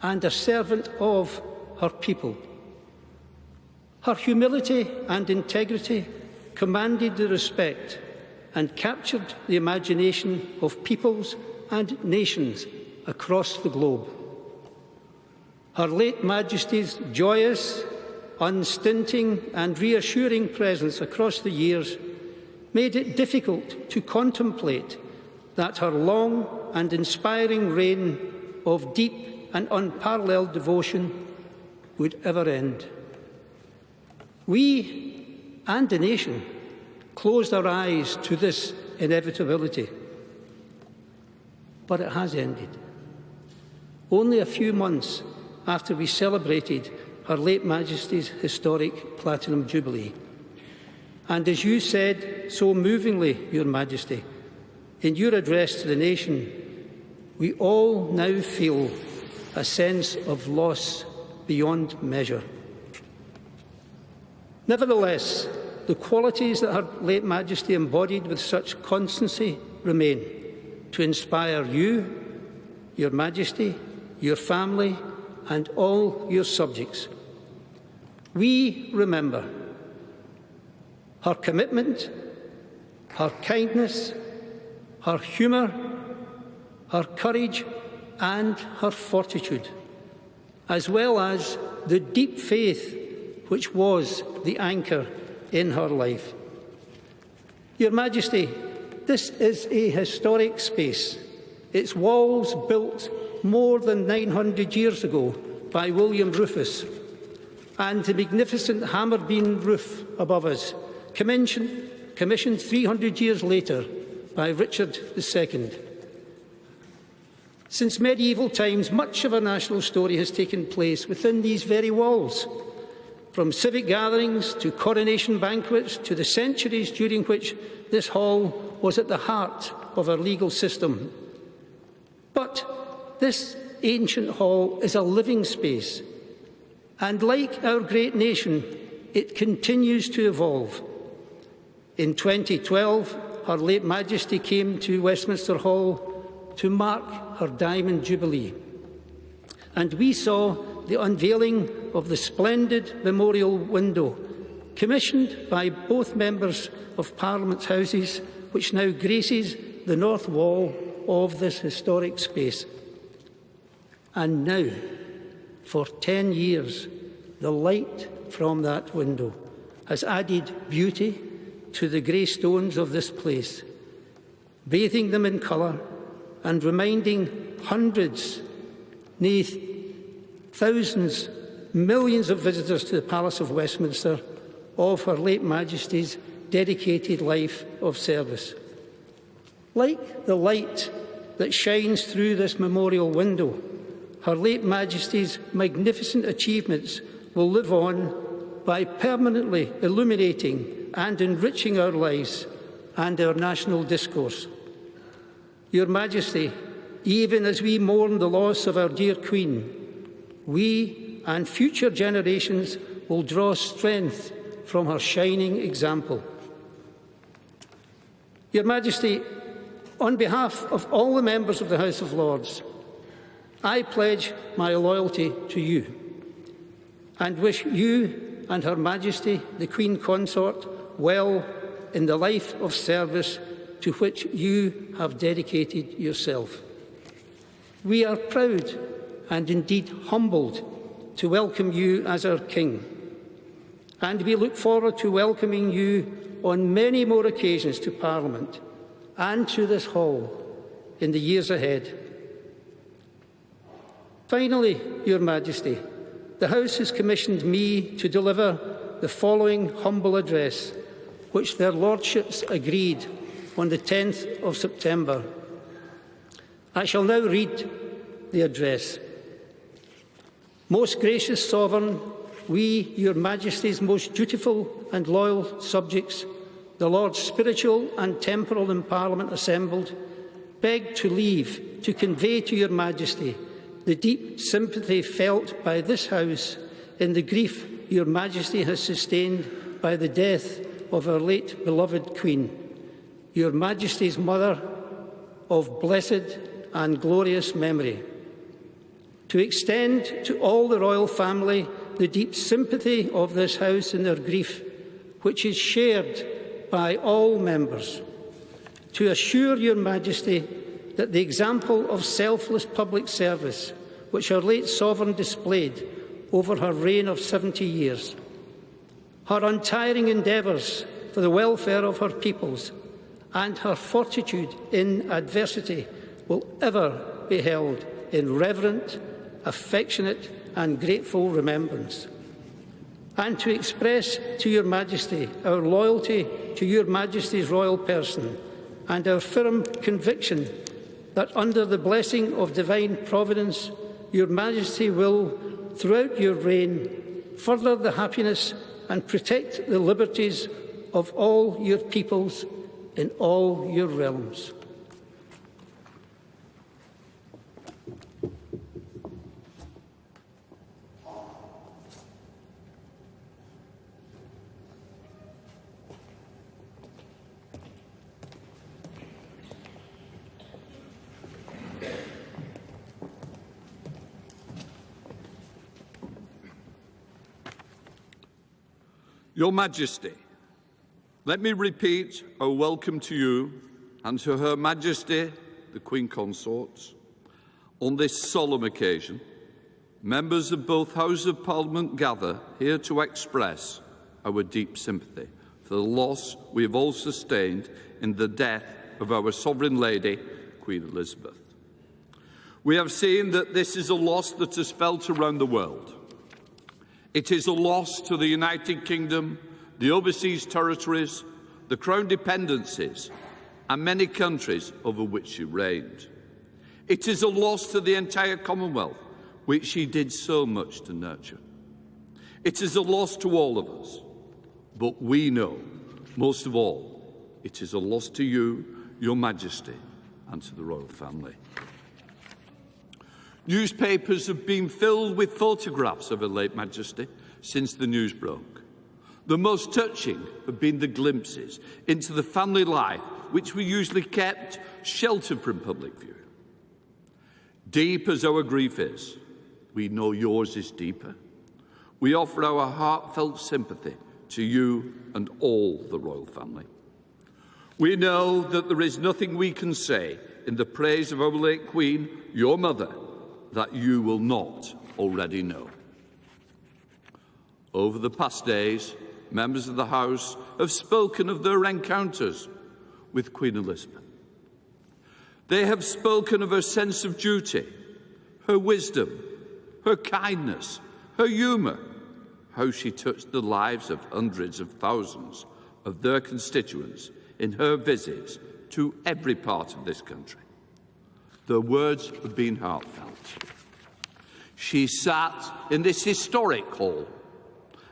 S5: and a servant of her people. Her humility and integrity commanded the respect and captured the imagination of peoples and nations across the globe. Her late Majesty's joyous, unstinting and reassuring presence across the years made it difficult to contemplate that her long and inspiring reign of deep and unparalleled devotion would ever end. We and the nation closed our eyes to this inevitability, but it has ended. Only a few months after we celebrated Her late Majesty's historic Platinum Jubilee. And as you said so movingly, Your Majesty, in your address to the nation, we all now feel a sense of loss beyond measure. Nevertheless, the qualities that Her late Majesty embodied with such constancy remain to inspire you, Your Majesty, your family, and all your subjects. We remember her commitment, her kindness, her humour, her courage and her fortitude, as well as the deep faith which was the anchor in her life. Your Majesty, this is a historic space. Its walls built more than 900 years ago by William Rufus, and the magnificent hammer beam roof above us, commissioned 300 years later by Richard II. Since medieval times, much of our national story has taken place within these very walls, from civic gatherings to coronation banquets to the centuries during which this hall was at the heart of our legal system. But this ancient hall is a living space, and like our great nation, it continues to evolve. In 2012, Her late Majesty came to Westminster Hall to mark her Diamond Jubilee, and we saw the unveiling of the splendid memorial window, commissioned by both members of Parliament's Houses, which now graces the north wall of this historic space. And now, for 10 years, the light from that window has added beauty to the grey stones of this place, bathing them in colour and reminding hundreds, nay, thousands, millions of visitors to the Palace of Westminster of Her late Majesty's dedicated life of service. Like the light that shines through this memorial window, Her late Majesty's magnificent achievements will live on by permanently illuminating and enriching our lives and our national discourse. Your Majesty, even as we mourn the loss of our dear Queen, we and future generations will draw strength from her shining example. Your Majesty, on behalf of all the members of the House of Lords, I pledge my loyalty to you and wish you and Her Majesty, the Queen Consort, well in the life of service to which you have dedicated yourself. We are proud and indeed humbled to welcome you as our King, and we look forward to welcoming you on many more occasions to Parliament and to this hall in the years ahead. Finally, Your Majesty, the House has commissioned me to deliver the following humble address, which their Lordships agreed on the 10th of September. I shall now read the address. Most gracious Sovereign, we, Your Majesty's most dutiful and loyal subjects, the Lords spiritual and temporal in Parliament assembled, beg to leave to convey to Your Majesty the deep sympathy felt by this House in the grief Your Majesty has sustained by the death of our late beloved Queen, Your Majesty's mother of blessed and glorious memory. To extend to all the royal family the deep sympathy of this House in their grief, which is shared by all members. To assure Your Majesty that the example of selfless public service which our late Sovereign displayed over her reign of 70 years, her untiring endeavours for the welfare of her peoples, and her fortitude in adversity will ever be held in reverent, affectionate and grateful remembrance. And to express to Your Majesty our loyalty to Your Majesty's royal person and our firm conviction that under the blessing of divine providence, Your Majesty will, throughout your reign, further the happiness and protect the liberties of all your peoples in all your realms.
S8: Your Majesty, let me repeat our welcome to you and to Her Majesty, the Queen Consort. On this solemn occasion, members of both Houses of Parliament gather here to express our deep sympathy for the loss we have all sustained in the death of our Sovereign Lady, Queen Elizabeth. We have seen that this is a loss that is felt around the world. It is a loss to the United Kingdom, the overseas territories, the Crown dependencies, and many countries over which she reigned. It is a loss to the entire Commonwealth, which she did so much to nurture. It is a loss to all of us, but we know, most of all, it is a loss to you, Your Majesty, and to the royal family. Newspapers have been filled with photographs of Her late Majesty since the news broke. The most touching have been the glimpses into the family life which we usually kept sheltered from public view. Deep as our grief is, we know yours is deeper. We offer our heartfelt sympathy to you and all the royal family. We know that there is nothing we can say in the praise of our late Queen, your mother, that you will not already know. Over the past days, members of the House have spoken of their encounters with Queen Elizabeth. They have spoken of her sense of duty, her wisdom, her kindness, her humour, how she touched the lives of hundreds of thousands of their constituents in her visits to every part of this country. Their words have been heartfelt. She sat in this historic hall,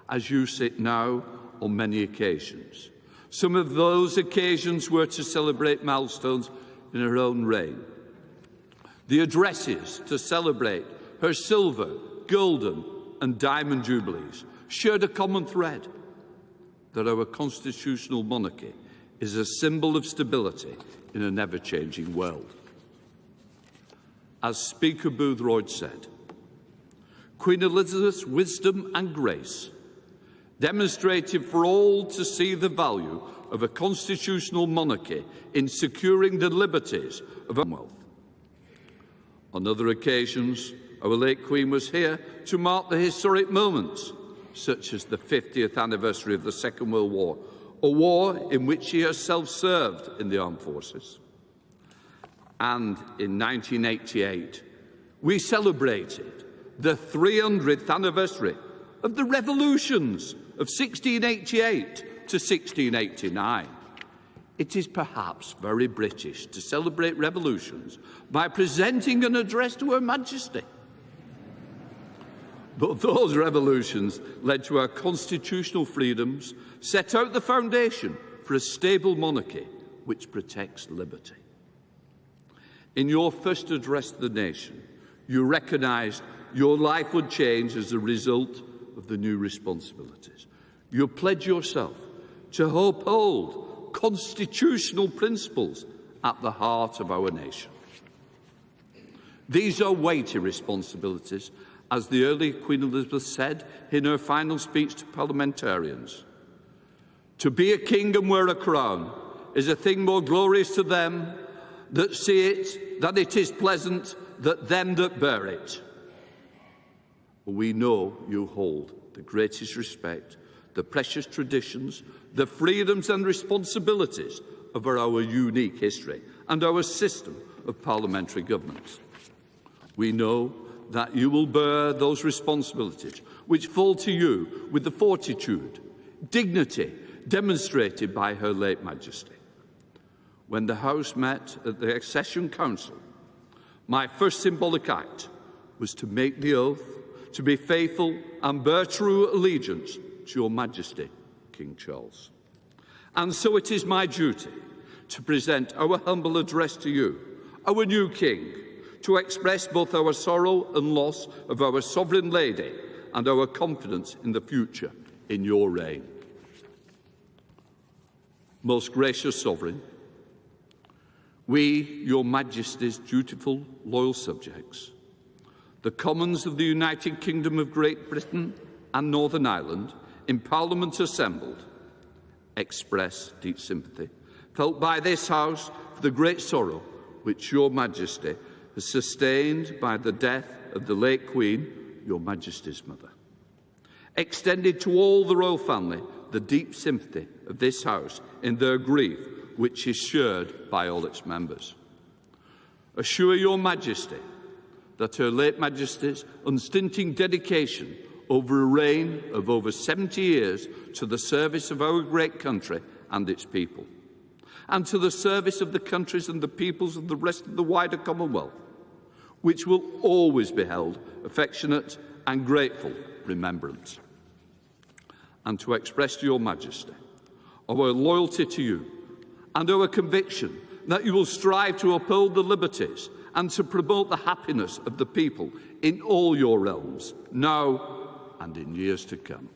S8: as you sit now, on many occasions. Some of those occasions were to celebrate milestones in her own reign. The addresses to celebrate her silver, golden and diamond jubilees shared a common thread, that our constitutional monarchy is a symbol of stability in an ever-changing world. As Speaker Boothroyd said, Queen Elizabeth's wisdom and grace demonstrated for all to see the value of a constitutional monarchy in securing the liberties of our Commonwealth. On other occasions, our late Queen was here to mark the historic moments, such as the 50th anniversary of the Second World War, a war in which she herself served in the armed forces. And in 1988, we celebrated the 300th anniversary of the revolutions of 1688 to 1689. It is perhaps very British to celebrate revolutions by presenting an address to Her Majesty. But those revolutions led to our constitutional freedoms, set out the foundation for a stable monarchy which protects liberty. In your first address to the nation, you recognised your life would change as a result of the new responsibilities. You pledge yourself to uphold constitutional principles at the heart of our nation. These are weighty responsibilities, as the early Queen Elizabeth said in her final speech to parliamentarians. To be a king and wear a crown is a thing more glorious to them that see it than it is pleasant that them that bear it. We know you hold the greatest respect, the precious traditions, the freedoms and responsibilities of our unique history and our system of parliamentary governance. We know that you will bear those responsibilities which fall to you with the fortitude, dignity demonstrated by Her late Majesty. When the House met at the Accession Council, my first symbolic act was to make the oath to be faithful and bear true allegiance to Your Majesty, King Charles. And so it is my duty to present our humble address to you, our new King, to express both our sorrow and loss of our Sovereign Lady and our confidence in the future in your reign. Most gracious Sovereign, we, Your Majesty's dutiful, loyal subjects, the Commons of the United Kingdom of Great Britain and Northern Ireland, in Parliament assembled, express deep sympathy, felt by this House for the great sorrow which Your Majesty has sustained by the death of the late Queen, Your Majesty's mother. Extended to all the royal family, the deep sympathy of this House in their grief, which is shared by all its members. Assure your Majesty that Her late Majesty's unstinting dedication over a reign of over 70 years to the service of our great country and its people, and to the service of the countries and the peoples of the rest of the wider Commonwealth, which will always be held affectionate and grateful remembrance. And to express to your Majesty our loyalty to you and our conviction that you will strive to uphold the liberties and to promote the happiness of the people in all your realms, now and in years to come.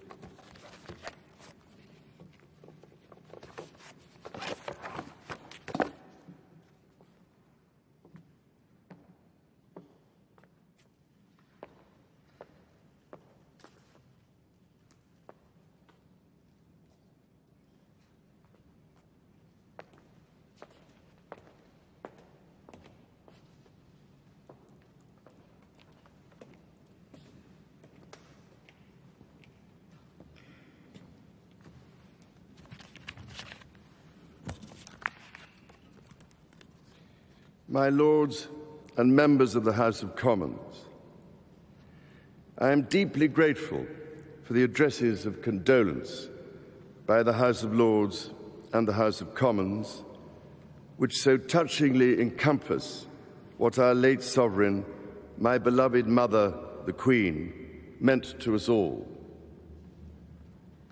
S12: My Lords and members of the House of Commons, I am deeply grateful for the addresses of condolence by the House of Lords and the House of Commons, which so touchingly encompass what our late sovereign, my beloved mother, the Queen, meant to us all.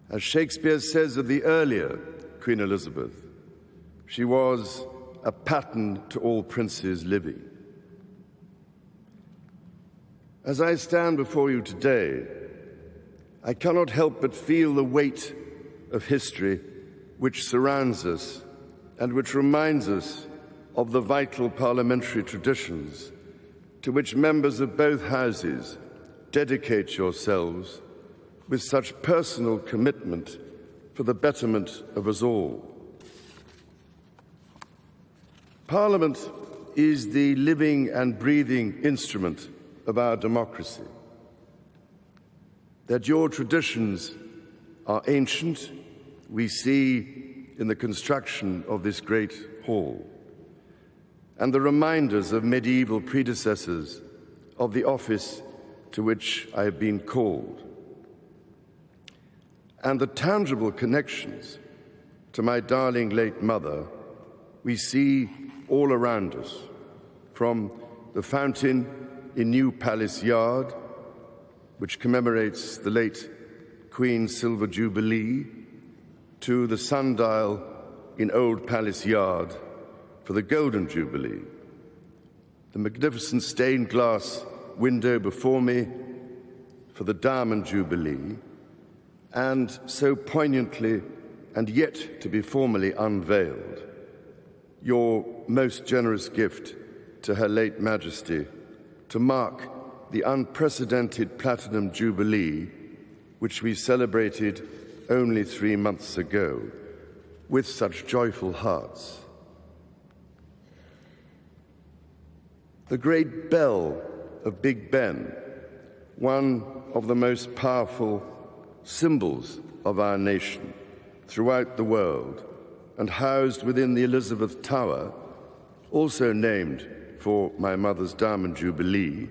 S12: As Shakespeare says of the earlier Queen Elizabeth, she was a pattern to all princes living. As I stand before you today, I cannot help but feel the weight of history which surrounds us and which reminds us of the vital parliamentary traditions to which members of both houses dedicate yourselves with such personal commitment for the betterment of us all. Parliament is the living and breathing instrument of our democracy. That your traditions are ancient, we see in the construction of this great hall, and the reminders of medieval predecessors of the office to which I have been called, and the tangible connections to my darling late mother we see all around us, from the fountain in New Palace Yard, which commemorates the late Queen's Silver Jubilee, to the sundial in Old Palace Yard for the Golden Jubilee, the magnificent stained glass window before me for the Diamond Jubilee, and so poignantly and yet to be formally unveiled, your most generous gift to Her late Majesty to mark the unprecedented Platinum Jubilee, which we celebrated only 3 months ago, with such joyful hearts. The great bell of Big Ben, one of the most powerful symbols of our nation throughout the world, and housed within the Elizabeth Tower, also named for my mother's Diamond Jubilee,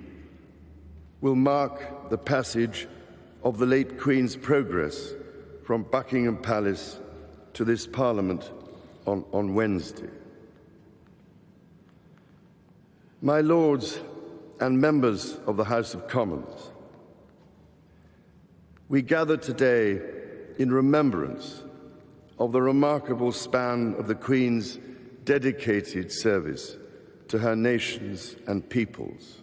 S12: will mark the passage of the late Queen's progress from Buckingham Palace to this Parliament on Wednesday. My Lords and members of the House of Commons, we gather today in remembrance of the remarkable span of the Queen's dedicated service to her nations and peoples.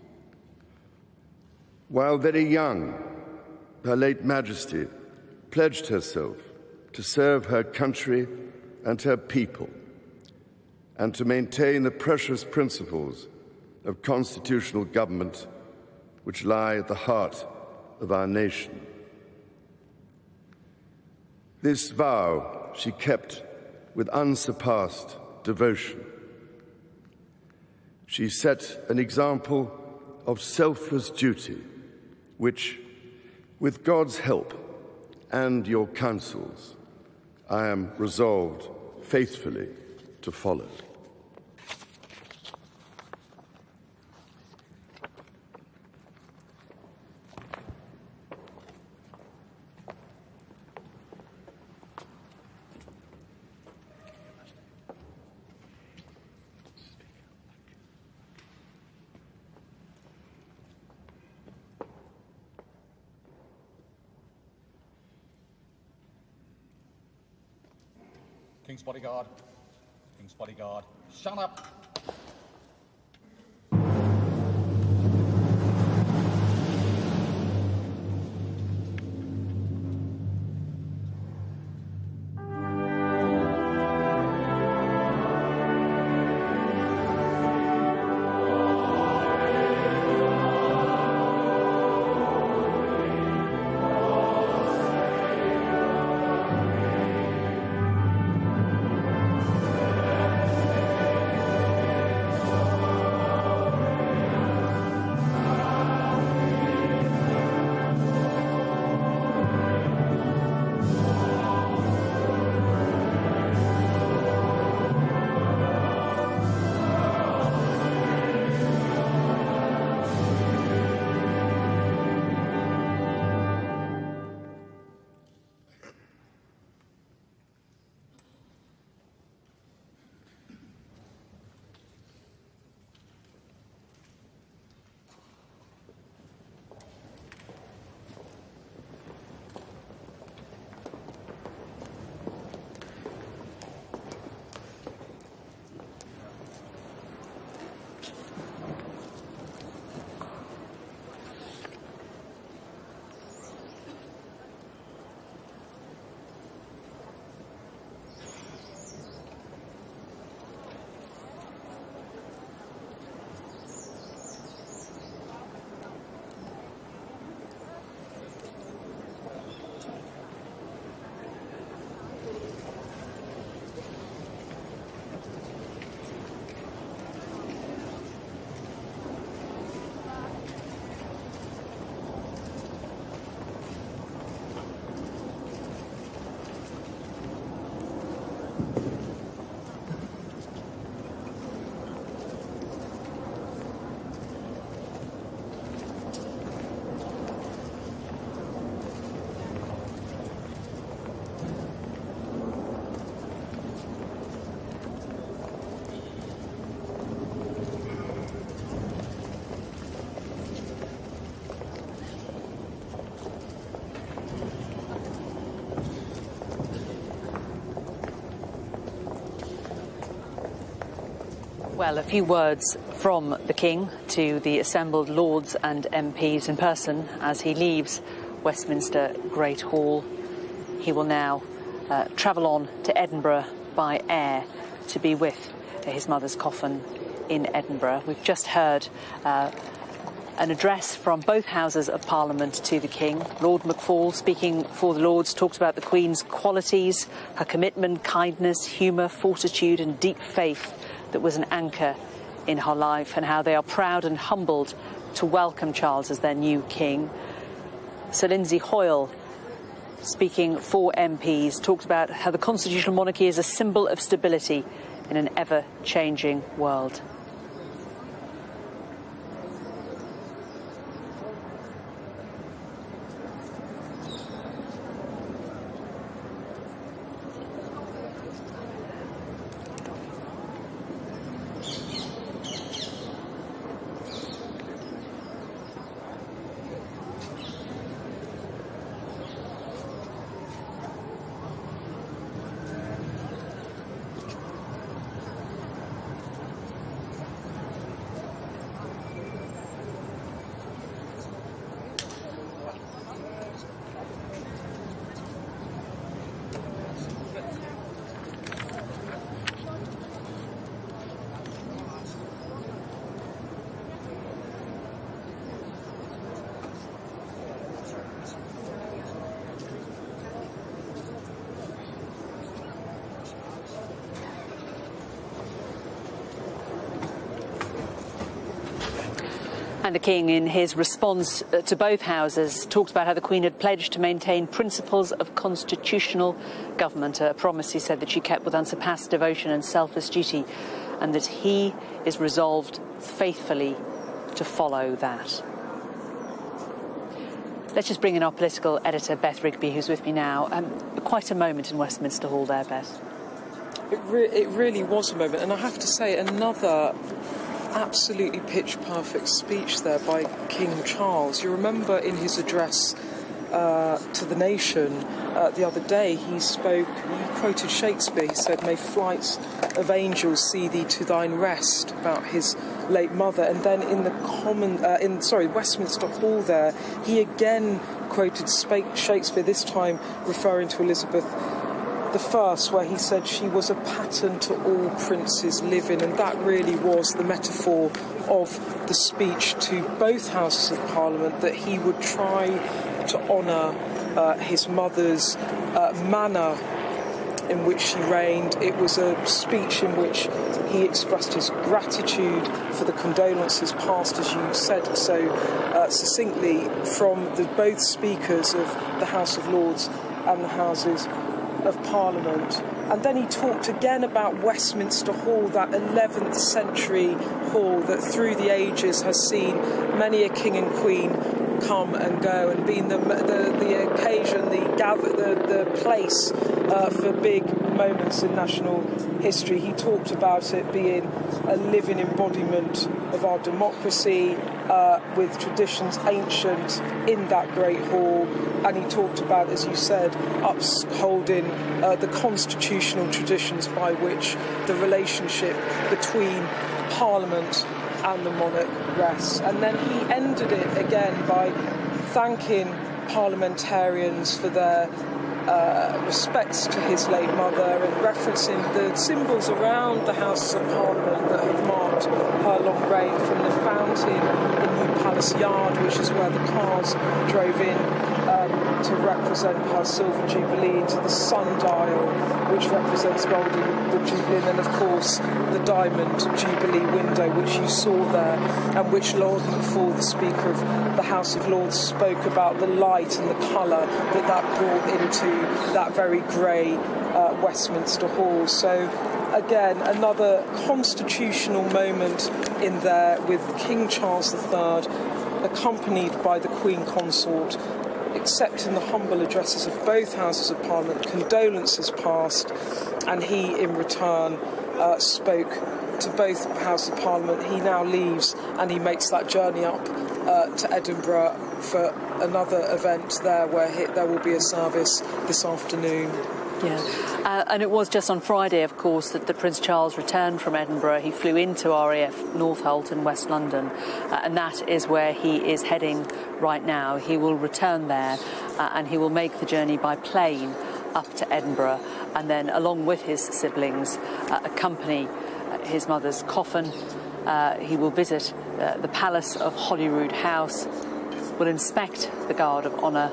S12: While very young, Her late Majesty pledged herself to serve her country and her people, and to maintain the precious principles of constitutional government which lie at the heart of our nation. This vow she kept with unsurpassed devotion. She set an example of selfless duty, which, with God's help and your counsels, I am resolved faithfully to follow.
S16: King's bodyguard. King's bodyguard. Shut up.
S3: Well, a few words from the King to the assembled Lords and MPs in person as he leaves Westminster Great Hall. He will now travel on to Edinburgh by air to be with his mother's coffin in Edinburgh. We've just heard an address from both Houses of Parliament to the King. Lord McFall, speaking for the Lords, talked about the Queen's qualities, her commitment, kindness, humour, fortitude and deep faith that was an anchor in her life, and how they are proud and humbled to welcome Charles as their new king. Sir Lindsay Hoyle, speaking for MPs, talked about how the constitutional monarchy is a symbol of stability in an ever-changing world. And the King, in his response to both houses, talked about how the Queen had pledged to maintain principles of constitutional government, a promise, he said, that she kept with unsurpassed devotion and selfless duty, and that he is resolved faithfully to follow that. Let's just bring in our political editor, Beth Rigby, who's with me now. Quite a moment in Westminster Hall there, Beth.
S6: It really was a moment, and I have to say, another absolutely pitch-perfect speech there by King Charles. You remember in his address to the nation the other day, he quoted Shakespeare. He said, "May flights of angels see thee to thine rest," about his late mother. And then in the Westminster Hall there, he again quoted Shakespeare, this time referring to Elizabeth I, where he said she was a pattern to all princes living, and that really was the metaphor of the speech to both Houses of Parliament, that he would try to honour his mother's manner in which she reigned. It was a speech in which he expressed his gratitude for the condolences passed, as you said so succinctly, from both speakers of the House of Lords and the Houses of Parliament. And then he talked again about Westminster Hall, that 11th century hall that through the ages has seen many a king and queen come and go, and been the occasion, the place for big moments in national history. He talked about it being a living embodiment of our democracy, with traditions ancient in that great hall. And he talked about, as you said, upholding the constitutional traditions by which the relationship between Parliament and the monarch rests. And then he ended it again by thanking parliamentarians for their respects to his late mother, and referencing the symbols around the Houses of Parliament that have marked her long reign, from the fountain in New Palace Yard, which is where the cars drove in to represent her silver jubilee, to the sundial, which represents golden jubilee, and then of course the diamond jubilee window, which you saw there, and which Lord McFall, the Speaker of the House of Lords, spoke about the light and the colour that brought into that very grey Westminster Hall. So again, another constitutional moment in there, with King Charles III accompanied by the Queen Consort, accepting the humble addresses of both Houses of Parliament, condolences passed, and he in return spoke to both Houses of Parliament. He now leaves and he makes that journey up to Edinburgh for another event there, where there will be a service this afternoon.
S3: Yeah, and it was just on Friday, of course, that Prince Charles returned from Edinburgh. He flew into RAF Northolt in West London, and that is where he is heading right now. He will return there, and he will make the journey by plane up to Edinburgh, and then, along with his siblings, accompany his mother's coffin. He will visit the Palace of Holyrood House, will inspect the Guard of Honour,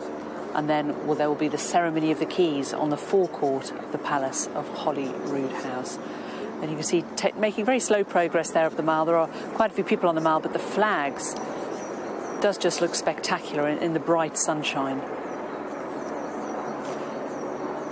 S3: and then there will be the ceremony of the keys on the forecourt of the Palace of Holyrood House. And you can see making very slow progress there up the Mall. There are quite a few people on the Mall, but the flags does just look spectacular in the bright sunshine.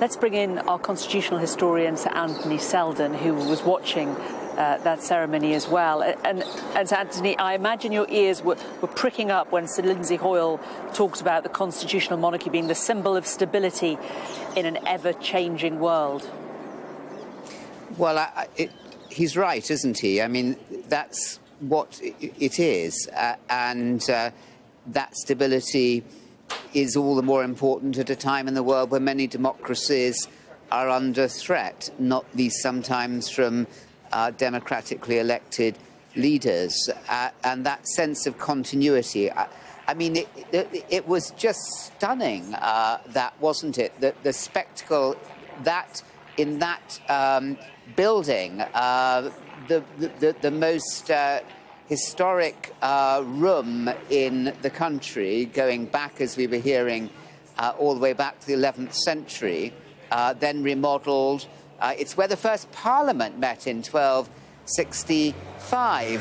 S3: Let's bring in our constitutional historian, Sir Anthony Selden, who was watching that ceremony as well. And Sir Anthony, I imagine your ears were pricking up when Sir Lindsay Hoyle talked about the constitutional monarchy being the symbol of stability in an ever-changing world.
S9: Well, he's right, isn't he? I mean, that's what it is. And that stability is all the more important at a time in the world where many democracies are under threat, not least sometimes from democratically elected leaders, and that sense of continuity. I mean, it was just stunning, that, wasn't it? The spectacle that in that building, the most historic room in the country, going back, as we were hearing, all the way back to the 11th century, then remodelled. It's where the first Parliament met in 1965.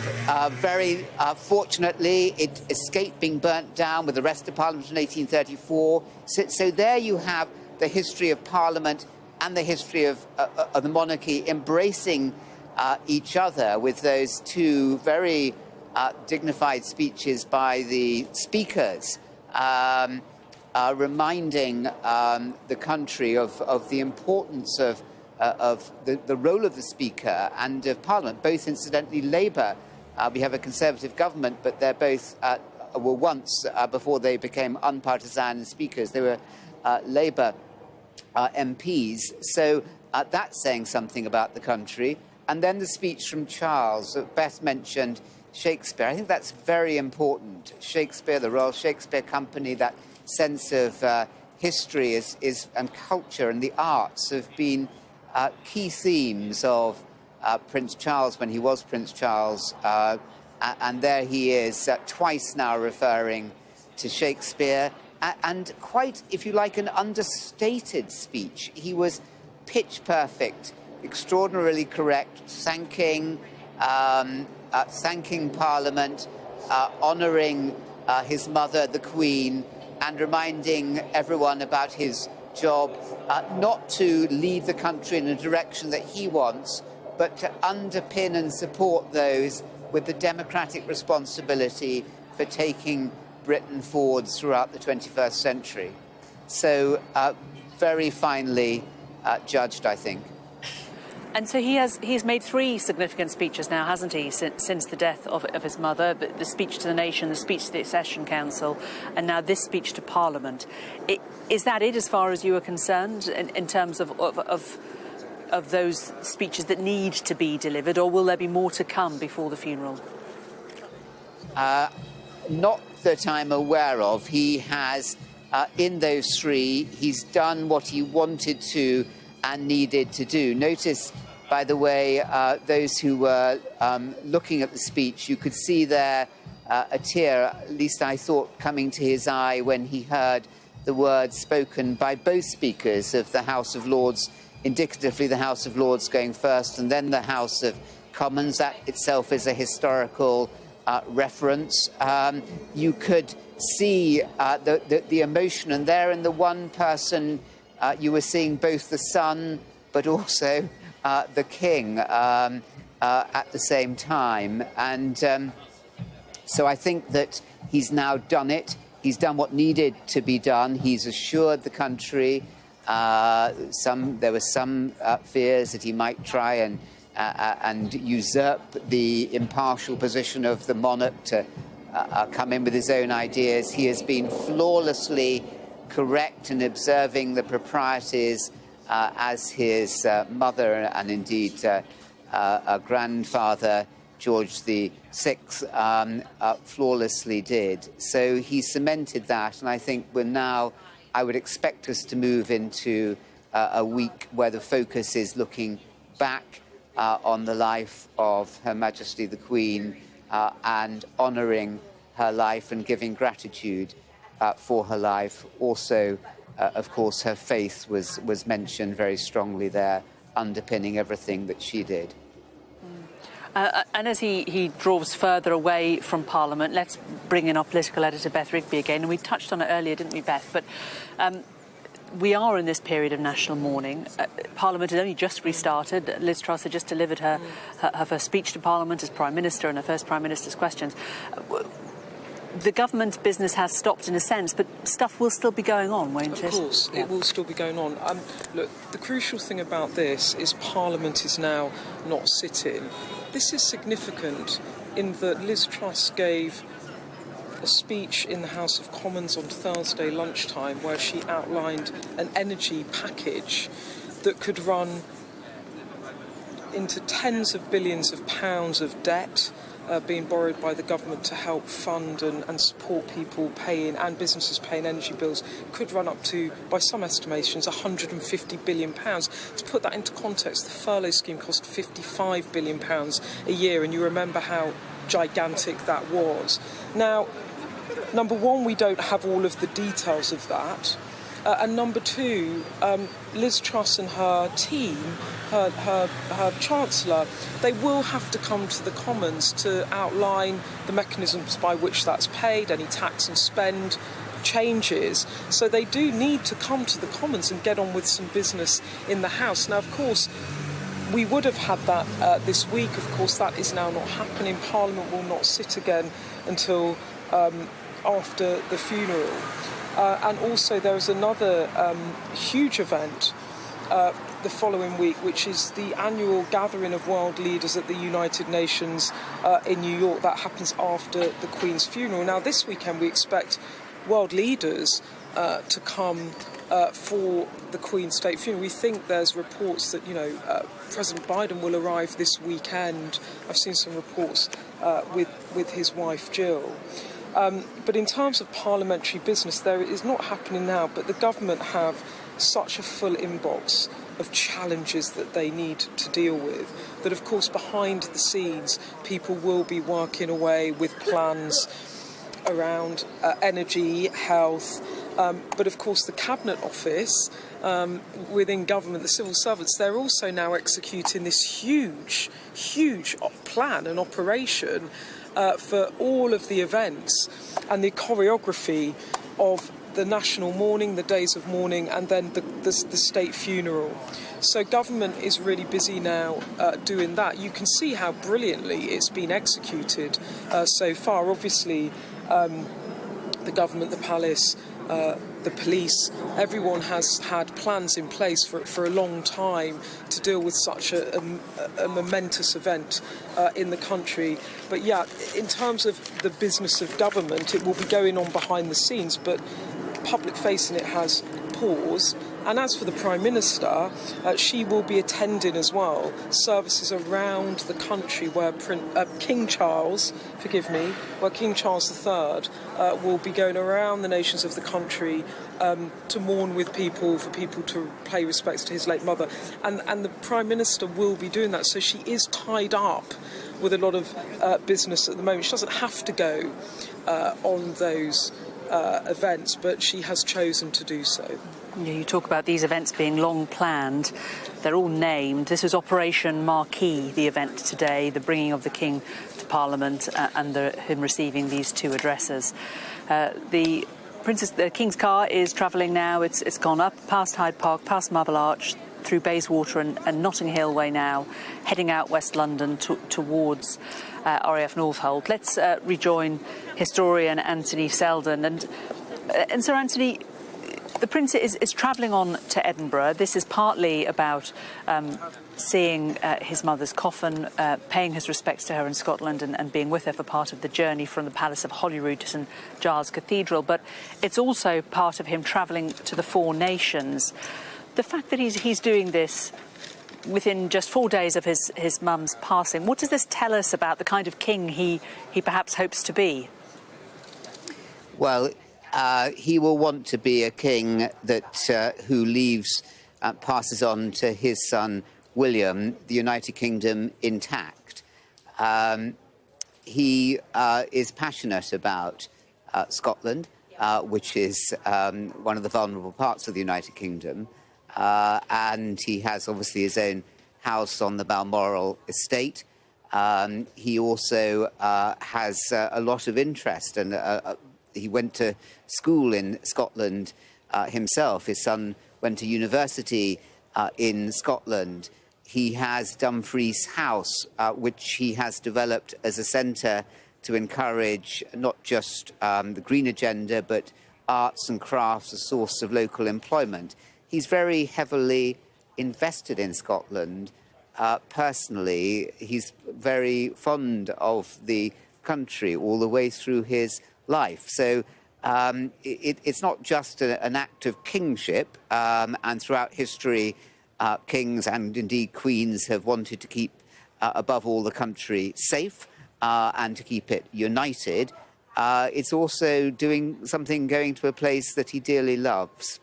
S9: Very fortunately, it escaped being burnt down with the rest of Parliament in 1834. So there you have the history of Parliament and the history of the monarchy embracing each other with those two very dignified speeches by the speakers, reminding the country of the importance of the role of the Speaker and of Parliament. Both, incidentally, Labour. We have a Conservative government, but they're both were once, before they became unpartisan speakers, they were Labour MPs. So that's saying something about the country. And then the speech from Charles. Beth mentioned Shakespeare. I think that's very important. Shakespeare, the Royal Shakespeare Company, that sense of history and culture and the arts have been key themes of Prince Charles when he was Prince Charles. And there he is twice now referring to Shakespeare. And quite, if you like, an understated speech. He was pitch perfect, extraordinarily correct, thanking Parliament, honouring his mother, the Queen, and reminding everyone about his job, not to lead the country in a direction that he wants, but to underpin and support those with the democratic responsibility for taking Britain forward throughout the 21st century. So very finely judged, I think.
S3: And so he's made 3 significant speeches now, hasn't he, since the death of his mother, the speech to the nation, the speech to the Accession Council, and now this speech to Parliament. Is that it as far as you are concerned in terms of those speeches that need to be delivered, or will there be more to come before the funeral?
S9: Not that I'm aware of. He has, in those 3, he's done what he wanted to and needed to do. Notice, by the way, those who were looking at the speech, you could see there a tear, at least I thought, coming to his eye when he heard the words spoken by both speakers of the House of Lords, indicatively the House of Lords going first and then the House of Commons. That itself is a historical reference. You could see the emotion, and there in the one person you were seeing both the son but also the king at the same time. And so I think that he's now done it. He's done what needed to be done. He's assured the country. There were some fears that he might try and usurp the impartial position of the monarch to come in with his own ideas. He has been flawlessly correct in observing the proprieties as his mother and indeed grandfather George VI flawlessly did. So he cemented that, and I think I would expect us to move into a week where the focus is looking back on the life of Her Majesty the Queen and honouring her life and giving gratitude for her life. Also, of course, her faith was mentioned very strongly there, underpinning everything that she did.
S3: And as he draws further away from Parliament, let's bring in our political editor, Beth Rigby, again. And we touched on it earlier, didn't we, Beth? But we are in this period of national mourning. Parliament had only just restarted. Liz Truss had just delivered her first speech to Parliament as Prime Minister and her first Prime Minister's questions. The government business has stopped in a sense, but stuff will still be going on, won't it?
S6: Of course, it will still be going on. Look, the crucial thing about this is Parliament is now not sitting. This is significant in that Liz Truss gave a speech in the House of Commons on Thursday lunchtime where she outlined an energy package that could run into tens of billions of pounds of debt being borrowed by the government to help fund and support people paying and businesses paying energy bills, could run up to, by some estimations, £150 billion. To put that into context, the furlough scheme cost £55 billion a year, and you remember how gigantic that was. Now, number one, we don't have all of the details of that. and number two, Liz Truss and her team, her Chancellor, they will have to come to the Commons to outline the mechanisms by which that's paid, any tax and spend changes. So they do need to come to the Commons and get on with some business in the House. Now, of course, we would have had that this week. Of course, that is now not happening. Parliament will not sit again until after the funeral. And also there is another huge event the following week, which is the annual gathering of world leaders at the United Nations in New York. That happens after the Queen's funeral. Now, this weekend we expect world leaders to come for the Queen's state funeral. We think there's reports that, President Biden will arrive this weekend. I've seen some reports with his wife, Jill. But in terms of parliamentary business, there is not happening now, but the government have such a full inbox of challenges that they need to deal with, that of course behind the scenes people will be working away with plans around energy, health, but of course the Cabinet Office within government, the civil servants, they're also now executing this huge plan and operation for all of the events and the choreography of the national mourning, the days of mourning, and then the state funeral. So government is really busy now doing that. You can see how brilliantly it's been executed so far. Obviously, the government, the palace, the police, everyone has had plans in place for a long time to deal with such a momentous event in the country. But yeah, in terms of the business of government, it will be going on behind the scenes, but public facing it has paused. And as for the Prime Minister, she will be attending as well services around the country where King Charles III will be going around the nations of the country to mourn with people, for people to pay respects to his late mother. And the Prime Minister will be doing that. So she is tied up with a lot of business at the moment. She doesn't have to go on those events, but she has chosen to do so.
S3: You talk about these events being long planned. They're all named. This is Operation Marquee, the event today, the bringing of the King to Parliament and him receiving these two addresses. The King's car is travelling now. It's gone up past Hyde Park, past Marble Arch, through Bayswater and Notting Hill Way now, heading out West London towards RAF Northolt. Let's rejoin historian Anthony Selden. And Sir Anthony, the Prince is travelling on to Edinburgh. This is partly about seeing his mother's coffin, paying his respects to her in Scotland and being with her for part of the journey from the Palace of Holyrood to St Giles Cathedral. But it's also part of him travelling to the Four Nations. The fact that he's doing this within just 4 days of his mum's passing, what does this tell us about the kind of king he perhaps hopes to be?
S9: Well, he will want to be a king that who leaves, passes on to his son William, the United Kingdom intact. He is passionate about Scotland, which is one of the vulnerable parts of the United Kingdom. And he has obviously his own house on the Balmoral estate. He also has a lot of interest, and he went to school in Scotland himself. His son went to university in Scotland. He has Dumfries House, which he has developed as a centre to encourage not just the green agenda, but arts and crafts, a source of local employment. He's very heavily invested in Scotland. Personally, he's very fond of the country all the way through his life. So it's not just an act of kingship, and throughout history, kings and indeed queens have wanted to keep, above all, the country safe and to keep it united. It's also doing something, going to a place that he dearly loves.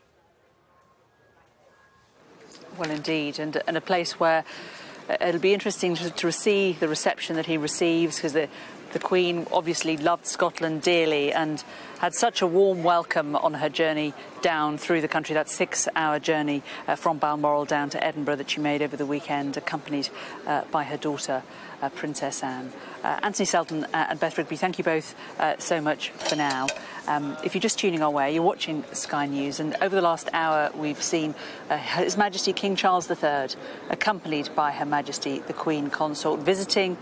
S3: Well, indeed, and a place where it'll be interesting to see the reception that he receives, because the The Queen obviously loved Scotland dearly and had such a warm welcome on her journey down through the country, that 6-hour journey from Balmoral down to Edinburgh that she made over the weekend, accompanied by her daughter, Princess Anne. Anthony Selton and Beth Rigby, thank you both so much for now. If you're just tuning our way, you're watching Sky News, and over the last hour we've seen His Majesty King Charles III, accompanied by Her Majesty the Queen Consort, visiting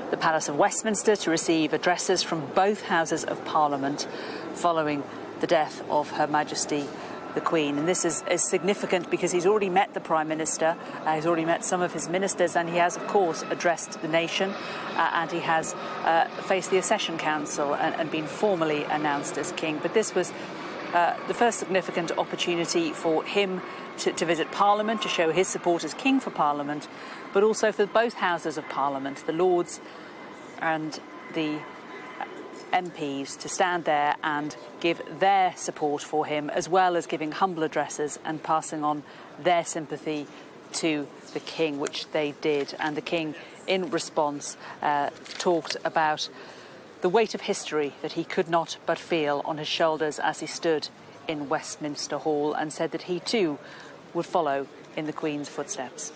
S3: the Palace of Westminster to receive addresses from both Houses of Parliament following the death of Her Majesty the Queen. And this is significant because he's already met the Prime Minister, he's already met some of his ministers, and he has, of course, addressed the nation, and he has faced the Accession Council and been formally announced as King. But this was the first significant opportunity for him to visit Parliament, to show his support as King for Parliament, but also for both Houses of Parliament, the Lords and the MPs, to stand there and give their support for him, as well as giving humble addresses and passing on their sympathy to the King, which they did. And the King, in response, talked about the weight of history that he could not but feel on his shoulders as he stood in Westminster Hall, and said that he too would follow in the Queen's footsteps.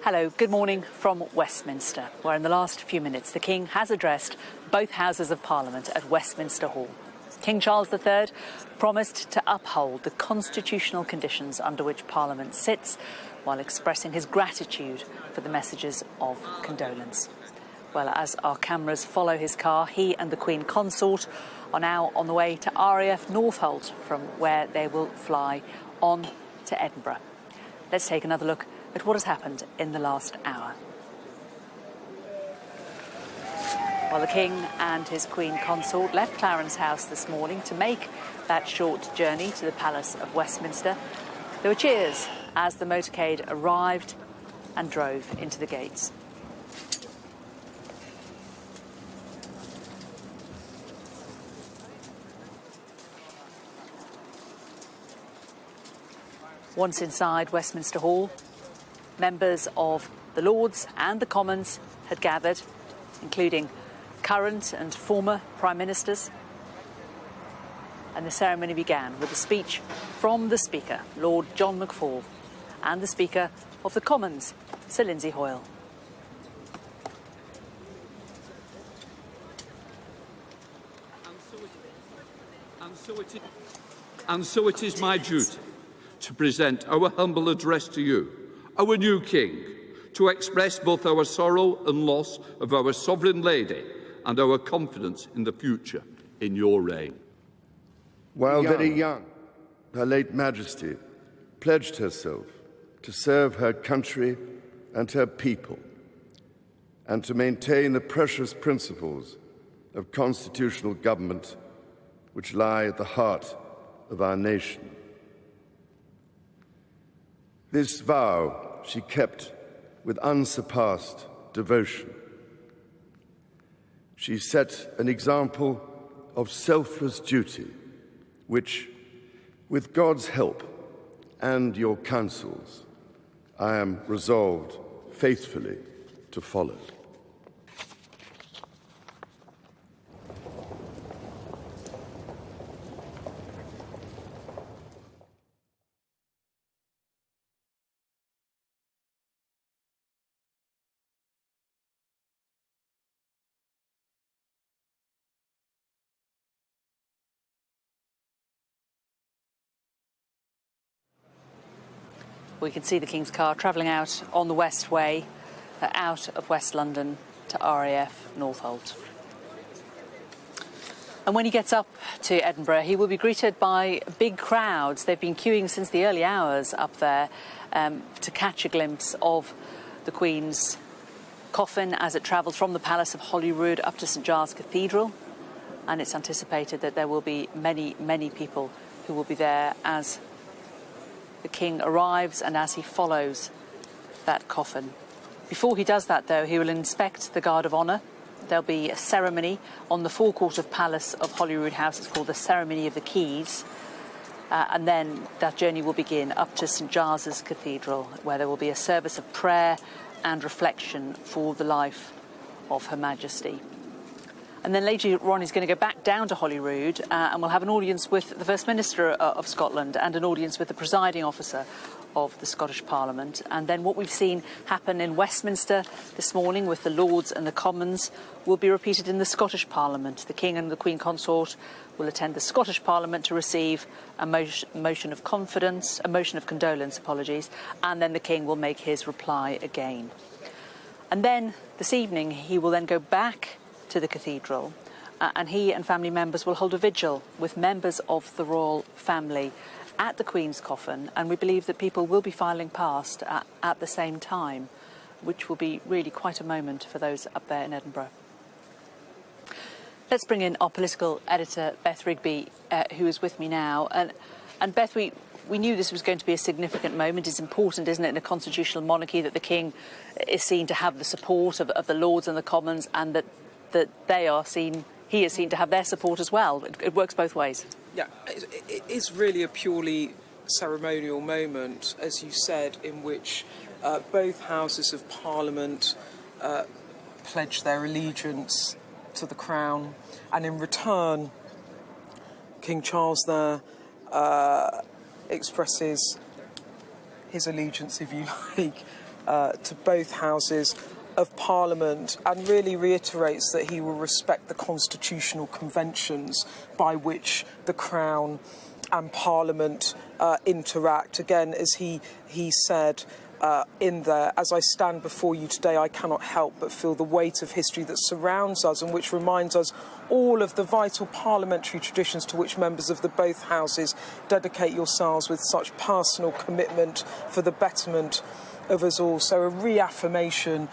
S3: Hello, good morning from Westminster, where in the last few minutes the King has addressed both Houses of Parliament at Westminster Hall. King Charles III promised to uphold the constitutional conditions under which Parliament sits, while expressing his gratitude for the messages of condolence. Well, as our cameras follow his car, he and the Queen Consort are now on the way to RAF Northolt, from where they will fly on to Edinburgh. Let's take another look at what has happened in the last hour. Well, the King and his Queen Consort left Clarence House this morning to make that short journey to the Palace of Westminster. There were cheers as the motorcade arrived and drove into the gates. Once inside Westminster Hall, members of the Lords and the Commons had gathered, including current and former Prime Ministers. And the ceremony began with a speech from the Speaker, Lord John McFall, and the Speaker of the Commons, Sir Lindsay Hoyle.
S8: And so it is my duty to present our humble address to you, our new King, to express both our sorrow and loss of our Sovereign Lady and our confidence in the future in your reign.
S12: While very young, Her late Majesty pledged herself to serve her country and her people, and to maintain the precious principles of constitutional government which lie at the heart of our nation. This vow she kept with unsurpassed devotion. She set an example of selfless duty, which, with God's help and your counsels, I am resolved faithfully to follow.
S3: We can see the King's car travelling out on the West Way, out of West London to RAF Northolt. And when he gets up to Edinburgh, he will be greeted by big crowds. They've been queuing since the early hours up there to catch a glimpse of the Queen's coffin as it travels from the Palace of Holyrood up to St Giles Cathedral. And it's anticipated that there will be many, many people who will be there as the King arrives and as he follows that coffin. Before he does that, though, he will inspect the Guard of Honour. There'll be a ceremony on the forecourt of Palace of Holyrood House. It's called the Ceremony of the Keys. and then that journey will begin up to St Giles's Cathedral, where there will be a service of prayer and reflection for the life of Her Majesty. And then later Ron is going to go back down to Holyrood and we'll have an audience with the First Minister of Scotland and an audience with the presiding officer of the Scottish Parliament. And then what we've seen happen in Westminster this morning with the Lords and the Commons will be repeated in the Scottish Parliament. The King and the Queen Consort will attend the Scottish Parliament to receive a motion of condolence, and then the King will make his reply again. And then this evening he will then go back to the cathedral and he and family members will hold a vigil with members of the royal family at the Queen's coffin, and we believe that people will be filing past at the same time, which will be really quite a moment for those up there in Edinburgh. Let's bring in our political editor, Beth Rigby, who is with me now. And Beth, we knew this was going to be a significant moment. It's important, isn't it, in a constitutional monarchy that the King is seen to have the support of the Lords and the Commons, and that he is seen to have their support as well. It works both ways.
S6: Yeah, it is really a purely ceremonial moment, as you said, in which both Houses of Parliament pledge their allegiance to the Crown, and in return, King Charles there expresses his allegiance, if you like, to both Houses of Parliament, and really reiterates that he will respect the constitutional conventions by which the Crown and Parliament interact. Again, as he said in there, as I stand before you today, I cannot help but feel the weight of history that surrounds us and which reminds us all of the vital parliamentary traditions to which members of the both houses dedicate yourselves with such personal commitment for the betterment of us all. So a reaffirmation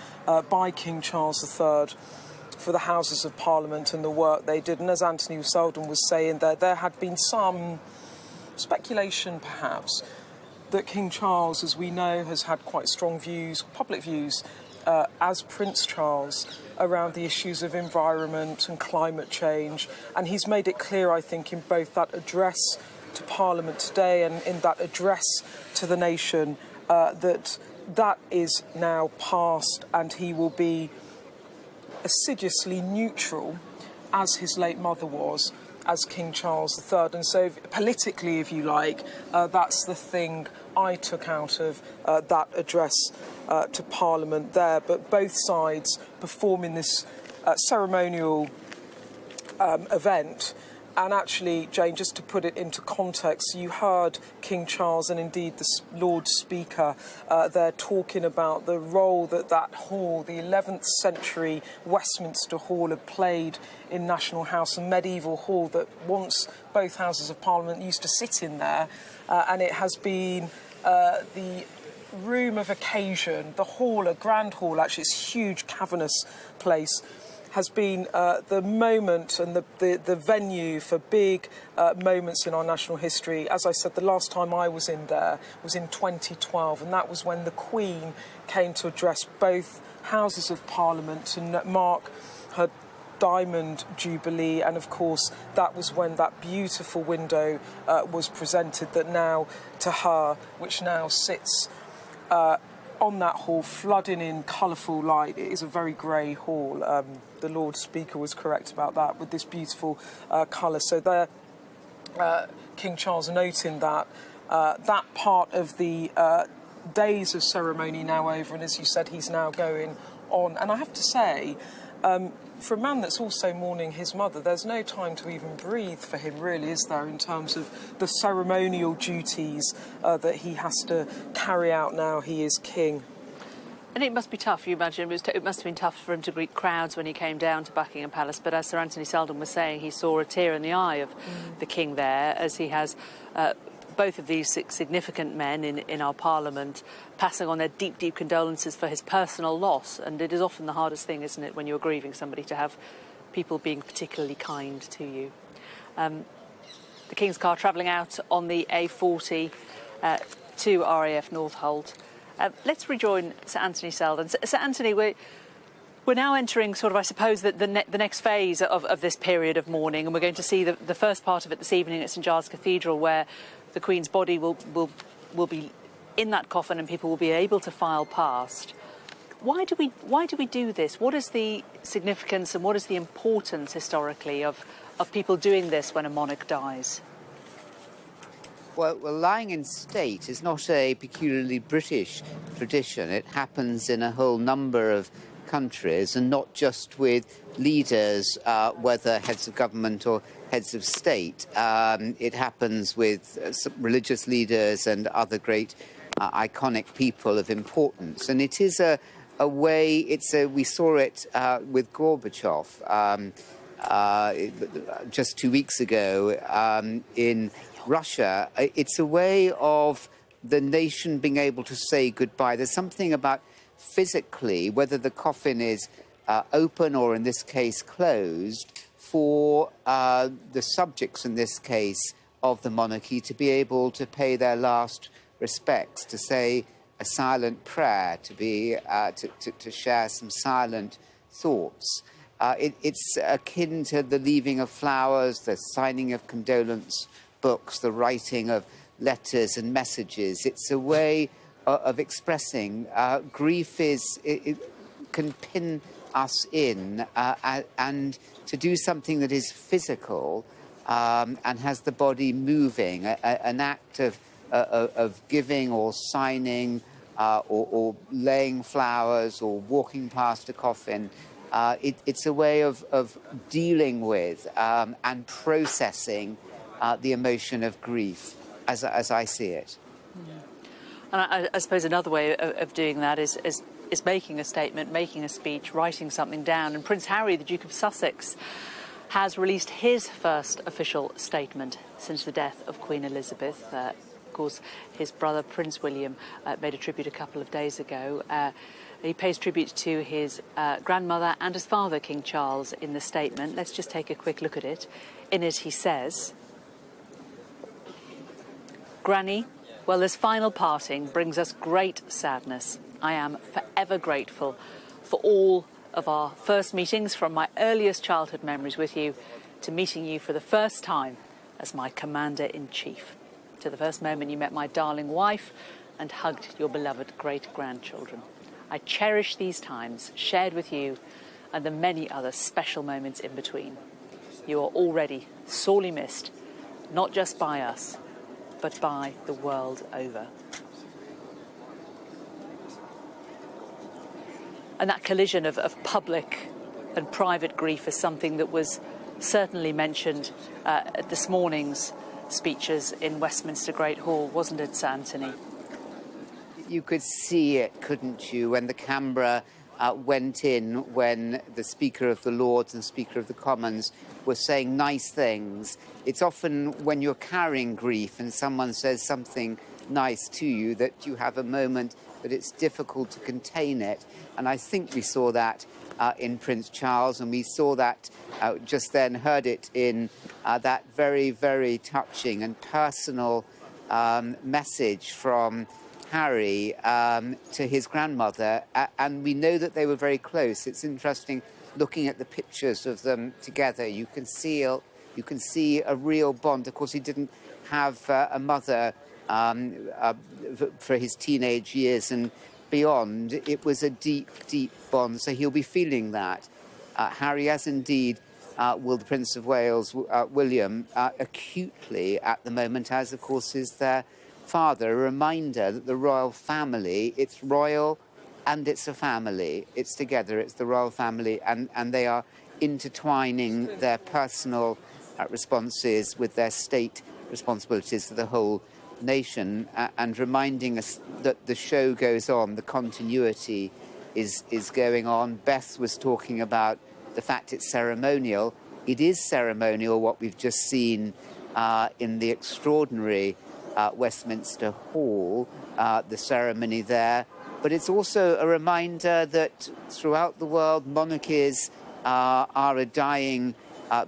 S6: by King Charles III for the Houses of Parliament and the work they did. And as Anthony Selden was saying, there had been some speculation perhaps that King Charles, as we know, has had quite strong views, public views, as Prince Charles, around the issues of environment and climate change. And he's made it clear, I think, in both that address to Parliament today and in that address to the nation, that is now past, and he will be assiduously neutral, as his late mother was, as King Charles III. And so politically, if you like, that's the thing I took out of that address to Parliament there. But both sides performing this ceremonial event. And actually, Jane, just to put it into context, you heard King Charles and indeed the Lord Speaker there talking about the role that hall, the 11th century Westminster Hall, had played in National House, a medieval hall that once both Houses of Parliament used to sit in there. And it has been the room of occasion, the hall, a grand hall, actually, it's a huge cavernous place, has been the moment and the venue for big moments in our national history. As I said, the last time I was in there was in 2012, and that was when the Queen came to address both Houses of Parliament to mark her Diamond Jubilee, and of course that was when that beautiful window was presented that now to her, which now sits on that hall, flooding in colourful light. It is a very grey hall. The Lord Speaker was correct about that, with this beautiful colour. So there, King Charles noting that that part of the days of ceremony now over, and as you said, he's now going on. And I have to say, for a man that's also mourning his mother, there's no time to even breathe for him, really, is there, in terms of the ceremonial duties that he has to carry out now he is king.
S3: And it must be tough, you imagine. It must have been tough for him to greet crowds when he came down to Buckingham Palace. But as Sir Anthony Selden was saying, he saw a tear in the eye of the King there, as he has both of these significant men in our Parliament passing on their deep, deep condolences for his personal loss. And it is often the hardest thing, isn't it, when you're grieving somebody, to have people being particularly kind to you. The King's car travelling out on the A40 to RAF Northolt. Let's rejoin Sir Anthony Selden. Sir Anthony, we're We're now entering sort of, I suppose, the next phase of this period of mourning, and we're going to see the first part of it this evening at St Giles Cathedral, where the Queen's body will be in that coffin and people will be able to file past. Why do we do this? What is the significance and what is the importance historically of people doing this when a monarch dies?
S9: Well, lying in state is not a peculiarly British tradition. It happens in a whole number of countries, and not just with leaders, whether heads of government or heads of state. It happens with religious leaders and other great iconic people of importance. And it is a way, we saw it with Gorbachev just 2 weeks ago in Russia. It's a way of the nation being able to say goodbye. There's something about physically, whether the coffin is open or in this case closed, for the subjects in this case of the monarchy to be able to pay their last respects, to say a silent prayer, to share some silent thoughts. It's akin to the leaving of flowers, the signing of condolence books, the writing of letters and messages. It's a way of expressing grief. It can pin us in, and to do something that is physical and has the body moving, an act of giving or signing or laying flowers or walking past a coffin. It's a way of dealing with and processing the emotion of grief, as I see it.
S3: And I suppose another way of doing that is making a statement, making a speech, writing something down. And Prince Harry, the Duke of Sussex, has released his first official statement since the death of Queen Elizabeth. Of course, his brother, Prince William, made a tribute a couple of days ago. He pays tribute to his grandmother and his father, King Charles, in the statement. Let's just take a quick look at it. In it, he says, "Granny, well, this final parting brings us great sadness. I am forever grateful for all of our first meetings, from my earliest childhood memories with you to meeting you for the first time as my Commander-in-Chief, to the first moment you met my darling wife and hugged your beloved great-grandchildren. I cherish these times shared with you and the many other special moments in between. You are already sorely missed, not just by us, but by the world over." And that collision of public and private grief is something that was certainly mentioned at this morning's speeches in Westminster Great Hall, wasn't it, Sir Anthony?
S9: You could see it, couldn't you, when the camera went in, when the Speaker of the Lords and Speaker of the Commons were saying nice things. It's often when you're carrying grief and someone says something nice to you that you have a moment that it's difficult to contain it. And I think we saw that in Prince Charles, and we saw that just then, heard it in that very, very touching and personal message from Harry to his grandmother, and we know that they were very close. It's interesting looking at the pictures of them together. You can see a real bond. Of course, he didn't have a mother for his teenage years and beyond. It was a deep, deep bond, so he'll be feeling that. Harry, as indeed will the Prince of Wales, William, acutely at the moment, as of course is their father. A reminder that the royal family, it's royal and it's a family. It's together, it's the royal family, and they are intertwining their personal responses with their state responsibilities to the whole nation, and reminding us that the show goes on, the continuity is going on. Beth was talking about the fact it's ceremonial. It is ceremonial, what we've just seen in the extraordinary Westminster Hall, the ceremony there. But it's also a reminder that throughout the world, monarchies are a dying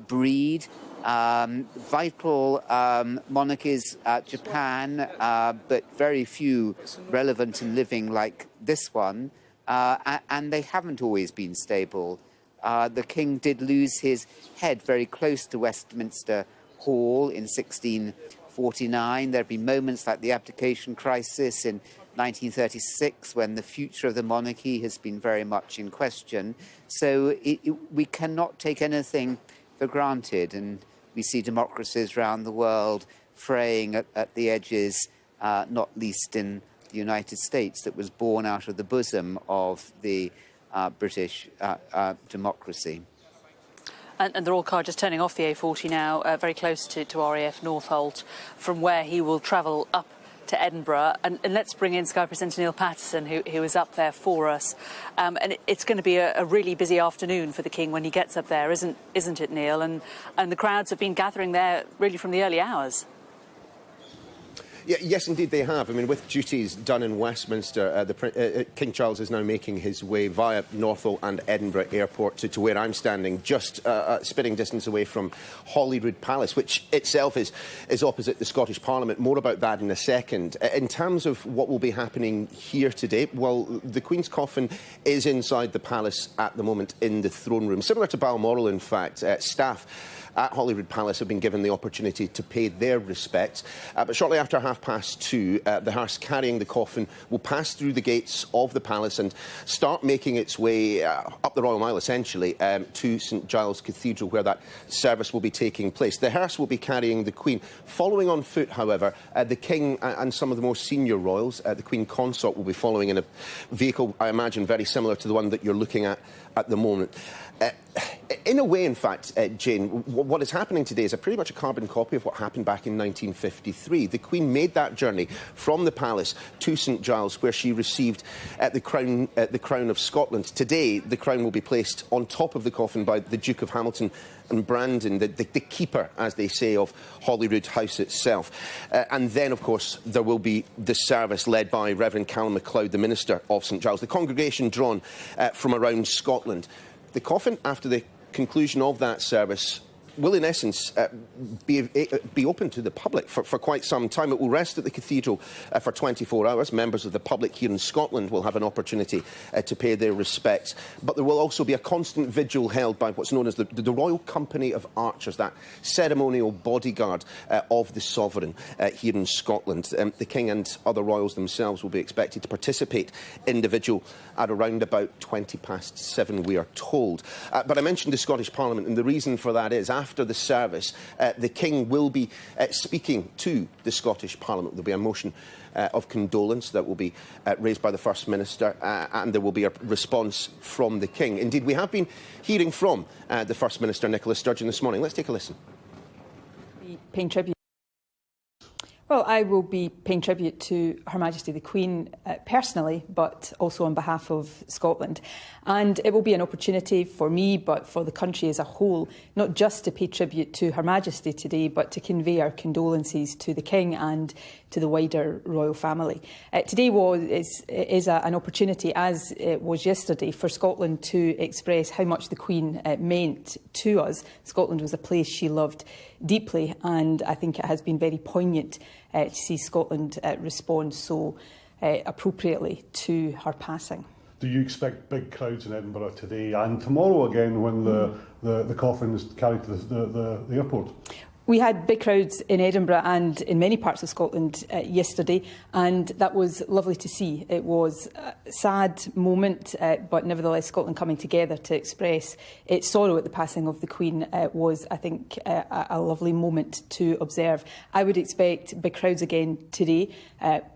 S9: breed. Vital monarchies, Japan, but very few relevant and living like this one. and they haven't always been stable. The king did lose his head very close to Westminster Hall in 1649. There have been moments like the abdication crisis in 1936, when the future of the monarchy has been very much in question. So we cannot take anything for granted, and we see democracies around the world fraying at the edges, not least in the United States, that was born out of the bosom of the British democracy.
S3: And the royal car just turning off the A40 now, very close to RAF Northolt, from where he will travel up to Edinburgh. And let's bring in Sky presenter Neil Patterson, who is up there for us. And it's going to be a really busy afternoon for the King when he gets up there, isn't it, Neil? And the crowds have been gathering there really from the early hours.
S1: Yeah, yes, indeed they have. I mean, with duties done in Westminster, King Charles is now making his way via Northolt and Edinburgh Airport to where I'm standing, just spitting distance away from Holyrood Palace, which itself is opposite the Scottish Parliament. More about that in a second. In terms of what will be happening here today, well, the Queen's coffin is inside the palace at the moment in the throne room. Similar to Balmoral, in fact, staff at Holyrood Palace have been given the opportunity to pay their respects. But shortly after 2:30, the hearse carrying the coffin will pass through the gates of the palace and start making its way up the Royal Mile, essentially, to St Giles Cathedral, where that service will be taking place. The hearse will be carrying the Queen. Following on foot, however, the King and some of the more senior royals, the Queen Consort, will be following in a vehicle, I imagine, very similar to the one that you're looking at the moment. In a way, in fact, Jane, what is happening today is pretty much a carbon copy of what happened back in 1953. The Queen made that journey from the palace to St Giles, where she received the crown of Scotland. Today, the crown will be placed on top of the coffin by the Duke of Hamilton and Brandon, the keeper, as they say, of Holyrood House itself. And then, of course, there will be the service led by Reverend Callum MacLeod, the Minister of St Giles. The congregation drawn from around Scotland. The coffin, after the conclusion of that service, will in essence be open to the public for quite some time. It will rest at the cathedral for 24 hours. Members of the public here in Scotland will have an opportunity to pay their respects. But there will also be a constant vigil held by what's known as the Royal Company of Archers, that ceremonial bodyguard of the Sovereign here in Scotland. The King and other royals themselves will be expected to participate in the vigil at around about 7:20, we are told. But I mentioned the Scottish Parliament, and the reason for that is after the service, the King will be speaking to the Scottish Parliament. There will be a motion of condolence that will be raised by the First Minister, and there will be a response from the King. Indeed, we have been hearing from the First Minister, Nicola Sturgeon, this morning. Let's take a listen.
S17: Paying tribute. Well, I will be paying tribute to Her Majesty the Queen personally, but also on behalf of Scotland. And it will be an opportunity for me, but for the country as a whole, not just to pay tribute to Her Majesty today, but to convey our condolences to the King and to the wider royal family. Today is an opportunity, as it was yesterday, for Scotland to express how much the Queen meant to us. Scotland was a place she loved deeply, and I think it has been very poignant to see Scotland respond so appropriately to her passing.
S18: Do you expect big crowds in Edinburgh today and tomorrow again when the coffin is carried to the airport?
S17: We had big crowds in Edinburgh and in many parts of Scotland yesterday, and that was lovely to see. It was a sad moment, but nevertheless Scotland coming together to express its sorrow at the passing of the Queen was, I think, a lovely moment to observe. I would expect big crowds again today.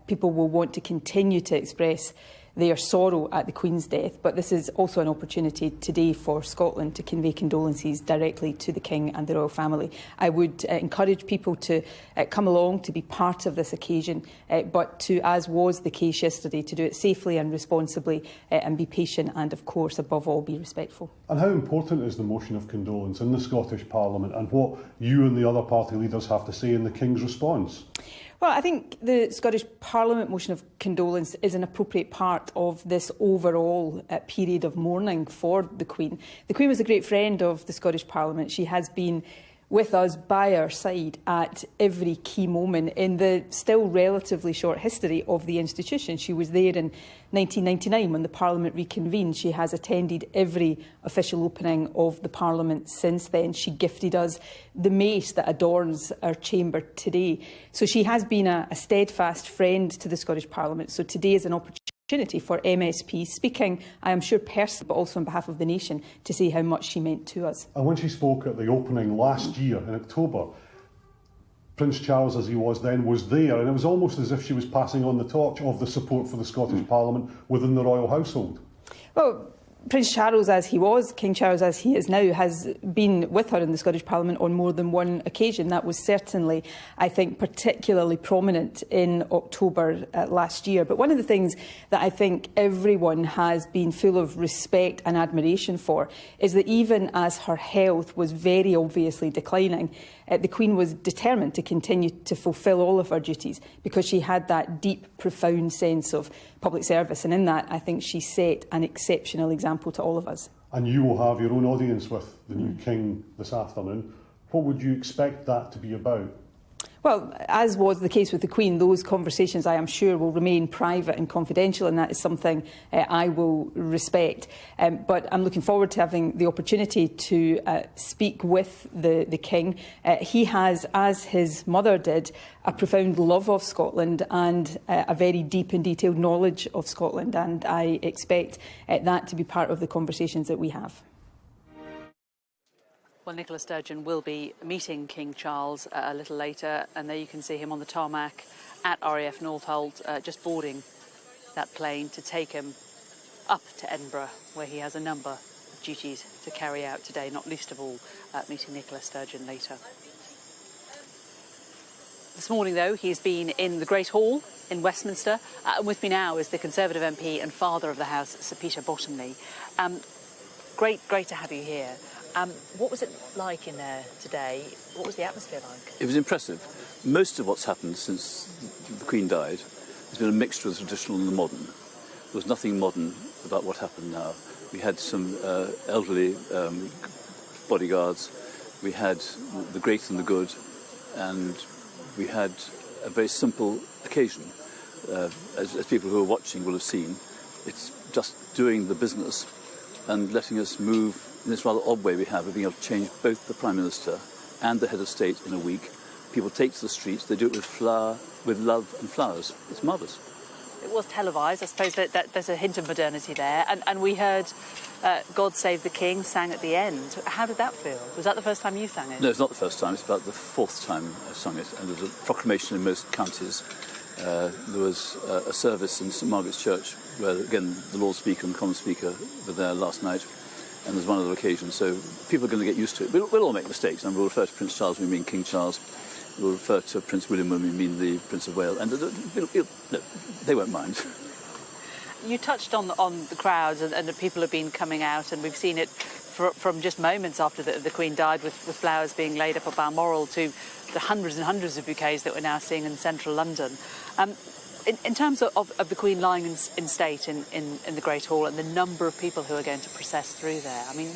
S17: People will want to continue to express their sorrow at the Queen's death, but this is also an opportunity today for Scotland to convey condolences directly to the King and the royal family. I would encourage people to come along, to be part of this occasion, but to, as was the case yesterday, to do it safely and responsibly and be patient and, of course, above all, be respectful.
S18: And how important is the motion of condolence in the Scottish Parliament, and what you and the other party leaders have to say in the King's response?
S17: Well, I think the Scottish Parliament motion of condolence is an appropriate part of this overall period of mourning for the Queen. The Queen was a great friend of the Scottish Parliament. She has been with us by our side at every key moment in the still relatively short history of the institution. She was there in 1999 when the Parliament reconvened. She has attended every official opening of the Parliament since then. She gifted us the mace that adorns our chamber today. So she has been a steadfast friend to the Scottish Parliament. So today is an opportunity for MSPs, speaking, I am sure, personally, but also on behalf of the nation, to say how much she meant to us.
S18: And when she spoke at the opening last year in October, Prince Charles, as he was then, was there, and it was almost as if she was passing on the torch of the support for the Scottish Parliament within the royal household.
S17: Well, Prince Charles, as he was, King Charles, as he is now, has been with her in the Scottish Parliament on more than one occasion. That was certainly, I think, particularly prominent in October last year. But one of the things that I think everyone has been full of respect and admiration for is that even as her health was very obviously declining, the Queen was determined to continue to fulfil all of her duties because she had that deep, profound sense of public service. And in that, I think she set an exceptional example to all of us.
S18: And you will have your own audience with the new King this afternoon. What would you expect that to be about?
S17: Well, as was the case with the Queen, those conversations, I am sure, will remain private and confidential, and that is something I will respect. But I'm looking forward to having the opportunity to speak with the King. He has, as his mother did, a profound love of Scotland and a very deep and detailed knowledge of Scotland, and I expect that to be part of the conversations that we have.
S3: Well, Nicola Sturgeon will be meeting King Charles a little later, and there you can see him on the tarmac at RAF Northolt, just boarding that plane to take him up to Edinburgh, where he has a number of duties to carry out today, not least of all meeting Nicola Sturgeon later. This morning, though, he's been in the Great Hall in Westminster, and with me now is the Conservative MP and father of the House, Sir Peter Bottomley. Great to have you here. What was it like in there today? What was the atmosphere like?
S19: It was impressive. Most of what's happened since the Queen died has been a mixture of the traditional and the modern. There was nothing modern about what happened now. We had some elderly bodyguards, we had the great and the good, and we had a very simple occasion. As people who are watching will have seen, it's just doing the business and letting us move in this rather odd way we have of being able to change both the Prime Minister and the Head of State in a week. People take to the streets, they do it with love and flowers. It's marvellous.
S3: It was televised. I suppose that there's a hint of modernity there. And we heard God Save the King sang at the end. How did that feel? Was that the first time you sang it?
S19: No, it's not the first time. It's about the fourth time I've sung it. And there was a proclamation in most counties. There was a service in St Margaret's Church where, again, the Lord Speaker and Common Speaker were there last night. And there's one other occasion, so people are going to get used to it. We'll all make mistakes, and we'll refer to Prince Charles when we mean King Charles. We'll refer to Prince William when we mean the Prince of Wales, and they won't mind.
S3: You touched on the crowds, and the people have been coming out, and we've seen it from just moments after the Queen died, with flowers being laid up at Balmoral, to the hundreds and hundreds of bouquets that we're now seeing in central London. In terms of the Queen lying in state in the Great Hall and the number of people who are going to process through there, I mean,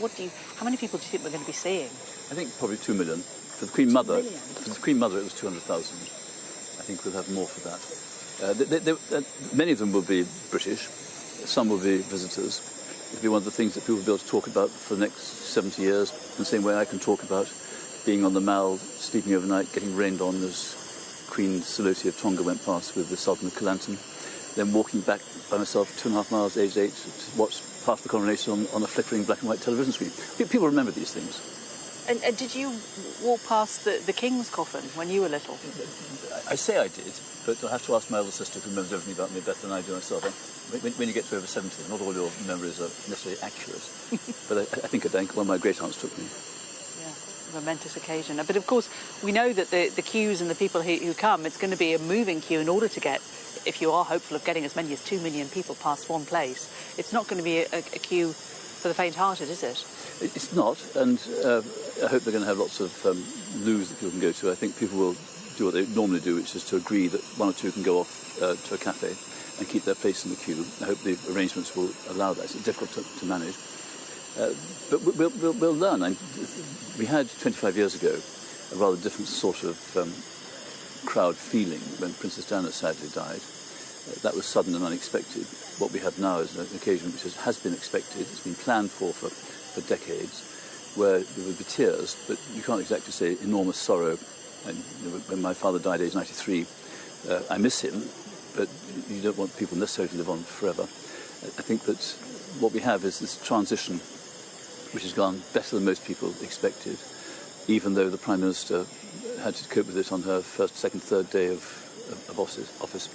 S3: how many people do you think we're going to be seeing?
S19: I think probably 2 million. For the Queen Mother, it was 200,000. I think we'll have more for that. Many of them will be British. Some will be visitors. It'll be one of the things that people will be able to talk about for the next 70 years, in the same way I can talk about being on the Mall, sleeping overnight, getting rained on as Queen Saloti of Tonga went past with the Sultan of Kelantan, then walking back by myself 2.5 miles, aged 8, to watch past the coronation on a flickering black and white television screen. People remember these things.
S3: And did you walk past the King's coffin when you were little?
S19: I say I did, but I'll have to ask my older sister, who remembers everything about me better than I do myself. When you get to over 70, not all your memories are necessarily accurate. But I think one of my great-aunts took me.
S3: Momentous occasion. But of course we know that the queues and the people who come, it's going to be a moving queue in order to get, if you are hopeful of getting as many as 2 million people past one place. It's not going to be a queue for the faint-hearted, is it?
S19: It's not, and I hope they're going to have lots of loos that people can go to. I think people will do what they normally do, which is to agree that one or two can go off to a cafe and keep their place in the queue. I hope the arrangements will allow that. It's difficult to manage. But we'll learn. We had 25 years ago a rather different sort of crowd feeling when Princess Diana sadly died. That was sudden and unexpected. What we have now is an occasion which has been expected, it's been planned for decades, where there would be tears, but you can't exactly say enormous sorrow. And when my father died at age 93, I miss him, but you don't want people necessarily to live on forever. I think that what we have is this transition which has gone better than most people expected, even though the Prime Minister had to cope with it on her first, second, third day of office.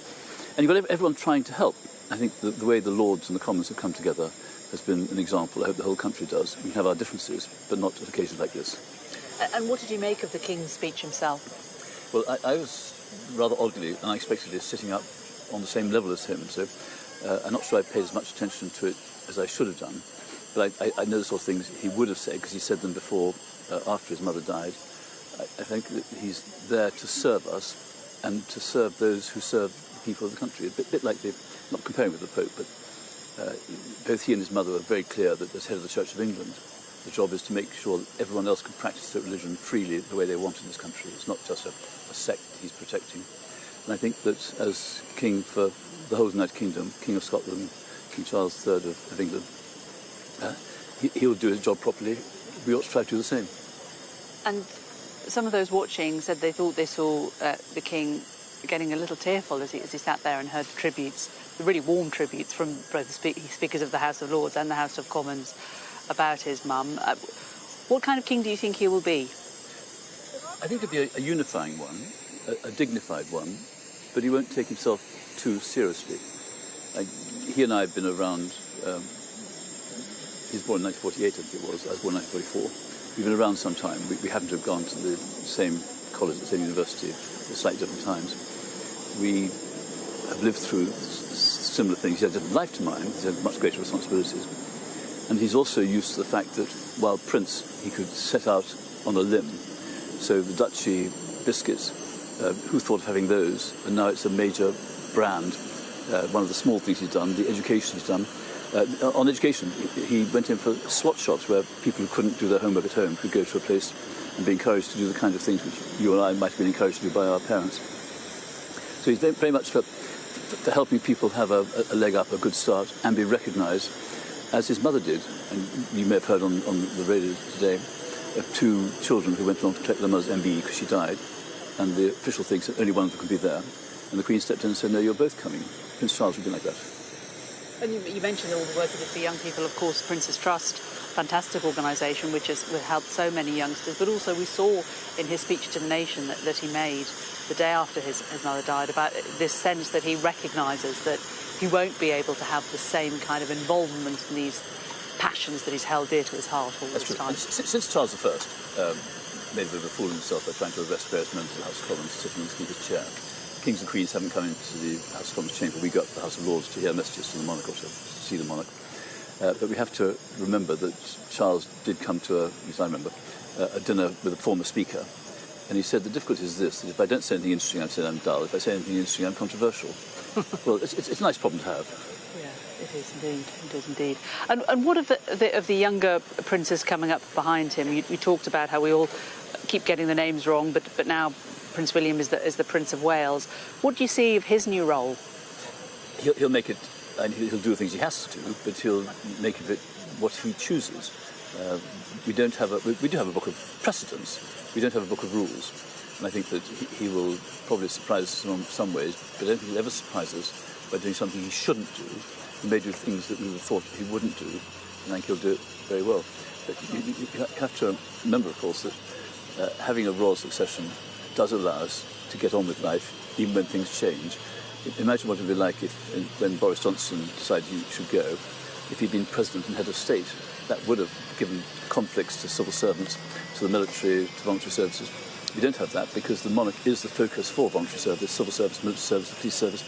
S19: And you've got everyone trying to help. I think the way the Lords and the Commons have come together has been an example. I hope the whole country does. We have our differences, but not at occasions like this.
S3: And what did you make of the King's speech himself?
S19: Well, I was rather oddly and unexpectedly sitting up on the same level as him, so I'm not sure I paid as much attention to it as I should have done. But I know the sort of things he would have said, because he said them before, after his mother died. I think that he's there to serve us and to serve those who serve the people of the country. A bit like not comparing with the Pope, but both he and his mother were very clear that as head of the Church of England, the job is to make sure that everyone else can practice their religion freely the way they want in this country. It's not just a sect he's protecting. And I think that as King for the whole United Kingdom, King of Scotland, King Charles III of England, he'll do his job properly. We ought to try to do the same.
S3: And some of those watching said they thought they saw the King getting a little tearful as he sat there and heard the tributes, the really warm tributes from both the speakers of the House of Lords and the House of Commons about his mum. What kind of king do you think he will be?
S19: I think he'll be a unifying one, a dignified one, but he won't take himself too seriously. He and I have been around. He was born in 1948, I think it was. I was born in 1944. We've been around some time. We happen to have gone to the same college, the same university, at slightly different times. We have lived through similar things. He had a different life to mine. He's had much greater responsibilities. And he's also used to the fact that while Prince, he could set out on a limb. So the Duchy biscuits, who thought of having those? And now it's a major brand. One of the small things he's done, the education he's done. On education, he went in for swat shops where people who couldn't do their homework at home could go to a place and be encouraged to do the kind of things which you and I might have been encouraged to do by our parents. So he's very much for helping people have a leg up, a good start, and be recognised, as his mother did. And you may have heard on the radio today of two children who went along to collect their mother's MBE because she died, and the official thinks that only one of them can be there. And the Queen stepped in and said, no, you're both coming. Prince Charles would be like that.
S3: And you mentioned all the work he did for young people. Of course, Prince's Trust, fantastic organisation which has helped so many youngsters. But also we saw in his speech to the nation that he made the day after his mother died about this sense that he recognises that he won't be able to have the same kind of involvement in these passions that he's held dear to his heart all this time.
S19: Since Charles I made a bit of a fool of himself by trying to arrest various members of the House of Commons sitting in the Speaker's chair, Kings and Queens haven't come into the House of Commons chamber. We go up to the House of Lords to hear messages to the monarch or to see the monarch. But we have to remember that Charles did come to, as I remember, a dinner with a former speaker. And he said, the difficulty is this, that if I don't say anything interesting, I'd say I'm dull. If I say anything interesting, I'm controversial. Well, it's a nice problem to have.
S3: Yeah, it is indeed. It is indeed. And what of the younger princes coming up behind him? You talked about how we all keep getting the names wrong, but now Prince William is the Prince of Wales. What do you see of his new role?
S19: He'll make it, and he'll do the things he has to do, but he'll make of it what he chooses. We do have a book of precedents. We don't have a book of rules. And I think that he will probably surprise us in some ways, but I don't think he'll ever surprise us by doing something he shouldn't do. He may do things that we would have thought he wouldn't do, and I think he'll do it very well. But you have to remember, of course, that having a royal succession does allow us to get on with life, even when things change. Imagine what it would be like when Boris Johnson decided he should go, if he'd been president and head of state. That would have given conflicts to civil servants, to the military, to voluntary services. We don't have that because the monarch is the focus for voluntary service, civil service, military service, the police service.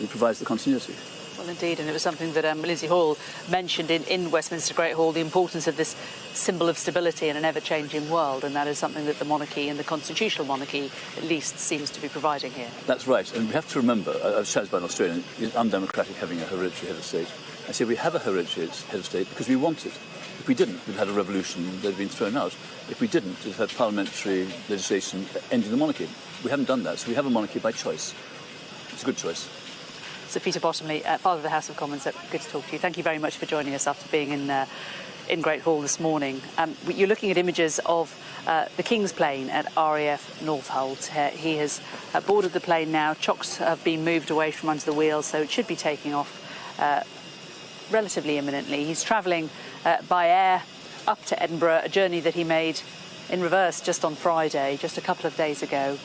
S19: It provides the continuity.
S3: Well, indeed, and it was something that Lindsay Hall mentioned in Westminster Great Hall, the importance of this symbol of stability in an ever-changing world, and that is something that the monarchy and the constitutional monarchy at least seems to be providing here.
S19: That's right, and we have to remember, I was challenged by an Australian, it's undemocratic having a hereditary head of state. I say we have a hereditary head of state because we want it. If we didn't, we'd had a revolution that had been thrown out. If we didn't, we'd had parliamentary legislation ending the monarchy. We haven't done that, so we have a monarchy by choice. It's a good choice.
S3: So Peter Bottomley, Father of the House of Commons, good to talk to you. Thank you very much for joining us after being in Great Hall this morning. You're looking at images of the King's plane at RAF Northolt. He has boarded the plane now. Chocks have been moved away from under the wheels, so it should be taking off relatively imminently. He's travelling by air up to Edinburgh, a journey that he made in reverse just on Friday, just a couple of days ago,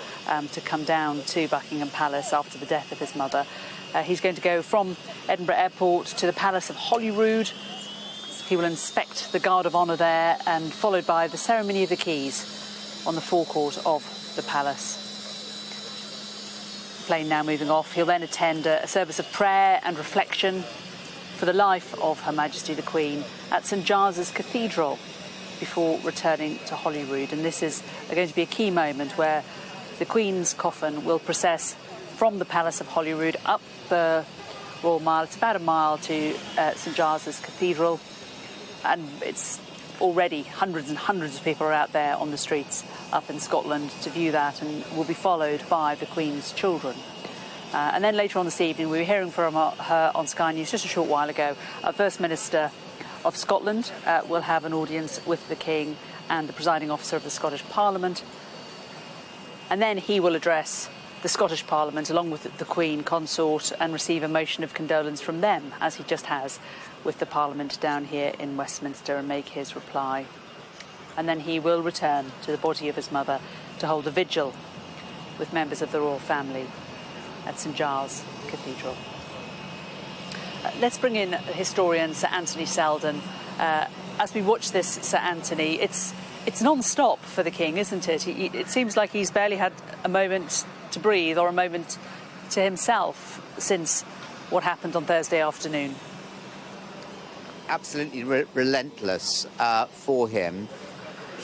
S3: to come down to Buckingham Palace after the death of his mother. He's going to go from Edinburgh Airport to the Palace of Holyrood. He will inspect the Guard of Honour there, and followed by the ceremony of the keys on the forecourt of the palace. The plane now moving off. He'll then attend a service of prayer and reflection for the life of Her Majesty the Queen at St Giles's Cathedral before returning to Holyrood. And this is going to be a key moment where the Queen's coffin will process from the Palace of Holyrood up the Royal Mile. It's about a mile to St Giles's Cathedral, and it's already hundreds and hundreds of people are out there on the streets up in Scotland to view that, and will be followed by the Queen's children. And then later on this evening, we were hearing from her on Sky News just a short while ago. First Minister of Scotland will have an audience with the King and the presiding officer of the Scottish Parliament, and then he will address the Scottish Parliament along with the Queen Consort and receive a motion of condolence from them, as he just has with the Parliament down here in Westminster, and make his reply. And then he will return to the body of his mother to hold a vigil with members of the royal family at St Giles Cathedral. Let's bring in historian Sir Anthony Selden. As we watch this, Sir Anthony, it's non-stop for the King, isn't it? It seems like he's barely had a moment to breathe or a moment to himself since what happened on Thursday afternoon.
S9: Absolutely relentless for him.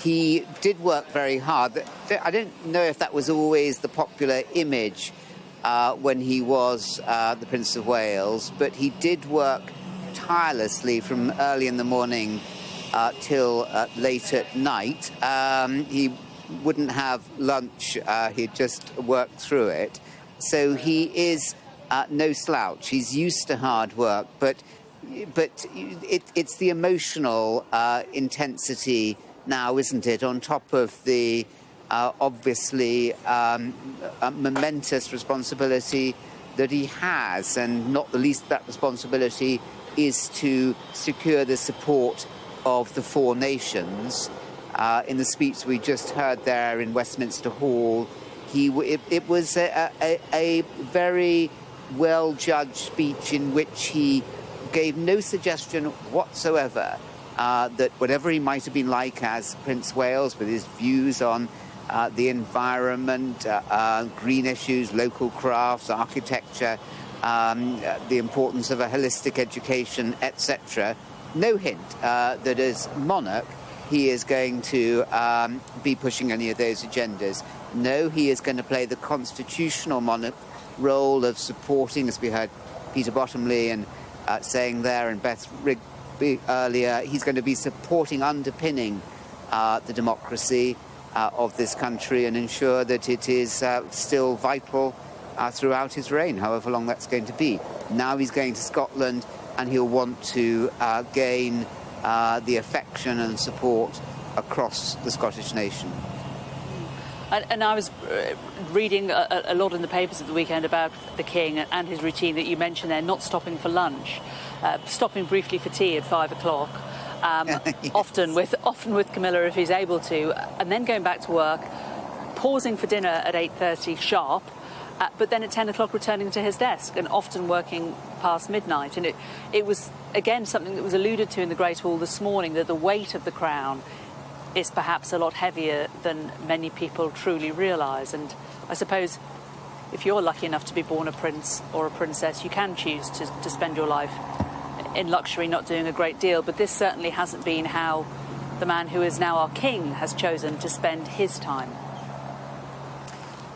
S9: He did work very hard. I don't know if that was always the popular image when he was the Prince of Wales, but he did work tirelessly from early in the morning till late at night. He wouldn't have lunch, he'd just work through it. So he is no slouch. He's used to hard work, but it's the emotional intensity now, isn't it, on top of the obviously momentous responsibility that he has, and not the least of that responsibility is to secure the support of the four nations. In the speech we just heard there in Westminster Hall, it was a very well-judged speech in which he gave no suggestion whatsoever that whatever he might have been like as Prince Wales, with his views on the environment, green issues, local crafts, architecture, the importance of a holistic education, etc., no hint that as monarch he is going to be pushing any of those agendas. No, he is going to play the constitutional monarch role of supporting, as we heard Peter Bottomley and saying there, and Beth Rigby earlier, he's going to be supporting, underpinning the democracy of this country and ensure that it is still vital throughout his reign, however long that's going to be. Now he's going to Scotland, and he'll want to gain the affection and support across the Scottish nation.
S3: And I was reading a lot in the papers at the weekend about the King and his routine that you mentioned there, not stopping for lunch, stopping briefly for tea at 5 o'clock, yes. often with Camilla if he's able to, and then going back to work, pausing for dinner at 8:30 sharp, but then at 10 o'clock returning to his desk, and often working past midnight. And it was, again, something that was alluded to in the Great Hall this morning, that the weight of the crown is perhaps a lot heavier than many people truly realise. And I suppose if you're lucky enough to be born a prince or a princess, you can choose to spend your life in luxury, not doing a great deal. But this certainly hasn't been how the man who is now our king has chosen to spend his time.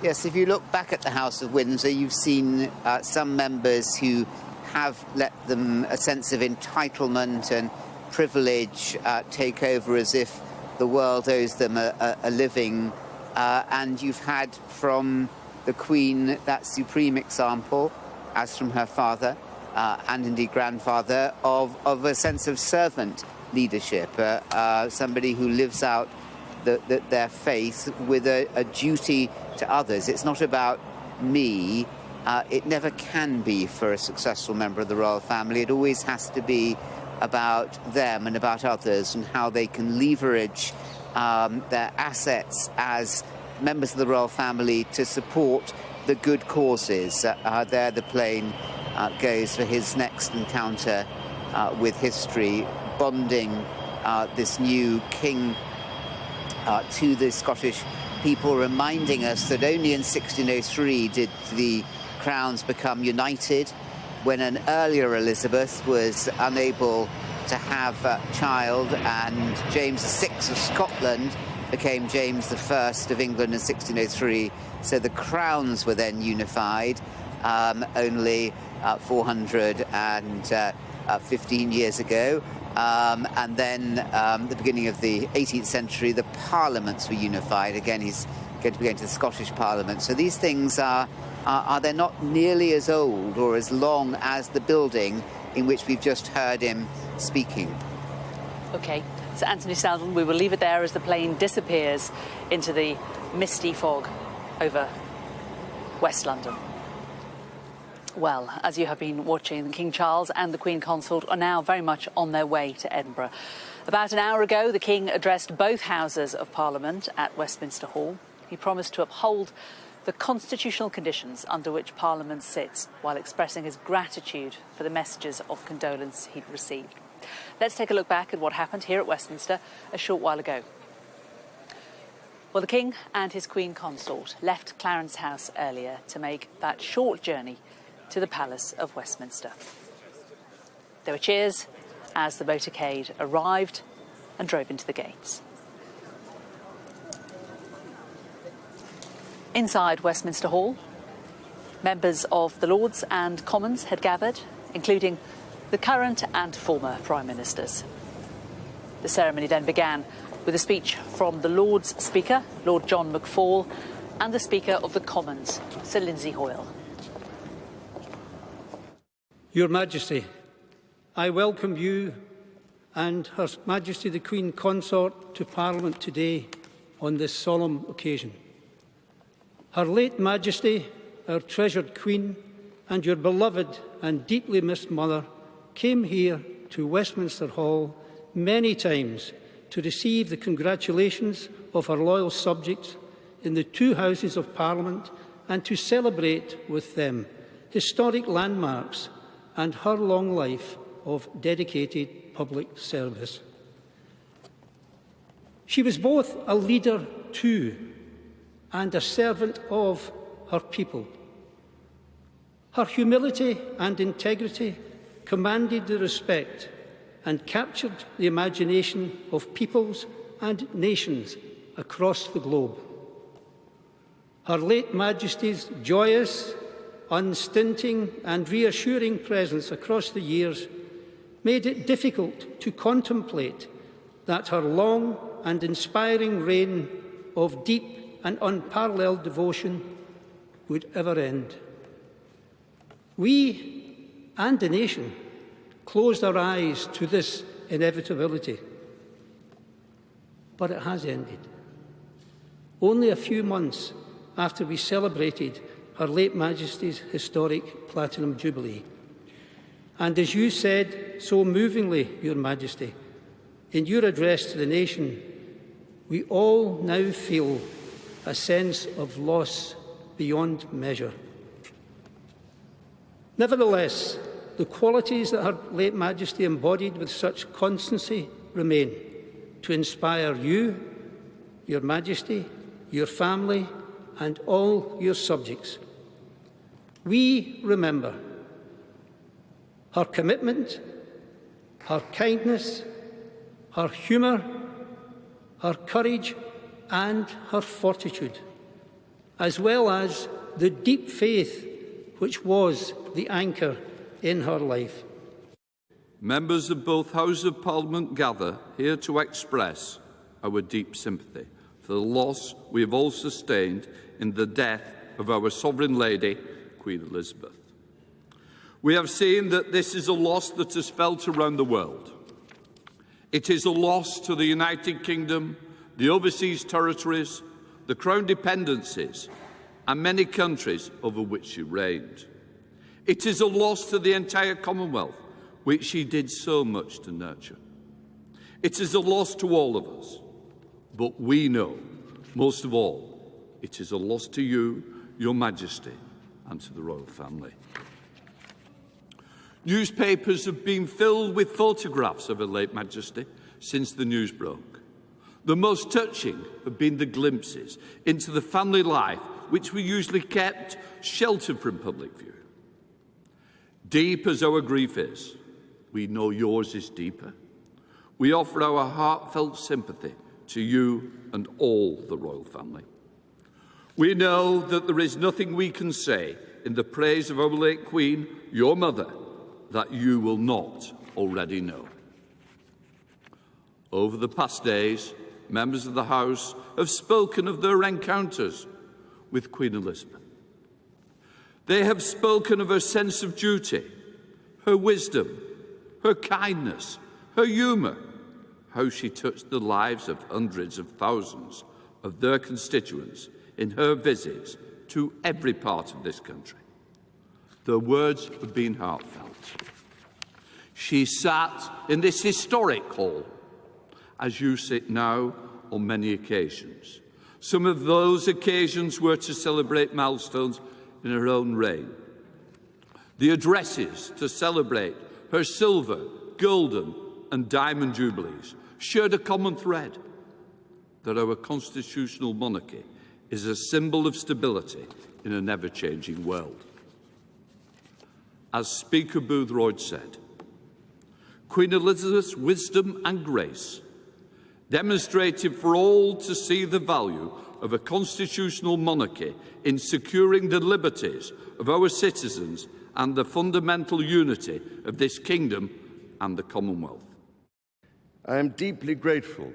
S9: Yes, if you look back at the House of Windsor, you've seen some members who have let them a sense of entitlement and privilege take over as if the world owes them a living. And you've had from the Queen that supreme example, as from her father and indeed grandfather, of a sense of servant leadership, somebody who lives out their faith with a duty to others. It's not about me. It never can be for a successful member of the royal family. It always has to be about them and about others and how they can leverage their assets as members of the royal family to support the good causes. There the plane goes for his next encounter with history, bonding this new king to the Scottish people, reminding us that only in 1603 did the crowns become united, when an earlier Elizabeth was unable to have a child, and James VI of Scotland became James I of England in 1603. So the crowns were then unified only 415 years ago. And then the beginning of the 18th century, the parliaments were unified. Again, he's going to be going to the Scottish Parliament. So these things are they're not nearly as old or as long as the building in which we've just heard him speaking.
S3: OK, so Anthony Salvin, we will leave it there as the plane disappears into the misty fog over West London. Well, as you have been watching, King Charles and the Queen Consort are now very much on their way to Edinburgh. About an hour ago, the King addressed both Houses of Parliament at Westminster Hall. He promised to uphold the constitutional conditions under which Parliament sits, while expressing his gratitude for the messages of condolence he'd received. Let's take a look back at what happened here at Westminster a short while ago. Well, the King and his Queen Consort left Clarence House earlier to make that short journey to the Palace of Westminster. There were cheers as the motorcade arrived and drove into the gates. Inside Westminster Hall, members of the Lords and Commons had gathered, including the current and former Prime Ministers. The ceremony then began with a speech from the Lords Speaker, Lord John McFall, and the Speaker of the Commons, Sir Lindsay Hoyle.
S5: Your Majesty, I welcome you and Her Majesty the Queen Consort to Parliament today on this solemn occasion. Her late Majesty, our treasured Queen, and your beloved and deeply missed mother came here to Westminster Hall many times to receive the congratulations of her loyal subjects in the two Houses of Parliament and to celebrate with them historic landmarks and her long life of dedicated public service. She was both a leader to and a servant of her people. Her humility and integrity commanded the respect and captured the imagination of peoples and nations across the globe. Her late Majesty's joyous, unstinting and reassuring presence across the years made it difficult to contemplate that her long and inspiring reign of deep and unparalleled devotion would ever end. We and the nation closed our eyes to this inevitability, but it has ended. Only a few months after we celebrated Her late Majesty's historic Platinum Jubilee. And as you said so movingly, Your Majesty, in your address to the nation, we all now feel a sense of loss beyond measure. Nevertheless, the qualities that Her late Majesty embodied with such constancy remain to inspire you, Your Majesty, your family, and all your subjects. we remember her commitment, her kindness, her humour, her courage and her fortitude, as well as the deep faith which was the anchor in her life.
S8: Members of both Houses of Parliament gather here to express our deep sympathy for the loss we have all sustained in the death of our Sovereign Lady, Queen Elizabeth. We have seen that this is a loss that is felt around the world. It is a loss to the United Kingdom, the overseas territories, the Crown dependencies, and many countries over which she reigned. It is a loss to the entire Commonwealth, which she did so much to nurture. It is a loss to all of us, but we know, most of all, it is a loss to you, Your Majesty, and to the royal family. Newspapers have been filled with photographs of Her late Majesty since the news broke. The most touching have been the glimpses into the family life which we usually kept sheltered from public view. Deep as our grief is, we know yours is deeper. We offer our heartfelt sympathy to you and all the royal family. We know that there is nothing we can say in the praise of our late Queen, your mother, that you will not already know. Over the past days, members of the House have spoken of their encounters with Queen Elizabeth. They have spoken of her sense of duty, her wisdom, her kindness, her humour, how she touched the lives of hundreds of thousands of their constituents in her visits to every part of this country. Their words have been heartfelt. She sat in this historic hall, as you sit now, on many occasions. Some of those occasions were to celebrate milestones in her own reign. The addresses to celebrate her silver, golden and diamond jubilees shared a common thread, that our constitutional monarchy is a symbol of stability in an ever-changing world. As Speaker Boothroyd said, Queen Elizabeth's wisdom and grace demonstrated for all to see the value of a constitutional monarchy in securing the liberties of our citizens and the fundamental unity of this kingdom and the Commonwealth.
S12: I am deeply grateful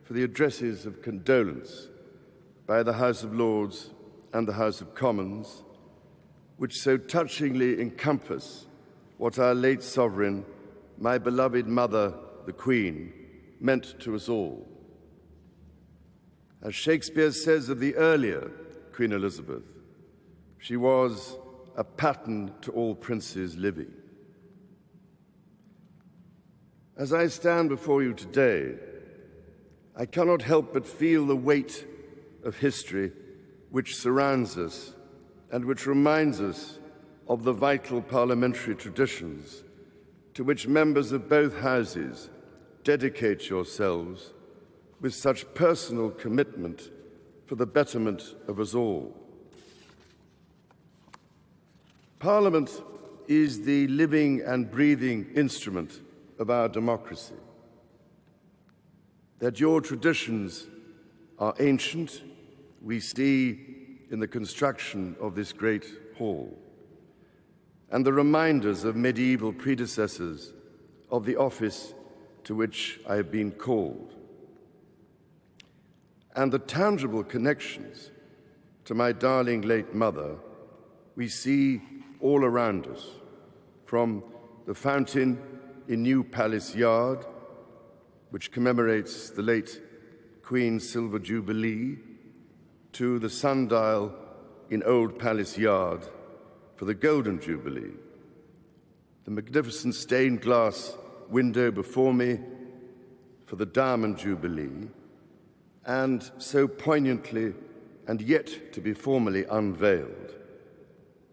S12: for the addresses of condolence by the House of Lords and the House of Commons, which so touchingly encompass what our late sovereign, my beloved mother, the Queen, meant to us all. As Shakespeare says of the earlier Queen Elizabeth, she was a pattern to all princes living. As I stand before you today, I cannot help but feel the weight of history which surrounds us and which reminds us of the vital parliamentary traditions to which members of both houses dedicate yourselves with such personal commitment for the betterment of us all. Parliament is the living and breathing instrument of our democracy. That your traditions are ancient, we see in the construction of this great hall, and the reminders of medieval predecessors of the office to which I have been called, and the tangible connections to my darling late mother we see all around us, from the fountain in New Palace Yard, which commemorates the late Queen's Silver Jubilee, to the sundial in Old Palace Yard for the Golden Jubilee, the magnificent stained glass window before me for the Diamond Jubilee, and so poignantly and yet to be formally unveiled,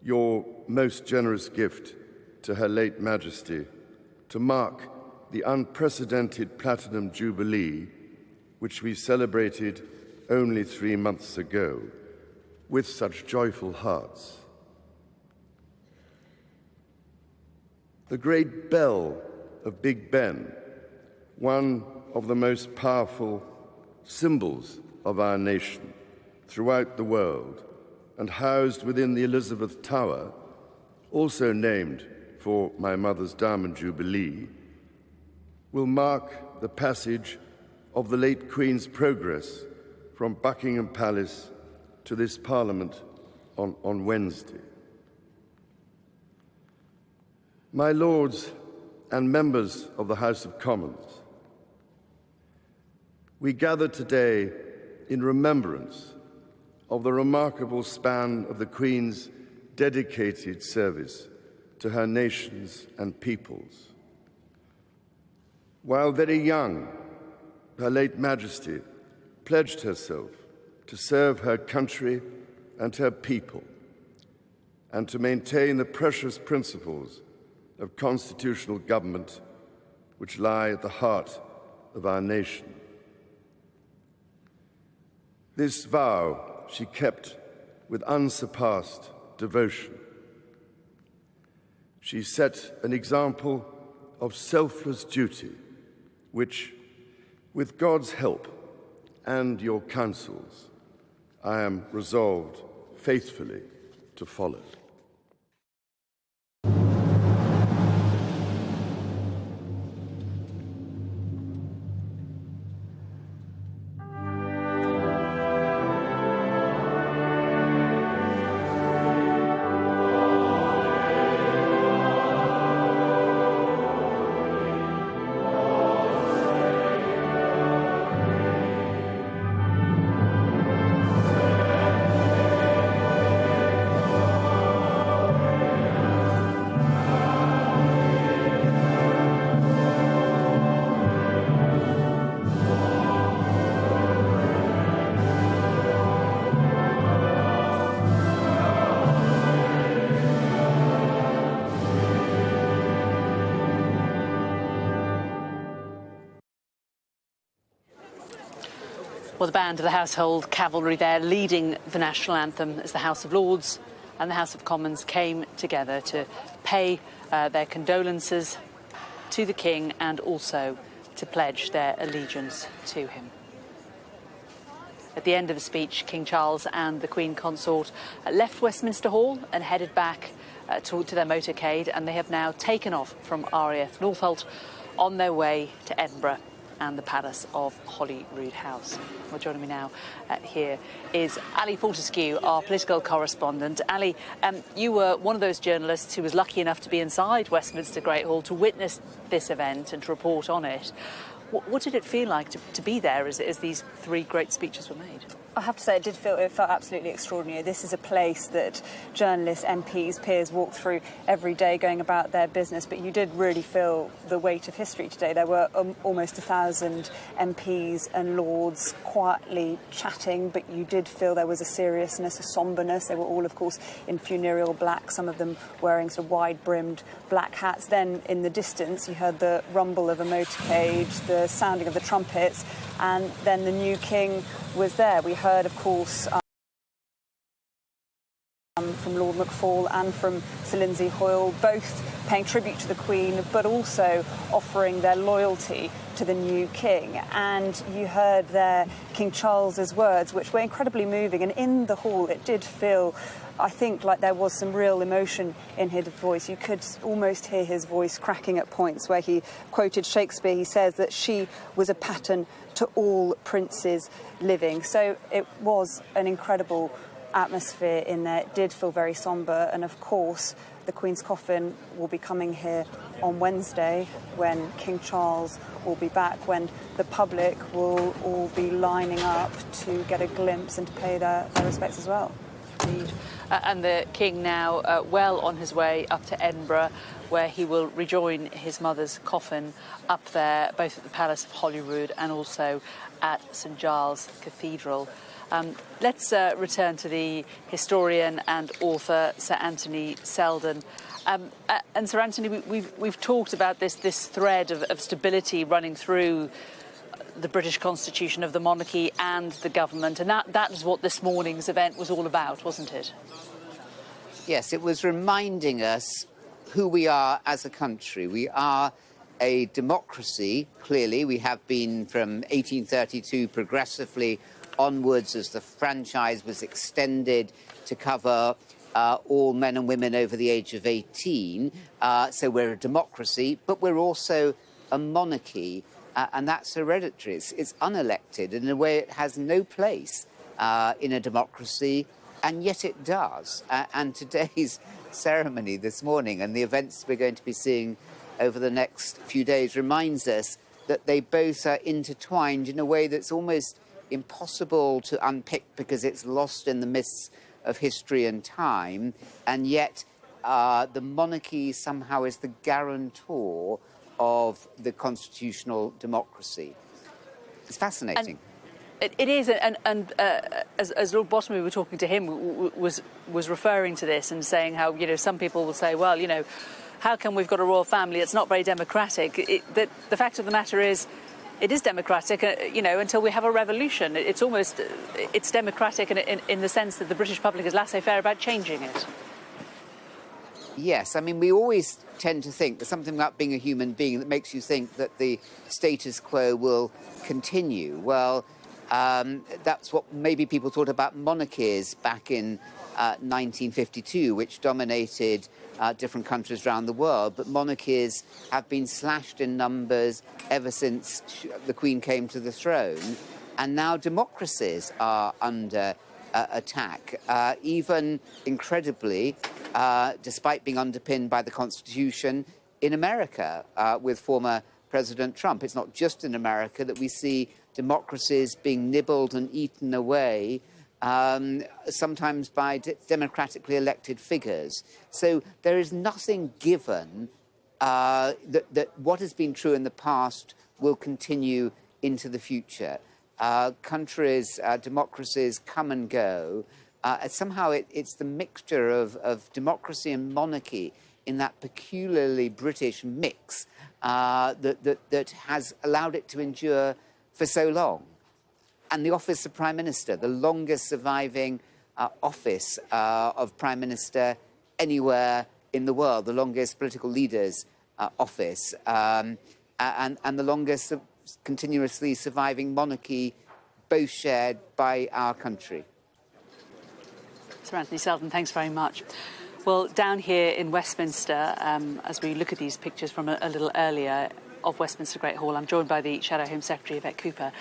S12: your most generous gift to Her late Majesty to mark the unprecedented Platinum Jubilee, which we celebrated only 3 months ago, with such joyful hearts. The great bell of Big Ben, one of the most powerful symbols of our nation throughout the world, and housed within the Elizabeth Tower, also named for my mother's Diamond Jubilee, will mark the passage of the late Queen's progress from Buckingham Palace to this Parliament on Wednesday. My Lords and members of the House of Commons, we gather today in remembrance of the remarkable span of the Queen's dedicated service to her nations and peoples. While very young, Her late Majesty pledged herself to serve her country and her people, and to maintain the precious principles of constitutional government which lie at the heart of our nation. This vow she kept with unsurpassed devotion. She set an example of selfless duty, which, with God's help and your counsels, I am resolved faithfully to follow.
S3: Well, the band of the Household Cavalry there leading the national anthem as the House of Lords and the House of Commons came together to pay their condolences to the King and also to pledge their allegiance to him. At the end of the speech, King Charles and the Queen Consort left Westminster Hall and headed back to their motorcade, and they have now taken off from RAF Northolt on their way to Edinburgh and the Palace of Holyrood House. Well, joining me now here is Ali Fortescue, our political correspondent. Ali, you were one of those journalists who was lucky enough to be inside Westminster Great Hall to witness this event and to report on it. What did it feel like to be there as these three great speeches were made?
S21: I have to say, it felt absolutely extraordinary. This is a place that journalists, MPs, peers walk through every day going about their business, but you did really feel the weight of history today. There were almost 1,000 MPs and lords quietly chatting, but you did feel there was a seriousness, a sombreness. They were all, of course, in funereal black, some of them wearing sort of wide-brimmed black hats. Then in the distance, you heard the rumble of a motorcade, the sounding of the trumpets, and then the new king was there. We heard, of course, from Lord Macfall and from Sir Lindsay Hoyle, both paying tribute to the Queen, but also offering their loyalty to the new king. And you heard there King Charles's words, which were incredibly moving. And in the hall, it did feel, I think, like there was some real emotion in his voice. You could almost hear his voice cracking at points where he quoted Shakespeare. He says that she was a pattern to all princes living. So it was an incredible atmosphere in there. It did feel very sombre. And of course, the Queen's coffin will be coming here on Wednesday when King Charles will be back, when the public will all be lining up to get a glimpse and to pay their respects as well.
S3: Indeed. And the King now well on his way up to Edinburgh, where he will rejoin his mother's coffin up there, both at the Palace of Holyrood and also at St Giles Cathedral. Let's return to the historian and author Sir Anthony Selden. And Sir Anthony, we've talked about this thread of stability running through the British Constitution of the monarchy and the government, and that is what this morning's event was all about, wasn't it?
S9: Yes, it was reminding us who we are as a country. We are a democracy, clearly. We have been from 1832 progressively onwards as the franchise was extended to cover all men and women over the age of 18. So we're a democracy, but we're also a monarchy, and that's hereditary. It's unelected, and in a way it has no place in a democracy, and yet it does. And today's ceremony this morning and the events we're going to be seeing over the next few days reminds us that they both are intertwined in a way that's almost impossible to unpick because it's lost in the mists of history and time, and yet the monarchy somehow is the guarantor of the constitutional democracy. It's fascinating.
S3: It is, and as Lord Bottomley, we were talking to him, was referring to this and saying how, you know, some people will say, well, you know, how come we've got a royal family? It's not very democratic. The fact of the matter is, it is democratic, you know, until we have a revolution. It's almost, it's democratic in the sense that the British public is laissez-faire about changing it.
S9: Yes, I mean, we always tend to think there's something about being a human being that makes you think that the status quo will continue. Well, that's what maybe people thought about monarchies back in 1952, which dominated different countries around the world. But monarchies have been slashed in numbers ever since the Queen came to the throne. And now democracies are under attack, even incredibly, despite being underpinned by the Constitution in America with former President Trump. It's not just in America that we see democracies being nibbled and eaten away, sometimes by democratically elected figures. So there is nothing given that what has been true in the past will continue into the future. Countries, democracies come and go. Somehow it's the mixture of democracy and monarchy in that peculiarly British mix that has allowed it to endure for so long. And the office of Prime Minister, the longest surviving office of Prime Minister anywhere in the world, the longest political leader's office, and the longest continuously surviving monarchy, both shared by our country.
S3: Sir Anthony Selden, thanks very much. Well, down here in Westminster, as we look at these pictures from a little earlier of Westminster Great Hall, I'm joined by the Shadow Home Secretary, Yvette Cooper.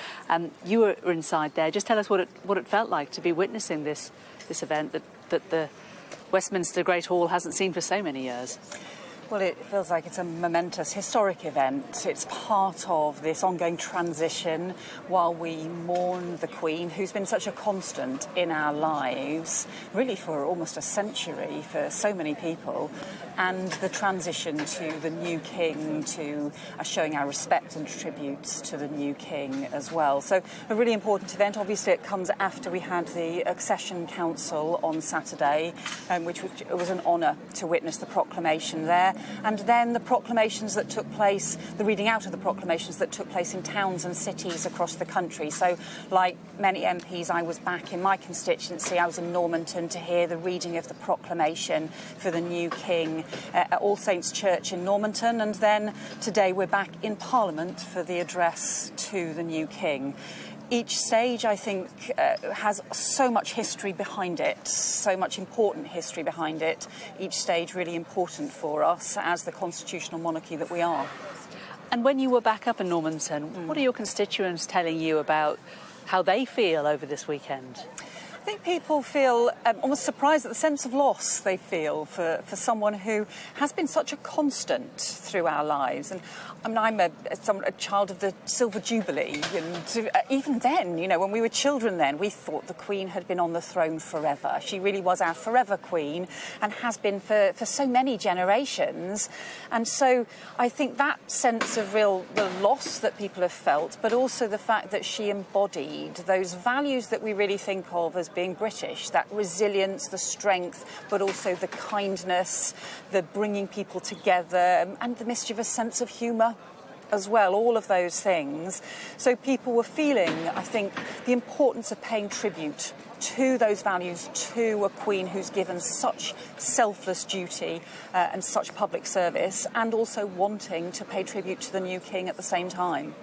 S3: You were inside there. Just tell us what it felt like to be witnessing this event that the Westminster Great Hall hasn't seen for so many years.
S21: Well, it feels like it's a momentous, historic event. It's part of this ongoing transition while we mourn the Queen, who's been such a constant in our lives, really for almost a century for so many people, and the transition to the new King, to showing our respect and tributes to the new King as well. So a really important event. Obviously, it comes after we had the Accession Council on Saturday, which was an honour to witness the proclamation there. And then the proclamations that took place, the reading out of the proclamations that took place in towns and cities across the country. So, like many MPs, I was back in my constituency. I was in Normanton to hear the reading of the proclamation for the new King at All Saints Church in Normanton. And then today we're back in Parliament for the address to the new King. Each stage, I think, has so much history behind it, so much important history behind it. Each stage really important for us as the constitutional monarchy that we are.
S3: And when you were back up in Normanton, what are your constituents telling you about how they feel over this weekend?
S21: I think people feel almost surprised at the sense of loss they feel for someone who has been such a constant through our lives. And I mean, I'm a child of the Silver Jubilee, and even then, you know, when we were children then, we thought the Queen had been on the throne forever. She really was our forever Queen and has been for so many generations. And so I think that sense of the loss that people have felt, but also the fact that she embodied those values that we really think of as being British, that resilience, the strength, but also the kindness, the bringing people together, and the mischievous sense of humour as well, all of those things. So people were feeling, I think, the importance of paying tribute to those values, to a Queen who's given such selfless duty and such public service, and also wanting to pay tribute to the new King at the same time.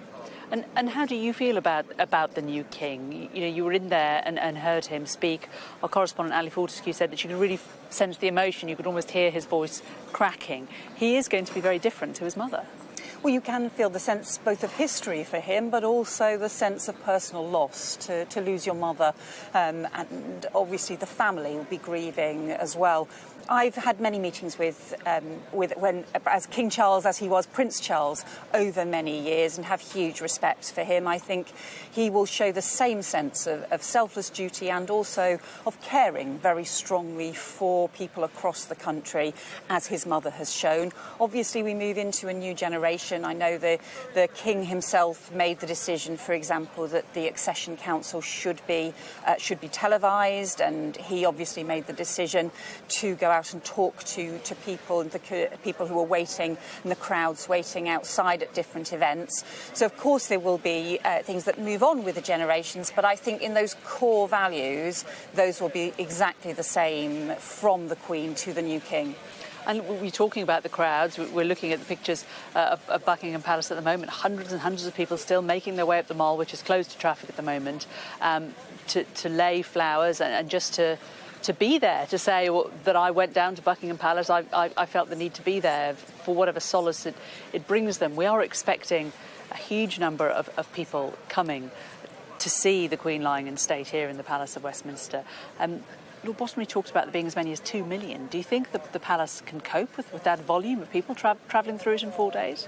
S3: And how do you feel about the new King? You know, you were in there and heard him speak. Our correspondent Ali Fortescue said that you could really sense the emotion. You could almost hear his voice cracking. He is going to be very different to his mother.
S21: Well, you can feel the sense both of history for him, but also the sense of personal loss to lose your mother, and obviously the family will be grieving as well. I've had many meetings with as King Charles, as he was Prince Charles, over many years, and have huge respect for him. I think he will show the same sense of selfless duty and also of caring very strongly for people across the country, as his mother has shown. Obviously, we move into a new generation. I know the King himself made the decision, for example, that the Accession Council should be televised, and he obviously made the decision to go out and talk to people, and the people who are waiting, and the crowds waiting outside at different events. So of course there will be things that move on with the generations, but I think in those core values, those will be exactly the same from the Queen to the new King.
S3: And we're talking about the crowds. We're looking at the pictures of Buckingham Palace at the moment. Hundreds and hundreds of people still making their way up the Mall, which is closed to traffic at the moment, to lay flowers and just to be there, to say that I went down to Buckingham Palace. I felt the need to be there for whatever solace it brings them. We are expecting a huge number of people coming to see the Queen lying in state here in the Palace of Westminster. Lord Bottomley talked about there being as many as 2 million. Do you think the Palace can cope with that volume of people travelling through it in 4 days?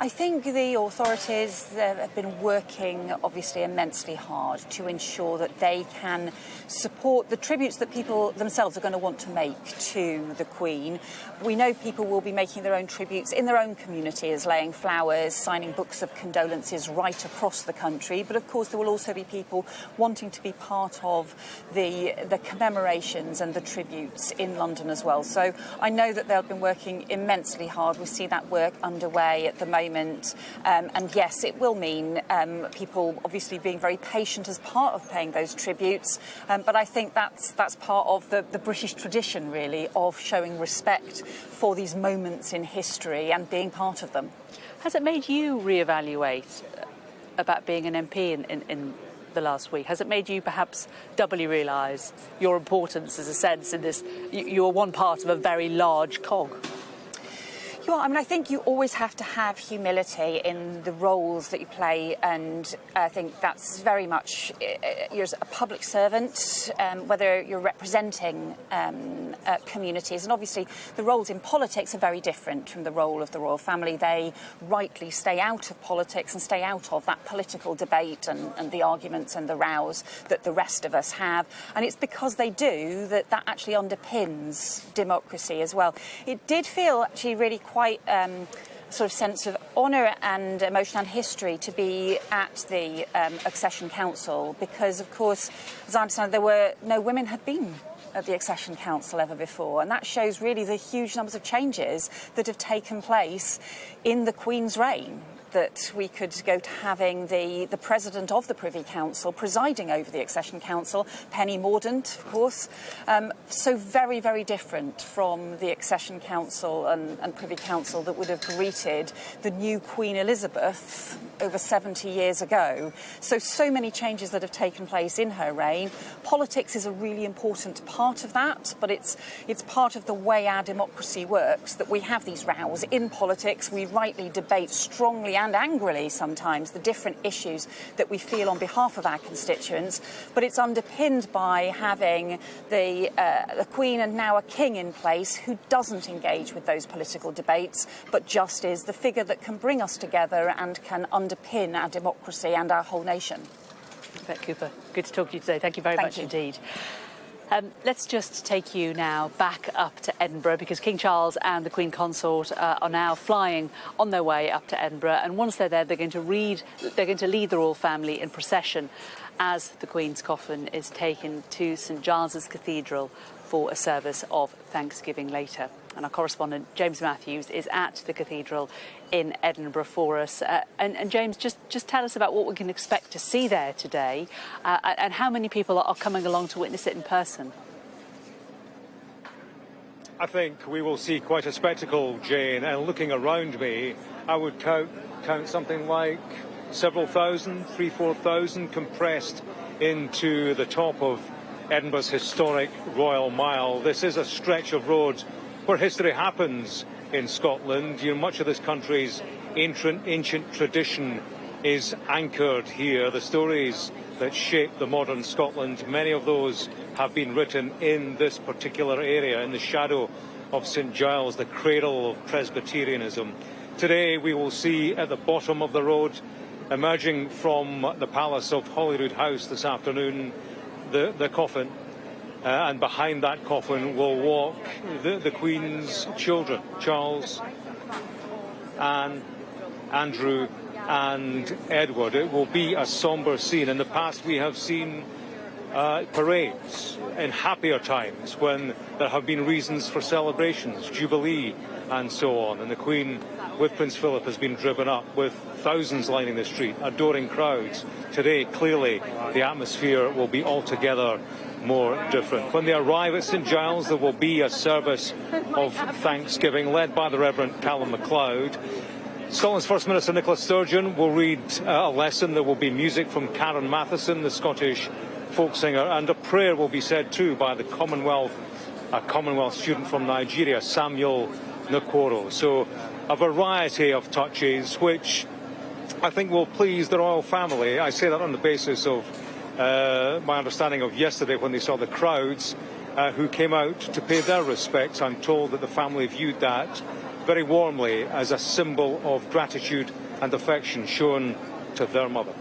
S21: I think the authorities have been working obviously immensely hard to ensure that they can support the tributes that people themselves are going to want to make to the Queen. We know people will be making their own tributes in their own communities, laying flowers, signing books of condolences right across the country. But of course there will also be people wanting to be part of the commemorations and the tributes in London as well. So I know that they've been working immensely hard. We see that work underway at the moment. And yes, it will mean people obviously being very patient as part of paying those tributes. But I think that's part of the British tradition, really, of showing respect for these moments in history and being part of them.
S3: Has it made you reevaluate about being an MP in the last week? Has it made you perhaps doubly realise your importance, as a sense, in this? You're one part of a very large cog.
S21: Yeah, I mean, I think you always have to have humility in the roles that you play, and I think that's very much, you're a public servant, whether you're representing communities, and obviously the roles in politics are very different from the role of the royal family. They rightly stay out of politics and stay out of that political debate and the arguments and the rows that the rest of us have, and it's because they do that actually underpins democracy as well. It did feel actually really quite sort of sense of honour and emotion and history to be at the Accession Council, because of course, as I understand, there were no women had been at the Accession Council ever before, and that shows really the huge numbers of changes that have taken place in the Queen's reign. That we could go to having the President of the Privy Council presiding over the Accession Council, Penny Mordaunt, of course. So very, very different from the Accession Council and Privy Council that would have greeted the new Queen Elizabeth over 70 years ago. So many changes that have taken place in her reign. Politics is a really important part of that, but it's part of the way our democracy works, that we have these rows in politics. We rightly debate strongly and angrily sometimes the different issues that we feel on behalf of our constituents, but it's underpinned by having the Queen and now a King in place who doesn't engage with those political debates, but just is the figure that can bring us together and can underpin our democracy and our whole nation.
S3: Yvette Cooper, good to talk to you today. Thank you very much indeed. Let's just take you now back up to Edinburgh, because King Charles and the Queen Consort are now flying on their way up to Edinburgh, and once they're there, they're going to lead the royal family in procession as the Queen's coffin is taken to St Giles's Cathedral for a service of thanksgiving later. And our correspondent, James Matthews, is at the cathedral in Edinburgh for us. And James, just tell us about what we can expect to see there today and how many people are coming along to witness it in person.
S20: I think we will see quite a spectacle, Jane, and looking around me, I would count something like several thousand, 3,000-4,000 compressed into the top of Edinburgh's historic Royal Mile. This is a stretch of road where history happens in Scotland. You know, much of this country's ancient tradition is anchored here. The stories that shape the modern Scotland, many of those have been written in this particular area, in the shadow of St Giles, the cradle of Presbyterianism. Today we will see at the bottom of the road, emerging from the palace of Holyrood House this afternoon, the coffin. And behind that coffin will walk the Queen's children, Charles, Anne, Andrew and Edward. It will be a sombre scene. In the past we have seen parades in happier times when there have been reasons for celebrations, Jubilee and so on. And the Queen, with Prince Philip, has been driven up with thousands lining the street, adoring crowds. Today, clearly, the atmosphere will be altogether more different. When they arrive at St Giles, there will be a service of thanksgiving led by the Reverend Callum MacLeod. Scotland's First Minister Nicola Sturgeon will read a lesson. There will be music from Karen Matheson, the Scottish folk singer, and a prayer will be said too by a Commonwealth student from Nigeria, Samuel Nakoro. So a variety of touches which I think will please the royal family. I say that on the basis of my understanding of yesterday when they saw the crowds who came out to pay their respects. I'm told that the family viewed that very warmly as a symbol of gratitude and affection shown to their mother.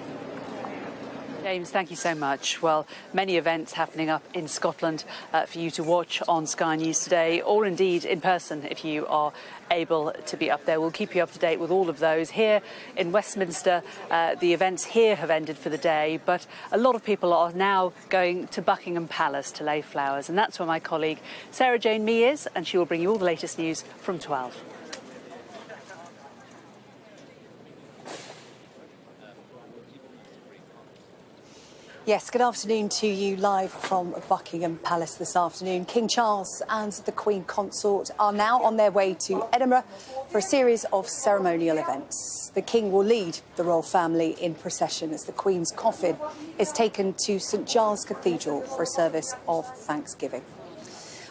S3: James, thank you so much. Well, many events happening up in Scotland for you to watch on Sky News today, or indeed in person if you are able to be up there. We'll keep you up to date with all of those. Here in Westminster, the events here have ended for the day, but a lot of people are now going to Buckingham Palace to lay flowers, and that's where my colleague Sarah Jane Mee is, and she will bring you all the latest news from 12.
S22: Yes, good afternoon to you live from Buckingham Palace this afternoon. King Charles and the Queen Consort are now on their way to Edinburgh for a series of ceremonial events. The King will lead the royal family in procession as the Queen's coffin is taken to St Giles Cathedral for a service of thanksgiving.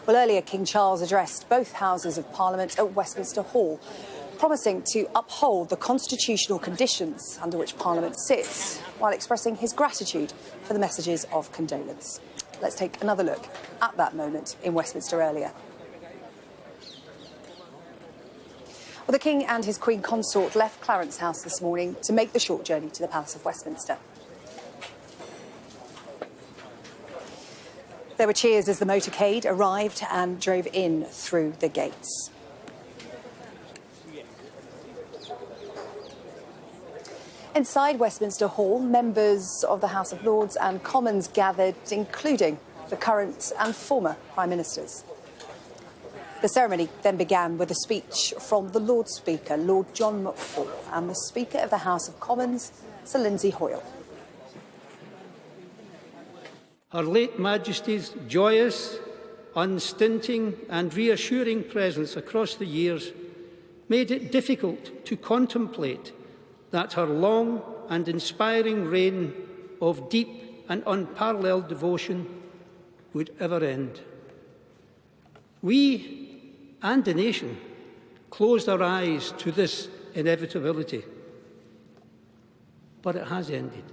S22: Well, earlier King Charles addressed both Houses of Parliament at Westminster Hall, promising to uphold the constitutional conditions under which Parliament sits, while expressing his gratitude for the messages of condolence. Let's take another look at that moment in Westminster earlier. Well, the King and his Queen Consort left Clarence House this morning to make the short journey to the Palace of Westminster. There were cheers as the motorcade arrived and drove in through the gates. Inside Westminster Hall, members of the House of Lords and Commons gathered, including the current and former Prime Ministers. The ceremony then began with a speech from the Lord Speaker, Lord John McFall, and the Speaker of the House of Commons, Sir Lindsay Hoyle.
S5: Her late Majesty's joyous, unstinting and reassuring presence across the years made it difficult to contemplate that her long and inspiring reign of deep and unparalleled devotion would ever end. We and the nation closed our eyes to this inevitability, but it has ended.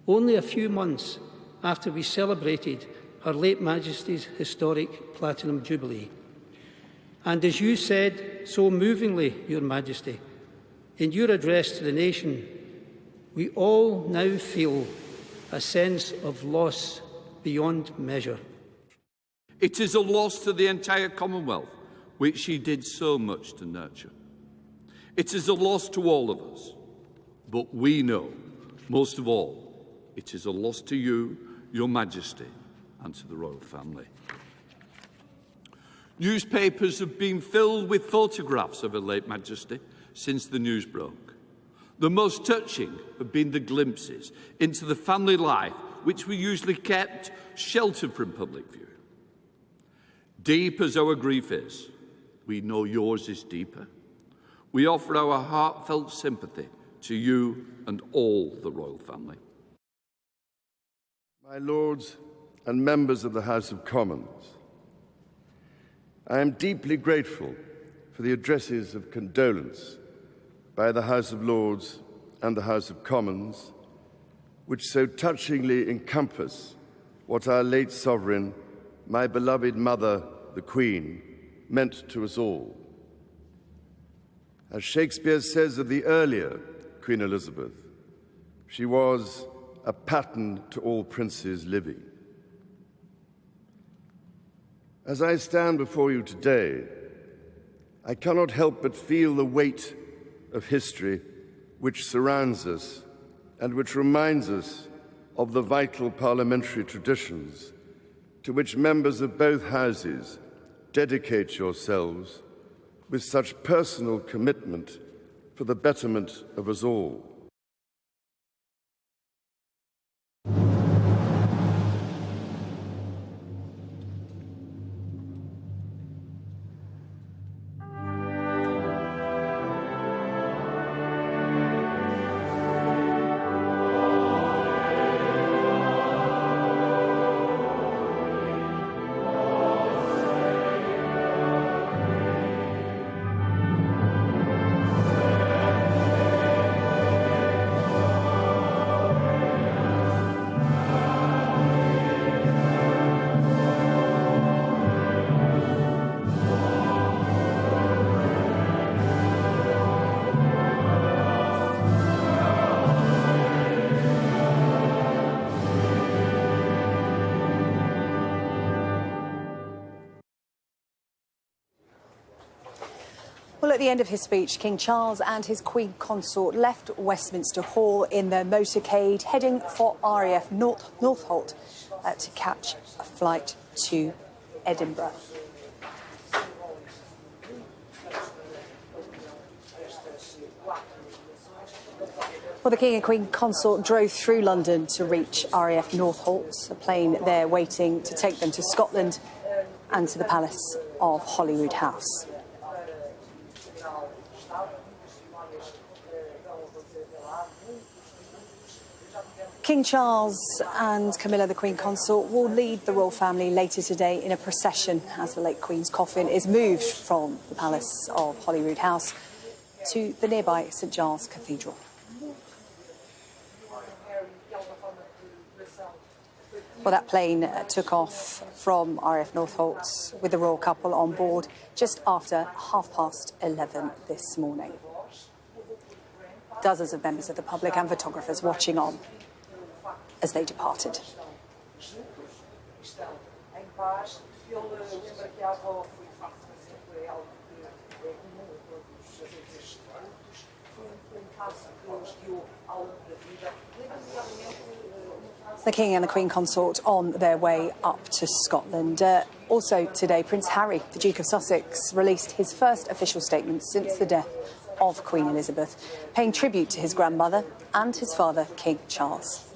S5: Only a few months after we celebrated Her late Majesty's historic Platinum Jubilee. And as you said so movingly, Your Majesty, in your address to the nation, we all now feel a sense of loss beyond measure.
S8: It is a loss to the entire Commonwealth, which she did so much to nurture. It is a loss to all of us, but we know, most of all, it is a loss to you, Your Majesty, and to the royal family. Newspapers have been filled with photographs of Her late Majesty since the news broke. The most touching have been the glimpses into the family life which were usually kept sheltered from public view. Deep as our grief is, we know yours is deeper. We offer our heartfelt sympathy to you and all the royal family.
S12: My lords and members of the House of Commons, I am deeply grateful for the addresses of condolence by the House of Lords and the House of Commons, which so touchingly encompass what our late sovereign, my beloved mother, the Queen, meant to us all. As Shakespeare says of the earlier Queen Elizabeth, she was a pattern to all princes living. As I stand before you today, I cannot help but feel the weight of history which surrounds us and which reminds us of the vital parliamentary traditions to which members of both houses dedicate yourselves with such personal commitment for the betterment of us all.
S22: Well, at the end of his speech, King Charles and his Queen Consort left Westminster Hall in their motorcade, heading for RAF Northolt to catch a flight to Edinburgh. Well, the King and Queen Consort drove through London to reach RAF Northolt, a plane there waiting to take them to Scotland and to the Palace of Holyrood House. King Charles and Camilla, the Queen Consort, will lead the royal family later today in a procession as the late Queen's coffin is moved from the Palace of Holyrood House to the nearby St Giles Cathedral. Well, that plane took off from RAF Northolt with the royal couple on board just after 11:30 this morning. Dozens of members of the public and photographers watching on as they departed. The King and the Queen Consort on their way up to Scotland. Also today, Prince Harry, the Duke of Sussex, released his first official statement since the death of Queen Elizabeth, paying tribute to his grandmother and his father, King Charles.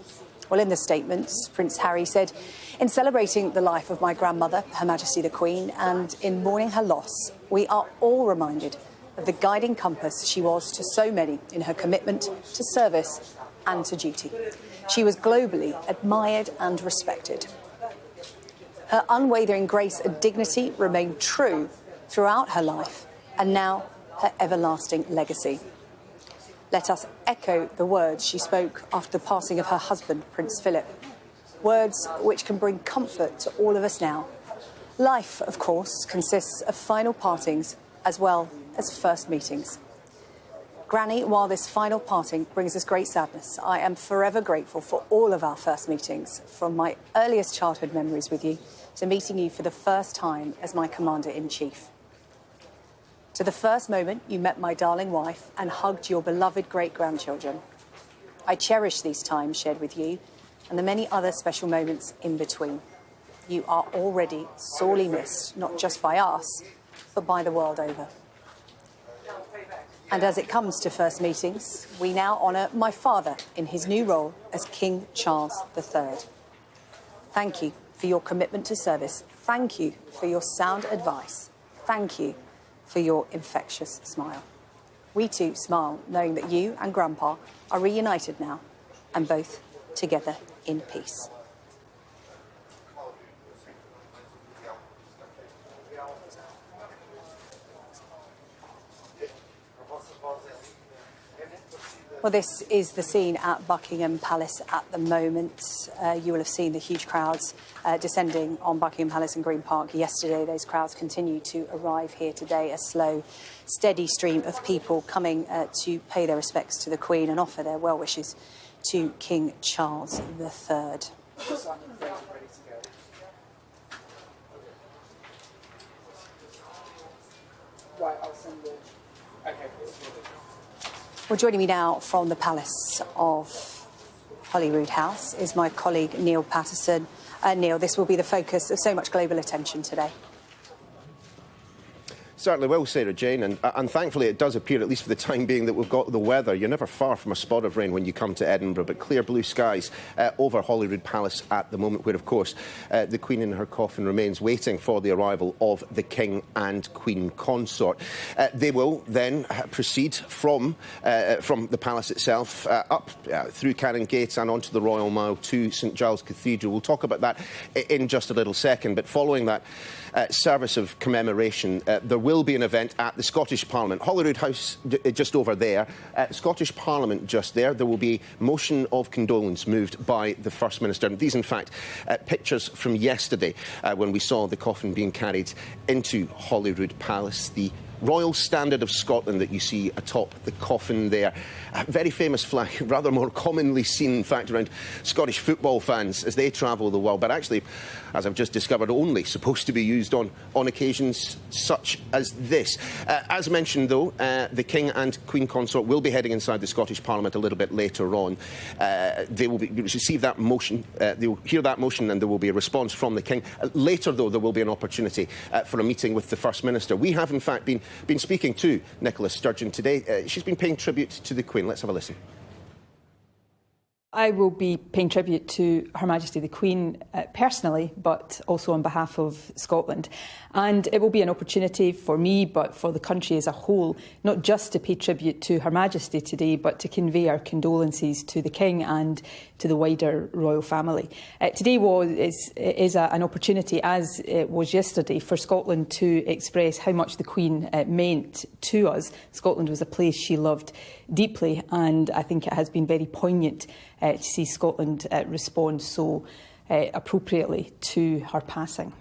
S22: Well, in the statement, Prince Harry said, "In celebrating the life of my grandmother, Her Majesty the Queen, and in mourning her loss, we are all reminded of the guiding compass she was to so many in her commitment to service and to duty. She was globally admired and respected. Her unwavering grace and dignity remained true throughout her life, and now her everlasting legacy." Let us echo the words she spoke after the passing of her husband, Prince Philip. Words which can bring comfort to all of us now. Life, of course, consists of final partings as well as first meetings. Granny, while this final parting brings us great sadness, I am forever grateful for all of our first meetings, from my earliest childhood memories with you to meeting you for the first time as my Commander-in-Chief. To the first moment you met my darling wife and hugged your beloved great-grandchildren. I cherish these times shared with you and the many other special moments in between. You are already sorely missed, not just by us, but by the world over. And as it comes to first meetings, we now honour my father in his new role as King Charles III. Thank you for your commitment to service. Thank you for your sound advice. Thank you for your infectious smile. We too smile knowing that you and Grandpa are reunited now and both together in peace. Well, this is the scene at Buckingham Palace at the moment. You will have seen the huge crowds descending on Buckingham Palace and Green Park yesterday. Those crowds continue to arrive here today, a slow, steady stream of people coming to pay their respects to the Queen and offer their well wishes to King Charles III.
S4: Right, I'll send it. Okay.
S22: Well, joining me now from the Palace of Holyrood House is my colleague Neil Patterson. Neil, this will be the focus of so much global attention today.
S1: Certainly will, Sarah Jane, and thankfully it does appear, at least for the time being, that we've got the weather. You're never far from a spot of rain when you come to Edinburgh, but clear blue skies over Holyrood Palace at the moment, where, of course, the Queen in her coffin remains waiting for the arrival of the King and Queen Consort. They will then proceed from the palace itself up through Cannon Gate and onto the Royal Mile to St Giles Cathedral. We'll talk about that in just a little second, but following that service of commemoration, there will be an event at the Scottish Parliament. Holyrood House just over there, Scottish Parliament just there. There will be a motion of condolence moved by the First Minister. And these, in fact, pictures from yesterday when we saw the coffin being carried into Holyrood Palace. The Royal Standard of Scotland that you see atop the coffin there. A very famous flag, rather more commonly seen, in fact, around Scottish football fans as they travel the world, but actually, as I've just discovered, only supposed to be used on occasions such as this. As mentioned, though, the King and Queen Consort will be heading inside the Scottish Parliament a little bit later on. They will receive that motion, they will hear that motion, and there will be a response from the King. Later, though, there will be an opportunity for a meeting with the First Minister. We have, in fact, been speaking to Nicola Sturgeon today. She's been paying tribute to the Queen. Let's have a listen.
S17: I will be paying tribute to Her Majesty the Queen personally, but also on behalf of Scotland. And it will be an opportunity for me, but for the country as a whole, not just to pay tribute to Her Majesty today, but to convey our condolences to the King and to the wider royal family. Today is an opportunity, as it was yesterday, for Scotland to express how much the Queen meant to us. Scotland was a place she loved deeply, and I think it has been very poignant to see Scotland respond so appropriately to her passing.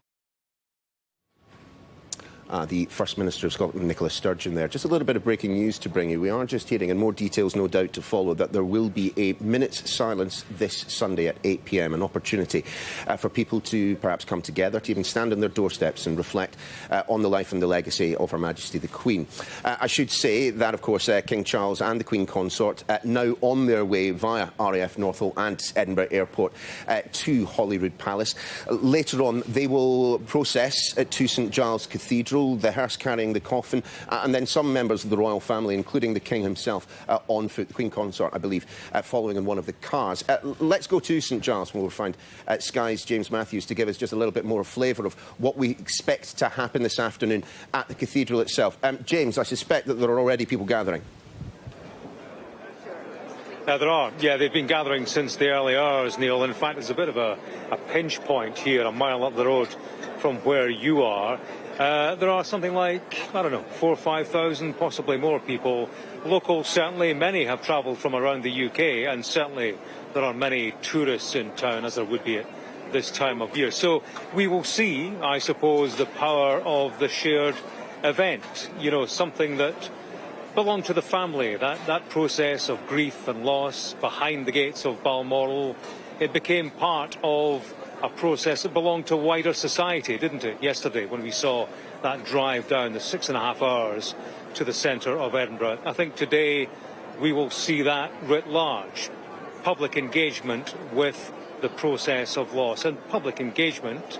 S1: The First Minister of Scotland, Nicola Sturgeon there. Just a little bit of breaking news to bring you. We are just hearing, and more details no doubt to follow, that there will be a minute's silence this Sunday at 8 p.m, an opportunity for people to perhaps come together, to even stand on their doorsteps and reflect on the life and the legacy of Her Majesty the Queen. I should say that, of course, King Charles and the Queen Consort now on their way via RAF Northolt and Edinburgh Airport to Holyrood Palace. Later on, they will process to St Giles Cathedral, the hearse carrying the coffin, and then some members of the royal family, including the King himself, on foot. The Queen Consort, I believe, following in one of the cars. Let's go to St Giles, where we'll find Sky's James Matthews to give us just a little bit more flavour of what we expect to happen this afternoon at the cathedral itself. James, I suspect that there are already people gathering.
S20: There are. Yeah, they've been gathering since the early hours, Neil. In fact, there's a bit of a pinch point here, a mile up the road from where you are. There are something like, I don't know, 4,000 or 5,000, possibly more people. Locals, certainly, many have travelled from around the UK, and certainly there are many tourists in town, as there would be at this time of year. So we will see, I suppose, the power of the shared event. You know, something that belonged to the family, that process of grief and loss behind the gates of Balmoral. It became part of a process that belonged to wider society, didn't it, yesterday, when we saw that drive down the 6.5 hours to the centre of Edinburgh. I think today we will see that writ large. Public engagement with the process of loss, and public engagement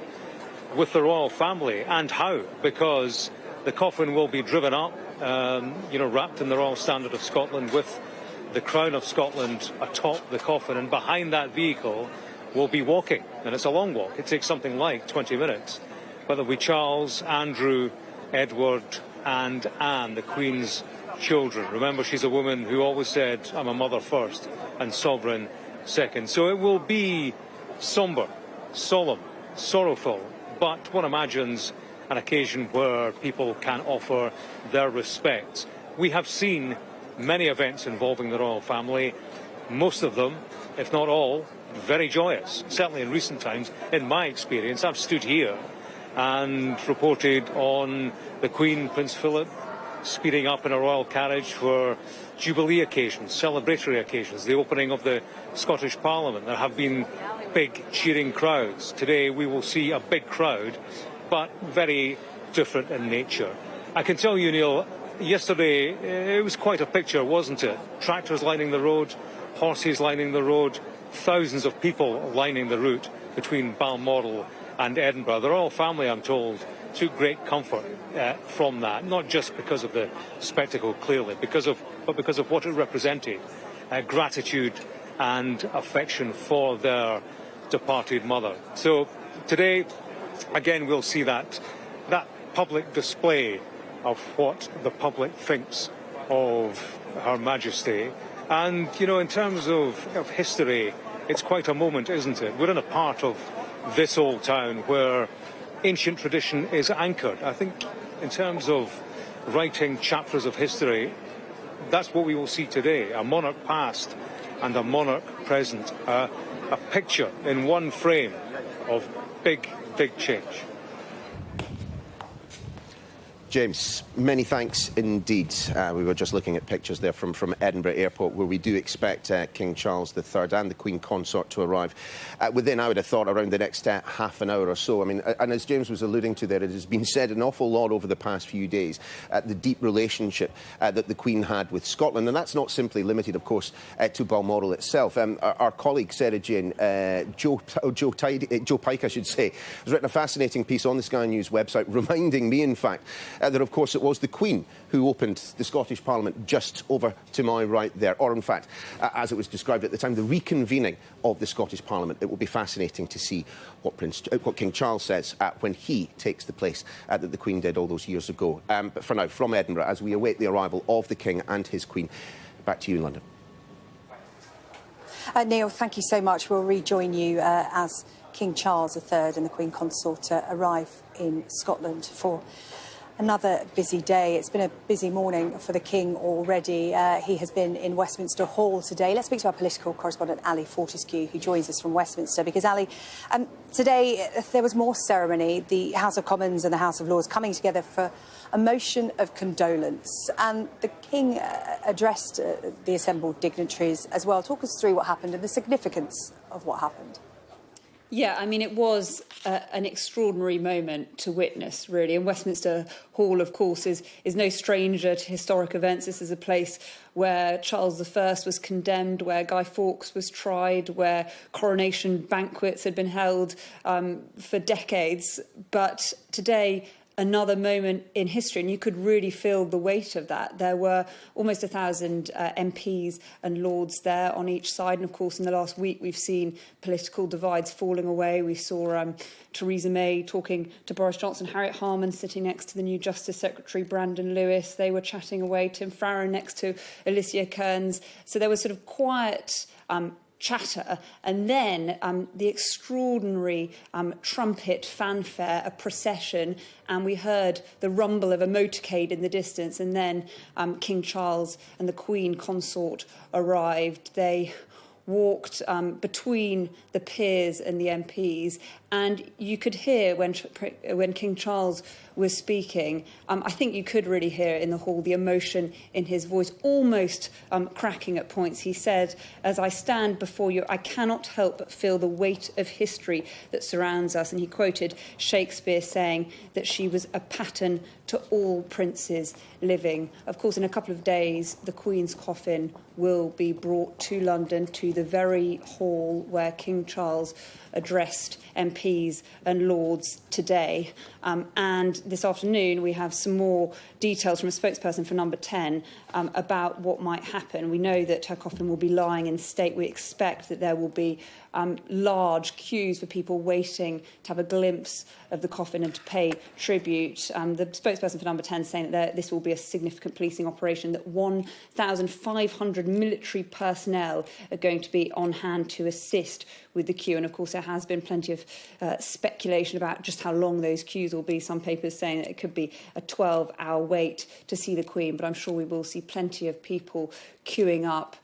S20: with the royal family, and how, because the coffin will be driven up, wrapped in the Royal Standard of Scotland with the Crown of Scotland atop the coffin, and behind that vehicle will be walking, and it's a long walk. It takes something like 20 minutes. But there'll be Charles, Andrew, Edward and Anne, the Queen's children. Remember, she's a woman who always said, I'm a mother first and sovereign second. So it will be sombre, solemn, sorrowful, but one imagines an occasion where people can offer their respects. We have seen many events involving the royal family, most of them, if not all, very joyous. Certainly in recent times, in my experience, I've stood here and reported on the Queen, Prince Philip, speeding up in a royal carriage for Jubilee occasions, celebratory occasions, the opening of the Scottish Parliament. There have been big cheering crowds. Today we will see a big crowd, but very different in nature. I can tell you, Neil, yesterday it was quite a picture, wasn't it? Tractors lining the road, horses lining the road, thousands of people lining the route between Balmoral and Edinburgh. The royal family, I'm told, took great comfort from that, not just because of the spectacle, clearly, but because of what it represented, gratitude and affection for their departed mother. So today, again, we'll see that public display of what the public thinks of Her Majesty. And, in terms of history, it's quite a moment, isn't it? We're in a part of this old town where ancient tradition is anchored. I think in terms of writing chapters of history, that's what we will see today, a monarch past and a monarch present, a picture in one frame of big, big change.
S1: James, many thanks indeed. We were just looking at pictures there from Edinburgh Airport, where we do expect King Charles III and the Queen Consort to arrive within, I would have thought, around the next half an hour or so. I mean, and as James was alluding to there, it has been said an awful lot over the past few days, the deep relationship that the Queen had with Scotland. And that's not simply limited, of course, to Balmoral itself. Our colleague, Sarah Jane, Joe Pike, I should say, has written a fascinating piece on the Sky News website, reminding me, in fact, that, of course, it was the Queen who opened the Scottish Parliament just over to my right there. Or, in fact, as it was described at the time, the reconvening of the Scottish Parliament. It will be fascinating to see what King Charles says when he takes the place that the Queen did all those years ago. But for now, from Edinburgh, as we await the arrival of the King and his Queen, back to you in London.
S22: Neil, thank you so much. We'll rejoin you as King Charles III and the Queen Consort arrive in Scotland for another busy day. It's been a busy morning for the King already. He has been in Westminster Hall today. Let's speak to our political correspondent, Ali Fortescue, who joins us from Westminster. Because, Ali, today there was more ceremony. The House of Commons and the House of Lords coming together for a motion of condolence. And the King addressed the assembled dignitaries as well. Talk us through what happened and the significance of what happened.
S17: Yeah, I mean, it was an extraordinary moment to witness, really. And Westminster Hall, of course, is no stranger to historic events. This is a place where Charles I was condemned, where Guy Fawkes was tried, where coronation banquets had been held for decades. But today, another moment in history, and you could really feel the weight of that. There were almost 1,000 MPs and Lords there on each side, and of course in the last week we've seen political divides falling away. We saw Theresa May talking to Boris Johnson, Harriet Harman sitting next to the new Justice Secretary Brandon Lewis. They were chatting away, Tim Farron next to Alicia Kearns. So there was sort of quiet chatter, and then the extraordinary trumpet fanfare, a procession, and we heard the rumble of a motorcade in the distance, and then King Charles and the Queen Consort arrived. They walked between the peers and the MPs, and you could hear when King Charles
S21: was speaking, I think you could really hear in the hall the emotion in his voice, almost cracking at points. He said, "As I stand before you, I cannot help but feel the weight of history that surrounds us." And he quoted Shakespeare saying that she was a pattern to all princes living. Of course, in a couple of days, the Queen's coffin will be brought to London, to the very hall where King Charles addressed MPs and Lords today. And this afternoon, we have some more details from a spokesperson for Number 10 about what might happen. We know that her coffin will be lying in state. We expect that there will be large queues for people waiting to have a glimpse of the coffin and to pay tribute. The spokesperson for Number 10 saying that this will be a significant policing operation, that 1,500 military personnel are going to be on hand to assist with the queue. And of course, there has been plenty of speculation about just how long those queues will be. Some papers saying that it could be a 12-hour wait to see the Queen, but I'm sure we will see plenty of people queuing up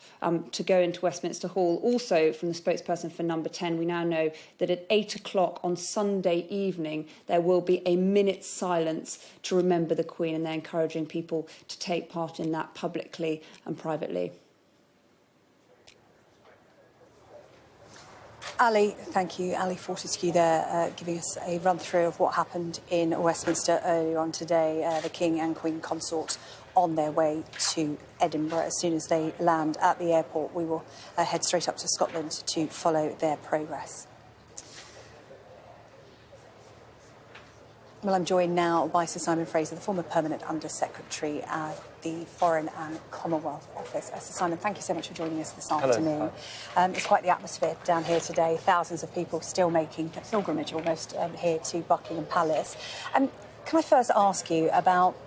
S21: to go into Westminster Hall. Also, from the spokesperson for Number 10, we now know that at 8 o'clock on Sunday evening, there will be a minute's silence to remember the Queen, and they're encouraging people to take part in that publicly and privately.
S22: Ali, thank you. Ali Fortescue there, giving us a run-through of what happened in Westminster earlier on today. The King and Queen Consort on their way to Edinburgh. As soon as they land at the airport, we will head straight up to Scotland to follow their progress. Well, I'm joined now by Sir Simon Fraser, the former Permanent Under-Secretary at the Foreign and Commonwealth Office. Sir Simon, thank you so much for joining us this afternoon. It's quite the atmosphere down here today. Thousands of people still making a pilgrimage almost here to Buckingham Palace. Can I first ask you about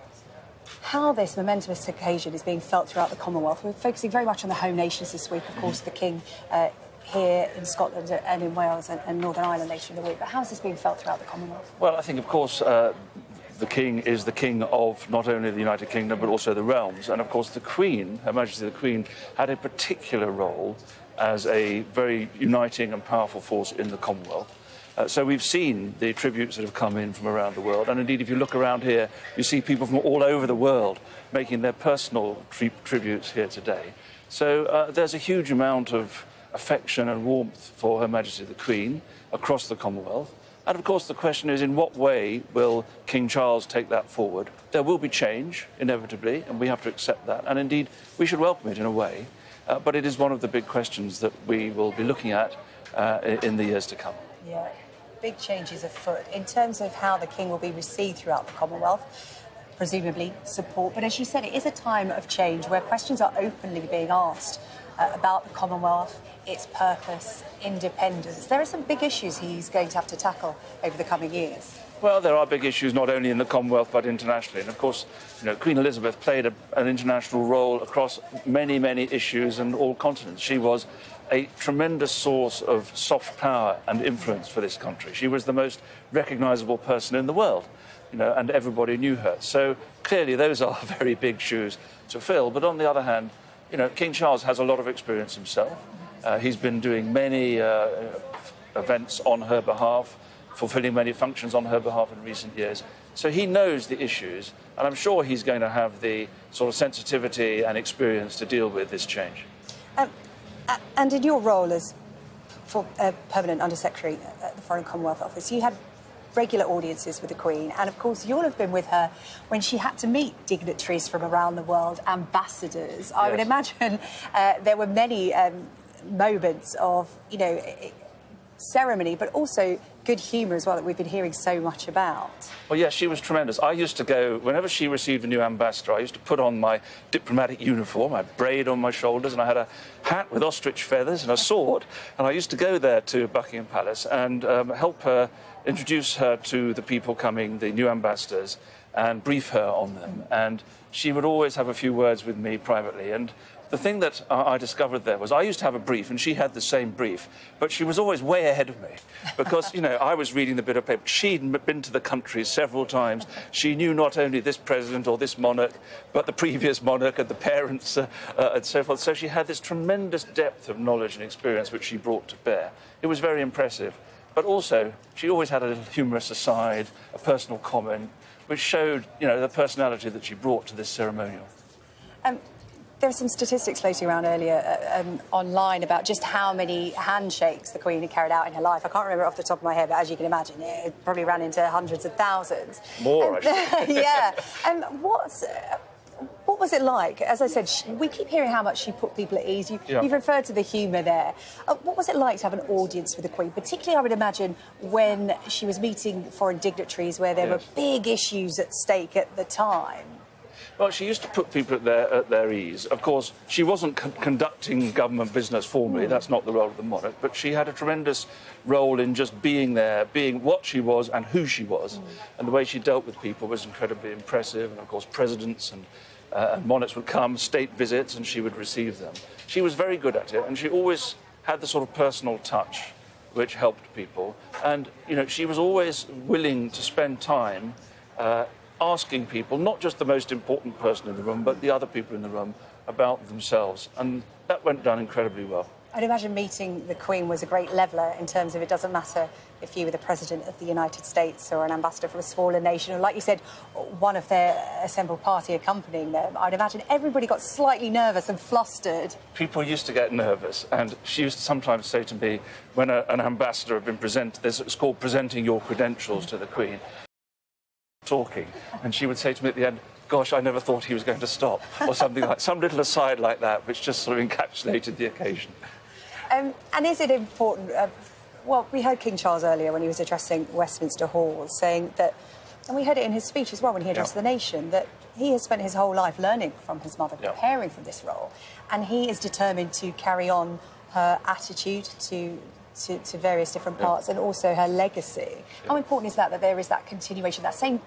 S22: how this momentous occasion is being felt throughout the Commonwealth? We're focusing very much on the home nations this week. Of course, the King here in Scotland and in Wales and Northern Ireland later in the week. But how is this being felt throughout the Commonwealth?
S13: Well, I think, of course, the King is the King of not only the United Kingdom, but also the realms. And, of course, the Queen, Her Majesty the Queen, had a particular role as a very uniting and powerful force in the Commonwealth. So we've seen the tributes that have come in from around the world. And, indeed, if you look around here, you see people from all over the world making their personal tributes here today. So there's a huge amount of affection and warmth for Her Majesty the Queen across the Commonwealth. And of course the question is, in what way will King Charles take that forward? There will be change, inevitably, and we have to accept that. And indeed, we should welcome it in a way. But it is one of the big questions that we will be looking at in the years to come.
S22: Yeah, big changes afoot in terms of how the King will be received throughout the Commonwealth. Presumably support. But as you said, it is a time of change where questions are openly being asked about the Commonwealth, its purpose, independence. There are some big issues he's going to have to tackle over the coming years.
S13: Well, there are big issues not only in the Commonwealth but internationally. And of course, Queen Elizabeth played an international role across many, many issues and all continents. She was a tremendous source of soft power and influence for this country. She was the most recognisable person in the world, and everybody knew her. So clearly those are very big shoes to fill. But on the other hand, King Charles has a lot of experience himself. He's been doing many events on her behalf, fulfilling many functions on her behalf in recent years. So he knows the issues, and I'm sure he's going to have the sort of sensitivity and experience to deal with this change.
S22: And in your role as Permanent Under-Secretary at the Foreign Commonwealth Office, you had regular audiences with the Queen, and of course you'll have been with her when she had to meet dignitaries from around the world, ambassadors. Yes. I would imagine there were many moments of, ceremony, but also good humour as well that we've been hearing so much about.
S13: Well, yes, she was tremendous. I used to go, whenever she received a new ambassador, I used to put on my diplomatic uniform, I had braid on my shoulders, and I had a hat with ostrich feathers and a sword, and I used to go there to Buckingham Palace and help her, introduce her to the people coming, the new ambassadors, and brief her on them. And she would always have a few words with me privately. And the thing that I discovered there was I used to have a brief, and she had the same brief, but she was always way ahead of me because, I was reading the bit of paper. She'd been to the country several times. She knew not only this president or this monarch, but the previous monarch and the parents and so forth. So she had this tremendous depth of knowledge and experience which she brought to bear. It was very impressive. But also, she always had a little humorous aside, a personal comment, which showed, you know, the personality that she brought to this ceremonial.
S22: There were some statistics floating around earlier online about just how many handshakes the Queen had carried out in her life. I can't remember off the top of my head, but as you can imagine, it probably ran into hundreds of thousands.
S13: More, actually.
S22: Yeah. What was it like? As I said, we keep hearing how much she put people at ease. You've referred to the humour there. What was it like to have an audience with the Queen? Particularly, I would imagine, when she was meeting foreign dignitaries where there were big issues at stake at the time.
S13: Well, she used to put people at their ease. Of course, she wasn't conducting government business formally. That's not the role of the monarch. But she had a tremendous role in just being there, being what she was and who she was. And the way she dealt with people was incredibly impressive. And, of course, presidents and monarchs would come, state visits, and she would receive them. She was very good at it, and she always had the sort of personal touch which helped people. And, you know, she was always willing to spend time asking people, not just the most important person in the room, but the other people in the room, about themselves. And that went down incredibly well.
S22: I'd imagine meeting the Queen was a great leveller in terms of it doesn't matter if you were the President of the United States or an ambassador from a smaller nation, or, like you said, one of their assembled party accompanying them. I'd imagine everybody got slightly nervous and flustered.
S13: People used to get nervous, and she used to sometimes say to me, when an ambassador had been presented, it's called presenting your credentials to the Queen, talking, and she would say to me at the end, gosh, I never thought he was going to stop, or something like, some little aside like that, which just sort of encapsulated the occasion.
S22: And is it important, well, we heard King Charles earlier when he was addressing Westminster Hall saying that, and we heard it in his speech as well when he addressed the nation, that he has spent his whole life learning from his mother, preparing for this role, and he is determined to carry on her attitude to various different parts and also her legacy. How important is that there is that continuation, that same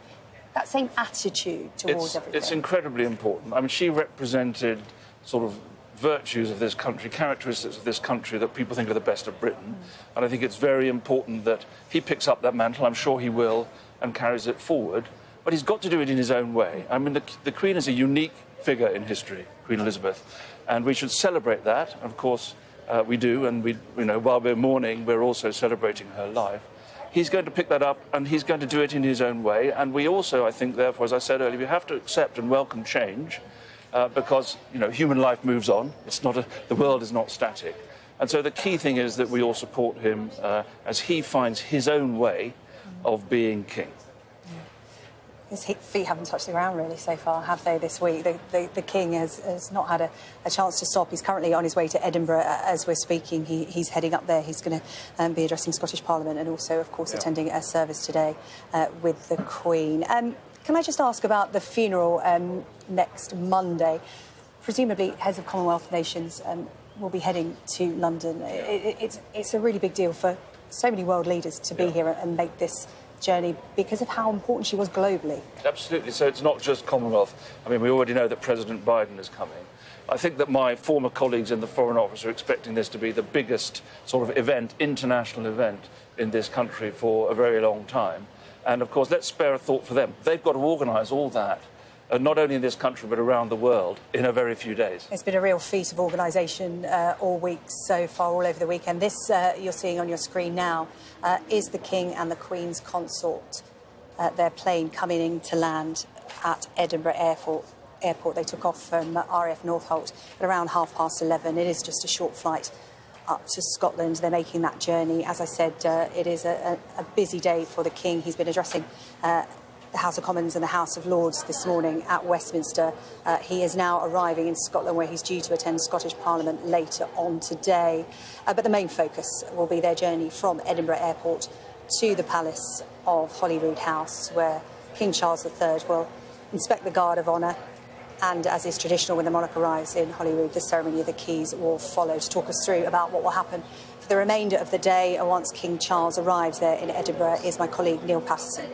S22: attitude towards everything?
S13: It's incredibly important. I mean, she represented sort of virtues of this country, characteristics of this country that people think are the best of Britain. And I think it's very important that he picks up that mantle, I'm sure he will, and carries it forward. But he's got to do it in his own way. I mean, the Queen is a unique figure in history, Queen Elizabeth, and we should celebrate that. Of course, we do, and while we're mourning, we're also celebrating her life. He's going to pick that up, and he's going to do it in his own way. And we also, I think, therefore, as I said earlier, we have to accept and welcome change, because human life moves on. It's not the world is not static, and so the key thing is that we all support him as he finds his own way of being king.
S22: His feet haven't touched the ground really so far, have they, this week? The King has not had a chance to stop. He's currently on his way to Edinburgh as we're speaking. He's heading up there. He's going to be addressing Scottish Parliament and also, of course, attending a service today with the Queen. Can I just ask about the funeral next Monday? Presumably, heads of Commonwealth nations will be heading to London. It's a really big deal for so many world leaders to be here and make this journey because of how important she was globally.
S13: Absolutely. So it's not just Commonwealth. I mean, we already know that President Biden is coming. I think that my former colleagues in the Foreign Office are expecting this to be the biggest sort of event, international event in this country for a very long time. And, of course, let's spare a thought for them. They've got to organise all that, not only in this country but around the world, in a very few days.
S22: It's been a real feat of organisation all week so far, all over the weekend. This you're seeing on your screen now is the King and the Queen's consort. Their plane coming in to land at Edinburgh Airport. They took off from RAF Northolt at around 11:30. It is just a short flight up to Scotland. They're making that journey. As I said, it is a busy day for the King. He's been addressing the House of Commons and the House of Lords this morning at Westminster. He is now arriving in Scotland, where he's due to attend Scottish Parliament later on today. But the main focus will be their journey from Edinburgh Airport to the Palace of Holyrood House, where King Charles III will inspect the Guard of Honour. And as is traditional when the monarch arrives in Holyrood, the ceremony of the keys will follow. To talk us through about what will happen for the remainder of the day once King Charles arrives there in Edinburgh is my colleague Neil Patterson.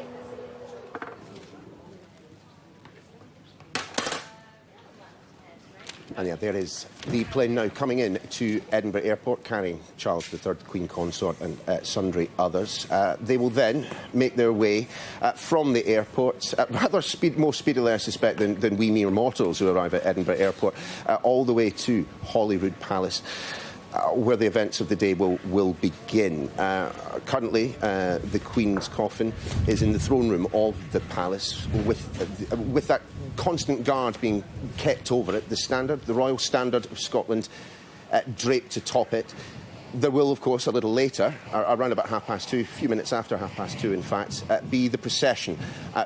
S1: And yeah, there is the plane now coming in to Edinburgh Airport, carrying Charles III, the Queen Consort, and sundry others. They will then make their way from the airport, rather more speedily, I suspect, than we mere mortals who arrive at Edinburgh Airport, all the way to Holyrood Palace. where the events of the day will begin. Currently, the Queen's coffin is in the throne room of the palace, with that constant guard being kept over it, the Royal Standard of Scotland draped atop it. There will, of course, a little later, around about 2:30, a few minutes after 2:30, in fact, be the procession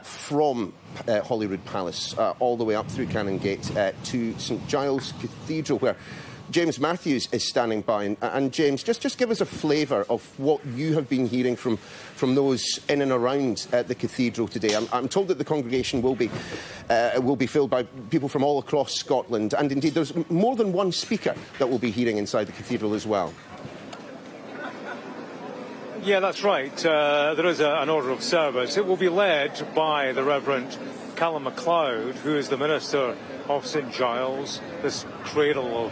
S1: from Holyrood Palace all the way up through Cannon Gate to St Giles Cathedral, where James Matthews is standing by. And James, just give us a flavour of what you have been hearing from those in and around the cathedral today. I'm told that the congregation will be filled by people from all across Scotland, and indeed there's more than one speaker that we'll be hearing inside the cathedral as well.
S20: Yeah, that's right. There is an order of service. It will be led by the Reverend Callum MacLeod, who is the Minister of St Giles, this cradle of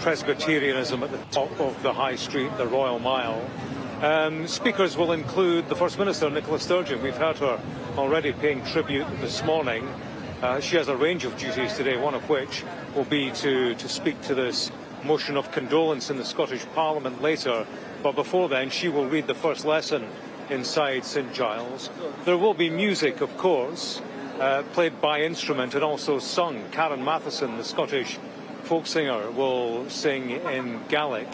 S20: Presbyterianism at the top of the High Street, the Royal Mile. Speakers will include the First Minister, Nicola Sturgeon. We've heard her already paying tribute this morning. She has a range of duties today, one of which will be to speak to this motion of condolence in the Scottish Parliament later. But before then, she will read the first lesson inside St Giles. There will be music, of course, played by instrument and also sung. Karen Matheson, the Scottish folk singer, will sing in Gaelic.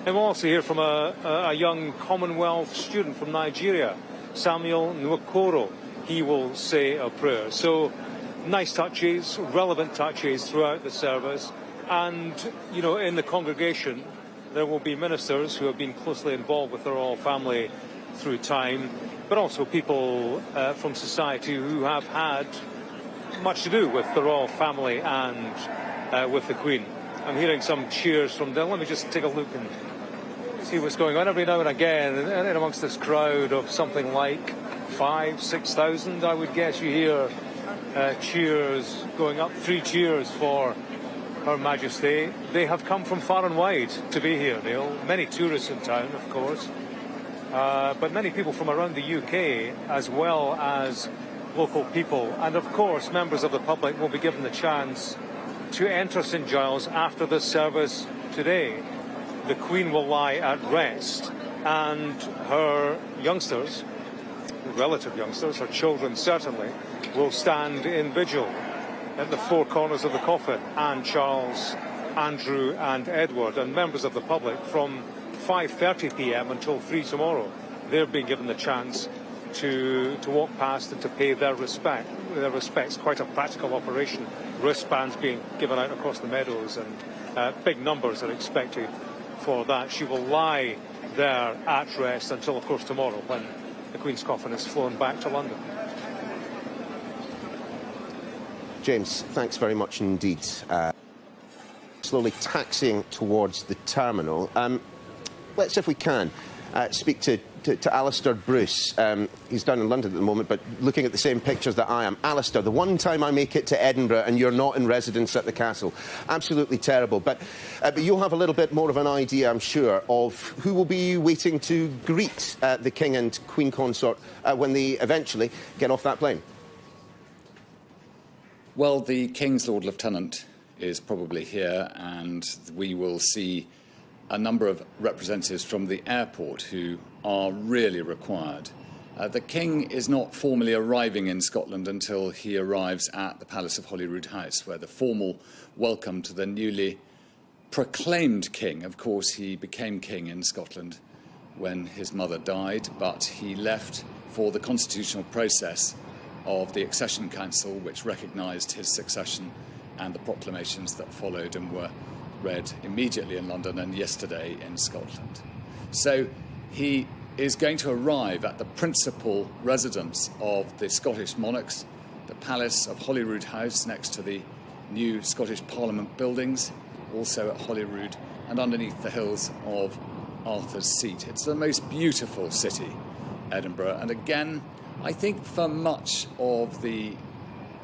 S20: And we'll also hear from a young Commonwealth student from Nigeria, Samuel Nwokoro. He will say a prayer. So nice touches, relevant touches throughout the service. And, you know, in the congregation, there will be ministers who have been closely involved with the royal family through time, but also people from society who have had much to do with the royal family and with the Queen. I'm hearing some cheers from them. Let me just take a look and see what's going on. Every now and again, in amongst this crowd of something like 5,000-6,000, I would guess, you hear cheers going up, 3 cheers for Her Majesty. They have come from far and wide to be here, Neil. Many tourists in town, of course, but many people from around the UK, as well as local people. And of course, members of the public will be given the chance to enter St Giles after this service today. The Queen will lie at rest, and her youngsters, relative youngsters, her children certainly, will stand in vigil at the 4 corners of the coffin, Anne, Charles, Andrew and Edward, and members of the public from 5:30 p.m. until 3 tomorrow. They're being given the chance to walk past and to pay their respects. Quite a practical operation. Wristbands being given out across the meadows, and big numbers are expected for that. She will lie there at rest until, of course, tomorrow, when the Queen's coffin is flown back to London.
S1: James, thanks very much indeed. Slowly taxiing towards the terminal. Let's, if we can, speak to Alistair Bruce. He's down in London at the moment, but looking at the same pictures that I am. Alistair, the one time I make it to Edinburgh and you're not in residence at the castle. Absolutely terrible. But you'll have a little bit more of an idea, I'm sure, of who will be waiting to greet the King and Queen Consort when they eventually get off that plane.
S10: Well, the King's Lord Lieutenant is probably here, and we will see a number of representatives from the airport who are really required. The King is not formally arriving in Scotland until he arrives at the Palace of Holyrood House, where the formal welcome to the newly proclaimed King. Of course, he became King in Scotland when his mother died, but he left for the constitutional process of the Accession Council, which recognised his succession, and the proclamations that followed and were read immediately in London and yesterday in Scotland. So he is going to arrive at the principal residence of the Scottish monarchs, the Palace of Holyrood House, next to the new Scottish Parliament buildings, also at Holyrood, and underneath the hills of Arthur's Seat. It's the most beautiful city, Edinburgh, and again, I think for much of the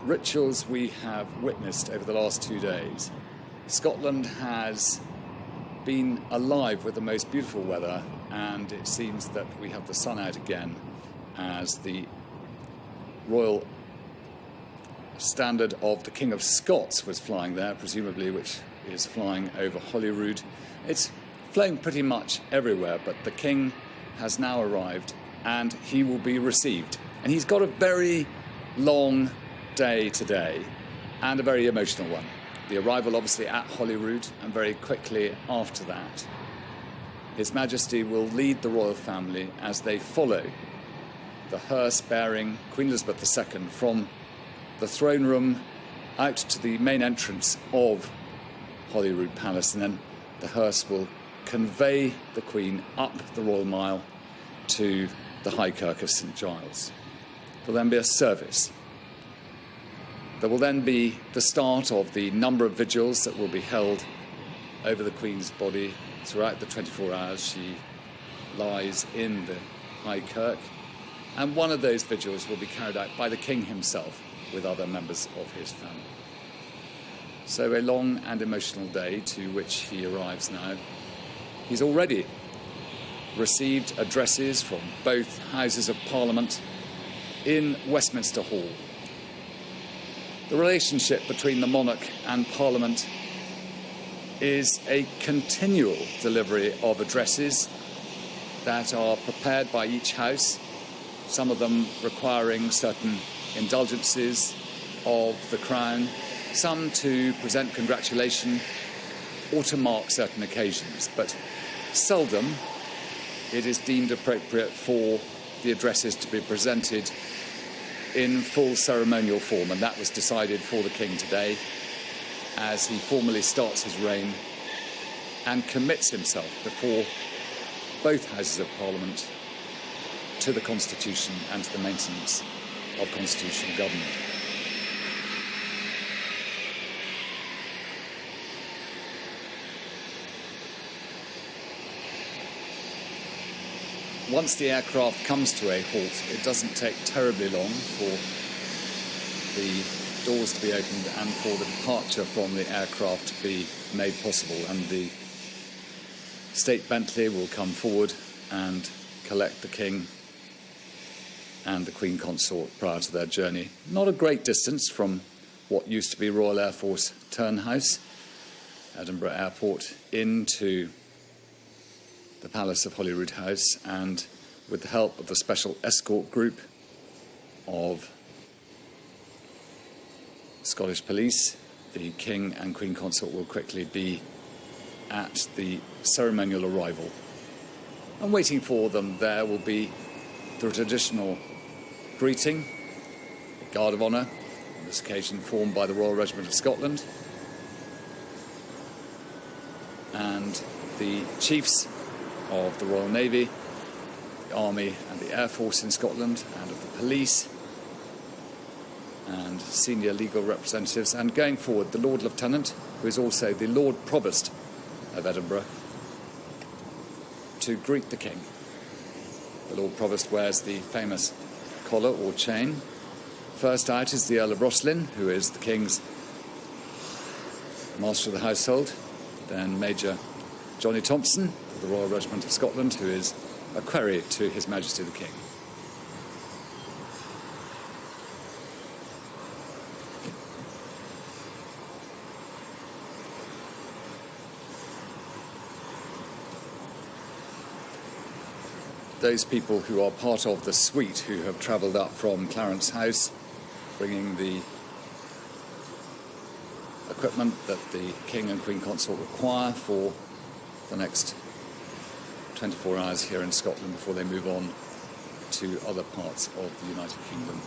S10: rituals we have witnessed over the last 2 days, Scotland has been alive with the most beautiful weather, and it seems that we have the sun out again as the royal standard of the King of Scots was flying there, presumably, which is flying over Holyrood. It's flowing pretty much everywhere, but the King has now arrived and he will be received. And he's got a very long day today and a very emotional one. The arrival obviously at Holyrood, and very quickly after that, His Majesty will lead the royal family as they follow the hearse bearing Queen Elizabeth II from the throne room out to the main entrance of Holyrood Palace, and then the hearse will convey the Queen up the Royal Mile to the High Kirk of St Giles. There will then be a service. There will then be the start of the number of vigils that will be held over the Queen's body throughout the 24 hours she lies in the High Kirk. And one of those vigils will be carried out by the King himself with other members of his family. So a long and emotional day to which he arrives now. He's already received addresses from both Houses of Parliament in Westminster Hall. The relationship between the monarch and Parliament is a continual delivery of addresses that are prepared by each House, some of them requiring certain indulgences of the Crown, some to present congratulation or to mark certain occasions, but seldom it is deemed appropriate for the addresses to be presented in full ceremonial form, and that was decided for the King today as he formally starts his reign and commits himself before both Houses of Parliament to the Constitution and to the maintenance of constitutional government. Once the aircraft comes to a halt, it doesn't take terribly long for the doors to be opened and for the departure from the aircraft to be made possible. And the State Bentley will come forward and collect the King and the Queen Consort prior to their journey. Not a great distance from what used to be Royal Air Force Turnhouse, Edinburgh Airport, into the Palace of Holyrood House, and with the help of the special escort group of Scottish Police, the King and Queen Consort will quickly be at the ceremonial arrival. And waiting for them there will be the traditional greeting, the Guard of Honour, on this occasion formed by the Royal Regiment of Scotland, and the chiefs of the Royal Navy, the Army and the Air Force in Scotland, and of the police, and senior legal representatives, and going forward the Lord Lieutenant, who is also the Lord Provost of Edinburgh, to greet the King. The Lord Provost wears the famous collar or chain. First out is the Earl of Rosslyn, who is the King's Master of the Household, then Major Johnny Thompson of the Royal Regiment of Scotland, who is a query to His Majesty the King. Those people who are part of the suite who have travelled up from Clarence House, bringing the equipment that the King and Queen Consort require for the next 24 hours here in Scotland before they move on to other parts of the United Kingdom.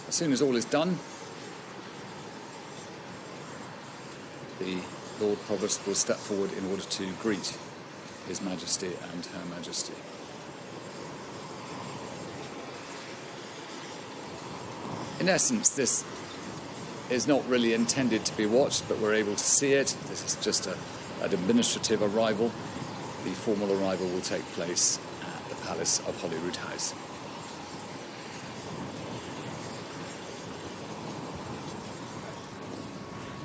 S10: As soon as all is done, the Lord Provost will step forward in order to greet His Majesty and Her Majesty. In essence, this is not really intended to be watched, but we're able to see it. This is just an administrative arrival. The formal arrival will take place at the Palace of Holyrood House.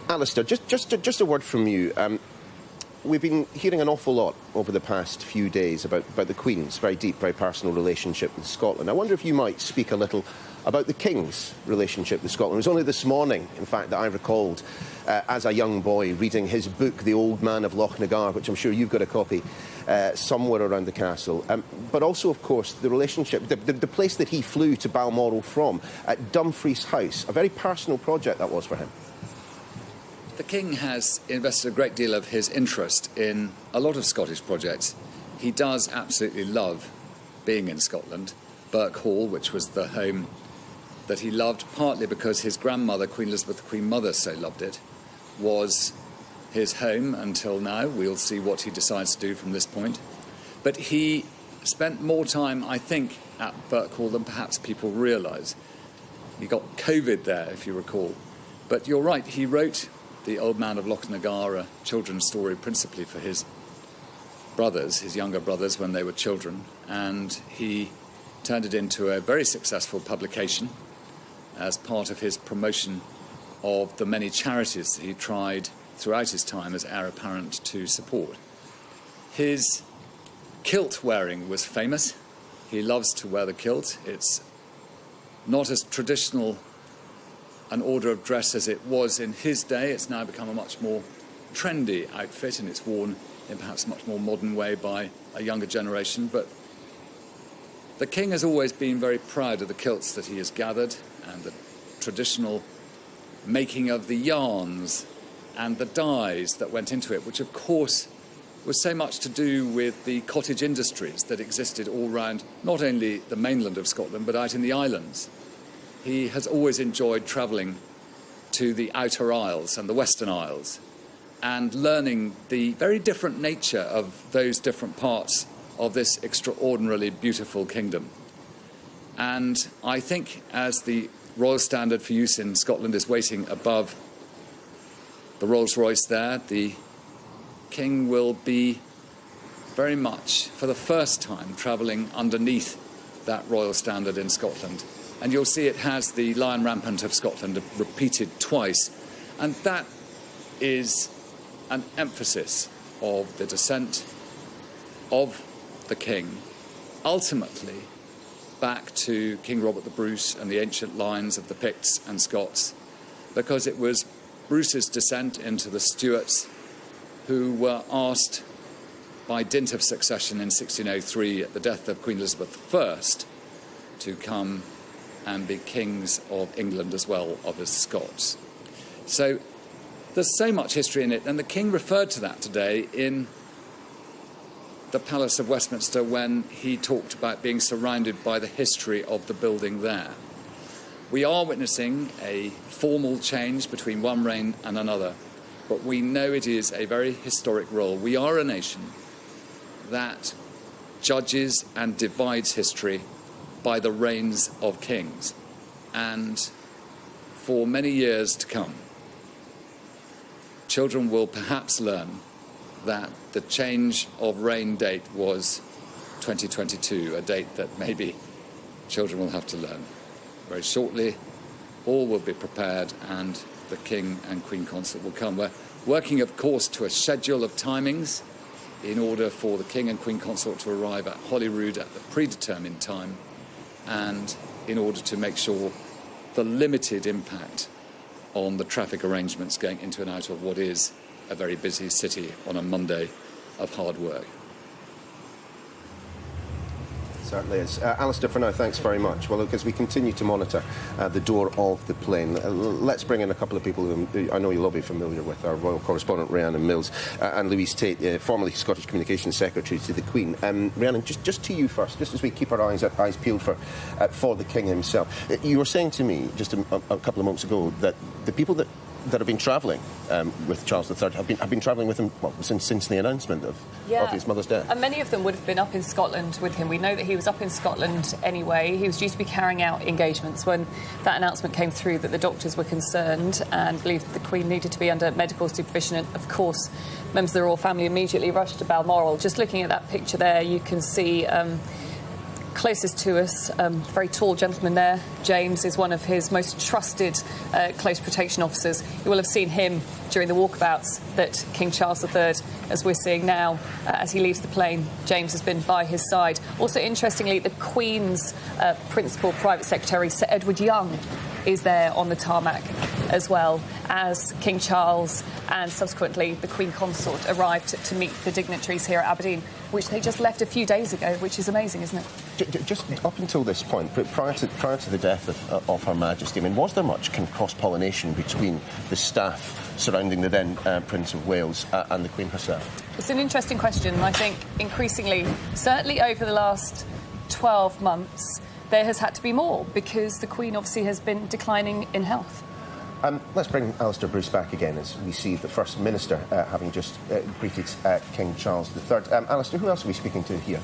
S1: Alistair, just a word from you. we've been hearing an awful lot over the past few days about the Queen's very deep, very personal relationship with Scotland. I wonder if you might speak a little about the King's relationship with Scotland. It was only this morning, in fact, that I recalled, as a young boy, reading his book, The Old Man of Lochnagar, which I'm sure you've got a copy somewhere around the castle. But also, of course, the relationship, the place that he flew to Balmoral from, at Dumfries House, a very personal project that was for him.
S10: The King has invested a great deal of his interest in a lot of Scottish projects. He does absolutely love being in Scotland. Burke Hall, which was the home that he loved, partly because his grandmother, Queen Elizabeth, the Queen Mother, so loved it, was his home until now. We'll see what he decides to do from this point. But he spent more time, I think, at Burke Hall than perhaps people realise. He got COVID there, if you recall. But you're right, he wrote The Old Man of Lochnagar, a children's story principally for his brothers, his younger brothers, when they were children. And he turned it into a very successful publication as part of his promotion of the many charities that he tried throughout his time as heir apparent to support. His kilt wearing was famous. He loves to wear the kilt. It's not as traditional an order of dress as it was in his day. It's now become a much more trendy outfit, and it's worn in perhaps a much more modern way by a younger generation. But the King has always been very proud of the kilts that he has gathered and the traditional making of the yarns and the dyes that went into it, which of course was so much to do with the cottage industries that existed all round not only the mainland of Scotland but out in the islands. He has always enjoyed travelling to the Outer Isles and the Western Isles and learning the very different nature of those different parts of this extraordinarily beautiful kingdom. And I think as the Royal Standard for use in Scotland is waiting above the Rolls-Royce there, the King will be very much, for the first time, travelling underneath that Royal Standard in Scotland. And you'll see it has the Lion Rampant of Scotland repeated twice. And that is an emphasis of the descent of the King, ultimately back to King Robert the Bruce and the ancient lines of the Picts and Scots, because it was Bruce's descent into the Stuarts who were asked by dint of succession in 1603 at the death of Queen Elizabeth I to come and be kings of England as well of the Scots. So there's so much history in it, and the King referred to that today in the Palace of Westminster when he talked about being surrounded by the history of the building there. We are witnessing a formal change between one reign and another, but we know it is a very historic role. We are a nation that judges and divides history by the reigns of kings, and for many years to come, children will perhaps learn that the change of reign date was 2022, a date that maybe children will have to learn. Very shortly, all will be prepared and the King and Queen Consort will come. We're working, of course, to a schedule of timings in order for the King and Queen Consort to arrive at Holyrood at the predetermined time, and in order to make sure the limited impact on the traffic arrangements going into and out of what is a very busy city on a Monday of hard work.
S1: Certainly is. Alistair, for now, thanks very much. Well, look, as we continue to monitor the door of the plane, let's bring in a couple of people who I know you'll all be familiar with, our royal correspondent Rhiannon Mills and Louise Tate, formerly Scottish Communications Secretary to the Queen. Rhiannon, just to you first, just as we keep our eyes peeled for the King himself. You were saying to me just a couple of months ago that the people that have been travelling with Charles III have been travelling with him since the announcement of his mother's death.
S7: And many of them would have been up in Scotland with him. We know that he was up in Scotland anyway. He was due to be carrying out engagements when that announcement came through that the doctors were concerned and believed that the Queen needed to be under medical supervision. And, of course, members of the royal family immediately rushed to Balmoral. Just looking at that picture there, you can see closest to us, very tall gentleman there, James, is one of his most trusted close protection officers. You will have seen him during the walkabouts that King Charles III, as we're seeing now, as he leaves the plane, James has been by his side. Also, interestingly, the Queen's principal private secretary, Sir Edward Young, is there on the tarmac as well, as King Charles and subsequently the Queen Consort arrived to meet the dignitaries here at Aberdeen, which they just left a few days ago, which is amazing, isn't it?
S1: Just up until this point, prior to the death of Her Majesty, I mean, was there much kind of cross-pollination between the staff surrounding the then Prince of Wales and the Queen herself?
S7: It's an interesting question. I think increasingly, certainly over the last 12 months, there has had to be more, because the Queen obviously has been declining in health.
S1: Let's bring Alistair Bruce back again as we see the First Minister having just greeted King Charles III. Alistair, who else are we speaking to here?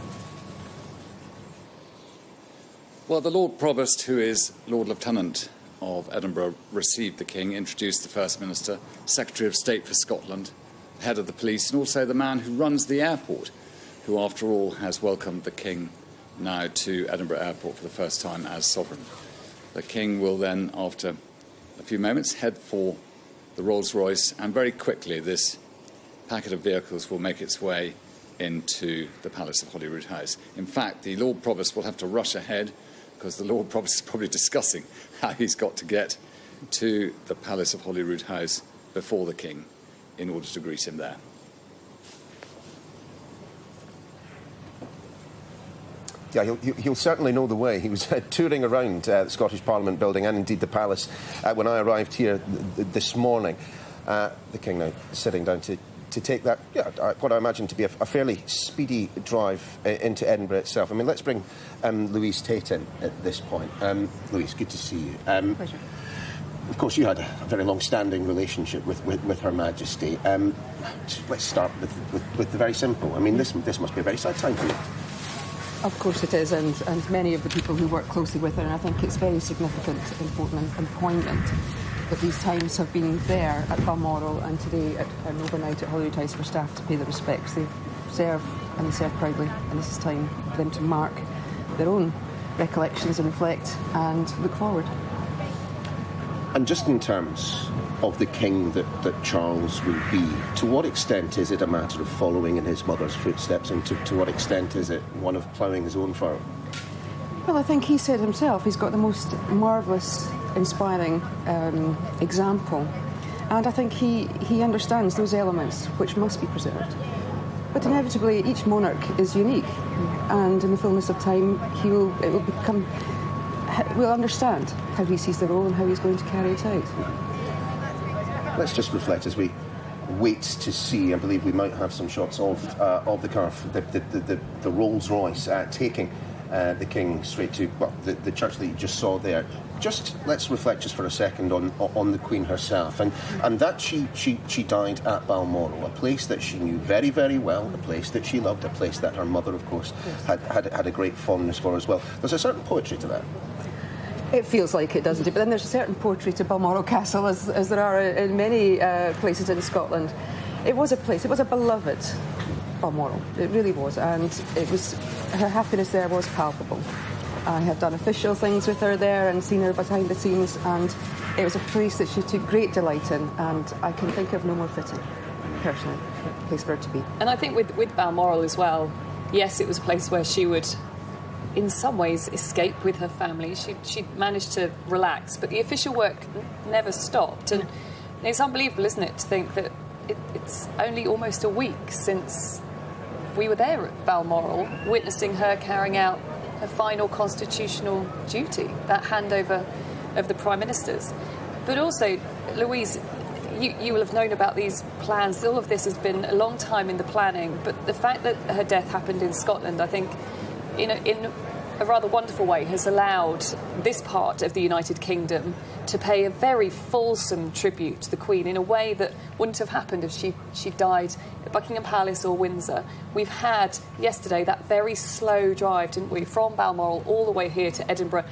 S10: Well, the Lord Provost, who is Lord Lieutenant of Edinburgh, received the King, introduced the First Minister, Secretary of State for Scotland, head of the police, and also the man who runs the airport, who, after all, has welcomed the King now to Edinburgh Airport for the first time as sovereign. The King will then, after a few moments, head for the Rolls-Royce, and very quickly this packet of vehicles will make its way into the Palace of Holyrood House. In fact, the Lord Provost will have to rush ahead, because the Lord Provost is probably discussing how he's got to get to the Palace of Holyrood House before the King in order to greet him there.
S1: Yeah, he'll certainly know the way. He was touring around the Scottish Parliament building and indeed the Palace when I arrived here this morning. The King now sitting down to take that, what I imagine to be a fairly speedy drive into Edinburgh itself. I mean, let's bring Louise Tate in at this point. Louise, good to see you.
S14: Pleasure.
S1: Of course, you had a very long-standing relationship with Her Majesty. Let's start with the very simple. I mean, this must be a very sad time for you.
S14: Of course it is, and many of the people who work closely with her, and I think it's very significant, important and poignant that these times have been there at Balmoral and today at an overnight at Holyrood House for staff to pay their respects. They serve, and they serve proudly, and this is time for them to mark their own recollections and reflect and look forward.
S1: And just in terms of the King that Charles will be, to what extent is it a matter of following in his mother's footsteps, and to what extent is it one of ploughing his own furrow?
S14: Well, I think he said himself he's got the most marvellous, inspiring example, and I think he understands those elements which must be preserved. But inevitably, each monarch is unique, and in the fullness of time, we'll understand how he sees the role and how he's going to carry it out.
S1: Let's just reflect as we wait to see. I believe we might have some shots of the car, the Rolls-Royce taking the King straight to the church that you just saw there. Just let's reflect just for a second on the Queen herself, and that she died at Balmoral, a place that she knew very, very well, a place that she loved, a place that her mother, of course, had a great fondness for as well. There's a certain poetry to that.
S14: It feels like it, doesn't it? But then there's a certain poetry to Balmoral Castle, as there are in many places in Scotland. It was a place, it was a beloved Balmoral. It really was, and it was, her happiness there was palpable. I have done official things with her there and seen her behind the scenes, and it was a place that she took great delight in, and I can think of no more fitting, personally, place for her to be.
S7: And I think with Balmoral as well, yes, it was a place where she would, in some ways, escape with her family. She managed to relax, but the official work never stopped. And it's unbelievable, isn't it, to think that it's only almost a week since we were there at Balmoral, witnessing her carrying out her final constitutional duty, that handover of the Prime Ministers. But also, Louise, you will have known about these plans. All of this has been a long time in the planning, but the fact that her death happened in Scotland, I think, in a rather wonderful way, has allowed this part of the United Kingdom to pay a very fulsome tribute to the Queen in a way that wouldn't have happened if she died at Buckingham Palace or Windsor. We've had yesterday that very slow drive, didn't we, from Balmoral all the way here to Edinburgh.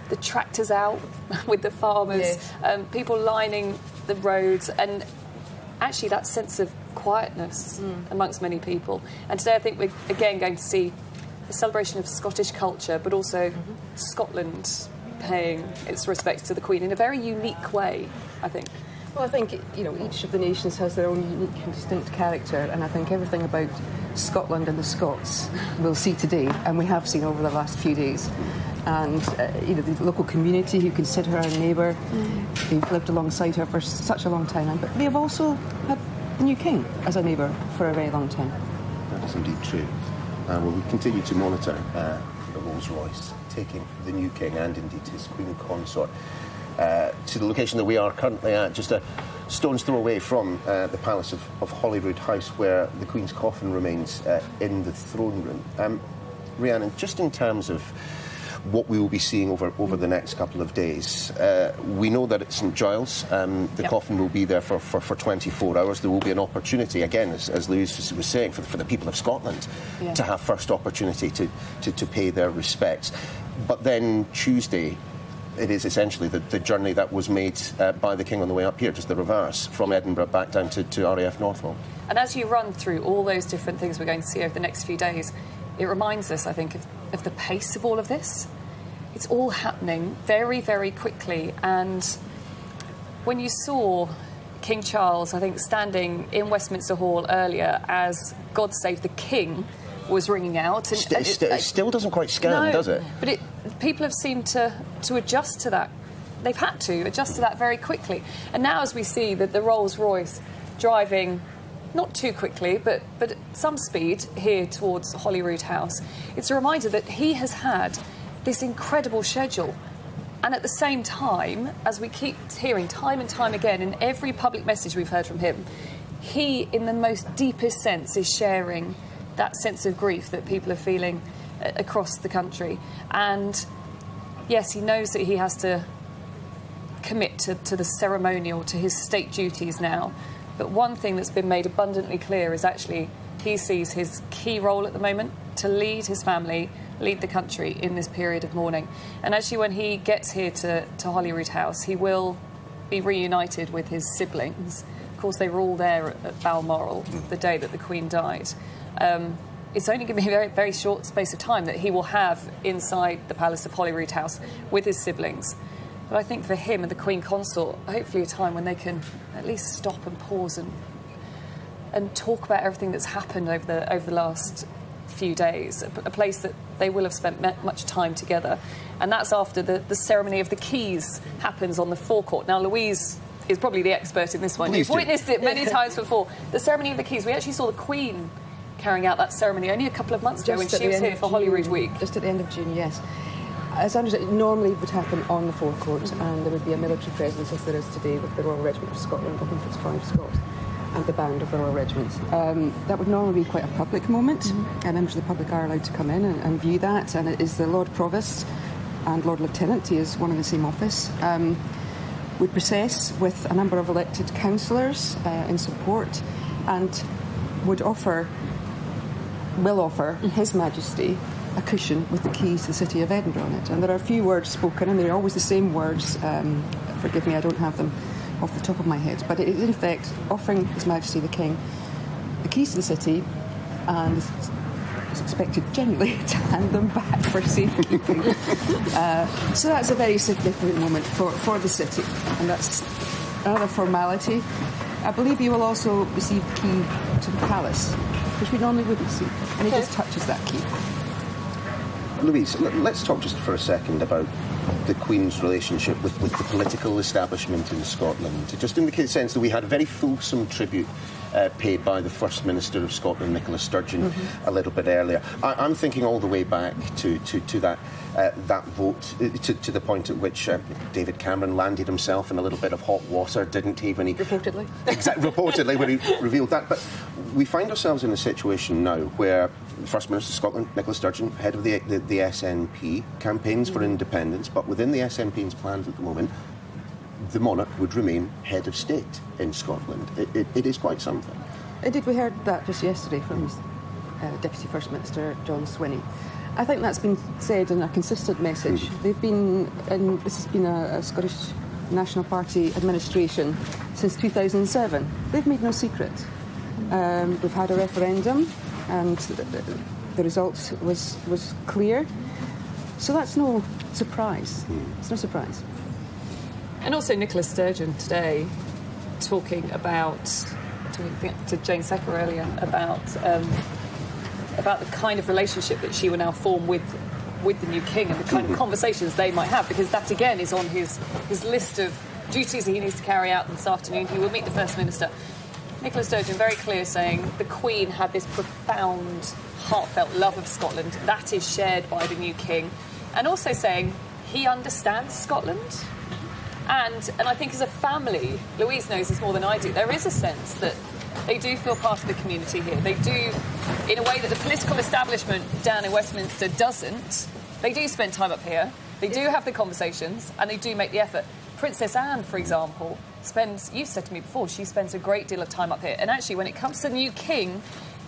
S7: The tractors out with the farmers, yes. People lining the roads, and actually that sense of quietness amongst many people. And today I think we're again going to see a celebration of Scottish culture, but also Scotland paying its respects to the Queen in a very unique way, I think.
S14: Well, I think, you know, each of the nations has their own unique and distinct character, and I think everything about Scotland and the Scots we'll see today, and we have seen over the last few days. And, you know, the local community who consider her a neighbour, they've lived alongside her for such a long time, but they have also had the new king as a neighbour for a very long time.
S1: That is indeed true. Well, we continue to monitor the Rolls-Royce taking the new king and indeed his Queen Consort to the location that we are currently at, just a stone's throw away from the Palace of Holyrood House, where the Queen's coffin remains in the throne room. Rhiannon, just in terms of what we will be seeing over the next couple of days, we know that at St Giles, the coffin will be there for 24 hours. There will be an opportunity, again, as Louise was saying, for the people of Scotland to have first opportunity to pay their respects. But then Tuesday, it is essentially the journey that was made by the King on the way up here, just the reverse, from Edinburgh back down to RAF Northwold.
S7: And as you run through all those different things we're going to see over the next few days, it reminds us, I think, of the pace of all of this. It's all happening very, very quickly. And when you saw King Charles, I think, standing in Westminster Hall earlier as God Save the King was ringing out. And,
S1: it still doesn't quite scan, does it?
S7: But people have seemed to adjust to that. They've had to adjust to that very quickly. And now as we see that the Rolls-Royce driving not too quickly, but at some speed here towards Holyrood House, it's a reminder that he has had this incredible schedule. And at the same time, as we keep hearing time and time again in every public message we've heard from him, he, in the most deepest sense, is sharing that sense of grief that people are feeling across the country. And yes, he knows that he has to commit to the ceremonial, to his state duties now. But one thing that's been made abundantly clear is actually he sees his key role at the moment to lead his family, lead the country in this period of mourning. And actually when he gets here to Holyrood House, he will be reunited with his siblings. Of course, they were all there at Balmoral the day that the Queen died. It's only going to be a very, very short space of time that he will have inside the Palace of Holyrood House with his siblings. But I think for him and the Queen Consort, hopefully a time when they can at least stop and pause and talk about everything that's happened over the last few days, a place that they will have spent much time together. And that's after the ceremony of the keys happens on the forecourt. Now, Louise is probably the expert in this one. You've witnessed it many times before. The ceremony of the keys, we actually saw the Queen carrying out that ceremony only a couple of months ago when she was here for Holyrood Week.
S14: Just at the end of June, yes. As I understand, it normally would happen on the forecourt, and there would be a military presence, as there is today, with the Royal Regiment of Scotland, I think it's 5 Scots, and the band of the Royal Regiment. That would normally be quite a public moment, and members of the public are allowed to come in and view that, and it is the Lord Provost and Lord Lieutenant, he is one in the same office, would process with a number of elected councillors in support, and will offer His Majesty a cushion with the keys to the City of Edinburgh on it. And there are a few words spoken, and they're always the same words. Forgive me, I don't have them off the top of my head. But it is, in effect, offering His Majesty the King the keys to the city, and is expected generally to hand them back for safekeeping. So that's a very significant moment for the city, and that's another formality. I believe you will also receive the key to the palace, which we normally wouldn't see, and he just touches that key.
S1: Louise, let's talk just for a second about the Queen's relationship with the political establishment in Scotland. Just in the sense that we had a very fulsome tribute paid by the First Minister of Scotland, Nicola Sturgeon, a little bit earlier. I'm thinking all the way back to that vote, to the point at which David Cameron landed himself in a little bit of hot water, didn't he, when he...
S14: Reportedly.
S1: Reportedly, when he revealed that. But we find ourselves in a situation now where the First Minister of Scotland, Nicola Sturgeon, head of the SNP, campaigns for independence, but within the SNP's plans at the moment, the monarch would remain head of state in Scotland. It is quite something.
S14: Indeed, we heard that just yesterday from Deputy First Minister John Swinney. I think that's been said in a consistent message. They've been, and this has been a Scottish National Party administration since 2007. They've made no secret. We've had a referendum, and the result was clear. So that's no surprise. It's no surprise.
S7: And also Nicola Sturgeon today talking to Jane Secker earlier about the kind of relationship that she will now form with the new king and the kind of conversations they might have, because that again is on his list of duties that he needs to carry out this afternoon. He will meet the First Minister. Nicola Sturgeon very clear, saying the Queen had this profound, heartfelt love of Scotland that is shared by the new king, and also saying he understands Scotland. And I think as a family, Louise knows this more than I do, there is a sense that they do feel part of the community here. They do, in a way that the political establishment down in Westminster doesn't. They do spend time up here, they do have the conversations, and they do make the effort. Princess Anne, for example, you've said to me before, she spends a great deal of time up here. And actually, when it comes to the new king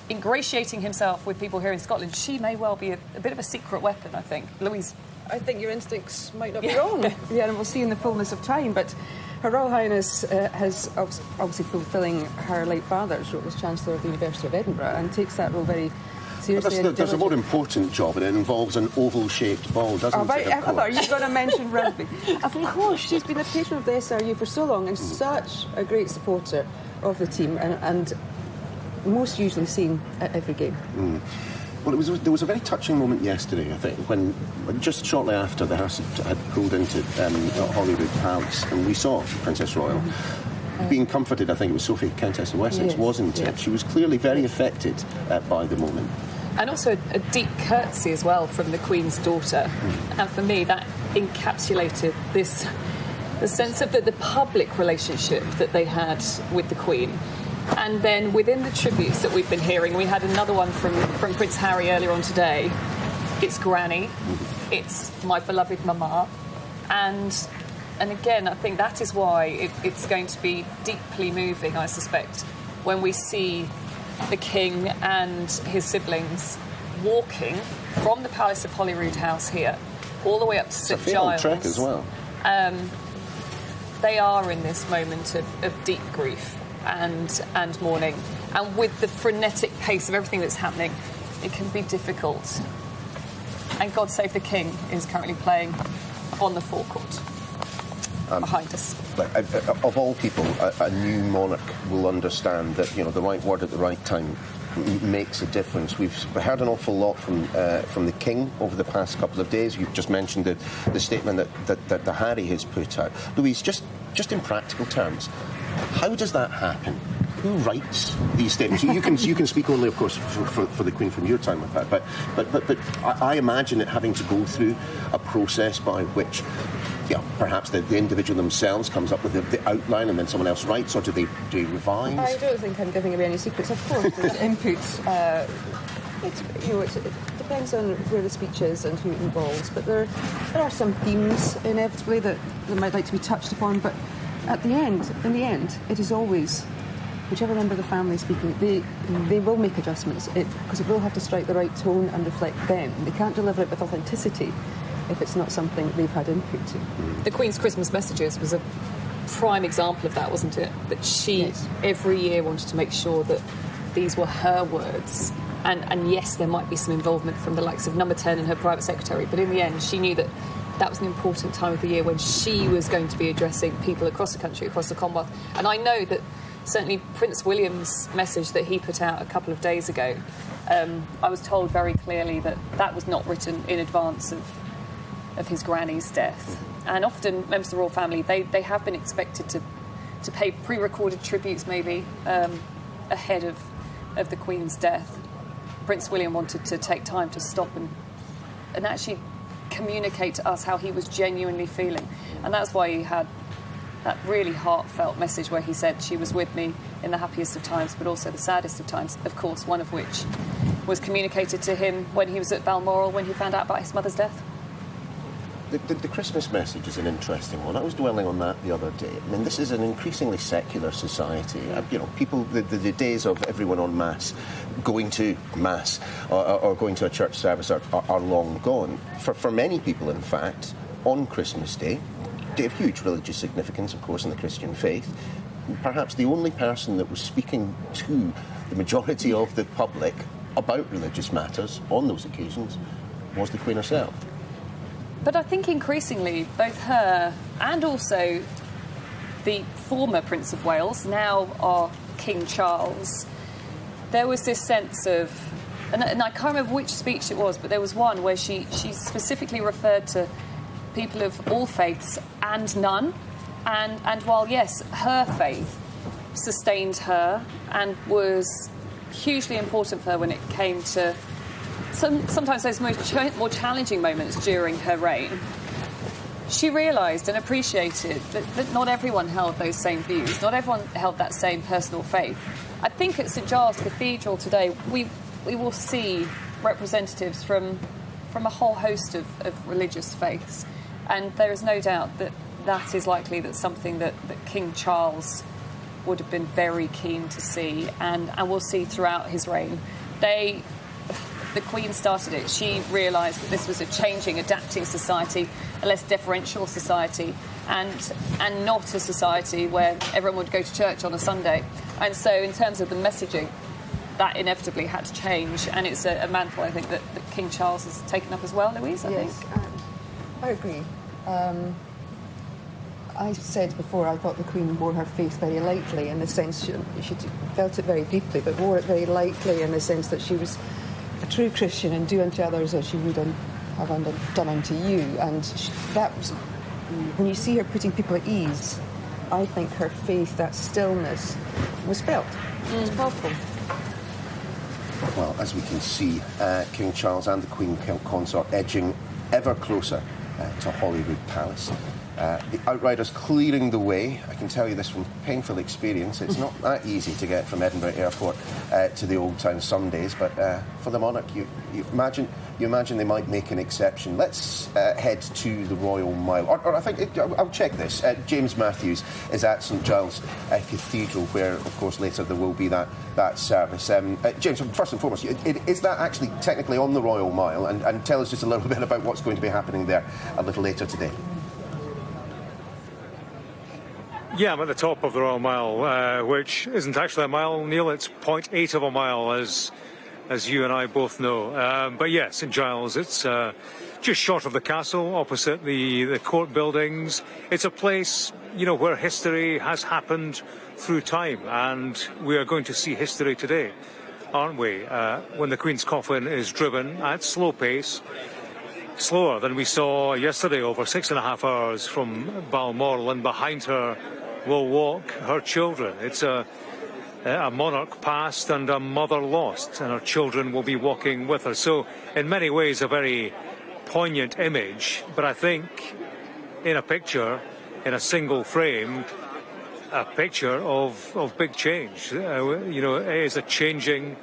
S7: ingratiating himself with people here in Scotland, she may well be a bit of a secret weapon, I think. Louise?
S14: I think your instincts might not be wrong. Yeah, and we'll see in the fullness of time. But Her Royal Highness has obviously fulfilling her late father's role as Chancellor of the University of Edinburgh, and takes that role very seriously.
S1: There's a more important job, and it involves an oval-shaped ball, doesn't it?
S14: I thought you were going to mention rugby. Of course, she's been a patron of the SRU for so long, and such a great supporter of the team, and most usually seen at every game.
S1: Well, there was a very touching moment yesterday, I think, when just shortly after the hearse had pulled into Holyrood Palace, and we saw Princess Royal being comforted. I think it was Sophie, Countess of Wessex, wasn't it? She was clearly very affected by the moment.
S7: And also a deep curtsy as well from the Queen's daughter. And for me, that encapsulated the sense of the public relationship that they had with the Queen. And then within the tributes that we've been hearing, we had another one from Prince Harry earlier on today. It's Granny, it's my beloved Mama, and again, I think that is why it's going to be deeply moving, I suspect, when we see the King and his siblings walking from the Palace of Holyrood House here all the way up to St Giles.
S1: It's a trek as well.
S7: They are in this moment of deep grief and mourning, and with the frenetic pace of everything that's happening, it can be difficult. And God Save the King is currently playing on the forecourt behind us.
S1: Of all people, a new monarch will understand that the right word at the right time makes a difference. We've heard an awful lot from the King over the past couple of days. You've just mentioned the statement that the Harry has put out. Louise, just in practical terms, how does that happen? Who writes these statements? You can speak only, of course, for the Queen from your time with her, but I imagine it having to go through a process by which, perhaps the individual themselves comes up with the outline and then someone else writes, or do they revise?
S14: I don't think I'm giving away any secrets. Of course, there's input. It depends on where the speech is and who it involves, but there are some themes inevitably that might like to be touched upon. But in the end, it is always whichever member of the family is speaking. They will make adjustments because it will have to strike the right tone and reflect them. They can't deliver it with authenticity if it's not something they've had input to.
S7: The Queen's Christmas messages was a prime example of that, wasn't it? That she every year wanted to make sure that these were her words. And yes, there might be some involvement from the likes of Number 10 and her private secretary, but in the end, she knew that was an important time of the year when she was going to be addressing people across the country, across the Commonwealth. And I know that certainly Prince William's message that he put out a couple of days ago, I was told very clearly that was not written in advance of his granny's death. And often members of the royal family, they have been expected to pay pre-recorded tributes maybe ahead of the Queen's death. Prince William wanted to take time to stop and actually communicate to us how he was genuinely feeling. And that's why he had that really heartfelt message where he said, she was with me in the happiest of times, but also the saddest of times, of course, one of which was communicated to him when he was at Balmoral, when he found out about his mother's death.
S1: The Christmas message is an interesting one. I was dwelling on that the other day. I mean, this is an increasingly secular society. People, the days of everyone en masse going to mass or going to a church service are long gone. For many people, in fact, on Christmas Day, day of huge religious significance, of course, in the Christian faith, perhaps the only person that was speaking to the majority of the public about religious matters on those occasions was the Queen herself.
S7: But I think increasingly, both her and also the former Prince of Wales, now our King Charles, there was this sense of, and I can't remember which speech it was, but there was one where she specifically referred to people of all faiths and none. And while, yes, her faith sustained her and was hugely important for her when it came to sometimes those more challenging moments during her reign, she realised and appreciated that not everyone held those same views, not everyone held that same personal faith. I think at St Giles Cathedral today we will see representatives from a whole host of religious faiths, and there is no doubt that is likely that something that King Charles would have been very keen to see, and we'll see throughout his reign. The Queen started it. She realised that this was a changing, adapting society, a less deferential society, and not a society where everyone would go to church on a Sunday. And so in terms of the messaging, that inevitably had to change, and it's a mantle, I think, that King Charles has taken up as well. Louise, I think?
S14: I agree. I said before I thought the Queen wore her faith very lightly, in the sense she felt it very deeply, but wore it very lightly in the sense that she was a true Christian and do unto others as she would have done unto you. And that was, when you see her putting people at ease, I think her faith, that stillness, was felt. It was powerful.
S1: Well, as we can see, King Charles and the Queen Consort edging ever closer to Holyrood Palace. The Outriders clearing the way. I can tell you this from painful experience. It's not that easy to get from Edinburgh Airport to the Old Town some days, but for the monarch, you imagine they might make an exception. Let's head to the Royal Mile. Or I think, I'll check this. James Matthews is at St Giles Cathedral, where, of course, later there will be that service. James, first and foremost, is that actually technically on the Royal Mile? And tell us just a little bit about what's going to be happening there a little later today.
S20: Yeah, I'm at the top of the Royal Mile, which isn't actually a mile, Neil. It's 0.8 of a mile, as you and I both know. But yeah, St Giles, it's just short of the castle, opposite the court buildings. It's a place, you know, where history has happened through time, and we are going to see history today, aren't we? When the Queen's coffin is driven at slow pace, slower than we saw yesterday, over 6.5 hours from Balmoral, and behind her will walk her children. It's a monarch passed and a mother lost, and her children will be walking with her. So in many ways a very poignant image, but I think in a picture, in a single frame, a picture of big change. You know, it is a changing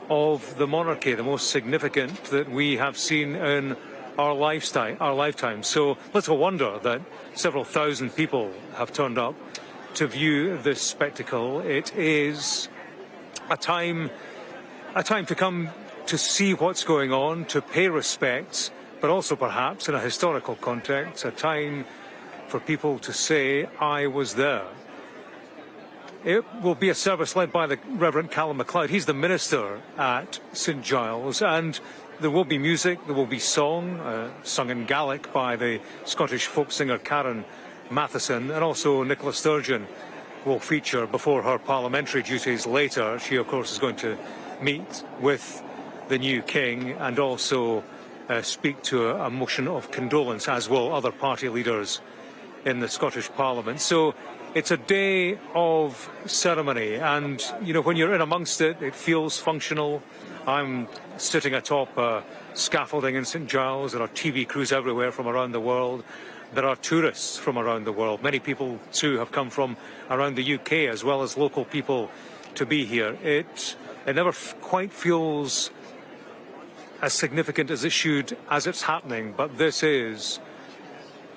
S20: of the monarchy, the most significant that we have seen in our lifetime. So little wonder that several thousand people have turned up to view this spectacle. It is a time to come to see what's going on, to pay respects, but also perhaps in a historical context, a time for people to say, I was there. It will be a service led by the Reverend Callum MacLeod. He's the minister at St Giles, and there will be music, there will be song, sung in Gaelic by the Scottish folk singer Karen Matheson, and also Nicola Sturgeon will feature before her parliamentary duties later. She, of course, is going to meet with the new king and also speak to a motion of condolence, as will other party leaders in the Scottish Parliament. So it's a day of ceremony, and, you know, when you're in amongst it, it feels functional. I'm sitting atop scaffolding in St Giles. There are TV crews everywhere from around the world. There are tourists from around the world. Many people, too, have come from around the UK, as well as local people, to be here. It never quite feels as significant as it should as it's happening, but this is,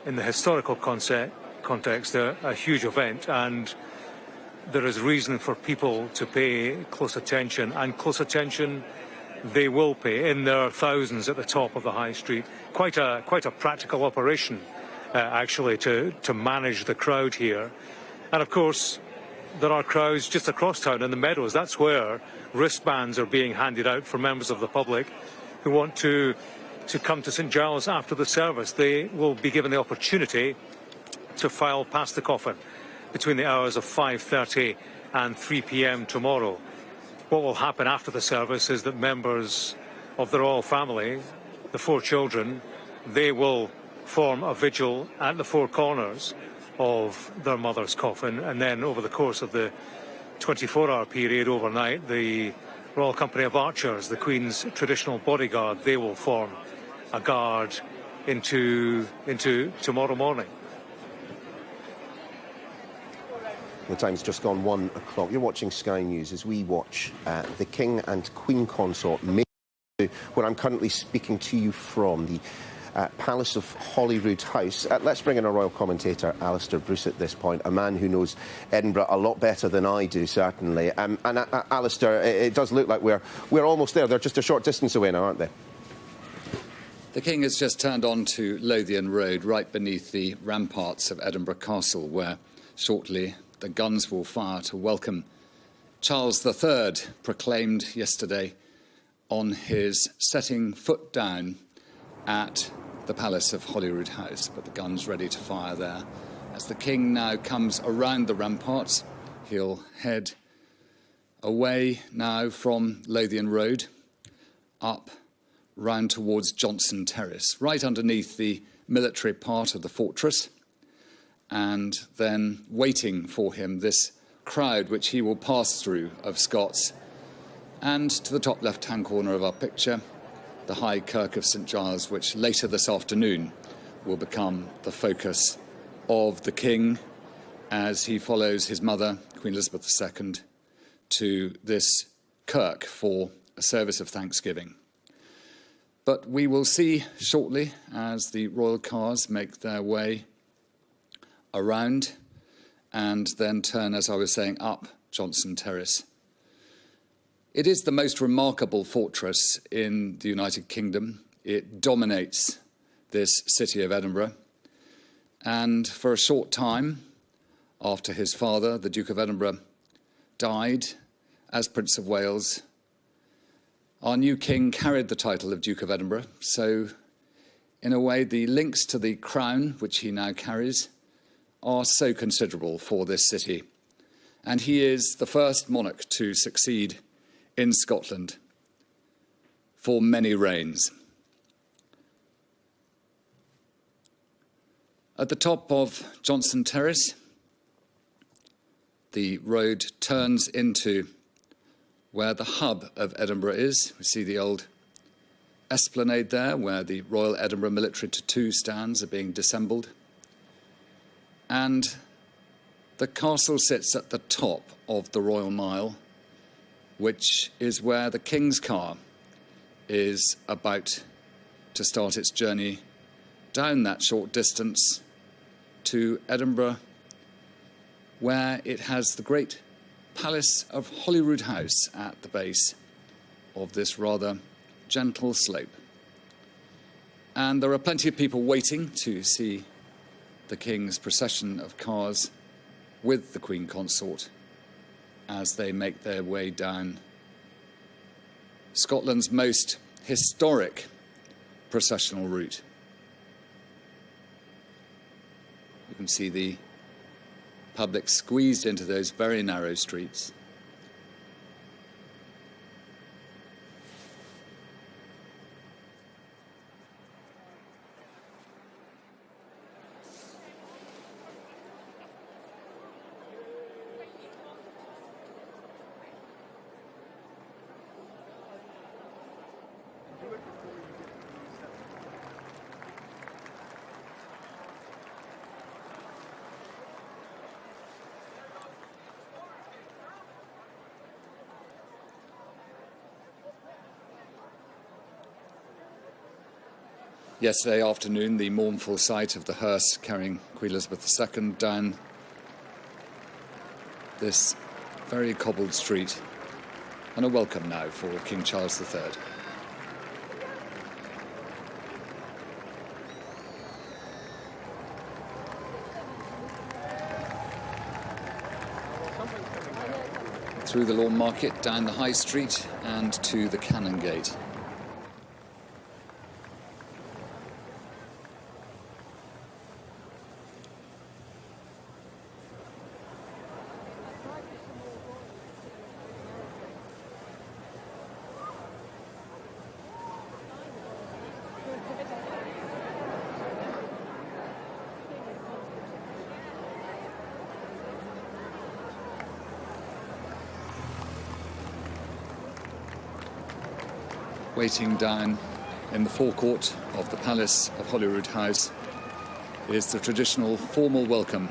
S20: in the historical context, a huge event, and there is reason for people to pay close attention, and close attention they will pay, in their thousands at the top of the high street. Quite a practical operation, actually, to manage the crowd here. And of course, there are crowds just across town in the Meadows. That's where wristbands are being handed out for members of the public who want to come to St Giles after the service. They will be given the opportunity to file past the coffin between the hours of 5:30 and 3 p.m. tomorrow. What will happen after the service is that members of the royal family, the 4 children, they will form a vigil at the 4 corners of their mother's coffin, and then over the course of the 24-hour period overnight, the Royal Company of Archers, the Queen's traditional bodyguard, they will form a guard into tomorrow morning.
S1: The time's just gone 1 o'clock. You're watching Sky News as we watch the King and Queen Consort make where I'm currently speaking to you from, the Palace of Holyrood House. Let's bring in a royal commentator, Alistair Bruce, at this point, a man who knows Edinburgh a lot better than I do, certainly. And Alistair, it does look like we're almost there. They're just a short distance away now, aren't they?
S10: The King has just turned on to Lothian Road, right beneath the ramparts of Edinburgh Castle, where shortly the guns will fire to welcome Charles III, proclaimed yesterday on his setting foot down at the Palace of Holyrood House. But the guns ready to fire there. As the King now comes around the ramparts, he'll head away now from Lothian Road, up round towards Johnson Terrace, right underneath the military part of the fortress, and then waiting for him, this crowd which he will pass through of Scots. And to the top left-hand corner of our picture, the High Kirk of St Giles, which later this afternoon will become the focus of the King as he follows his mother, Queen Elizabeth II, to this kirk for a service of thanksgiving. But we will see shortly, as the royal cars make their way around and then turn, as I was saying, up Johnson Terrace. It is the most remarkable fortress in the United Kingdom. It dominates this city of Edinburgh. And for a short time, after his father, the Duke of Edinburgh, died as Prince of Wales, our new king carried the title of Duke of Edinburgh. So, in a way, the links to the crown, which he now carries, are so considerable for this city. And he is the first monarch to succeed in Scotland for many reigns. At the top of Johnson Terrace, the road turns into where the hub of Edinburgh is. We see the old esplanade there, where the Royal Edinburgh Military Tattoo stands are being dissembled. And the castle sits at the top of the Royal Mile, which is where the King's car is about to start its journey down that short distance to Edinburgh, where it has the great Palace of Holyrood House at the base of this rather gentle slope. And there are plenty of people waiting to see the King's procession of cars with the Queen Consort as they make their way down Scotland's most historic processional route. You can see the public squeezed into those very narrow streets. Yesterday afternoon, the mournful sight of the hearse carrying Queen Elizabeth II down this very cobbled street, and a welcome now for King Charles III. through the Lawn Market, down the High Street and to the Canongate. Waiting down in the forecourt of the Palace of Holyrood House is the traditional formal welcome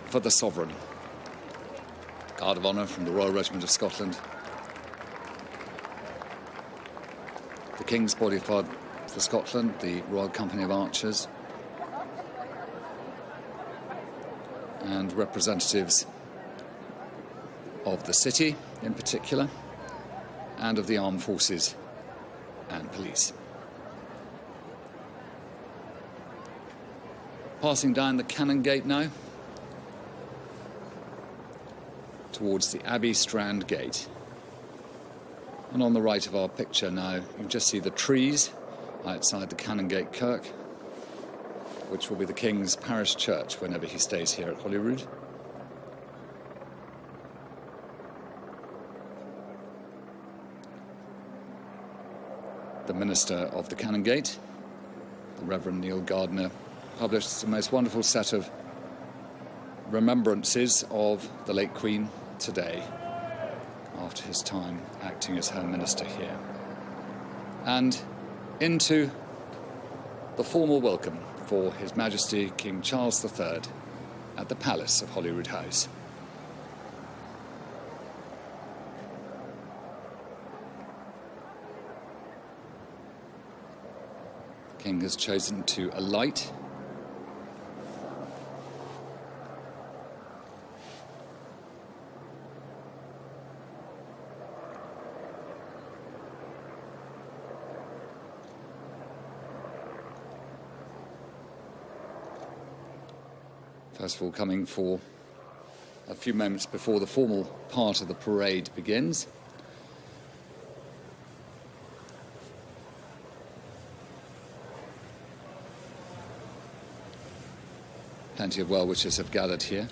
S10: for the Sovereign. Guard of Honour from the Royal Regiment of Scotland, the King's Bodyguard for Scotland, the Royal Company of Archers, and representatives of the city in particular, and of the armed forces and police. Passing down the Canongate now towards the Abbey Strand Gate. And on the right of our picture now, you can just see the trees outside the Canongate Kirk, which will be the King's parish church whenever he stays here at Holyrood. The Minister of the Canongate, the Reverend Neil Gardner, published the most wonderful set of remembrances of the late Queen today, after his time acting as her minister here. And into the formal welcome for His Majesty King Charles III at the Palace of Holyrood House. The King has chosen to alight. First of all, coming for a few moments before the formal part of the parade begins. Plenty of well-wishers have gathered here.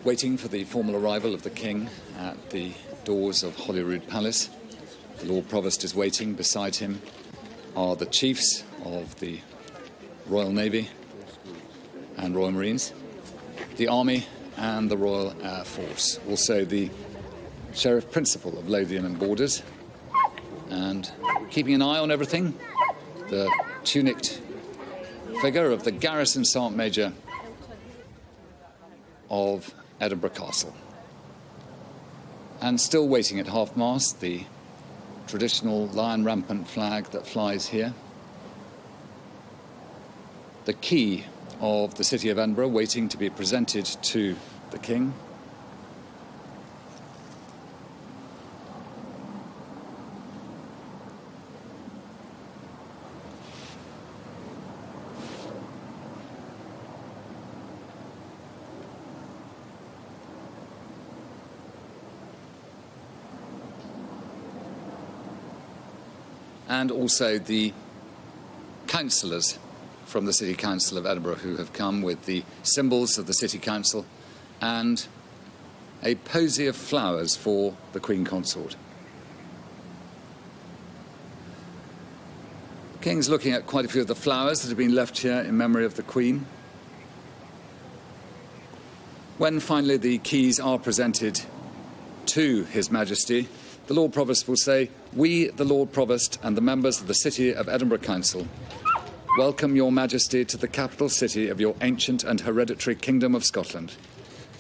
S10: Waiting for the formal arrival of the King at the doors of Holyrood Palace. The Lord Provost is waiting. Beside him are the chiefs of the Royal Navy and Royal Marines, the Army and the Royal Air Force. Also the Sheriff Principal of Lothian and Borders. And keeping an eye on everything, the tunicked figure of the Garrison Sergeant Major of Edinburgh Castle. And still waiting at half-mast, the traditional lion rampant flag that flies here. The key of the city of Edinburgh waiting to be presented to the King. And also the councillors from the City Council of Edinburgh who have come with the symbols of the City Council and a posy of flowers for the Queen Consort. The King's looking at quite a few of the flowers that have been left here in memory of the Queen. When finally the keys are presented to His Majesty, the Lord Provost will say, "We, the Lord Provost and the members of the City of Edinburgh Council, welcome Your Majesty to the capital city of your ancient and hereditary Kingdom of Scotland,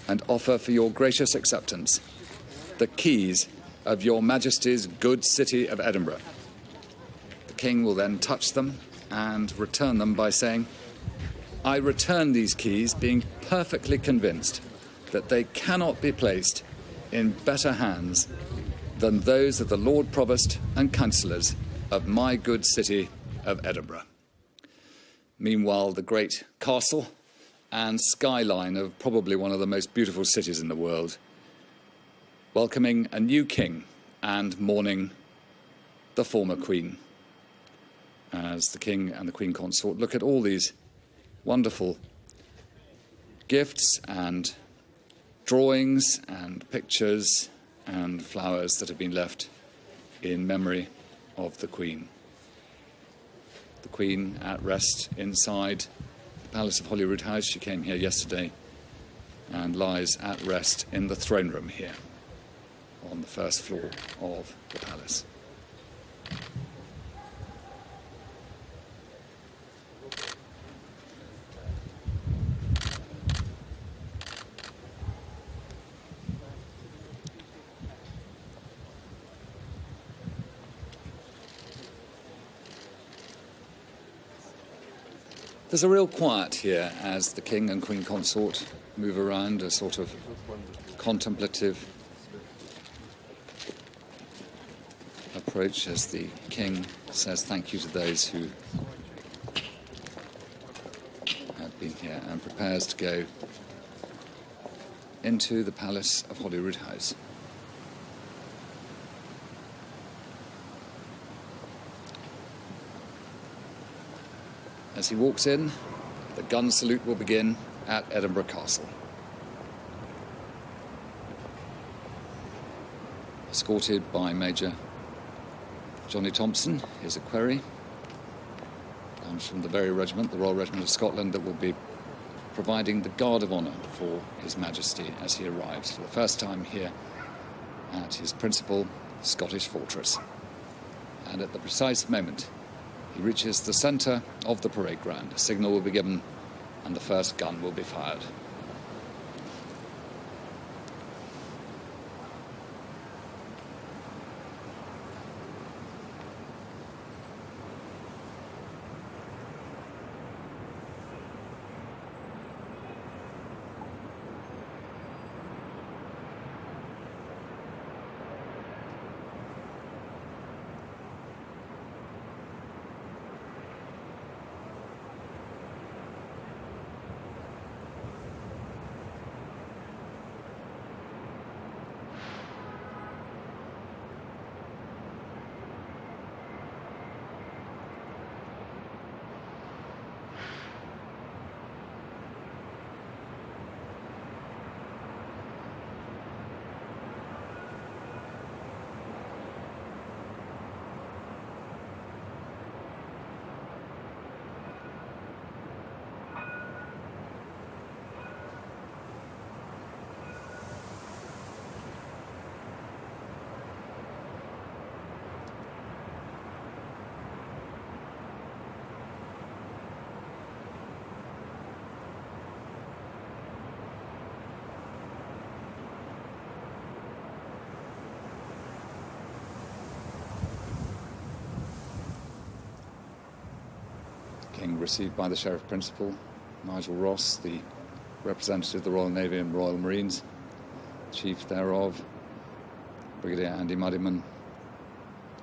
S10: and offer for your gracious acceptance the keys of Your Majesty's good city of Edinburgh." The King will then touch them and return them by saying, "I return these keys being perfectly convinced that they cannot be placed in better hands than those of the Lord Provost and councillors of my good city of Edinburgh." Meanwhile, the great castle and skyline of probably one of the most beautiful cities in the world, welcoming a new king and mourning the former queen. As the King and the Queen Consort look at all these wonderful gifts and drawings and pictures and flowers that have been left in memory of the Queen. The Queen at rest inside the Palace of Holyrood House. She came here yesterday and lies at rest in the throne room here on the first floor of the palace. There's a real quiet here as the King and Queen Consort move around, a sort of contemplative approach as the King says thank you to those who have been here and prepares to go into the Palace of Holyrood House. As he walks in, the gun salute will begin at Edinburgh Castle. Escorted by Major Johnny Thompson, his equerry, comes from the very regiment, the Royal Regiment of Scotland, that will be providing the guard of honour for His Majesty as he arrives for the first time here at his principal Scottish fortress. And at the precise moment he reaches the centre of the parade ground, a signal will be given and the first gun will be fired. being received by the Sheriff Principal, Nigel Ross, the representative of the Royal Navy and Royal Marines, Chief thereof, Brigadier Andy Muddyman,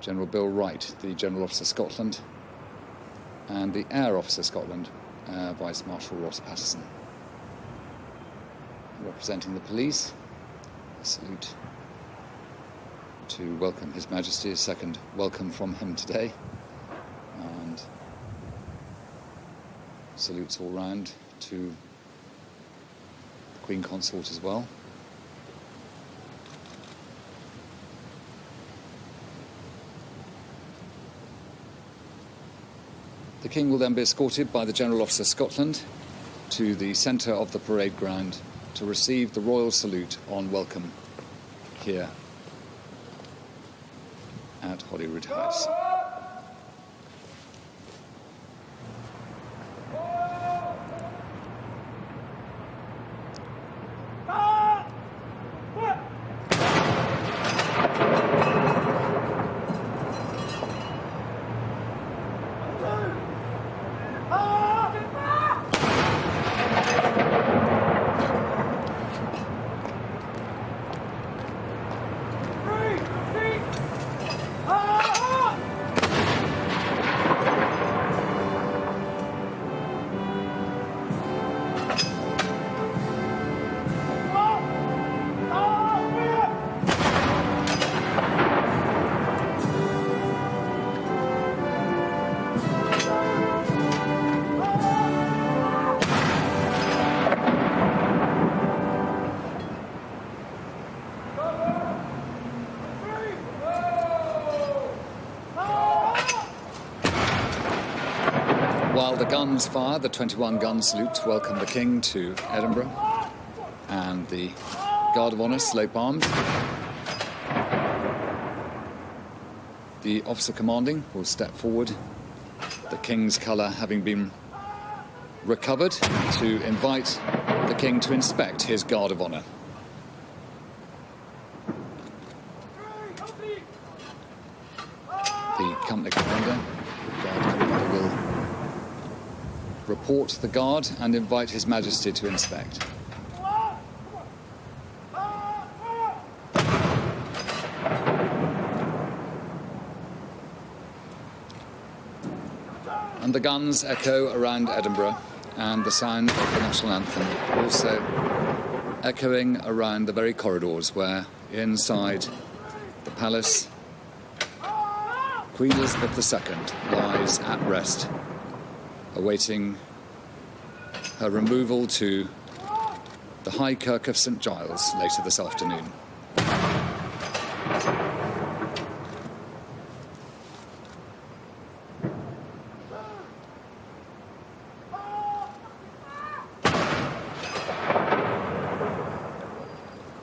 S10: General Bill Wright, the General Officer Scotland, and the Air Officer Scotland, Vice Marshal Ross Patterson. Representing the police, a salute to welcome His Majesty, a second welcome from him today, and salutes all round to the Queen Consort as well. The King will then be escorted by the General Officer Scotland to the centre of the parade ground to receive the royal salute on welcome here at Holyrood House. While the guns fire, the 21-gun salute to welcome the King to Edinburgh, and the Guard of Honour slope-armed. The officer commanding will step forward, the King's colour having been recovered, to invite the King to inspect his Guard of Honour. The company commander, Guard commander, will report the Guard and invite His Majesty to inspect. And the guns echo around Edinburgh, and the sound of the national anthem also echoing around the very corridors where, inside the palace, Queen Elizabeth II lies at rest, awaiting her removal to the High Kirk of St Giles later this afternoon.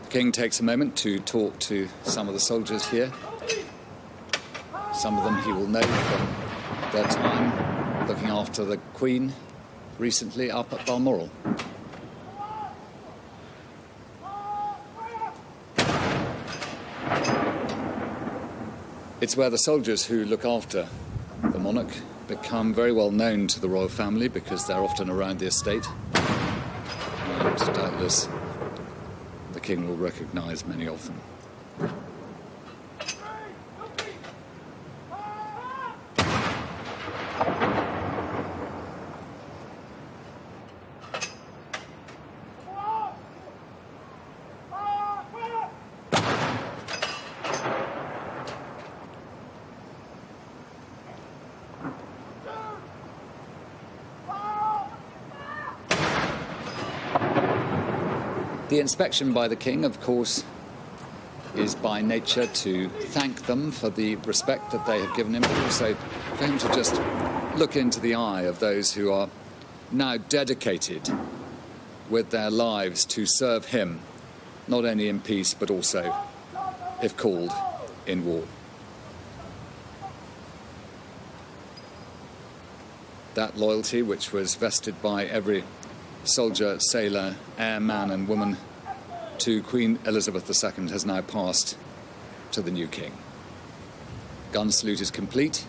S10: The King takes a moment to talk to some of the soldiers here. Some of them he will know from their time looking after the Queen recently up at Balmoral. It's where the soldiers who look after the monarch become very well known to the royal family because they're often around the estate. And doubtless the King will recognise many of them. The inspection by the King, of course, is by nature to thank them for the respect that they have given him, but also for him to just look into the eye of those who are now dedicated with their lives to serve him, not only in peace, but also, if called, in war. That loyalty, which was vested by every soldier, sailor, airman and woman to Queen Elizabeth II, has now passed to the new King. Gun salute is complete.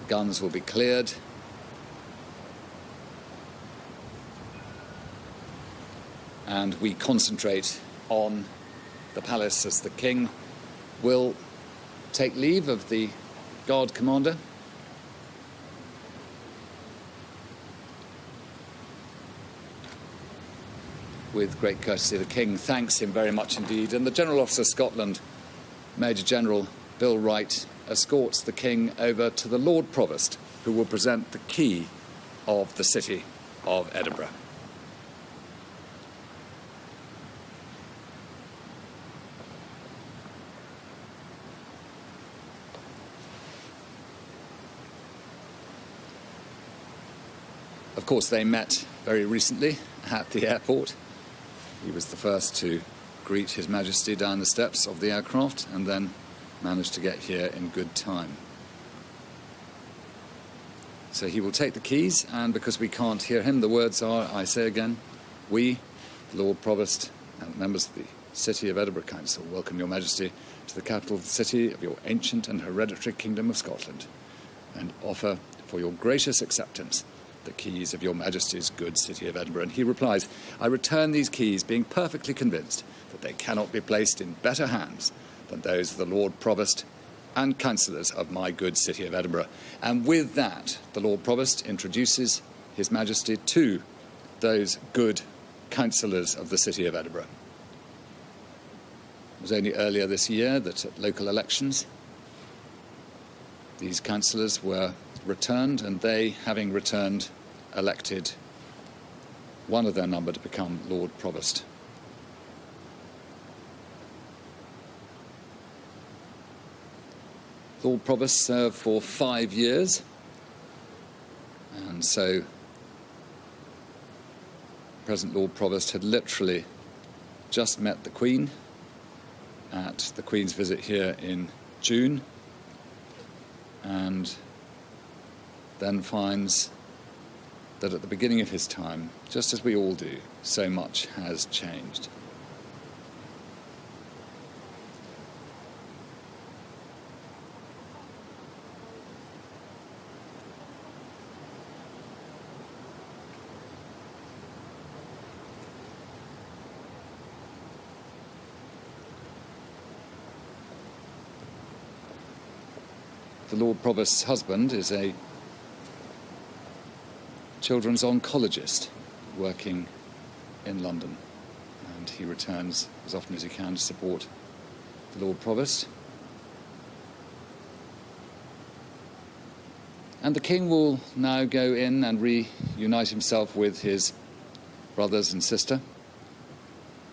S10: The guns will be cleared. and we concentrate on the palace as the King will take leave of the Guard Commander. With great courtesy, the King thanks him very much indeed, and the General Officer of Scotland, Major General Bill Wright, escorts the King over to the Lord Provost, who will present the key of the city of Edinburgh. Of course, they met very recently at the airport. He was the first to greet His Majesty down the steps of the aircraft and then managed to get here in good time. So he will take the keys, and because we can't hear him, the words are, I say again, we, the Lord Provost and members of the City of Edinburgh Council, welcome Your Majesty to the capital of the city of your ancient and hereditary Kingdom of Scotland, and offer for your gracious acceptance the keys of Your Majesty's good city of Edinburgh. And he replies, I return these keys being perfectly convinced that they cannot be placed in better hands than those of the Lord Provost and councillors of my good city of Edinburgh. And with that, the Lord Provost introduces His Majesty to those good councillors of the city of Edinburgh. It was only earlier this year that at local elections, these councillors were returned, and they, having returned, elected one of their number to become Lord Provost. Lord Provost served for 5 years, and so present Lord Provost had literally just met the Queen at the Queen's visit here in June, and then finds that at the beginning of his time, just as we all do, so much has changed. The Lord Provost's husband is a children's oncologist working in London, and he returns as often as he can to support the Lord Provost. And the King will now go in and reunite himself with his brothers and sister.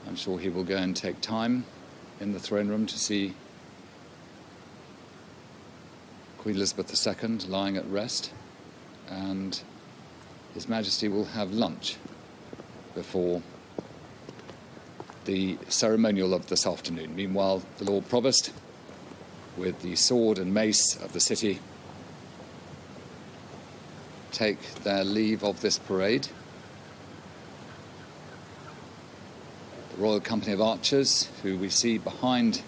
S10: I'm sure he will go and take time in the throne room to see Queen Elizabeth II lying at rest, and His Majesty will have lunch before the ceremonial of this afternoon. Meanwhile, the Lord Provost, with the sword and mace of the city, take their leave of this parade. The Royal Company of Archers, who we see behind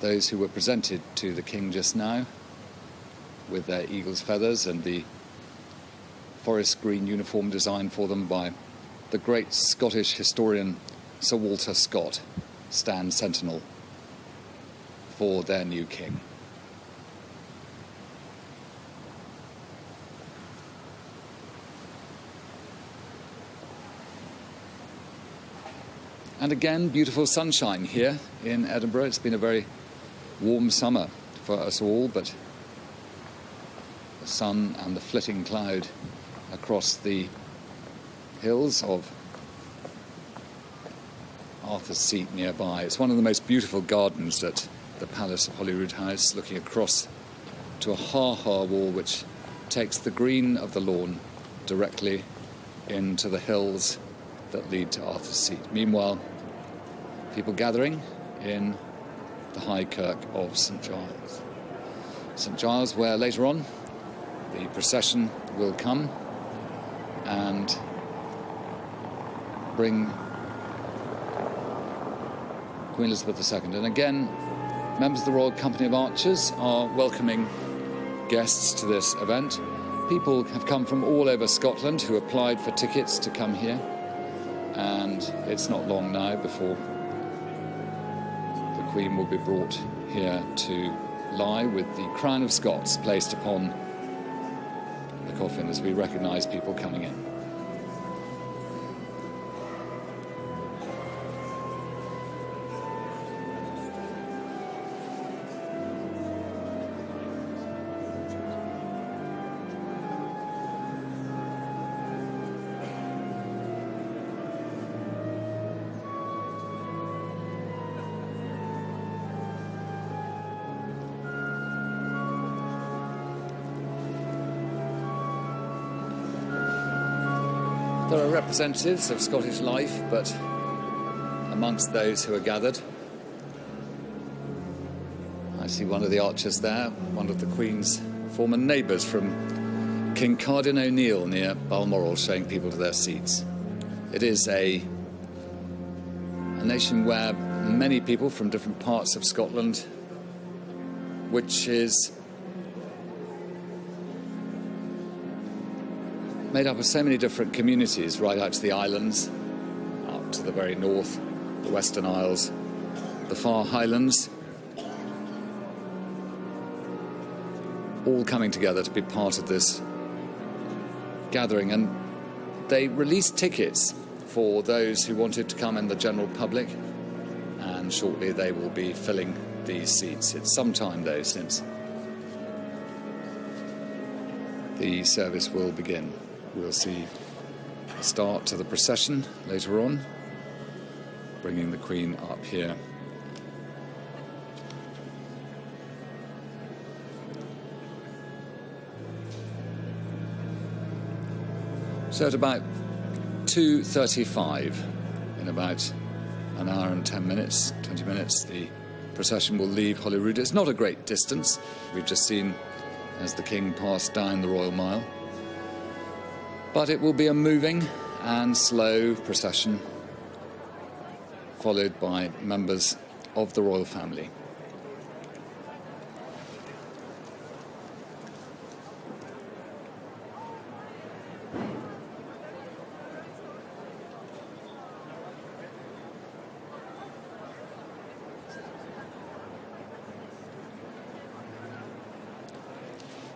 S10: those who were presented to the King just now, with their eagle's feathers and the forest green uniform designed for them by the great Scottish historian Sir Walter Scott, stand sentinel for their new king. And again, beautiful sunshine here in Edinburgh. It's been a very warm summer for us all, but the sun and the flitting cloud across the hills of Arthur's Seat nearby. It's one of the most beautiful gardens at the Palace of Holyrood House, looking across to a ha-ha wall which takes the green of the lawn directly into the hills that lead to Arthur's Seat. Meanwhile, people gathering in the High Kirk of St Giles. St Giles, where later on the procession will come and bring Queen Elizabeth II. And again, members of the Royal Company of Archers are welcoming guests to this event. People have come from all over Scotland who applied for tickets to come here. and it's not long now before the Queen will be brought here to lie with the crown of Scots placed upon the coffin as we recognise people coming in. There are representatives of Scottish life, but amongst those who are gathered, I see one of the archers there, one of the Queen's former neighbours from Kincardine O'Neill near Balmoral, showing people to their seats. It is a nation where many people from different parts of Scotland, which is made up of so many different communities, right out to the islands, up to the very north, the Western Isles, the far Highlands, all coming together to be part of this gathering. And they released tickets for those who wanted to come in the general public, and shortly they will be filling these seats. It's some time, though, since the service will begin. We'll see a start to the procession later on, bringing the Queen up here. So at about 2:35, in about an hour and 10 minutes, 20 minutes, the procession will leave Holyrood. It's not a great distance. We've just seen as the King passed down the Royal Mile. But it will be a moving and slow procession, followed by members of the royal family.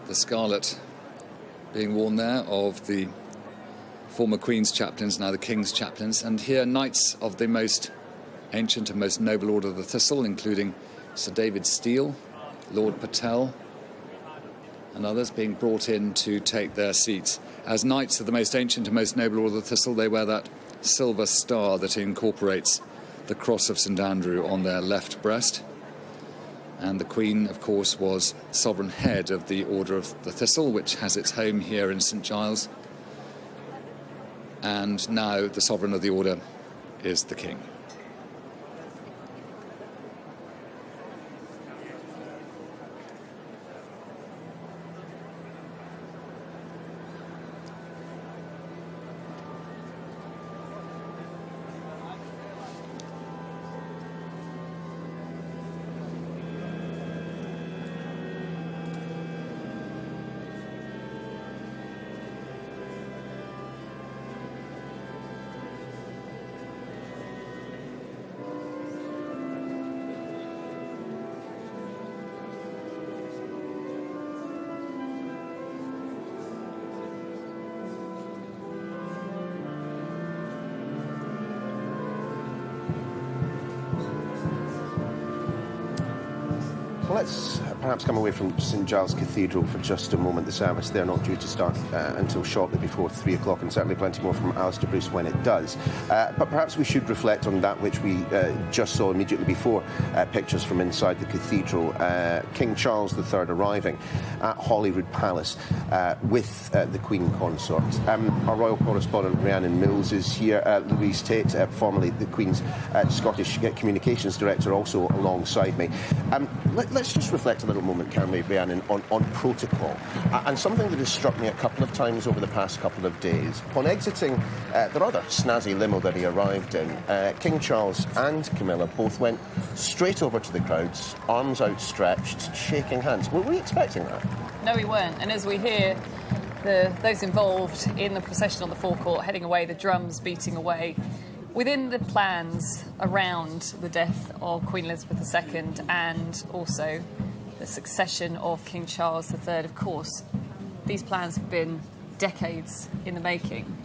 S10: The scarlet being worn there of the former Queen's chaplains, now the King's chaplains, and here knights of the most ancient and most noble order of the Thistle, including Sir David Steele, Lord Patel, and others being brought in to take their seats. As knights of the most ancient and most noble order of the Thistle, they wear that silver star that incorporates the cross of St Andrew on their left breast. And the Queen, of course, was sovereign head of the Order of the Thistle, which has its home here in St Giles. And now the sovereign of the order is the King.
S1: Let's perhaps come away from St Giles Cathedral for just a moment. The service there not due to start until shortly before 3 o'clock, and certainly plenty more from Alistair Bruce when it does. But perhaps we should reflect on that which we just saw immediately before pictures from inside the cathedral. King Charles III arriving at Holyrood Palace with the Queen consort. Our royal correspondent Rhiannon Mills is here. Louise Tate, formerly the Queen's Scottish Communications Director, also alongside me. Let's just reflect a little moment, can we, Rhiannon, on protocol. And something that has struck me a couple of times over the past couple of days. Upon exiting the rather snazzy limo that he arrived in, King Charles and Camilla both went straight over to the crowds, arms outstretched, shaking hands. Were we expecting that?
S7: No, we weren't. And as we hear those involved in the procession on the forecourt heading away, the drums beating away, Within the plans around the death of Queen Elizabeth II and also the succession of King Charles III, of course, these plans have been decades in the making.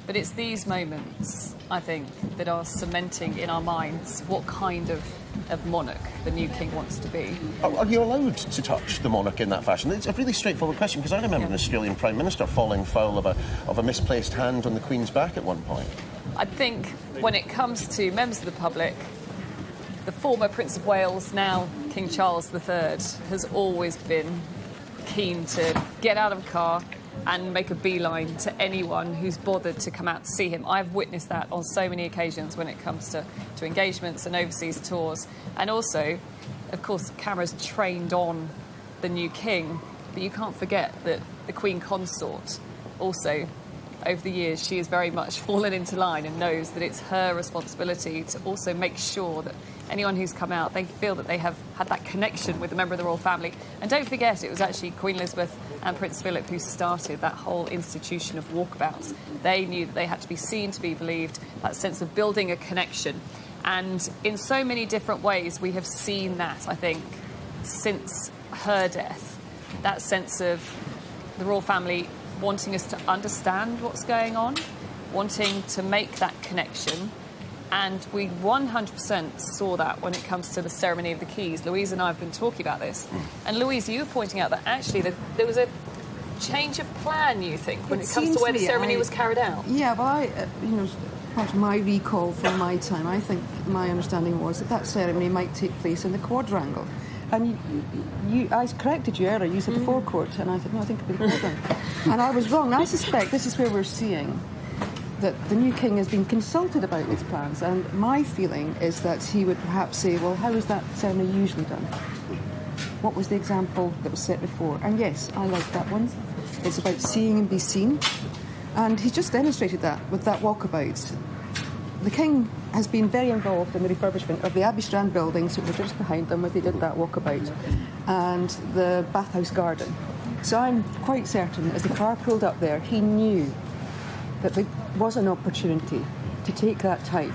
S7: But it's these moments, I think, that are cementing in our minds what kind of monarch the new king wants to be.
S1: Are you allowed to touch the monarch in that fashion? It's a really straightforward question, because I remember an Australian Prime Minister falling foul of a misplaced hand on the Queen's back at one point.
S7: I think when it comes to members of the public, the former Prince of Wales, now King Charles III, has always been keen to get out of a car and make a beeline to anyone who's bothered to come out to see him. I've witnessed that on so many occasions when it comes to engagements and overseas tours. And also, of course, cameras trained on the new king, but you can't forget that the Queen Consort also, over the years, she has very much fallen into line and knows that it's her responsibility to also make sure that anyone who's come out, they feel that they have had that connection with a member of the royal family. And don't forget, it was actually Queen Elizabeth and Prince Philip who started that whole institution of walkabouts. They knew that they had to be seen to be believed, that sense of building a connection. And in so many different ways, we have seen that, I think, since her death. That sense of the royal family wanting us to understand what's going on, wanting to make that connection. And we 100% saw that when it comes to the ceremony of the keys. Louise and I have been talking about this. And Louise, you were pointing out that actually there was a change of plan, you think, when it comes to where the ceremony was carried out?
S14: Yeah, well, part of my recall from my time, I think my understanding was that ceremony might take place in the quadrangle. And I corrected you earlier, you said the forecourt, and I said, no, I think it'd be the quadrangle. And I was wrong. I suspect this is where we're seeing that the new king has been consulted about these plans, and my feeling is that he would perhaps say, well, how is that ceremony usually done? What was the example that was set before? And yes, I like that one. It's about seeing and be seen, and he's just demonstrated that with that walkabout. The king has been very involved in the refurbishment of the Abbey Strand buildings, which were just behind them as they did that walkabout, and the bathhouse garden. So I'm quite certain as the car pulled up there, he knew that there was an opportunity to take that time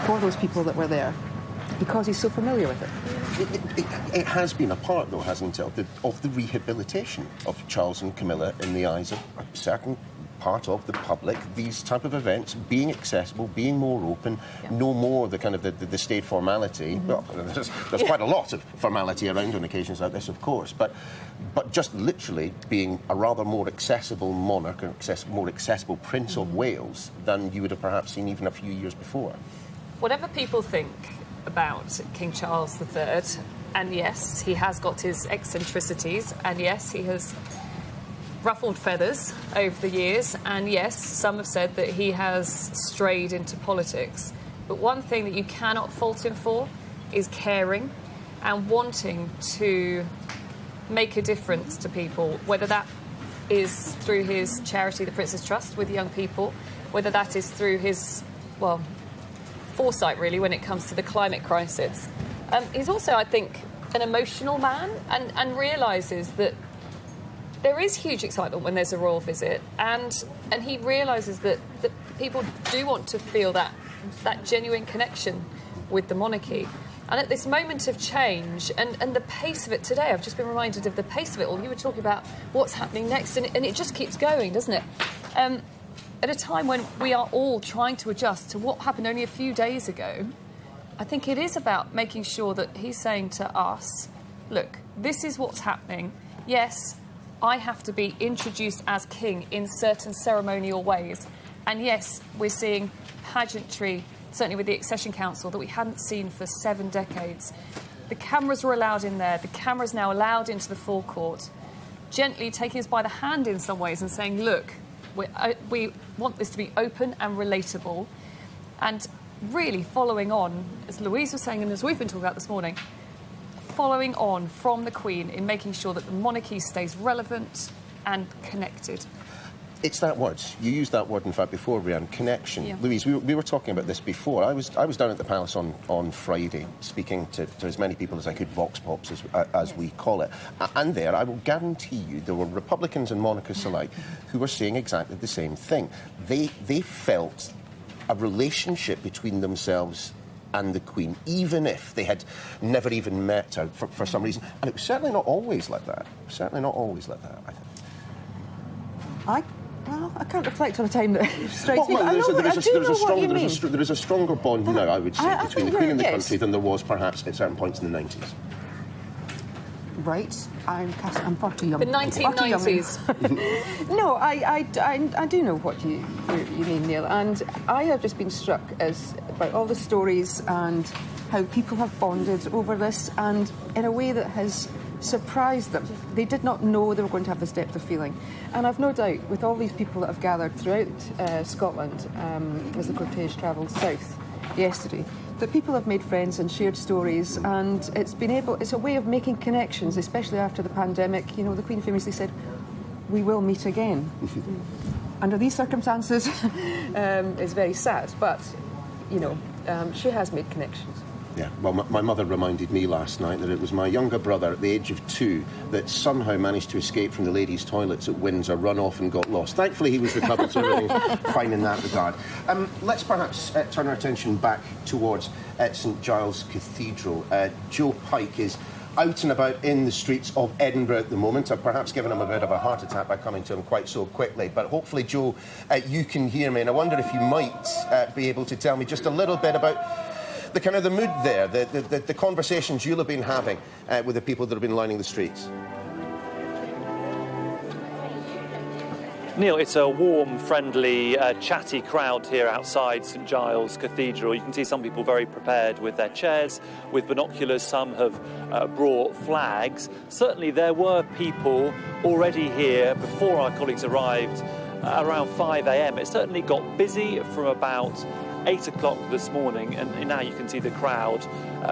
S14: for those people that were there, because he's so familiar with it.
S1: It has been a part, though, hasn't it, of the rehabilitation of Charles and Camilla in the eyes of a certain part of the public. These type of events being accessible, being more open, no more the kind of the state formality. Well, there's quite a lot of formality around on occasions like this, of course, but just literally being a rather more accessible monarch, a more accessible Prince of Wales than you would have perhaps seen even a few years before.
S7: Whatever people think about King Charles III, and yes, he has got his eccentricities, and yes, he has ruffled feathers over the years, and yes, some have said that he has strayed into politics. But one thing that you cannot fault him for is caring and wanting to make a difference to people, whether that is through his charity, the Prince's Trust, with young people, whether that is through his, well, foresight, really, when it comes to the climate crisis. He's also, I think, an emotional man and realises that there is huge excitement when there's a royal visit, and he realises that people do want to feel that genuine connection with the monarchy. And at this moment of change and the pace of it today, I've just been reminded of the pace of it all. You were talking about what's happening next, and it just keeps going, doesn't it? At a time when we are all trying to adjust to what happened only a few days ago, I think it is about making sure that he's saying to us, look, this is what's happening. Yes, I have to be introduced as king in certain ceremonial ways. And yes, we're seeing pageantry, certainly with the Accession Council, that we hadn't seen for 7 decades. The cameras were allowed in there. The cameras now allowed into the forecourt, gently taking us by the hand in some ways and saying, look, we want this to be open and relatable. And really following on, as Louise was saying and as we've been talking about this morning, following on from the Queen in making sure that the monarchy stays relevant and connected.
S1: It's that word. You used that word, in fact, before, Rhiannon, connection. Yeah. Louise, we were talking about this before. I was down at the Palace on Friday, speaking to as many people as I could, vox pops, as we call it. And there, I will guarantee you, there were Republicans and monarchists alike who were saying exactly the same thing. They felt a relationship between themselves and the Queen, even if they had never even met her for some reason. And it was certainly not always like that. Certainly not always like that, I think.
S14: Well, I can't reflect on a time that strikes me.
S1: There is a stronger bond now, I would say, between the Queen and the country than there was perhaps at certain points in the 90s.
S14: Right, I'm far too young.
S7: The 1990s.
S14: No, I do know what you mean, Neil, and I have just been struck by all the stories and how people have bonded over this, and in a way that has surprised them. They did not know they were going to have this depth of feeling, and I've no doubt with all these people that have gathered throughout Scotland as the cortege travelled south yesterday, that people have made friends and shared stories, and it's a way of making connections, especially after the pandemic. You know, the Queen famously said, "We will meet again." Under these circumstances, it's very sad, but you know, she has made connections.
S1: Yeah, well, my mother reminded me last night that it was my younger brother at the age of 2 that somehow managed to escape from the ladies' toilets at Windsor, run off and got lost. Thankfully, he was recovered, so everything's fine in that regard. Let's perhaps turn our attention back towards St Giles Cathedral. Joe Pike is out and about in the streets of Edinburgh at the moment. I've perhaps given him a bit of a heart attack by coming to him quite so quickly, but hopefully, Joe, you can hear me, and I wonder if you might be able to tell me just a little bit about the kind of the mood there, the conversations you'll have been having with the people that have been lining the streets.
S11: Neil, it's a warm, friendly, chatty crowd here outside St Giles Cathedral. You can see some people very prepared with their chairs, with binoculars. Some have brought flags. Certainly there were people already here before our colleagues arrived around 5 a.m. It certainly got busy from about 8 o'clock this morning, and now you can see the crowd,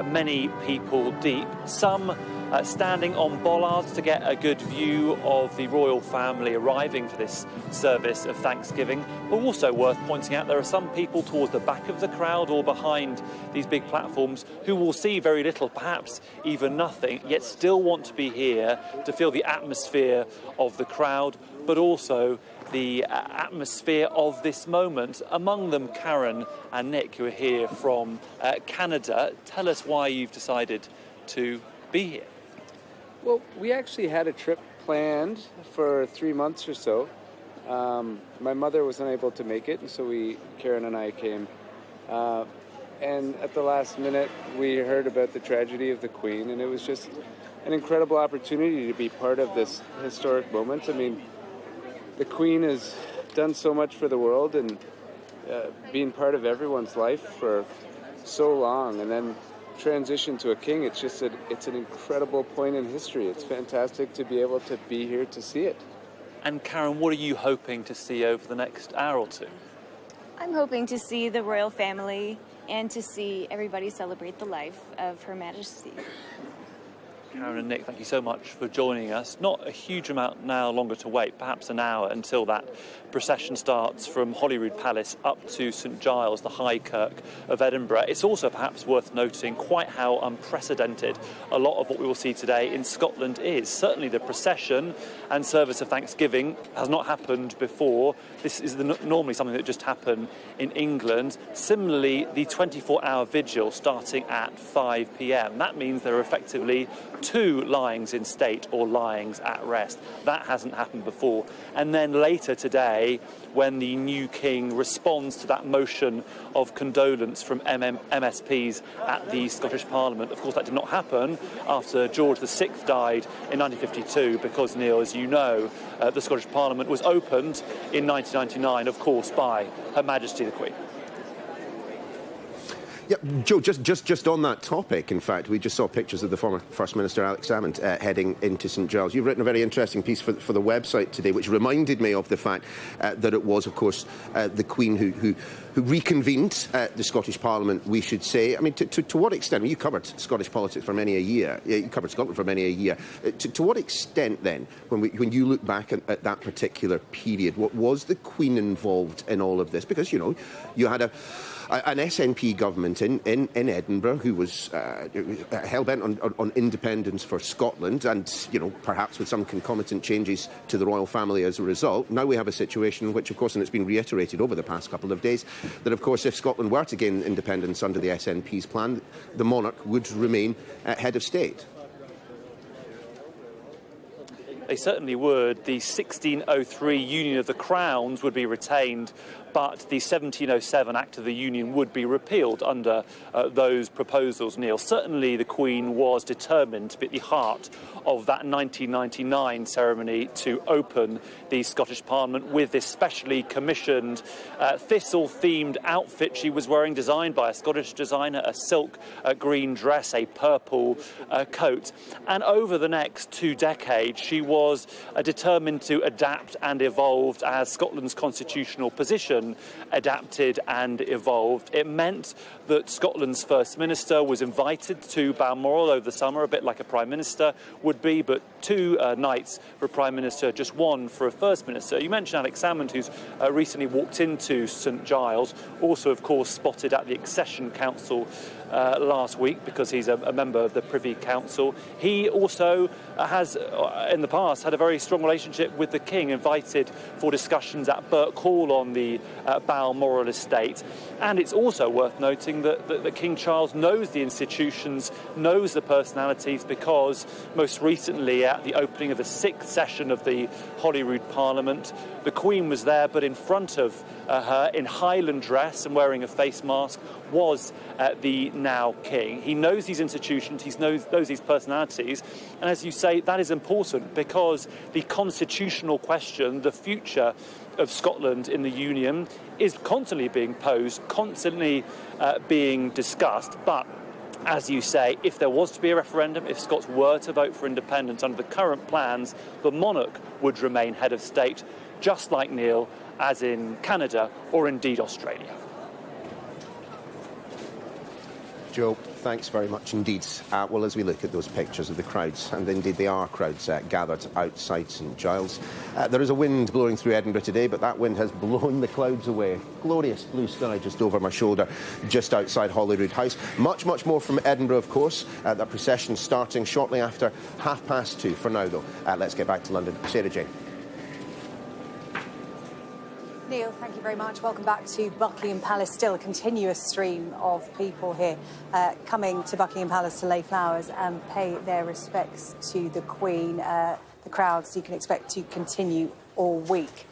S11: many people deep, some standing on bollards to get a good view of the royal family arriving for this service of Thanksgiving. But also worth pointing out, there are some people towards the back of the crowd or behind these big platforms who will see very little, perhaps even nothing, yet still want to be here to feel the atmosphere of the crowd, but also the atmosphere of this moment. Among them, Karen and Nick, who are here from Canada. Tell us why you've decided to be here.
S15: Well, we actually had a trip planned for 3 months or so. My mother was unable to make it, and so Karen and I came. And at the last minute, we heard about the tragedy of the Queen, and it was just an incredible opportunity to be part of this historic moment. I mean, the Queen has done so much for the world and been part of everyone's life for so long, and then transition to a king. It's just it's an incredible point in history. It's fantastic to be able to be here to see it.
S11: And Karen, what are you hoping to see over the next hour or two?
S23: I'm hoping to see the royal family and to see everybody celebrate the life of Her Majesty.
S11: Karen and Nick, thank you so much for joining us. Not a huge amount now longer to wait, perhaps an hour until that procession starts from Holyrood Palace up to St Giles, the High Kirk of Edinburgh. It's also perhaps worth noting quite how unprecedented a lot of what we will see today in Scotland is. Certainly the procession and service of Thanksgiving has not happened before. This is normally something that just happened in England. Similarly, the 24-hour vigil starting at 5 p.m. That means there are effectively 2 lyings in state or lyings at rest. That hasn't happened before. And then later today, when the new king responds to that motion of condolence from MSPs at the Scottish Parliament. Of course, that did not happen after George VI died in 1952 because, Neil, as you know, the Scottish Parliament was opened in 1999, of course, by Her Majesty the Queen.
S1: Yeah, Joe, just on that topic, in fact, we just saw pictures of the former First Minister Alex Salmond heading into St Giles. You've written a very interesting piece for the website today, which reminded me of the fact that it was, of course, the Queen who reconvened the Scottish Parliament, we should say. I mean, to what extent? I mean, you covered Scottish politics for many a year. You covered Scotland for many a year. To what extent, then, when you look back at that particular period, was the Queen involved in all of this? Because, you know, you had an SNP government Parliament in Edinburgh who was hell-bent on independence for Scotland and, you know, perhaps with some concomitant changes to the royal family as a result. Now we have a situation in which, of course, and it's been reiterated over the past couple of days, that, of course, if Scotland were to gain independence under the SNP's plan, the monarch would remain head of state.
S11: They certainly would. The 1603 Union of the Crowns would be retained, but the 1707 Act of the Union would be repealed under those proposals, Neil. Certainly the Queen was determined to be at the heart of that 1999 ceremony to open the Scottish Parliament with this specially commissioned thistle-themed outfit she was wearing, designed by a Scottish designer, a silk green dress, a purple coat. And over the next 2 decades, she was determined to adapt and evolve as Scotland's constitutional position adapted and evolved. It meant that Scotland's First Minister was invited to Balmoral over the summer, a bit like a Prime Minister would be, but 2 nights for a Prime Minister, just 1 for a First Minister. You mentioned Alex Salmond, who's recently walked into St Giles, also, of course, spotted at the Accession Council last week because he's a member of the Privy Council. He also has, in the past, had a very strong relationship with the King, invited for discussions at Burke Hall on the Balmoral estate. And it's also worth noting that King Charles knows the institutions, knows the personalities, because most recently at the opening of the 6th session of the Holyrood Parliament, the Queen was there, but in front of her, in Highland dress and wearing a face mask, was the now King. He knows these institutions, he knows these personalities, and as you say, that is important because the constitutional question, the future of Scotland in the Union, is constantly being posed, constantly being discussed. But as you say, if there was to be a referendum, if Scots were to vote for independence under the current plans, the monarch would remain head of state, just like Neil, as in Canada or indeed Australia.
S1: Joe, thanks very much indeed. Well, as we look at those pictures of the crowds, and indeed they are crowds gathered outside St Giles, there is a wind blowing through Edinburgh today, but that wind has blown the clouds away. Glorious blue sky just over my shoulder, just outside Holyrood House. Much, much more from Edinburgh, of course. That procession starting shortly after 2:30. For now, though, let's get back to London. Sarah Jane.
S22: Neil, thank you very much. Welcome back to Buckingham Palace. Still a continuous stream of people here coming to Buckingham Palace to lay flowers and pay their respects to the Queen. The crowds you can expect to continue all week.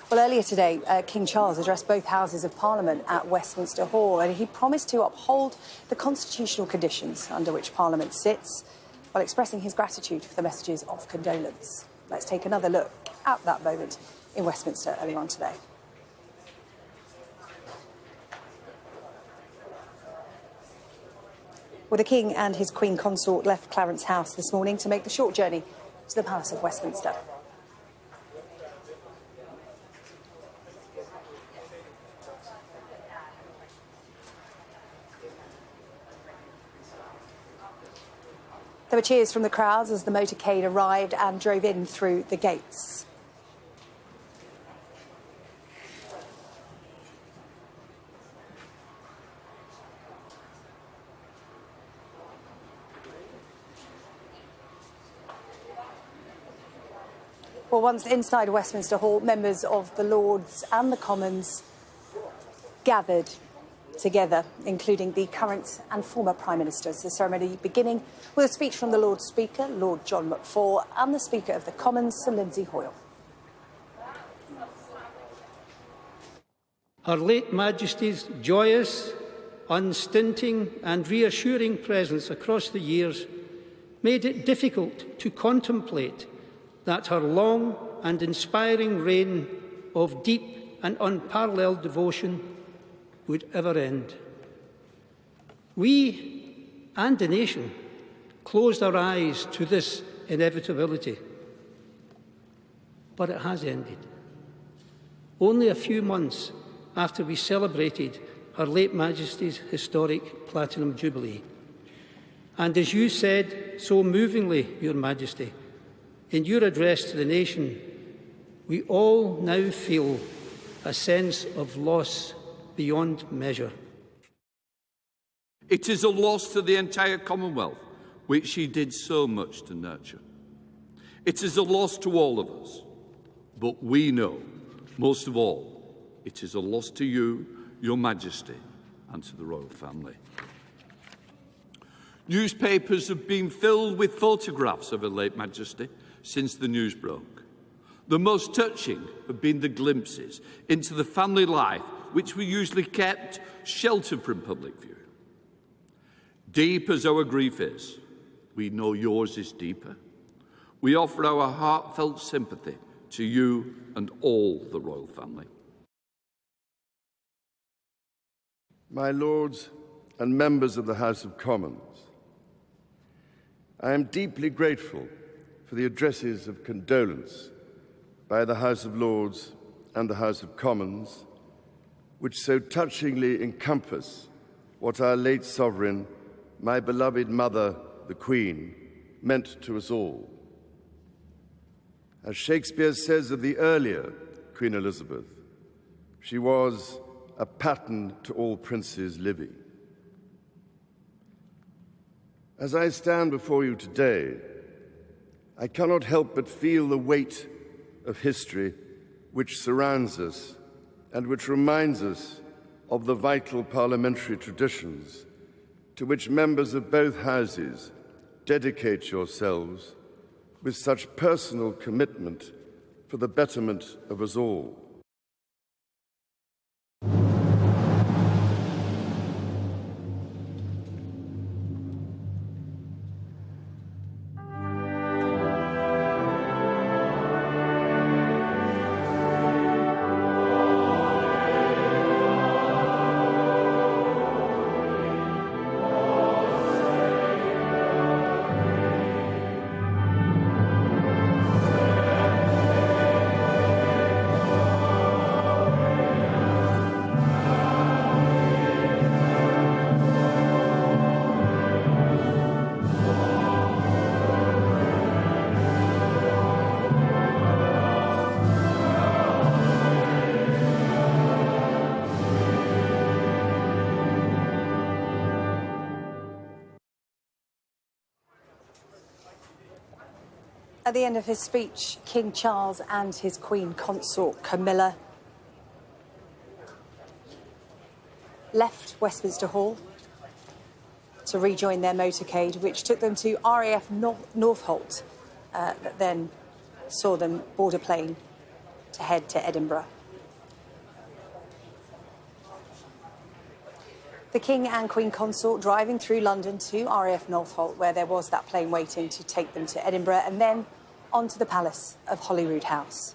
S22: Well, earlier today, King Charles addressed both Houses of Parliament at Westminster Hall, and he promised to uphold the constitutional conditions under which Parliament sits, while expressing his gratitude for the messages of condolence. Let's take another look at that moment in Westminster earlier on today. Well, the King and his Queen Consort left Clarence House this morning to make the short journey to the Palace of Westminster. There were cheers from the crowds as the motorcade arrived and drove in through the gates. Well, once inside Westminster Hall, members of the Lords and the Commons gathered together, including the current and former Prime Ministers. The ceremony beginning with a speech from the Lord Speaker, Lord John McFall, and the Speaker of the Commons, Sir Lindsay Hoyle.
S5: Her late Majesty's joyous, unstinting and reassuring presence across the years made it difficult to contemplate that her long and inspiring reign of deep and unparalleled devotion would ever end. We and the nation closed our eyes to this inevitability, but it has ended. Only a few months after we celebrated Her late Majesty's historic Platinum Jubilee. And as you said so movingly, Your Majesty, in your address to the nation, we all now feel a sense of loss beyond measure.
S8: It is a loss to the entire Commonwealth, which she did so much to nurture. It is a loss to all of us, but we know, most of all, it is a loss to you, Your Majesty, and to the royal family. Newspapers have been filled with photographs of Her late Majesty since the news broke. The most touching have been the glimpses into the family life which were usually kept sheltered from public view. Deep as our grief is, we know yours is deeper. We offer our heartfelt sympathy to you and all the royal family.
S12: My Lords and members of the House of Commons, I am deeply grateful for the addresses of condolence by the House of Lords and the House of Commons, which so touchingly encompass what our late sovereign, my beloved mother, the Queen, meant to us all. As Shakespeare says of the earlier Queen Elizabeth, she was a pattern to all princes living. As I stand before you today, I cannot help but feel the weight of history which surrounds us and which reminds us of the vital parliamentary traditions to which members of both houses dedicate yourselves with such personal commitment for the betterment of us all.
S22: At the end of his speech, King Charles and his Queen Consort Camilla left Westminster Hall to rejoin their motorcade, which took them to RAF Northolt, that then saw them board a plane to head to Edinburgh. The King and Queen Consort driving through London to RAF Northolt, where there was that plane waiting to take them to Edinburgh, and then on to the palace of Holyrood House.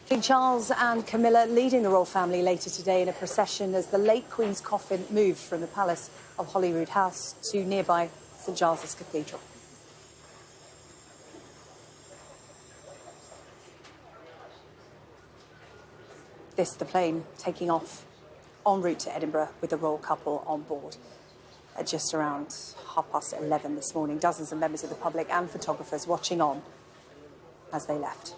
S22: King Charles and Camilla leading the royal family later today in a procession as the late Queen's coffin moved from the palace of Holyrood House to nearby St Giles's Cathedral. This, the plane taking off en route to Edinburgh with the royal couple on board. At just around 11:30 this morning, dozens of members of the public and photographers watching on as they left.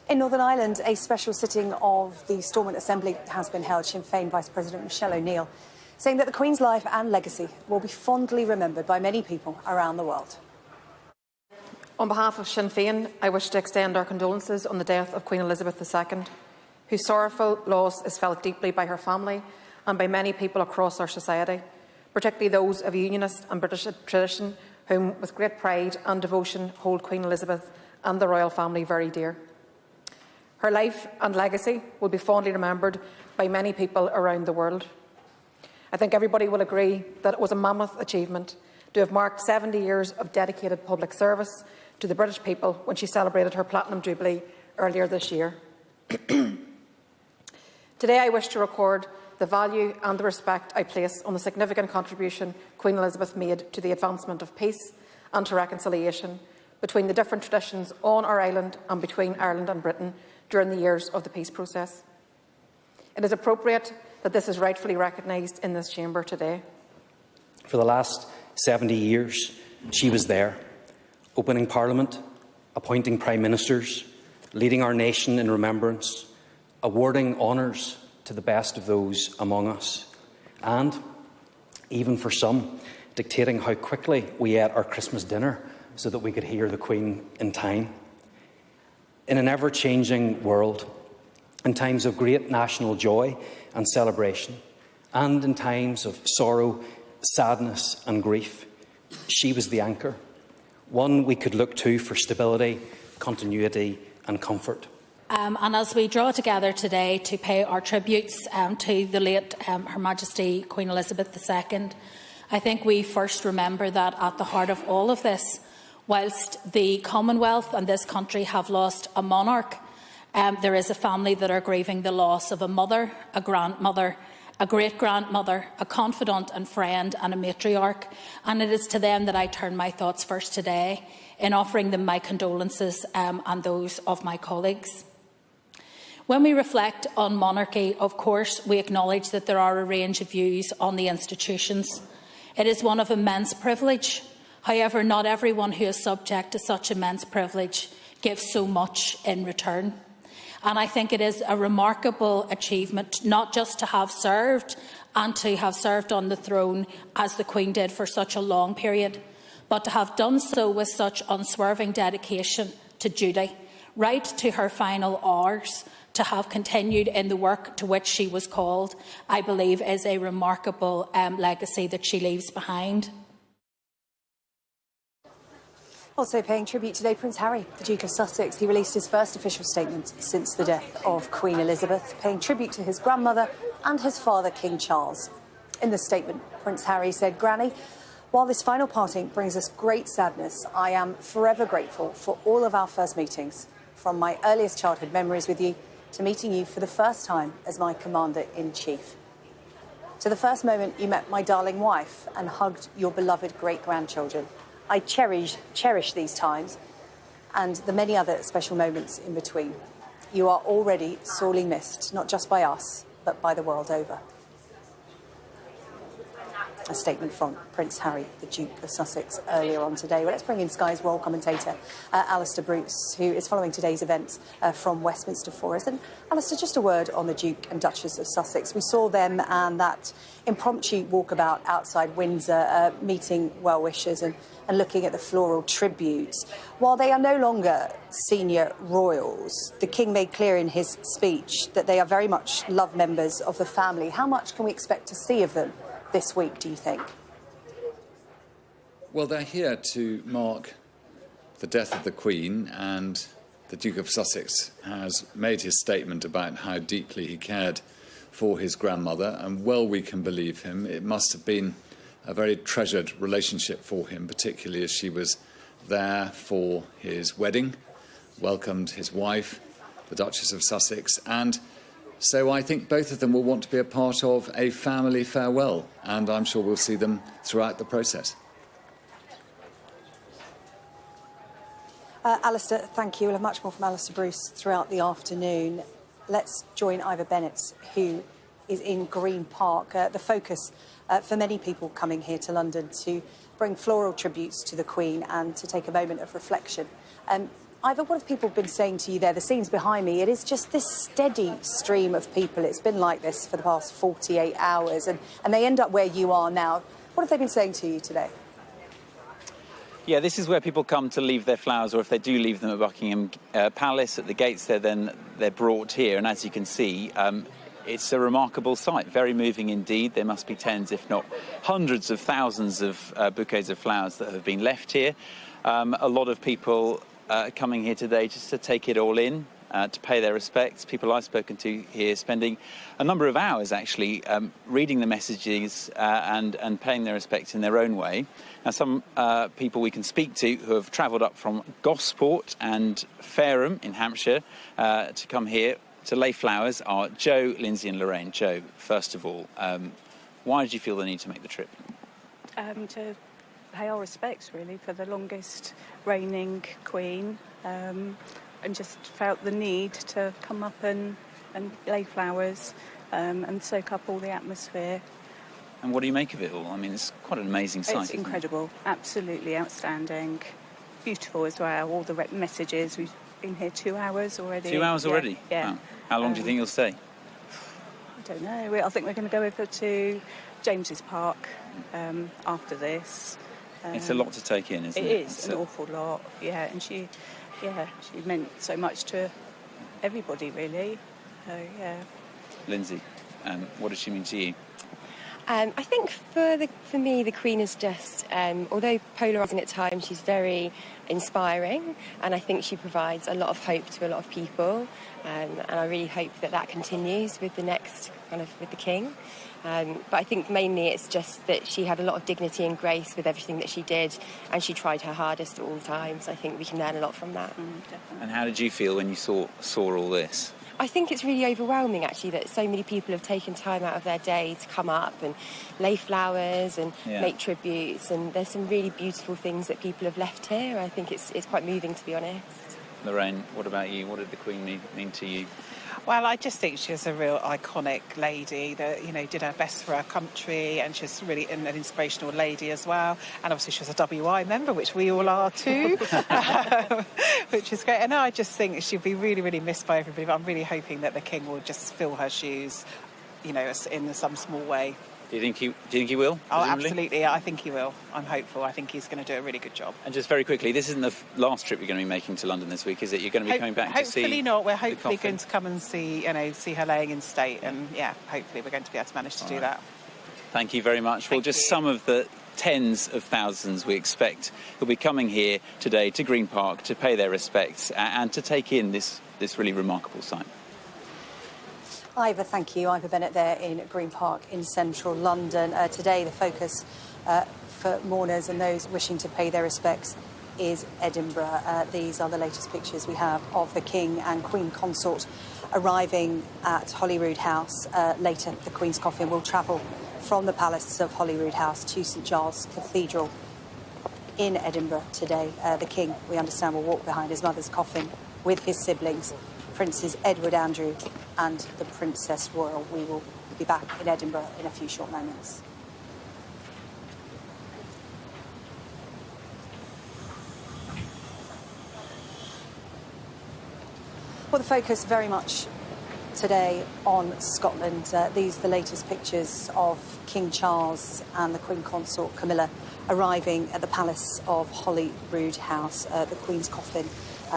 S22: In Northern Ireland, a special sitting of the Stormont Assembly has been held. Sinn Féin Vice President Michelle O'Neill saying that the Queen's life and legacy will be fondly remembered by many people around the world.
S2: On behalf of Sinn Féin, I wish to extend our condolences on the death of Queen Elizabeth II, whose sorrowful loss is felt deeply by her family and by many people across our society, particularly those of Unionist and British tradition, whom with great pride and devotion hold Queen Elizabeth and the royal family very dear. Her life and legacy will be fondly remembered by many people around the world. I think everybody will agree that it was a mammoth achievement to have marked 70 years of dedicated public service to the British people when she celebrated her Platinum Jubilee earlier this year. Today I wish to record the value and the respect I place on the significant contribution Queen Elizabeth made to the advancement of peace and to reconciliation between the different traditions on our island and between Ireland and Britain during the years of the peace process. It is appropriate that this is rightfully recognised in this chamber today.
S6: For the last 70 years, She was there, opening Parliament, appointing Prime Ministers, leading our nation in remembrance, awarding honours to the best of those among us, and, even for some, dictating how quickly we ate our Christmas dinner so that we could hear the Queen in time. In an ever-changing world, in times of great national joy and celebration, and in times of sorrow, sadness and grief, she was the anchor, one we could look to for stability, continuity and comfort.
S16: And as we draw together today to pay our tributes to the late Her Majesty Queen Elizabeth II, I think we first remember that at the heart of all of this, whilst the Commonwealth and this country have lost a monarch, there is a family that are grieving the loss of a mother, a grandmother, a great-grandmother, a confidant and friend and a matriarch, and it is to them that I turn my thoughts first today in offering them my condolences and those of my colleagues. When we reflect on monarchy, of course, we acknowledge that there are a range of views on the institutions. It is one of immense privilege. However, not everyone who is subject to such immense privilege gives so much in return. And I think it is a remarkable achievement not just to have served and to have served on the throne as the Queen did for such a long period, but to have done so with such unswerving dedication to duty, right to her final hours, to have continued in the work to which she was called, I believe is a remarkable legacy that she leaves behind.
S22: Also paying tribute today, Prince Harry, the Duke of Sussex. He released his first official statement since the death of Queen Elizabeth, paying tribute to his grandmother and his father, King Charles. In the statement, Prince Harry said, "Granny, while this final parting brings us great sadness, I am forever grateful for all of our first meetings, from my earliest childhood memories with you to meeting you for the first time as my Commander-in-Chief. To the first moment you met my darling wife and hugged your beloved great-grandchildren. I cherish these times and the many other special moments in between. You are already sorely missed, not just by us, but by the world over." A statement from Prince Harry, the Duke of Sussex, earlier on today. Well, let's bring in Sky's world commentator, Alistair Bruce, who is following today's events from Westminster Forest. And Alistair, just a word on the Duke and Duchess of Sussex. We saw them and that impromptu walkabout outside Windsor, meeting well-wishers and looking at the floral tributes. While they are no longer senior royals, the King made clear in his speech that they are very much loved members of the family. How much can we expect to see of them this week, do you think?
S10: Well, they're here to mark the death of the Queen, and the Duke of Sussex has made his statement about how deeply he cared for his grandmother, and well we can believe him. It must have been a very treasured relationship for him, particularly as she was there for his wedding, welcomed his wife, the Duchess of Sussex, and so I think both of them will want to be a part of a family farewell, and I'm sure we'll see them throughout the process.
S22: Alistair, thank you. We'll have much more from Alistair Bruce throughout the afternoon. Let's join Ivor Bennett, who is in Green Park, the focus for many people coming here to London to bring floral tributes to the Queen and to take a moment of reflection. Ivor, what have people been saying to you there? The scenes behind me, it is just this steady stream of people. It's been like this for the past 48 hours, and they end up where you are now. What have they been saying to you today?
S18: Yeah, this is where people come to leave their flowers, or if they do leave them at Buckingham Palace at the gates, they're brought here. And as you can see, it's a remarkable sight, very moving indeed. There must be tens, if not hundreds of thousands of bouquets of flowers that have been left here. A lot of people coming here today just to take it all in, to pay their respects. People I've spoken to here spending a number of hours actually reading the messages and paying their respects in their own way. Now, some people we can speak to who have travelled up from Gosport and Fareham in Hampshire to come here to lay flowers are Jo, Lindsay and Lorraine. Jo, first of all, why did you feel the need to make the trip?
S24: To pay our respects, really, for the longest reigning Queen, and just felt the need to come up and lay flowers and soak up all the atmosphere.
S18: And what do you make of it all? I mean, it's quite an amazing sight.
S24: It's incredible, absolutely outstanding, beautiful as well. All the messages. We've been here 2 hours already.
S18: 2 hours already?
S24: Yeah.
S18: Wow. How long do you think you'll stay?
S24: I don't know. I think we're going to go over to James's Park after this.
S18: It's a lot to take in, isn't it?
S24: It is an awful lot. Yeah, and she meant so much to everybody, really. So yeah.
S18: Lindsay, what does she mean to you?
S3: I think for me, the Queen is just, although polarising at times, she's very inspiring, and I think she provides a lot of hope to a lot of people. And I really hope that continues with the next with the King. But I think mainly it's just that she had a lot of dignity and grace with everything that she did, and she tried her hardest at all times. I think we can learn a lot from that.
S18: And how did you feel when you saw all this?
S3: I think it's really overwhelming, actually, that so many people have taken time out of their day to come up and lay flowers and make tributes. And there's some really beautiful things that people have left here. I think it's quite moving, to be honest.
S18: Lorraine, what about you? What did the Queen mean to you?
S4: Well, I just think she's a real iconic lady that, did her best for her country, and she's really an inspirational lady as well. And obviously she was a WI member, which we all are too, which is great. And I just think she'll be really, really missed by everybody, but I'm really hoping that the King will just fill her shoes, in some small way.
S18: Do you think he will?
S4: Oh,
S18: presumably?
S4: absolutely. I think he will. I'm hopeful. I think he's going to do a really good job.
S18: And just very quickly, this isn't the last trip you're going to be making to London this week, is it? You're going to be coming back to see...
S4: Hopefully not. We're hopefully going to come and see her laying in state, and hopefully we're going to be able to manage to do that.
S18: Thank you very much. Well, just some of the tens of thousands we expect who'll be coming here today to Green Park to pay their respects and to take in this really remarkable sight.
S22: Ivor, thank you. Ivor Bennett there in Green Park in central London. Today, the focus for mourners and those wishing to pay their respects is Edinburgh. These are the latest pictures we have of the King and Queen Consort arriving at Holyrood House. Later, the Queen's coffin will travel from the Palace of Holyrood House to St Giles Cathedral in Edinburgh today. The King, we understand, will walk behind his mother's coffin with his siblings, Princes Edward Andrew and the Princess Royal. We will be back in Edinburgh in a few short moments. Well, the focus very much today on Scotland. These are the latest pictures of King Charles and the Queen Consort Camilla arriving at the Palace of Holyrood House. The Queen's coffin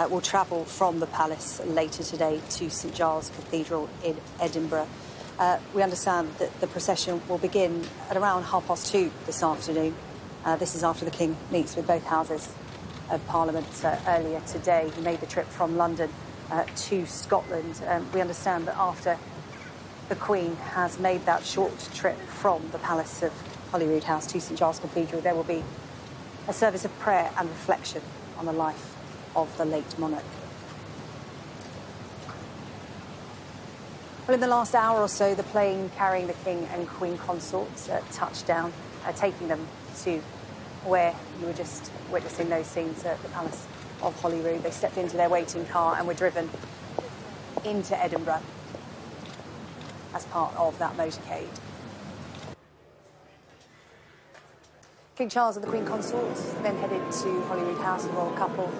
S22: will travel from the palace later today to St Giles Cathedral in Edinburgh. We understand that the procession will begin at around 2:30 this afternoon. This is after the King meets with both houses of Parliament earlier today. He made the trip from London to Scotland. We understand that after the Queen has made that short trip from the Palace of Holyrood House to St Giles Cathedral, there will be a service of prayer and reflection on the life of the late monarch. Well, in the last hour or so, the plane carrying the King and Queen Consorts touched down, taking them to where you were just witnessing those scenes at the Palace of Holyrood. They stepped into their waiting car and were driven into Edinburgh as part of that motorcade. King Charles and the Queen Consorts then headed to Holyrood House, the royal couple,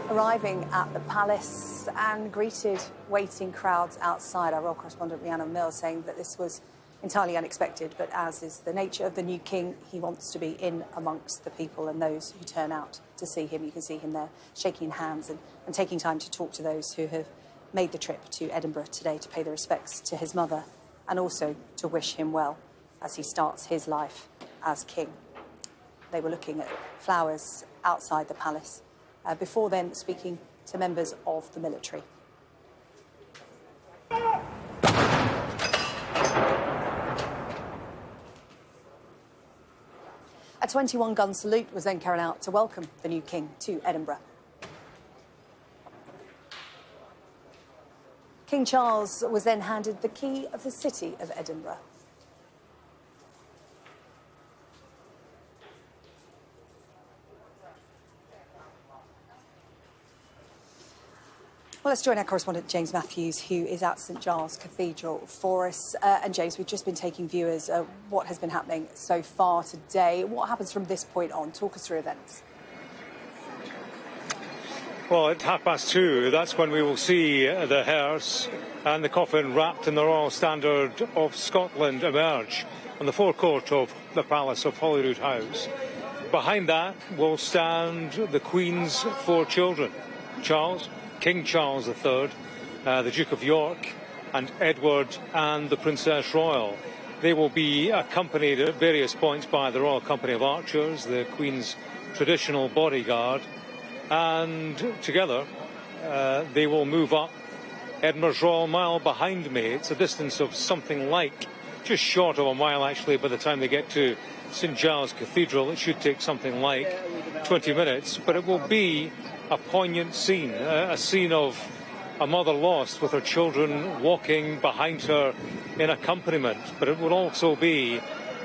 S22: arriving at the palace and greeted waiting crowds outside. Our royal correspondent Rhiannon Mills saying that this was entirely unexpected, but as is the nature of the new king, he wants to be in amongst the people and those who turn out to see him. You can see him there shaking hands and taking time to talk to those who have made the trip to Edinburgh today to pay their respects to his mother and also to wish him well as he starts his life as king. They were looking at flowers outside the palace before then speaking to members of the military. A 21-gun salute was then carried out to welcome the new king to Edinburgh. King Charles was then handed the key of the city of Edinburgh. Well, let's join our correspondent James Matthews, who is at St Giles Cathedral for us. And James, we've just been taking viewers what has been happening so far today. What happens from this point on? Talk us through events.
S20: Well, at 2:30, that's when we will see the hearse and the coffin wrapped in the Royal Standard of Scotland emerge on the forecourt of the Palace of Holyrood House. Behind that will stand the Queen's 4 children, Charles, King Charles III, the Duke of York, and Edward and the Princess Royal. They will be accompanied at various points by the Royal Company of Archers, the Queen's traditional bodyguard, and together they will move up Edinburgh's Royal Mile behind me. It's a distance of something like just short of a mile, actually. By the time they get to St Giles Cathedral, it should take something like 20 minutes, but it will be a poignant scene, a scene of a mother lost with her children walking behind her in accompaniment, but it will also be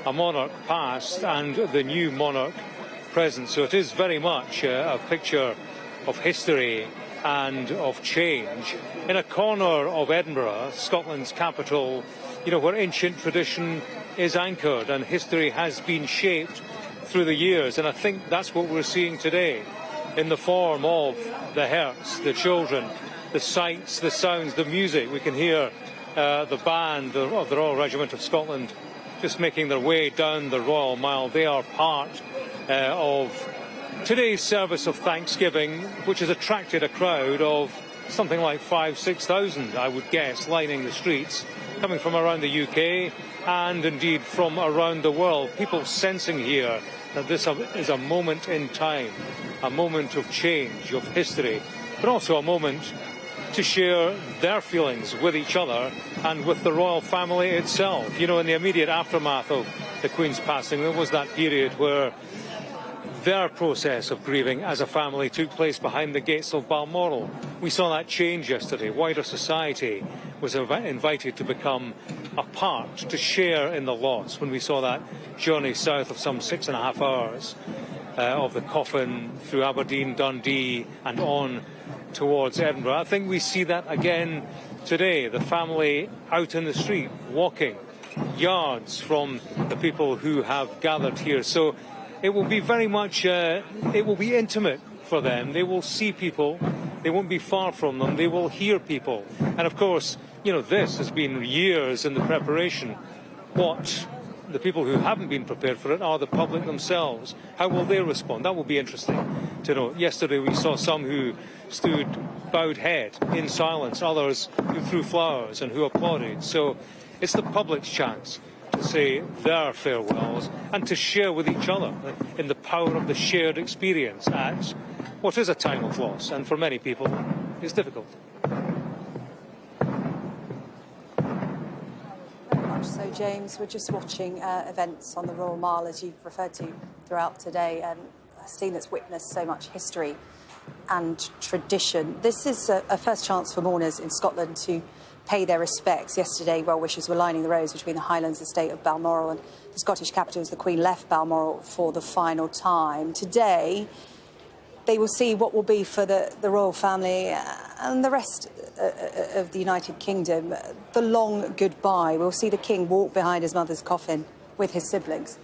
S20: a monarch past and the new monarch present. So it is very much a picture of history and of change. In a corner of Edinburgh, Scotland's capital, you know, where ancient tradition is anchored and history has been shaped through the years. And I think that's what we're seeing today in the form of the hearse, the children, the sights, the sounds, the music. We can hear the band of the Royal Regiment of Scotland just making their way down the Royal Mile. They are part of today's service of Thanksgiving, which has attracted a crowd of something like 5,000–6,000, I would guess, lining the streets, coming from around the UK and indeed from around the world. People sensing here that this is a moment in time, a moment of change, of history, but also a moment to share their feelings with each other and with the royal family itself. You know, in the immediate aftermath of the Queen's passing, there was that period where their process of grieving as a family took place behind the gates of Balmoral. We saw that change yesterday. Wider society was invited to become a part, to share in the loss, when we saw that journey south of some 6.5 hours of the coffin through Aberdeen, Dundee and on towards Edinburgh. I think we see that again today, the family out in the street, walking yards from the people who have gathered here. So it will be very much, it will be intimate for them. They will see people, they won't be far from them, they will hear people. And of course, you know, this has been years in the preparation. What the people who haven't been prepared for it are the public themselves. How will they respond? That will be interesting to know. Yesterday we saw some who stood bowed head in silence, others who threw flowers and who applauded. So it's the public's chance to say their farewells and to share with each other in the power of the shared experience at what is a time of loss, and for many people is difficult.
S22: Very much so, James. We're just watching events on the Royal Mile, as you've referred to throughout today, and a scene that's witnessed so much history and tradition. This is a first chance for mourners in Scotland to pay their respects. Yesterday, well-wishers were lining the roads between the Highlands estate of Balmoral and the Scottish capital as the Queen left Balmoral for the final time. Today, they will see what will be for the royal family and the rest of the United Kingdom the long goodbye. We'll see the King walk behind his mother's coffin with his siblings.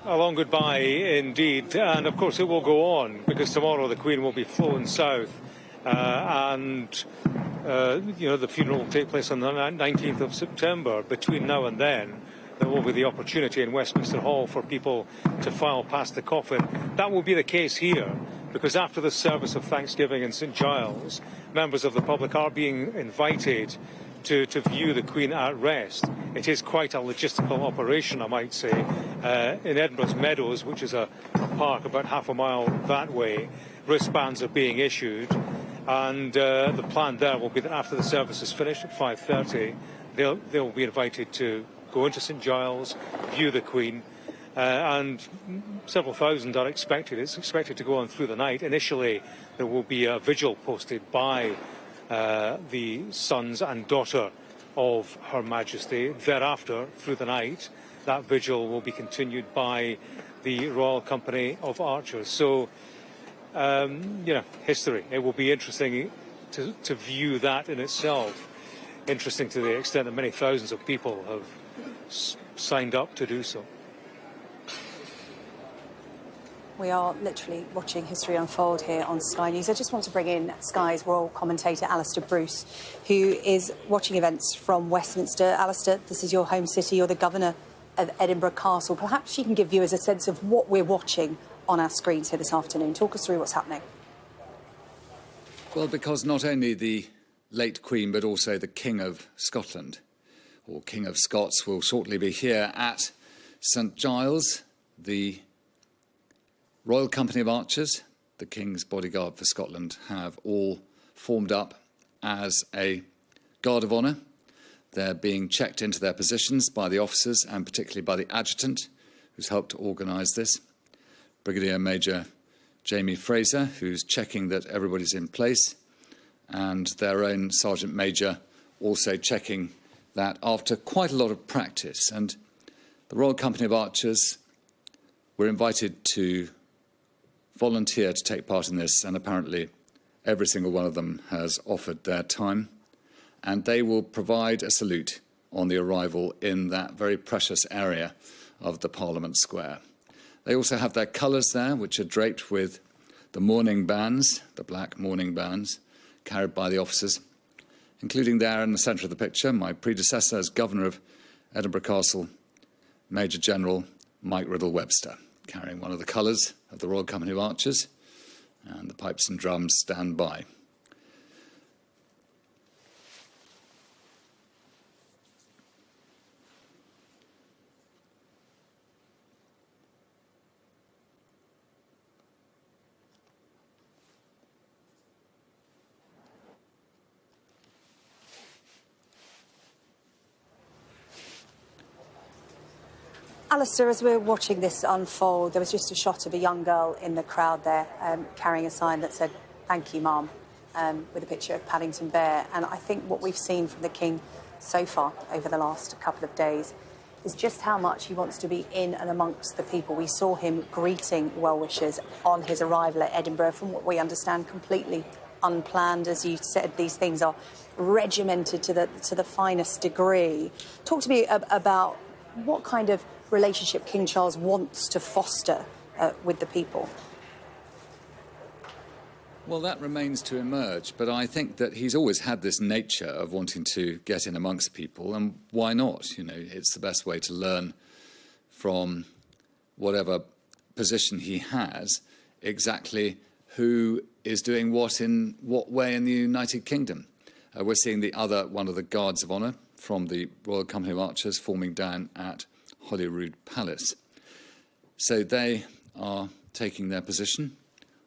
S20: A long goodbye indeed, and of course it will go on, because tomorrow the Queen will be flown south and you know, the funeral will take place on the 19th of September. Between now and then there will be the opportunity in Westminster Hall for people to file past the coffin. That will be the case here, because after the service of Thanksgiving in St Giles, members of the public are being invited to view the Queen at rest. It is quite a logistical operation, I might say. In Edinburgh's Meadows, which is a park about half a mile that way, wristbands are being issued, and the plan there will be that after the service is finished at 5:30, they'll be invited to go into St Giles, view the Queen, and several thousand are expected. It's expected to go on through the night. Initially, there will be a vigil posted by the sons and daughter of Her Majesty. Thereafter, through the night, that vigil will be continued by the Royal Company of Archers. So, history. It will be interesting to view that in itself. Interesting to the extent that many thousands of people have signed up to do so.
S22: We are literally watching history unfold here on Sky News. I just want to bring in Sky's royal commentator, Alistair Bruce, who is watching events from Westminster. Alistair, this is your home city. You're the governor of Edinburgh Castle. Perhaps you can give viewers a sense of what we're watching on our screens here this afternoon. Talk us through what's happening.
S10: Well, because not only the late Queen, but also the King of Scotland, or King of Scots, will shortly be here at St Giles. The Royal Company of Archers, the King's bodyguard for Scotland, have all formed up as a guard of honour. They're being checked into their positions by the officers and particularly by the adjutant, who's helped to organise this, Brigadier Major Jamie Fraser, who's checking that everybody's in place, and their own Sergeant Major also checking that after quite a lot of practice. And the Royal Company of Archers were invited to volunteer to take part in this, and apparently every single one of them has offered their time, and they will provide a salute on the arrival in that very precious area of the Parliament Square. They also have their colours there, which are draped with the mourning bands, the black mourning bands, carried by the officers, including there in the centre of the picture, my predecessor as Governor of Edinburgh Castle, Major General Mike Riddle-Webster, carrying one of the colours of the Royal Company of Archers, and the pipes and drums stand by.
S22: Alistair, as we're watching this unfold, there was just a shot of a young girl in the crowd there carrying a sign that said, "Thank you, Mum," with a picture of Paddington Bear. And I think what we've seen from the King so far over the last couple of days is just how much he wants to be in and amongst the people. We saw him greeting well-wishers on his arrival at Edinburgh, from what we understand, completely unplanned. As you said, these things are regimented to the finest degree. Talk to me about what kind of relationship King Charles wants to foster with the people.
S10: Well, that remains to emerge, but I think that he's always had this nature of wanting to get in amongst people, and why not? You know, it's the best way to learn from whatever position he has exactly who is doing what in what way in the United Kingdom. We're seeing one of the guards of honour from the Royal Company of Archers forming down at Holyrood Palace. So they are taking their position,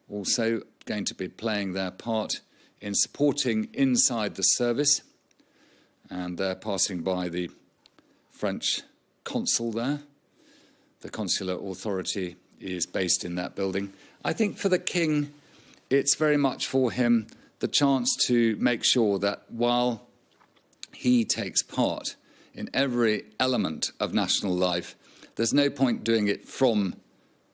S10: also going to be playing their part in supporting inside the service, and they're passing by the French consul there. The consular authority is based in that building. I think for the King, it's very much for him the chance to make sure that while he takes part in every element of national life, there's no point doing it from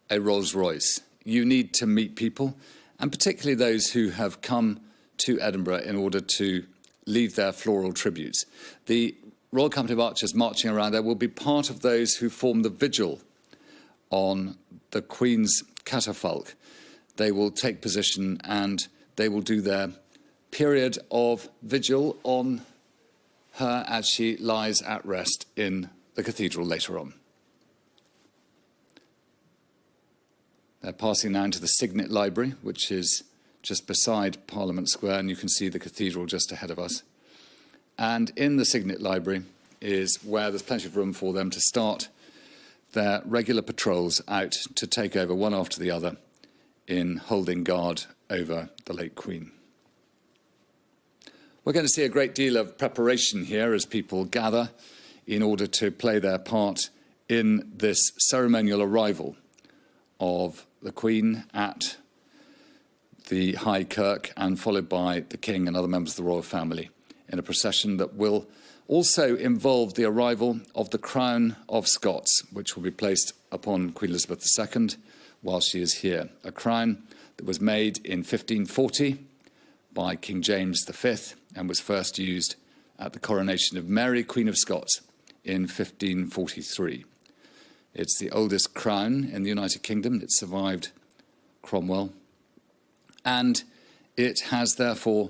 S10: a Rolls-Royce. You need to meet people, and particularly those who have come to Edinburgh in order to leave their floral tributes. The Royal Company of Archers marching around there will be part of those who form the vigil on the Queen's catafalque. They will take position and they will do their period of vigil on her as she lies at rest in the cathedral later on. They're passing now into the Signet Library, which is just beside Parliament Square, and you can see the cathedral just ahead of us. And in the Signet Library is where there's plenty of room for them to start their regular patrols out to take over one after the other in holding guard over the late Queen. We're going to see a great deal of preparation here as people gather in order to play their part in this ceremonial arrival of the Queen at the High Kirk, and followed by the King and other members of the royal family in a procession that will also involved the arrival of the Crown of Scots, which will be placed upon Queen Elizabeth II while she is here. A crown that was made in 1540 by King James V and was first used at the coronation of Mary, Queen of Scots, in 1543. It's the oldest crown in the United Kingdom. It survived Cromwell, and it has therefore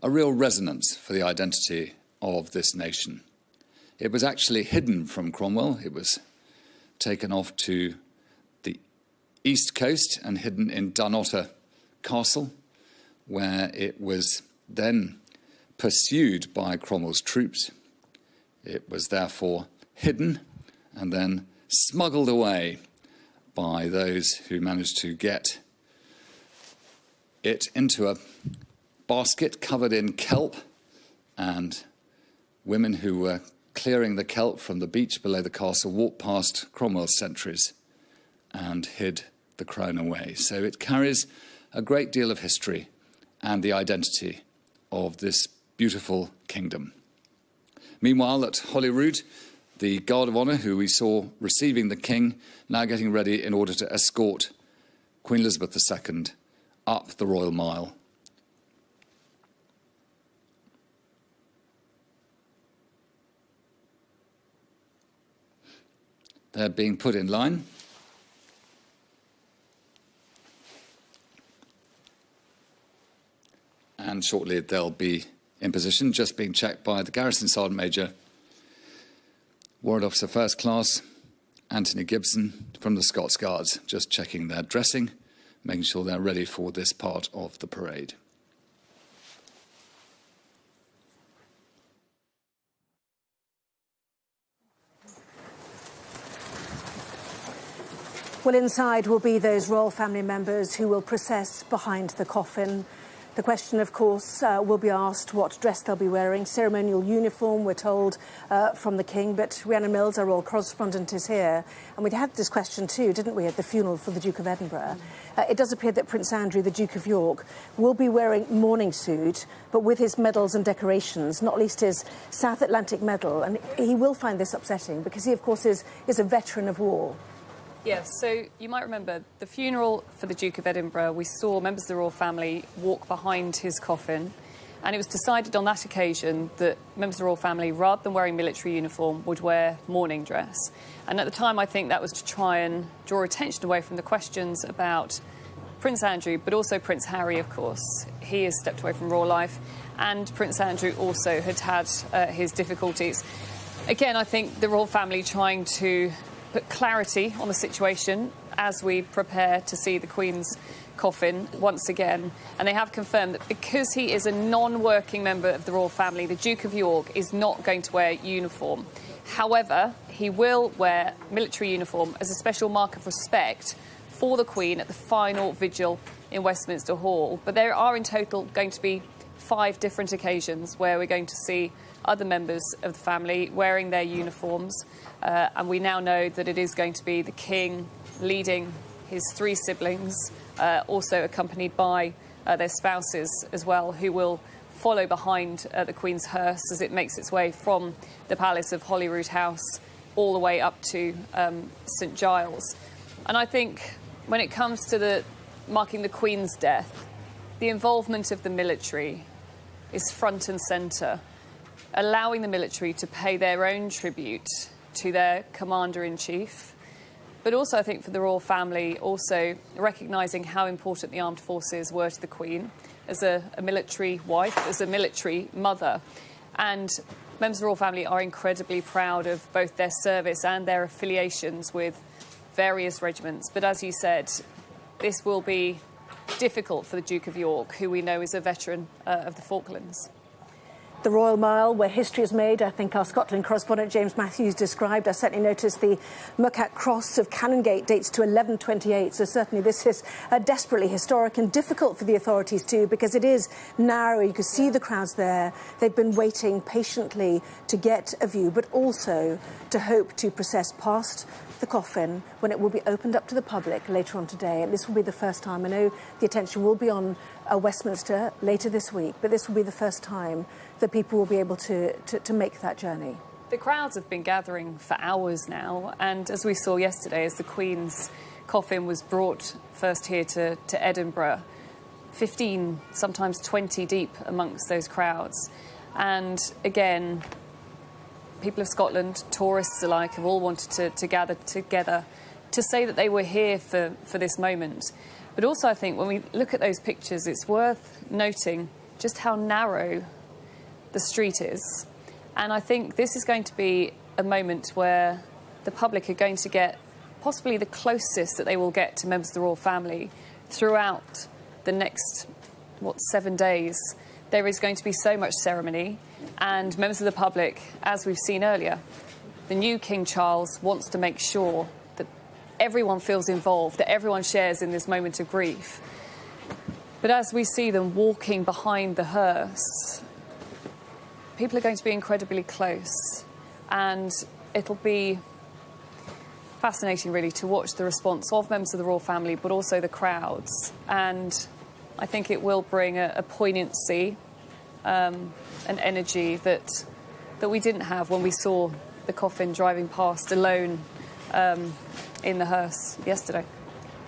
S10: a real resonance for the identity of this nation. It was actually hidden from Cromwell. It was taken off to the east coast and hidden in Dunnottar Castle, where it was then pursued by Cromwell's troops. It was therefore hidden and then smuggled away by those who managed to get it into a basket covered in kelp, and women who were clearing the kelp from the beach below the castle walked past Cromwell's sentries and hid the crown away. So it carries a great deal of history and the identity of this beautiful kingdom. Meanwhile, at Holyrood, the Guard of Honour, who we saw receiving the King, now getting ready in order to escort Queen Elizabeth II up the Royal Mile. They're being put in line. And shortly they'll be in position, just being checked by the Garrison Sergeant Major, Warrant Officer First Class Anthony Gibson from the Scots Guards, just checking their dressing, making sure they're ready for this part of the parade.
S22: Well, inside will be those royal family members who will process behind the coffin. The question, of course, will be asked what dress they'll be wearing. Ceremonial uniform, we're told, from the King. But Rhiannon Mills, our royal correspondent, is here. And we'd had this question too, didn't we, at the funeral for the Duke of Edinburgh. It does appear that Prince Andrew, the Duke of York, will be wearing mourning suit, but with his medals and decorations, not least his South Atlantic medal. And he will find this upsetting because he, of course, is a veteran of war.
S7: Yes, so you might remember the funeral for the Duke of Edinburgh, we saw members of the royal family walk behind his coffin, and it was decided on that occasion that members of the royal family, rather than wearing military uniform, would wear mourning dress. And at the time, I think that was to try and draw attention away from the questions about Prince Andrew, but also Prince Harry, of course. He has stepped away from royal life, and Prince Andrew also had his difficulties. Again, I think the royal family trying to put clarity on the situation as we prepare to see the Queen's coffin once again. And they have confirmed that because he is a non-working member of the royal family, the Duke of York is not going to wear uniform. However, he will wear military uniform as a special mark of respect for the Queen at the final vigil in Westminster Hall. But there are in total going to be 5 different occasions where we're going to see other members of the family wearing their uniforms. And we now know that it is going to be the King leading his 3 siblings, also accompanied by their spouses as well, who will follow behind the Queen's hearse as it makes its way from the Palace of Holyrood House all the way up to St Giles. And I think when it comes to marking the Queen's death, the involvement of the military is front and centre, allowing the military to pay their own tribute to their Commander-in-Chief, but also I think for the royal family, also recognising how important the armed forces were to the Queen as a military wife, as a military mother. And members of the royal family are incredibly proud of both their service and their affiliations with various regiments. But as you said, this will be difficult for the Duke of York, who we know is a veteran of the Falklands.
S22: The Royal Mile, where history is made, I think our Scotland correspondent James Matthews described. I certainly noticed the Muckach Cross of Canongate dates to 1128, so certainly this is desperately historic and difficult for the authorities too, because it is narrow. You can see the crowds there. They've been waiting patiently to get a view, but also to hope to process past the coffin when it will be opened up to the public later on today. And this will be the first time. I know the attention will be on Westminster later this week, but this will be the first time that that people will be able to make that journey?
S7: The crowds have been gathering for hours now, and as we saw yesterday, as the Queen's coffin was brought first here to Edinburgh, 15, sometimes 20 deep amongst those crowds. And again, people of Scotland, tourists alike, have all wanted to gather together to say that they were here for this moment. But also I think when we look at those pictures, it's worth noting just how narrow the street is. And I think this is going to be a moment where the public are going to get possibly the closest that they will get to members of the royal family throughout the next, 7 days. There is going to be so much ceremony, and members of the public, as we've seen earlier, the new King Charles wants to make sure that everyone feels involved, that everyone shares in this moment of grief. But as we see them walking behind the hearse, people are going to be incredibly close, and it'll be fascinating, really, to watch the response of members of the royal family, but also the crowds. And I think it will bring a poignancy, an energy that we didn't have when we saw the coffin driving past alone in the hearse yesterday.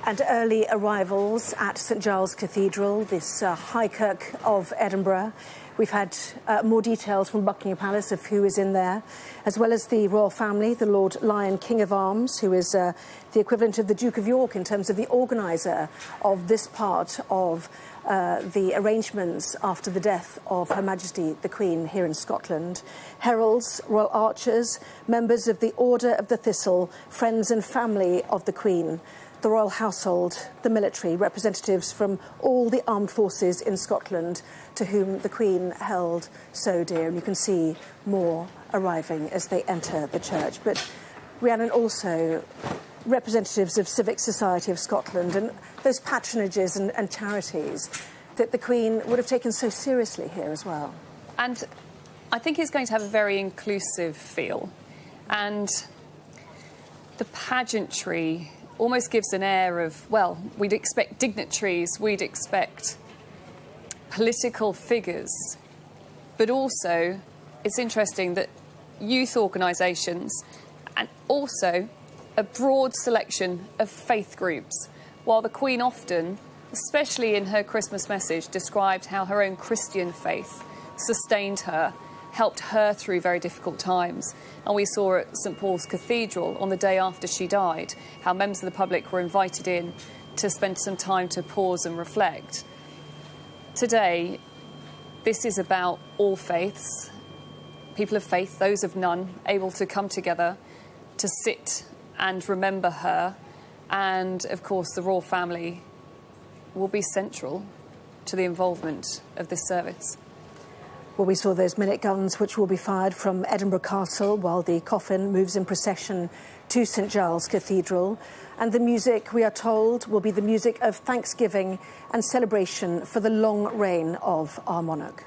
S22: And early arrivals at St Giles Cathedral, this high kirk of Edinburgh. We've had more details from Buckingham Palace of who is in there, as well as the royal family, the Lord Lion King of Arms, who is the equivalent of the Duke of York in terms of the organiser of this part of the arrangements after the death of Her Majesty the Queen here in Scotland. Heralds, royal archers, members of the Order of the Thistle, friends and family of the Queen, the royal household, the military, representatives from all the armed forces in Scotland to whom the Queen held so dear. And you can see more arriving as they enter the church. But Rhiannon, also representatives of Civic Society of Scotland and those patronages and charities that the Queen would have taken so seriously here as well.
S7: And I think it's going to have a very inclusive feel. And the pageantry almost gives an air of, well, we'd expect dignitaries, we'd expect political figures, but also it's interesting that youth organisations and also a broad selection of faith groups, while the Queen often, especially in her Christmas message, described how her own Christian faith sustained her, helped her through very difficult times. And we saw at St Paul's Cathedral on the day after she died how members of the public were invited in to spend some time to pause and reflect. Today, this is about all faiths, people of faith, those of none, able to come together to sit and remember her. And, of course, the royal family will be central to the involvement of this service.
S22: Well, we saw those minute guns which will be fired from Edinburgh Castle while the coffin moves in procession to St Giles Cathedral. And the music, we are told, will be the music of thanksgiving and celebration for the long reign of our monarch.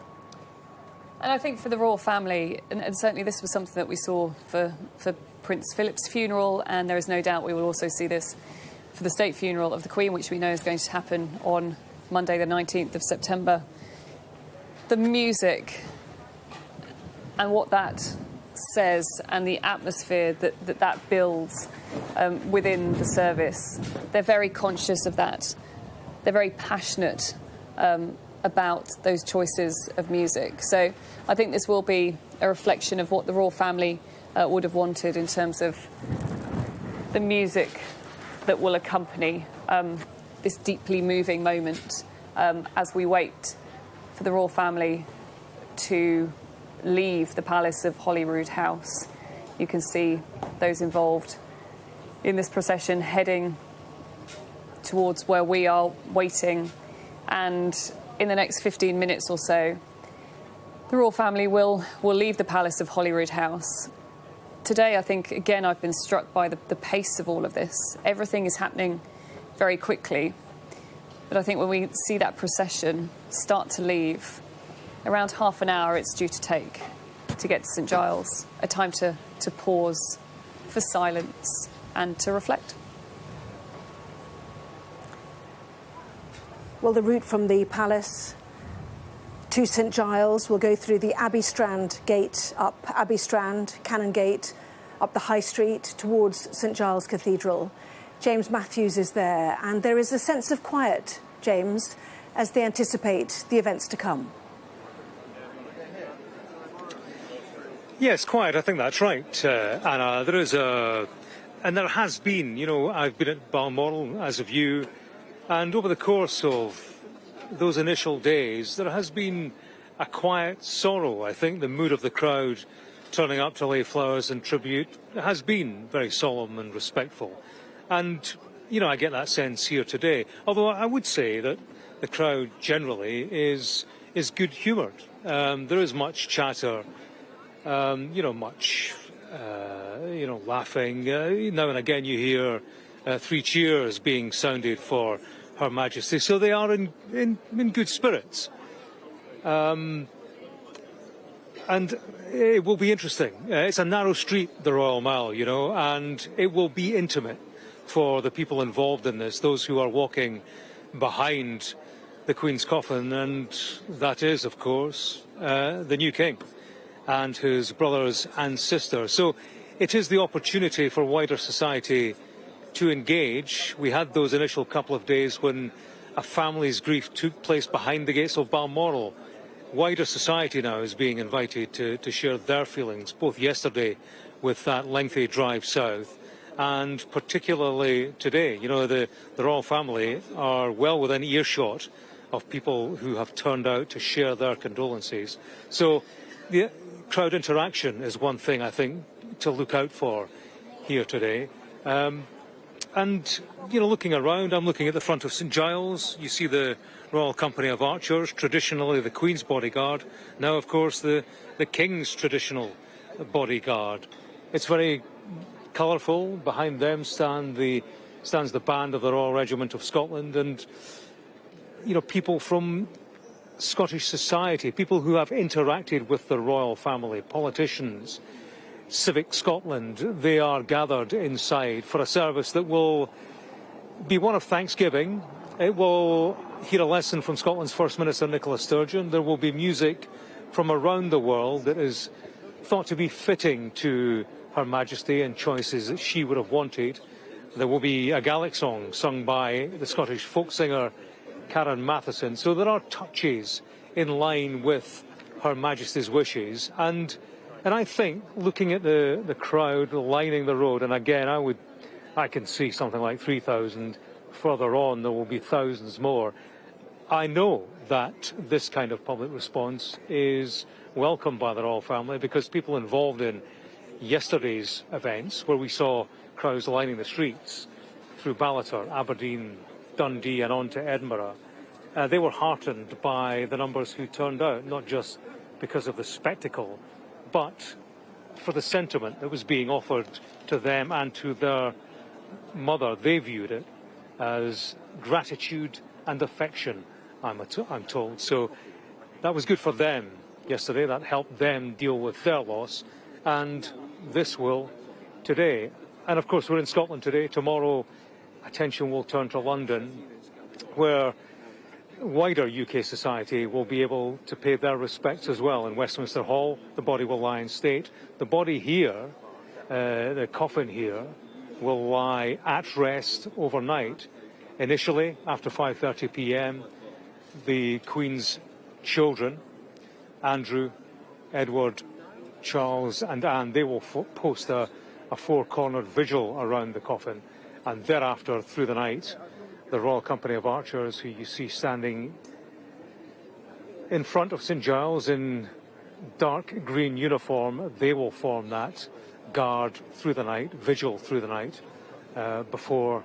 S7: And I think for the royal family, and certainly this was something that we saw for Prince Philip's funeral, and there is no doubt we will also see this for the state funeral of the Queen, which we know is going to happen on Monday the 19th of September. The music and what that says and the atmosphere that builds within the service, they're very conscious of that. They're very passionate about those choices of music. So I think this will be a reflection of what the royal family would have wanted in terms of the music that will accompany this deeply moving moment as we wait for the royal family to leave the Palace of Holyrood House. You can see those involved in this procession heading towards where we are waiting, and in the next 15 minutes or so the royal family will leave the Palace of Holyrood House. Today, I think, again, I've been struck by the pace of all of this. Everything is happening very quickly. But I think when we see that procession start to leave, around half an hour it's due to take to get to St Giles, a time to pause for silence and to reflect.
S22: Well, the route from the palace to St Giles. We'll go through the Abbey Strand gate, up Abbey Strand, Cannon Gate, up the High Street towards St Giles Cathedral. James Matthews is there, and there is a sense of quiet, James, as they anticipate the events to come.
S20: Yes, quiet. I think that's right, Anna. There is and there has been, you know, I've been at Balmoral, as have you, and over the course of those initial days, there has been a quiet sorrow. I think the mood of the crowd turning up to lay flowers and tribute has been very solemn and respectful. And, you know, I get that sense here today. Although I would say that the crowd generally is good-humoured. There is much chatter, you know, much, you know, laughing. Now and again you hear 3 cheers being sounded for Her Majesty. So they are in good spirits. And it will be interesting. It's a narrow street, the Royal Mile, you know, and it will be intimate for the people involved in this, those who are walking behind the Queen's coffin, and that is, of course, the new King and his brothers and sisters. So it is the opportunity for wider society to engage. We had those initial couple of days when a family's grief took place behind the gates of Balmoral. Wider society now is being invited to share their feelings, both yesterday with that lengthy drive south, and particularly today. You know, the royal family are well within earshot of people who have turned out to share their condolences. So the crowd interaction is one thing, I think, to look out for here today. And, you know, looking around, I'm looking at the front of St Giles. You see the Royal Company of Archers, traditionally the Queen's bodyguard. Now, of course, the King's traditional bodyguard. It's very colourful. Behind them stands the band of the Royal Regiment of Scotland, and, you know, people from Scottish society, people who have interacted with the royal family, politicians, Civic Scotland. They are gathered inside for a service that will be one of thanksgiving. It will hear a lesson from Scotland's First Minister Nicola Sturgeon. There will be music from around the world that is thought to be fitting to Her Majesty and choices that she would have wanted. There will be a Gaelic song sung by the Scottish folk singer Karen Matheson. So there are touches in line with Her Majesty's wishes, and I think, looking at the crowd lining the road, and again I can see something like 3,000. Further on there will be thousands more. I know that this kind of public response is welcomed by the royal family, because people involved in yesterday's events, where we saw crowds lining the streets through Ballater, Aberdeen, Dundee and on to Edinburgh, they were heartened by the numbers who turned out, not just because of the spectacle, but for the sentiment that was being offered to them and to their mother. They viewed it as gratitude and affection, I'm told. So that was good for them yesterday. That helped them deal with their loss, and this will today. And of course, we're in Scotland today. Tomorrow, attention will turn to London, where wider UK society will be able to pay their respects as well. In Westminster Hall, the body will lie in state. The body here, the coffin here, will lie at rest overnight. Initially, after 5:30 p.m, the Queen's children, Andrew, Edward, Charles and Anne, they will post a four-cornered vigil around the coffin. And thereafter, through the night, the Royal Company of Archers, who you see standing in front of St Giles in dark green uniform, they will form that guard through the night, vigil through the night, before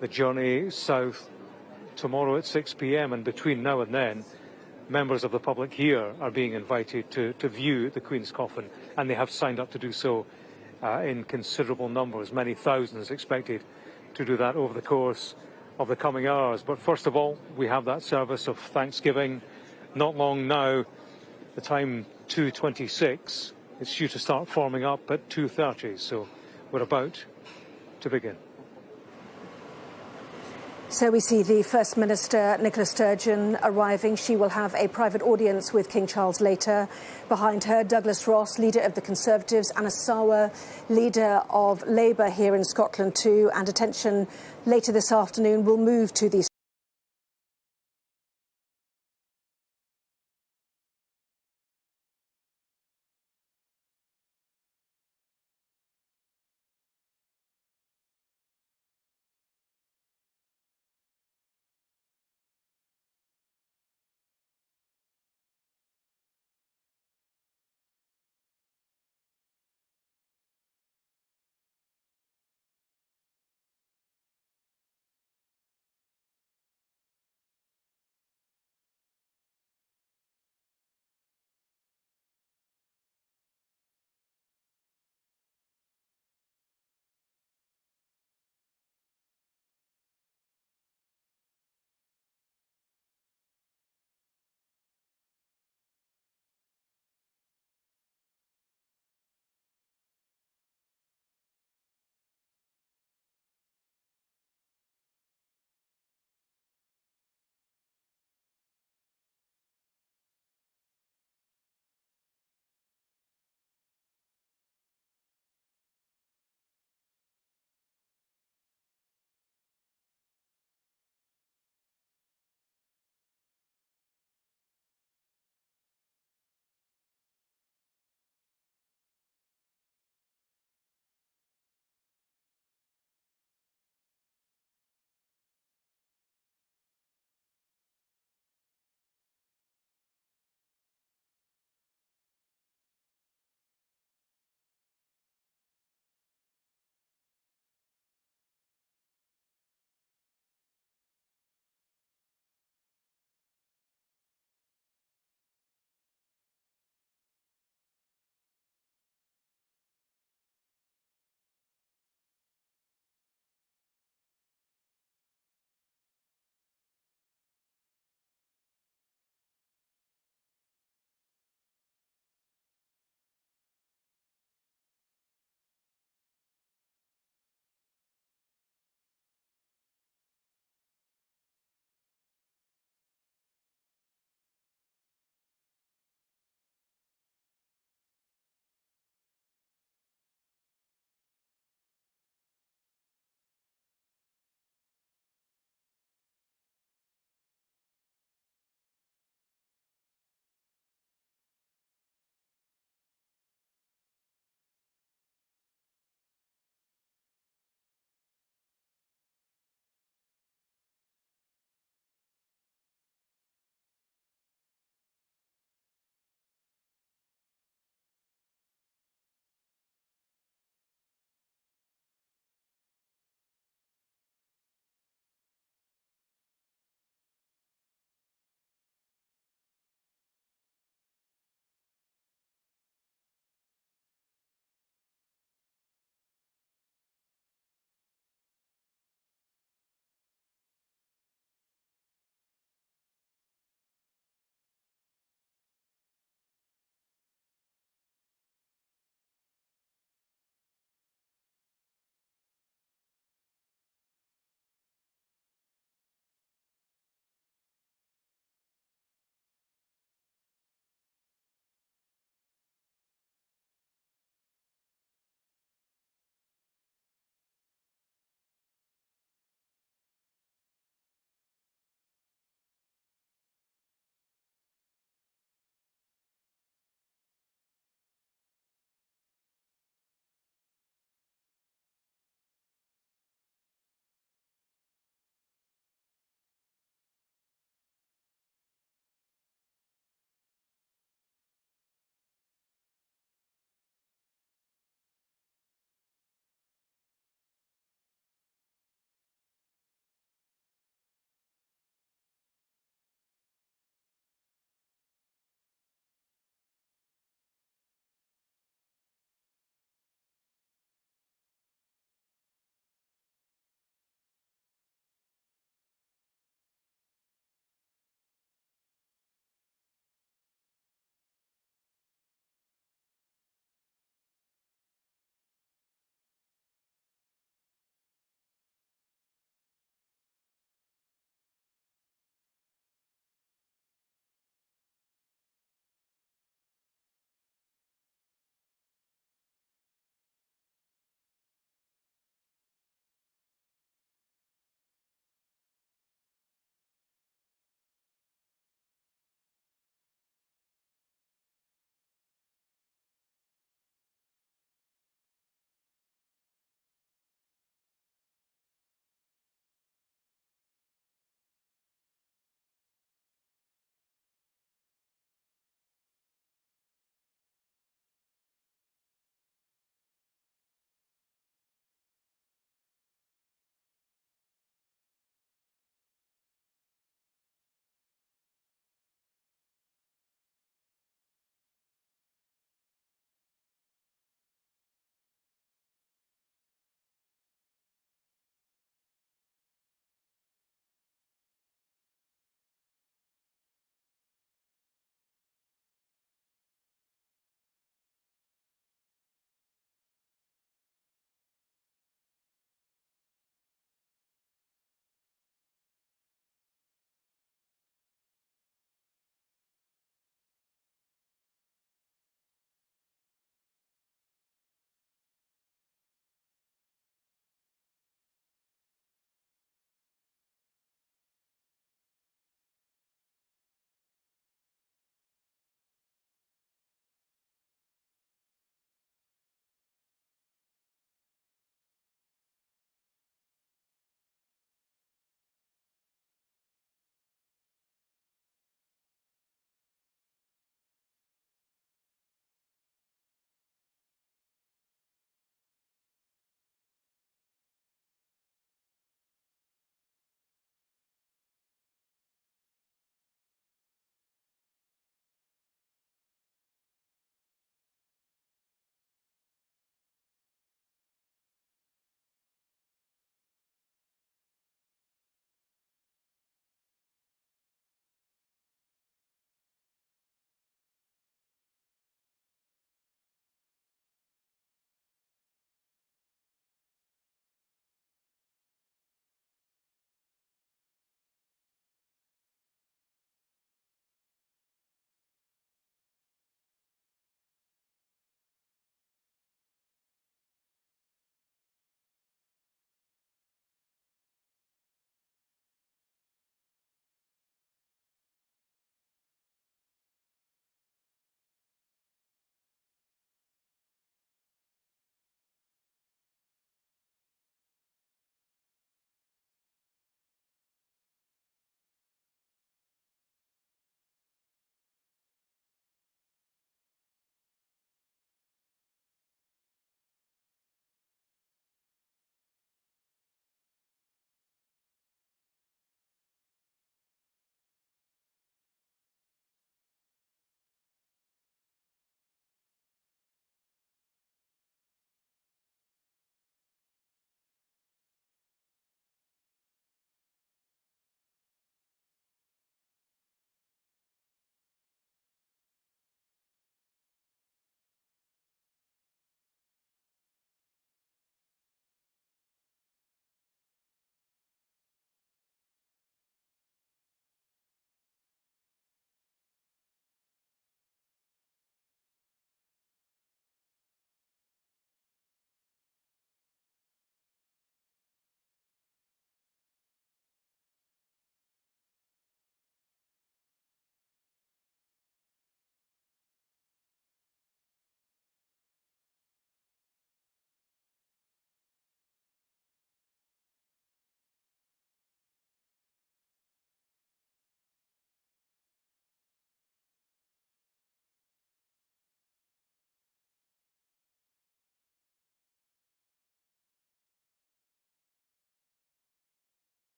S20: the journey south tomorrow at 6 p.m. And between now and then, members of the public here are being invited to view the Queen's coffin, and they have signed up to do so in considerable numbers, many thousands expected to do that over the course of the coming hours. But first of all, we have that service of thanksgiving. Not long now, the time 2:26, it's due to start forming up at 2:30, so we're about to begin.
S22: So we see the First Minister, Nicola Sturgeon, arriving. She will have a private audience with King Charles later. Behind her, Douglas Ross, leader of the Conservatives, Anna Sawar, leader of Labour here in Scotland too. And attention later this afternoon will move to the